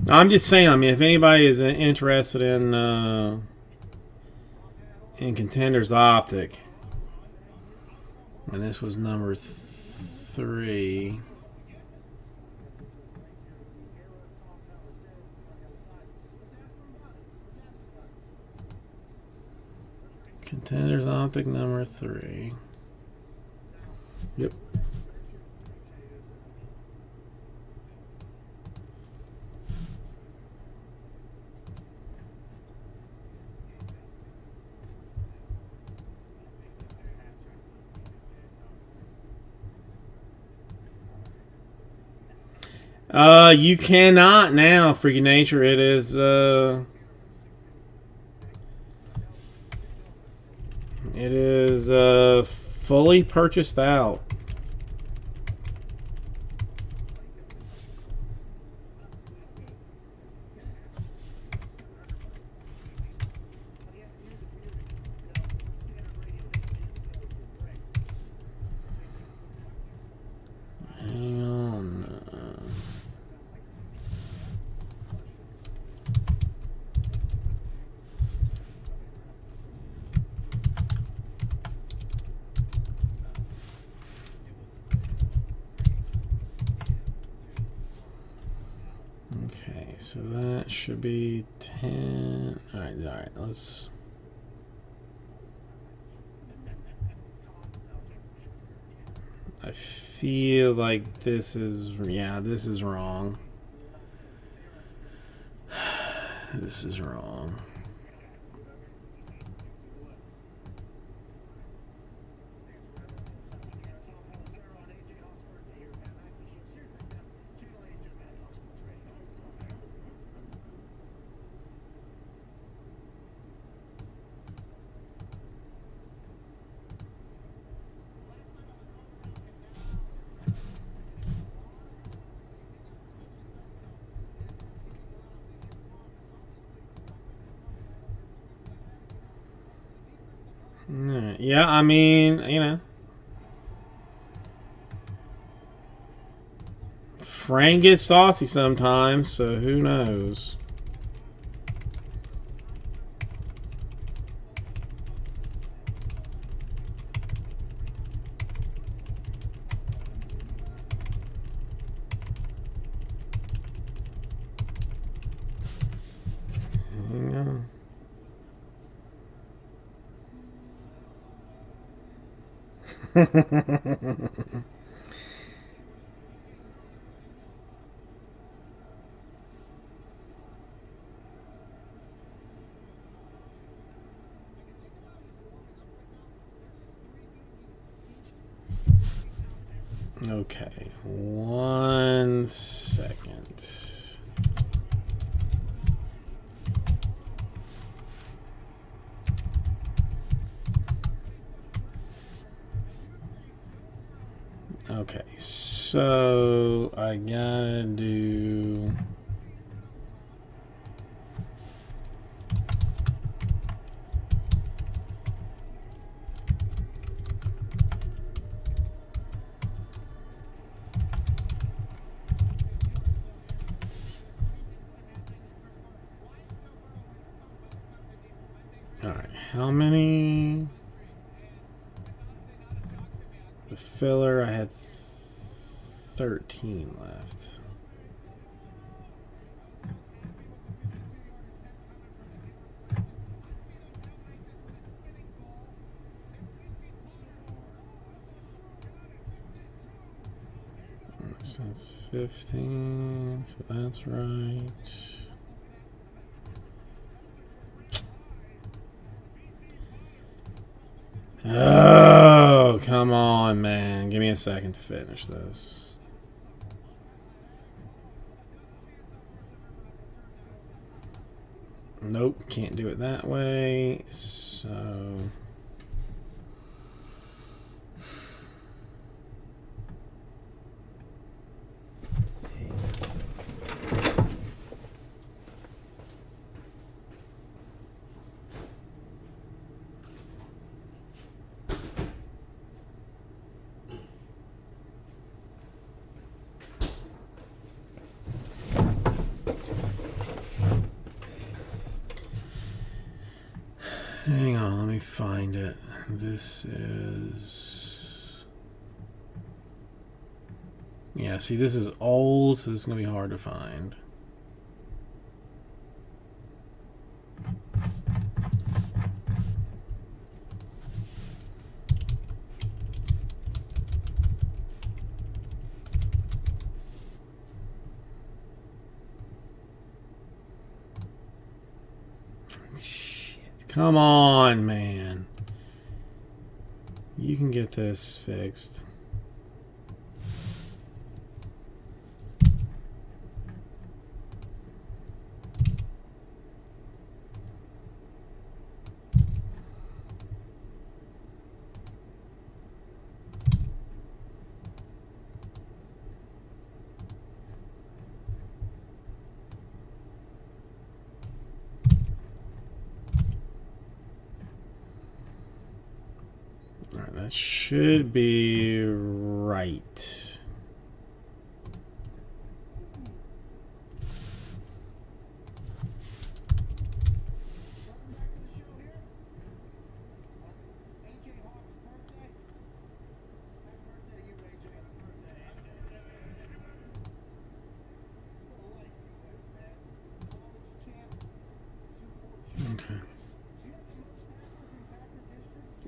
I'm just saying. I mean, if anybody is interested in Contenders Optic, and this was number 3. Contenders Optic number 3. Yep. You cannot now, Freaky Nature. It is fully purchased out. Hang on. Okay, so that should be 10. All right, let's. I feel like this is wrong. This is wrong. Alright, yeah, I mean, you know. Frank gets saucy sometimes, so who knows? Hang on. Okay, 1 second. Okay, so I gotta do. Alright, how many? The filler, I had 13 left. So that's 15, so that's right. Oh, come on, man. Give me a second to finish this. Nope, can't do it that way. So... Hang on, let me find it. This is... Yeah, see, this is old, so this is going to be hard to find. Come on, man. You can get this fixed. Alright, that should be right.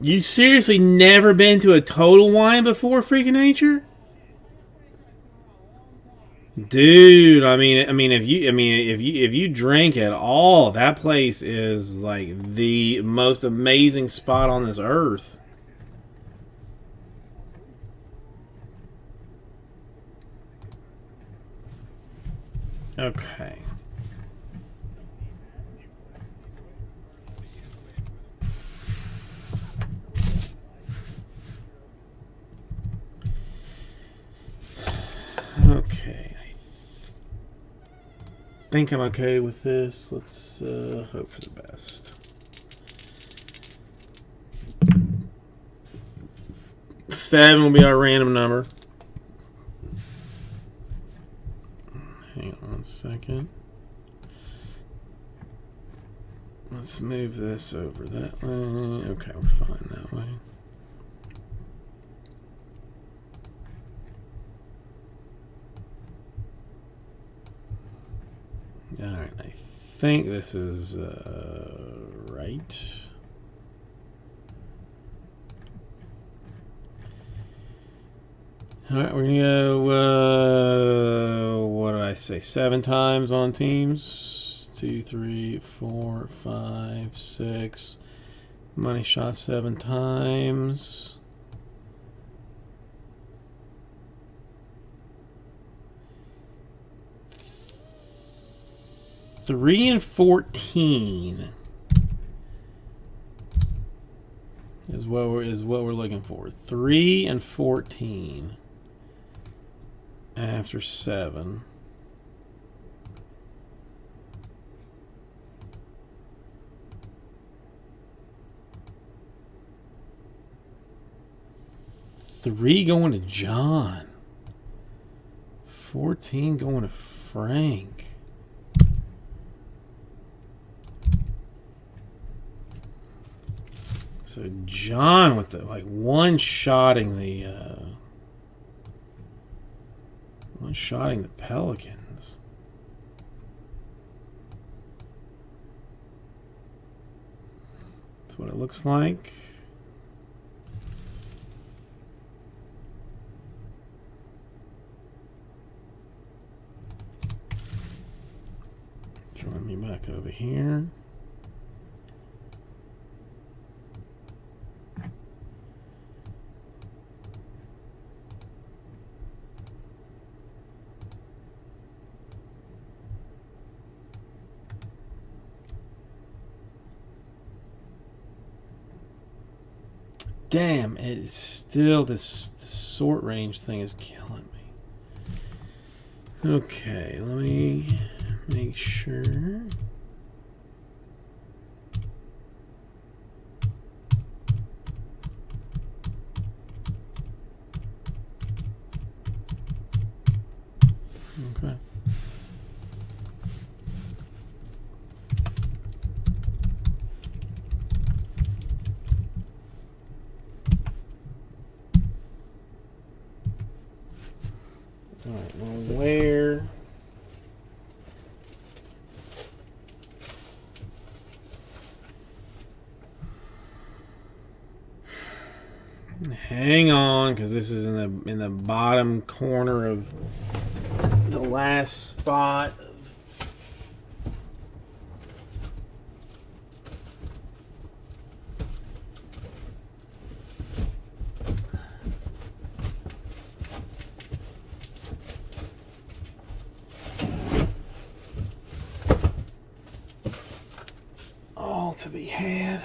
You seriously never been to a Total Wine before, Freaking Nature? Dude, I mean, if you drink at all, that place is like the most amazing spot on this earth. Okay. Okay, I think I'm okay with this. Let's hope for the best. 7 will be our random number. Hang on 1 second. Let's move this over that way. Okay, we're fine that way. Alright, I think this is right. Alright, we're gonna go, what did I say, 7 times on teams? 2, 3, 4, 5, 6. Money shot 7 times. $3 and $14 is what we're looking for. $3 and $14 after 7. $3 going to John. 14 going to Frank. So John with the one-shotting the Pelicans. That's what it looks like. Join me back over here. Damn, it's still this sort range thing is killing me. Okay, let me make sure. Okay. Alright, well, where? Hang on, because this is in the bottom corner of the last spot. All to be had.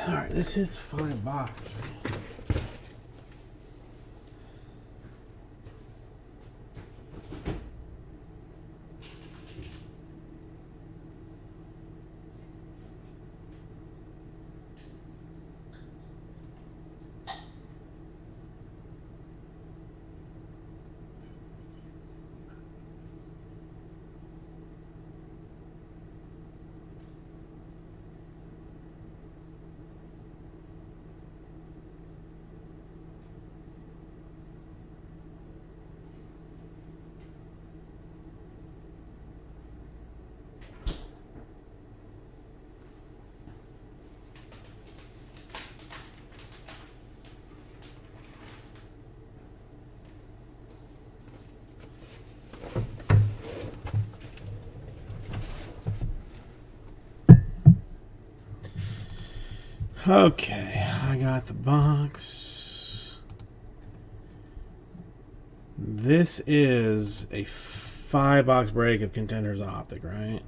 Alright, this is $5. Okay, I got the box. This is a 5-box break of Contenders Optic, right?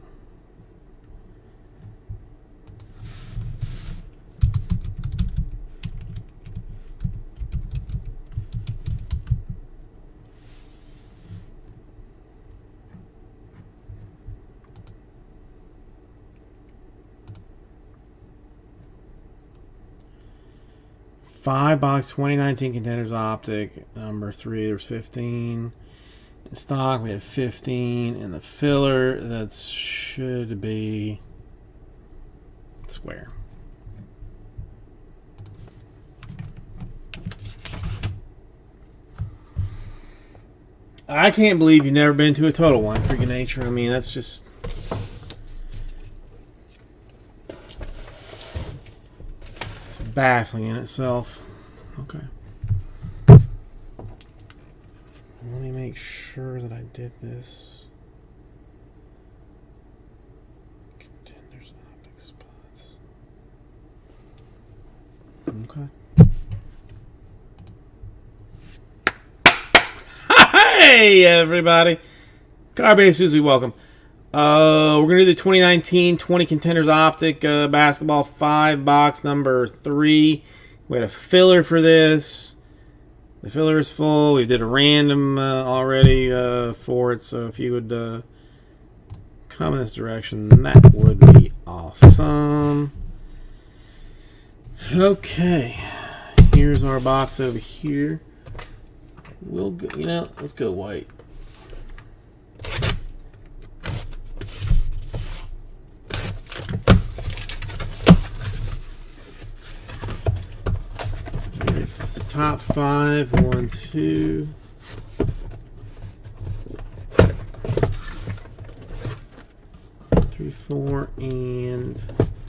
5-box 2019 Contenders Optic number 3. There's 15 in stock. We have 15 in the filler. That should be square. I can't believe you've never been to a Total Wine, freaking nature. I mean, that's just... it's baffling in itself. Okay. Let me make sure that I did this. Contenders Optic spots. Okay. Hey everybody, Carbase Susie, welcome. We're gonna do the 2019 20 Contenders Optic basketball 5-box number 3. We had a filler for this. The filler is full. We did a random already for it, so if you would come in this direction, that would be awesome. Okay, here's our box over here. We'll go, let's go white. The top 5, 1, 2. 3, 4, and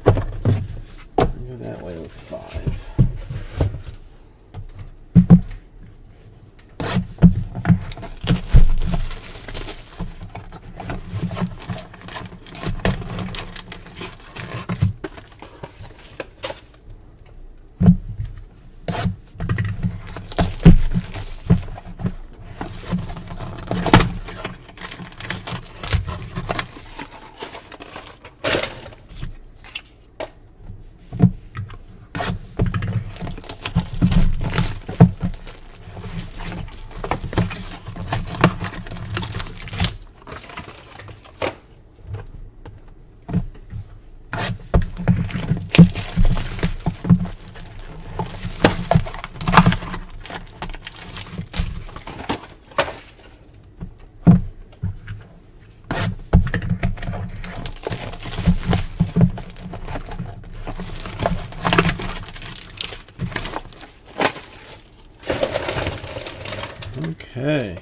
I'll go that way with 5. Okay.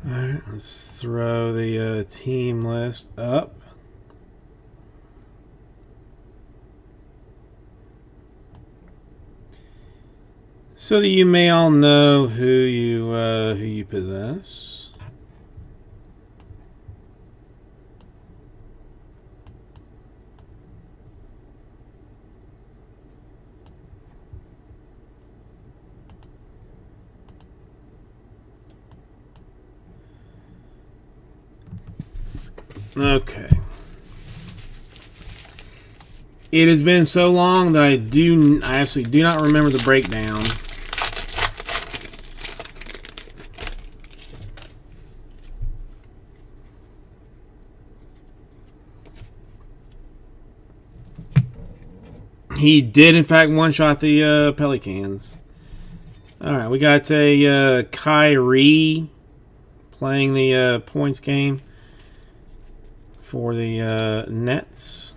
All right, let's throw the team list up. So that you may all know who you possess. Okay. It has been so long that I absolutely do not remember the breakdown. He did, in fact, one-shot the Pelicans. All right, we got a Kyrie playing the points game for the Nets.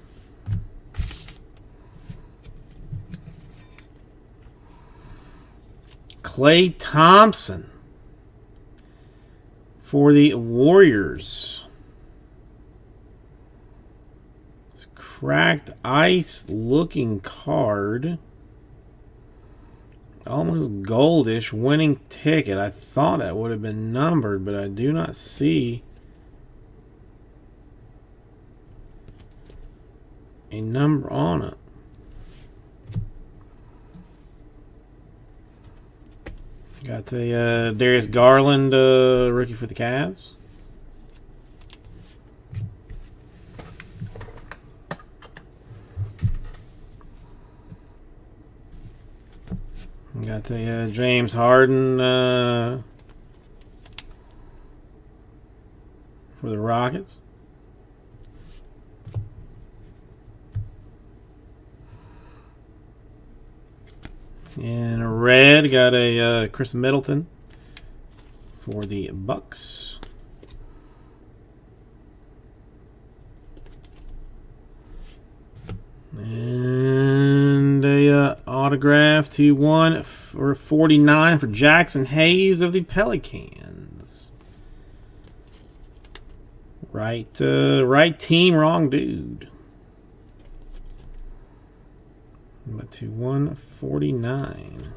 Klay Thompson for the Warriors. It's cracked ice looking card. Almost goldish winning ticket. I thought that would have been numbered, but I do not see a number on it. Got the Darius Garland rookie for the Cavs. We got the James Harden for the Rockets. In red, got a Chris Middleton for the Bucks. And a autograph to 1 for 49 for Jackson Hayes of the Pelicans. Right team, wrong dude. But to 149.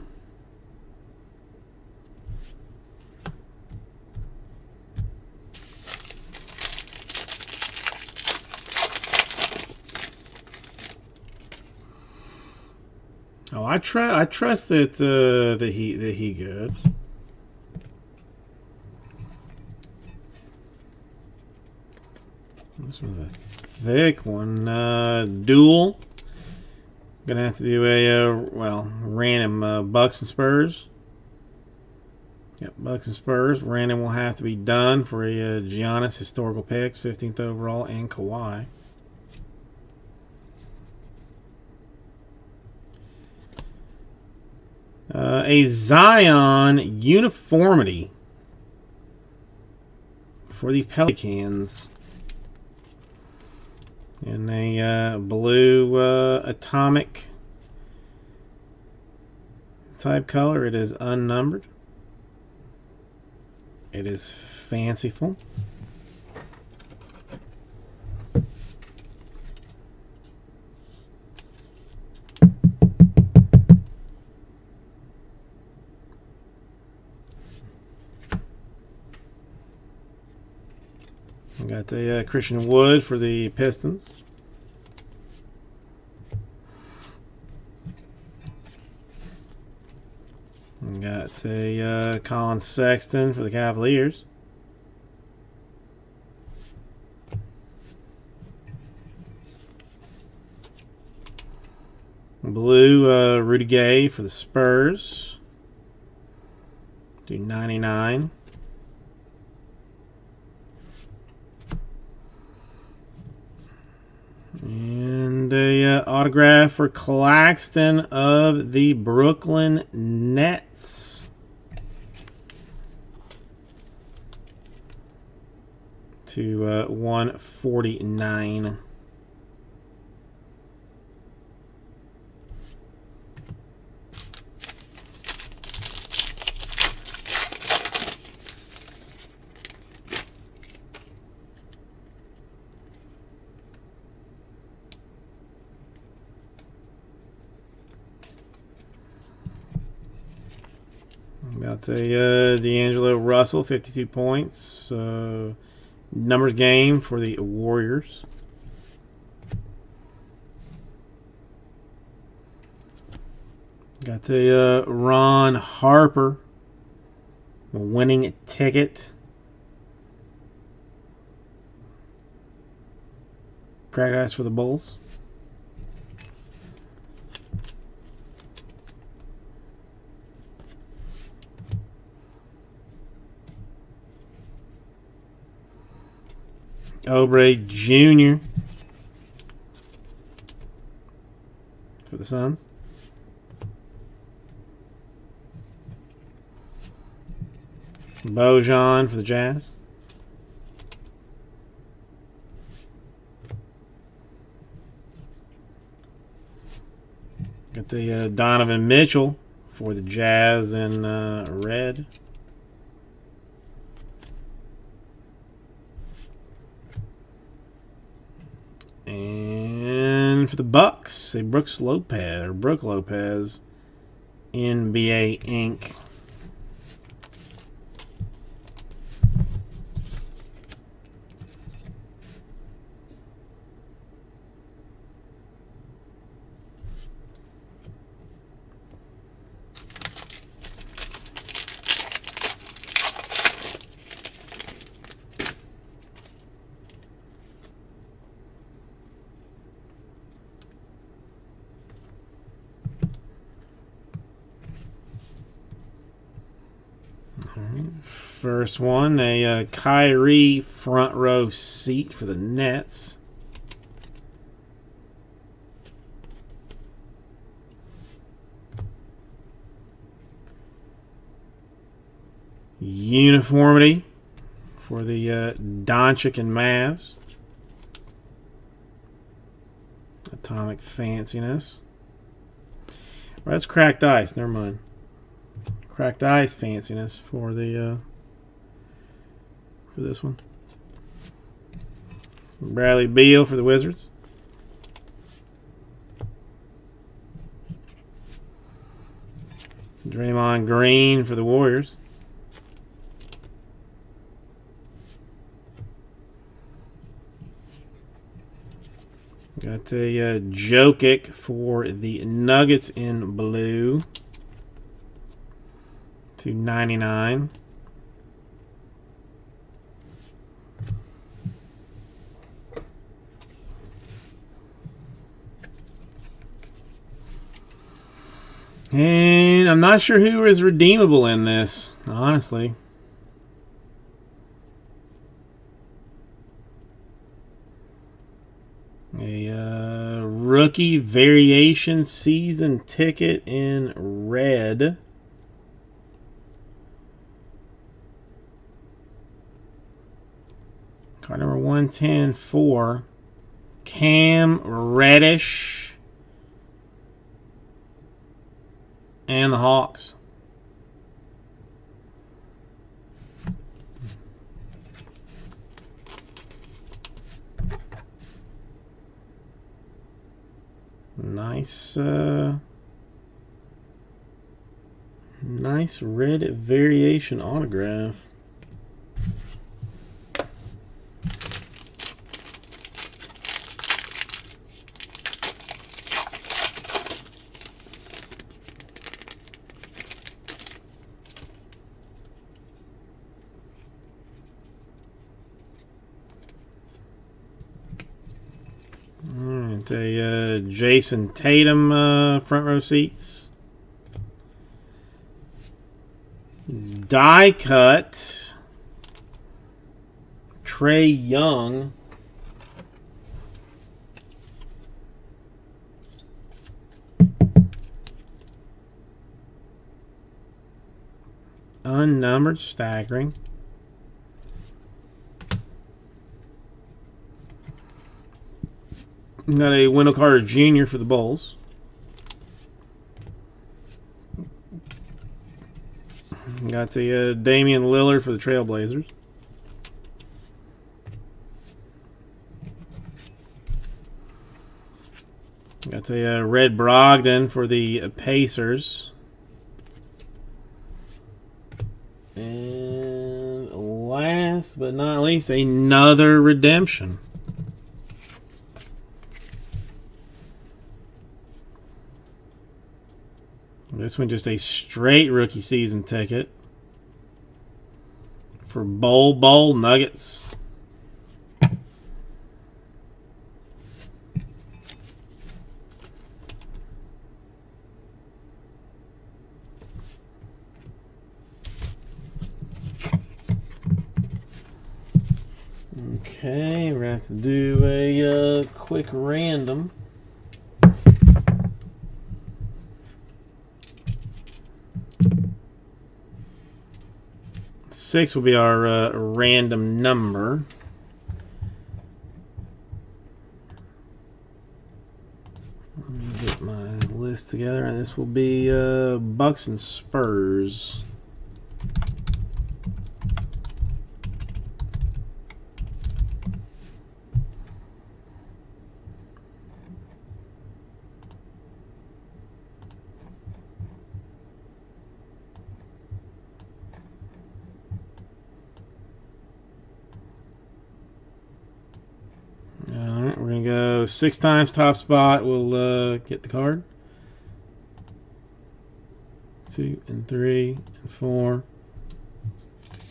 Oh, I trust that he good. This one's a thick one. Duel. Gonna have to do a random Bucks and Spurs. Yep, Bucks and Spurs. Random will have to be done for a Giannis historical picks, 15th overall, and Kawhi. A Zion uniformity for the Pelicans in a blue atomic type color. It is unnumbered. It is fanciful. Got the Christian Wood for the Pistons. Got the Colin Sexton for the Cavaliers. Blue Rudy Gay for the Spurs. Do 99. And a autograph for Claxton of the Brooklyn Nets. To 149. Got a D'Angelo Russell, 52 points. Numbers game for the Warriors. Got a Ron Harper, winning ticket. Cracked ice for the Bulls. Oubre Jr. for the Suns. Bojan for the Jazz. Got the Donovan Mitchell for the Jazz in red. And for the Bucks, a Brook Lopez, NBA ink. First one, a Kyrie front row seat for the Nets. Uniformity for the Doncic and Mavs. Atomic fanciness. Well, that's cracked ice. Never mind. Cracked ice fanciness for the for this one. Bradley Beal for the Wizards. Draymond Green for the Warriors. Got a Jokic for the Nuggets in blue. /99. And I'm not sure who is redeemable in this, honestly. A rookie variation season ticket in red. Card number 110 for Cam Reddish and the Hawks. Nice, nice red variation autograph. Alright, a Jason Tatum front row seats. Die cut. Trae Young. Unnumbered staggering. Got a Wendell Carter Jr. for the Bulls. Got the Damian Lillard for the Trailblazers. Got a Red Brogdon for the Pacers. And last but not least, another redemption. This one just a straight rookie season ticket for Bowl Nuggets. Okay, we're going to have to do a quick random. Six will be our random number. Let me get my list together, and this will be Bucks and Spurs. Alright, we're going to go 6 times top spot. We'll get the card. 2 and 3 and 4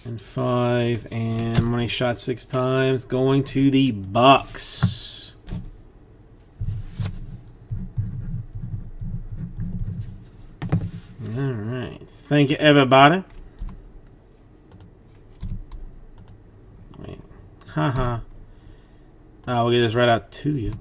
and 5. And money shot 6 times. Going to the Bucks. Alright. Thank you, everybody. Haha. We'll get this right out to you.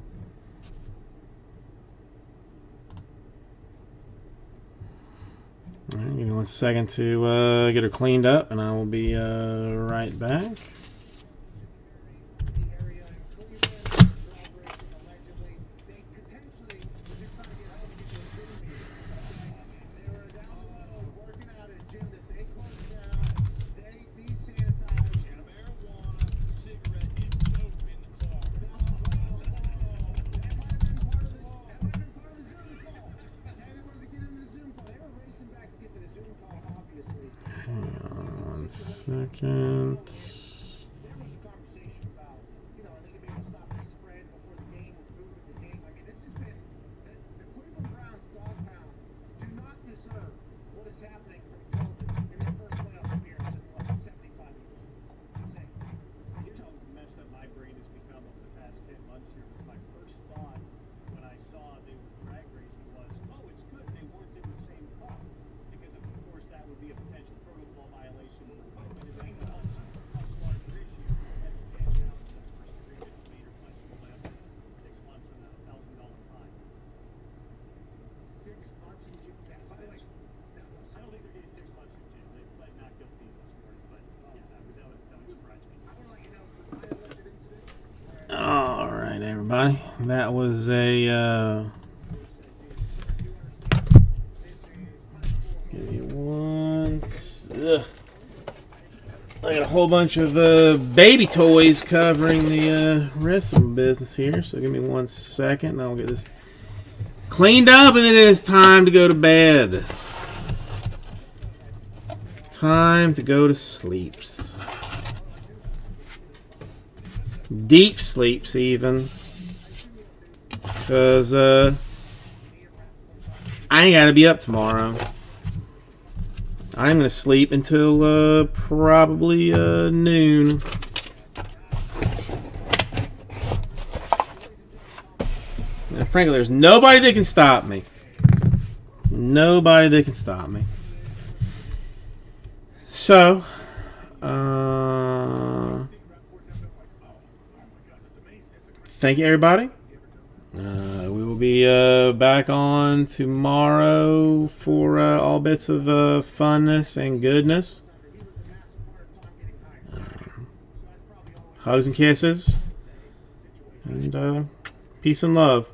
All right, give me 1 second to get her cleaned up, and I will be right back. The area in Cleveland, drag racing allegedly. They potentially were just trying to get home and get to a Zoom meeting. They were down below working out at a gym that they closed down. They desanitized. And a marijuana cigarette and dope in the car. That might have been part of the Zoom call. Hey, they wanted to get into the Zoom call. They were racing back to get to the Zoom call, obviously. Hang on 1 second. There was a conversation about, you know, are they going to be able to stop the spread before the game or move with the game? I mean, this has been the Cleveland Browns dog pound do not deserve what is happening from Cleveland in their first playoff appearance in what 75 years. It's insane. Here's how messed up my brain has become over the past 10 months here. My first thought when I saw they were drag racing was, oh, it's good they weren't in the same car. Because, of course, that would be a potential protocol violation for COVID. And then how smart this year. And now it's the first degree misdemeanor by school after 6 months and a $1,000 fine. 6 months in jail. That's By the way, that was I don't think they're getting 6 months in jail. They pled not guilty this morning, but yeah, that would surprise me. I want to let you know for my alleged incident. All right, everybody. That was a. Give me one. Ugh. I got a whole bunch of baby toys covering the rest of the business here. So give me 1 second, and I'll get this cleaned up, and then it is time to go to bed. Time to go to sleeps. Deep sleeps, even. Because I ain't got to be up tomorrow. I'm going to sleep until probably noon. Now, frankly, there's nobody that can stop me. Nobody that can stop me. So, thank you, everybody. We will be back on tomorrow for all bits of funness and goodness. Hugs and kisses. And peace and love.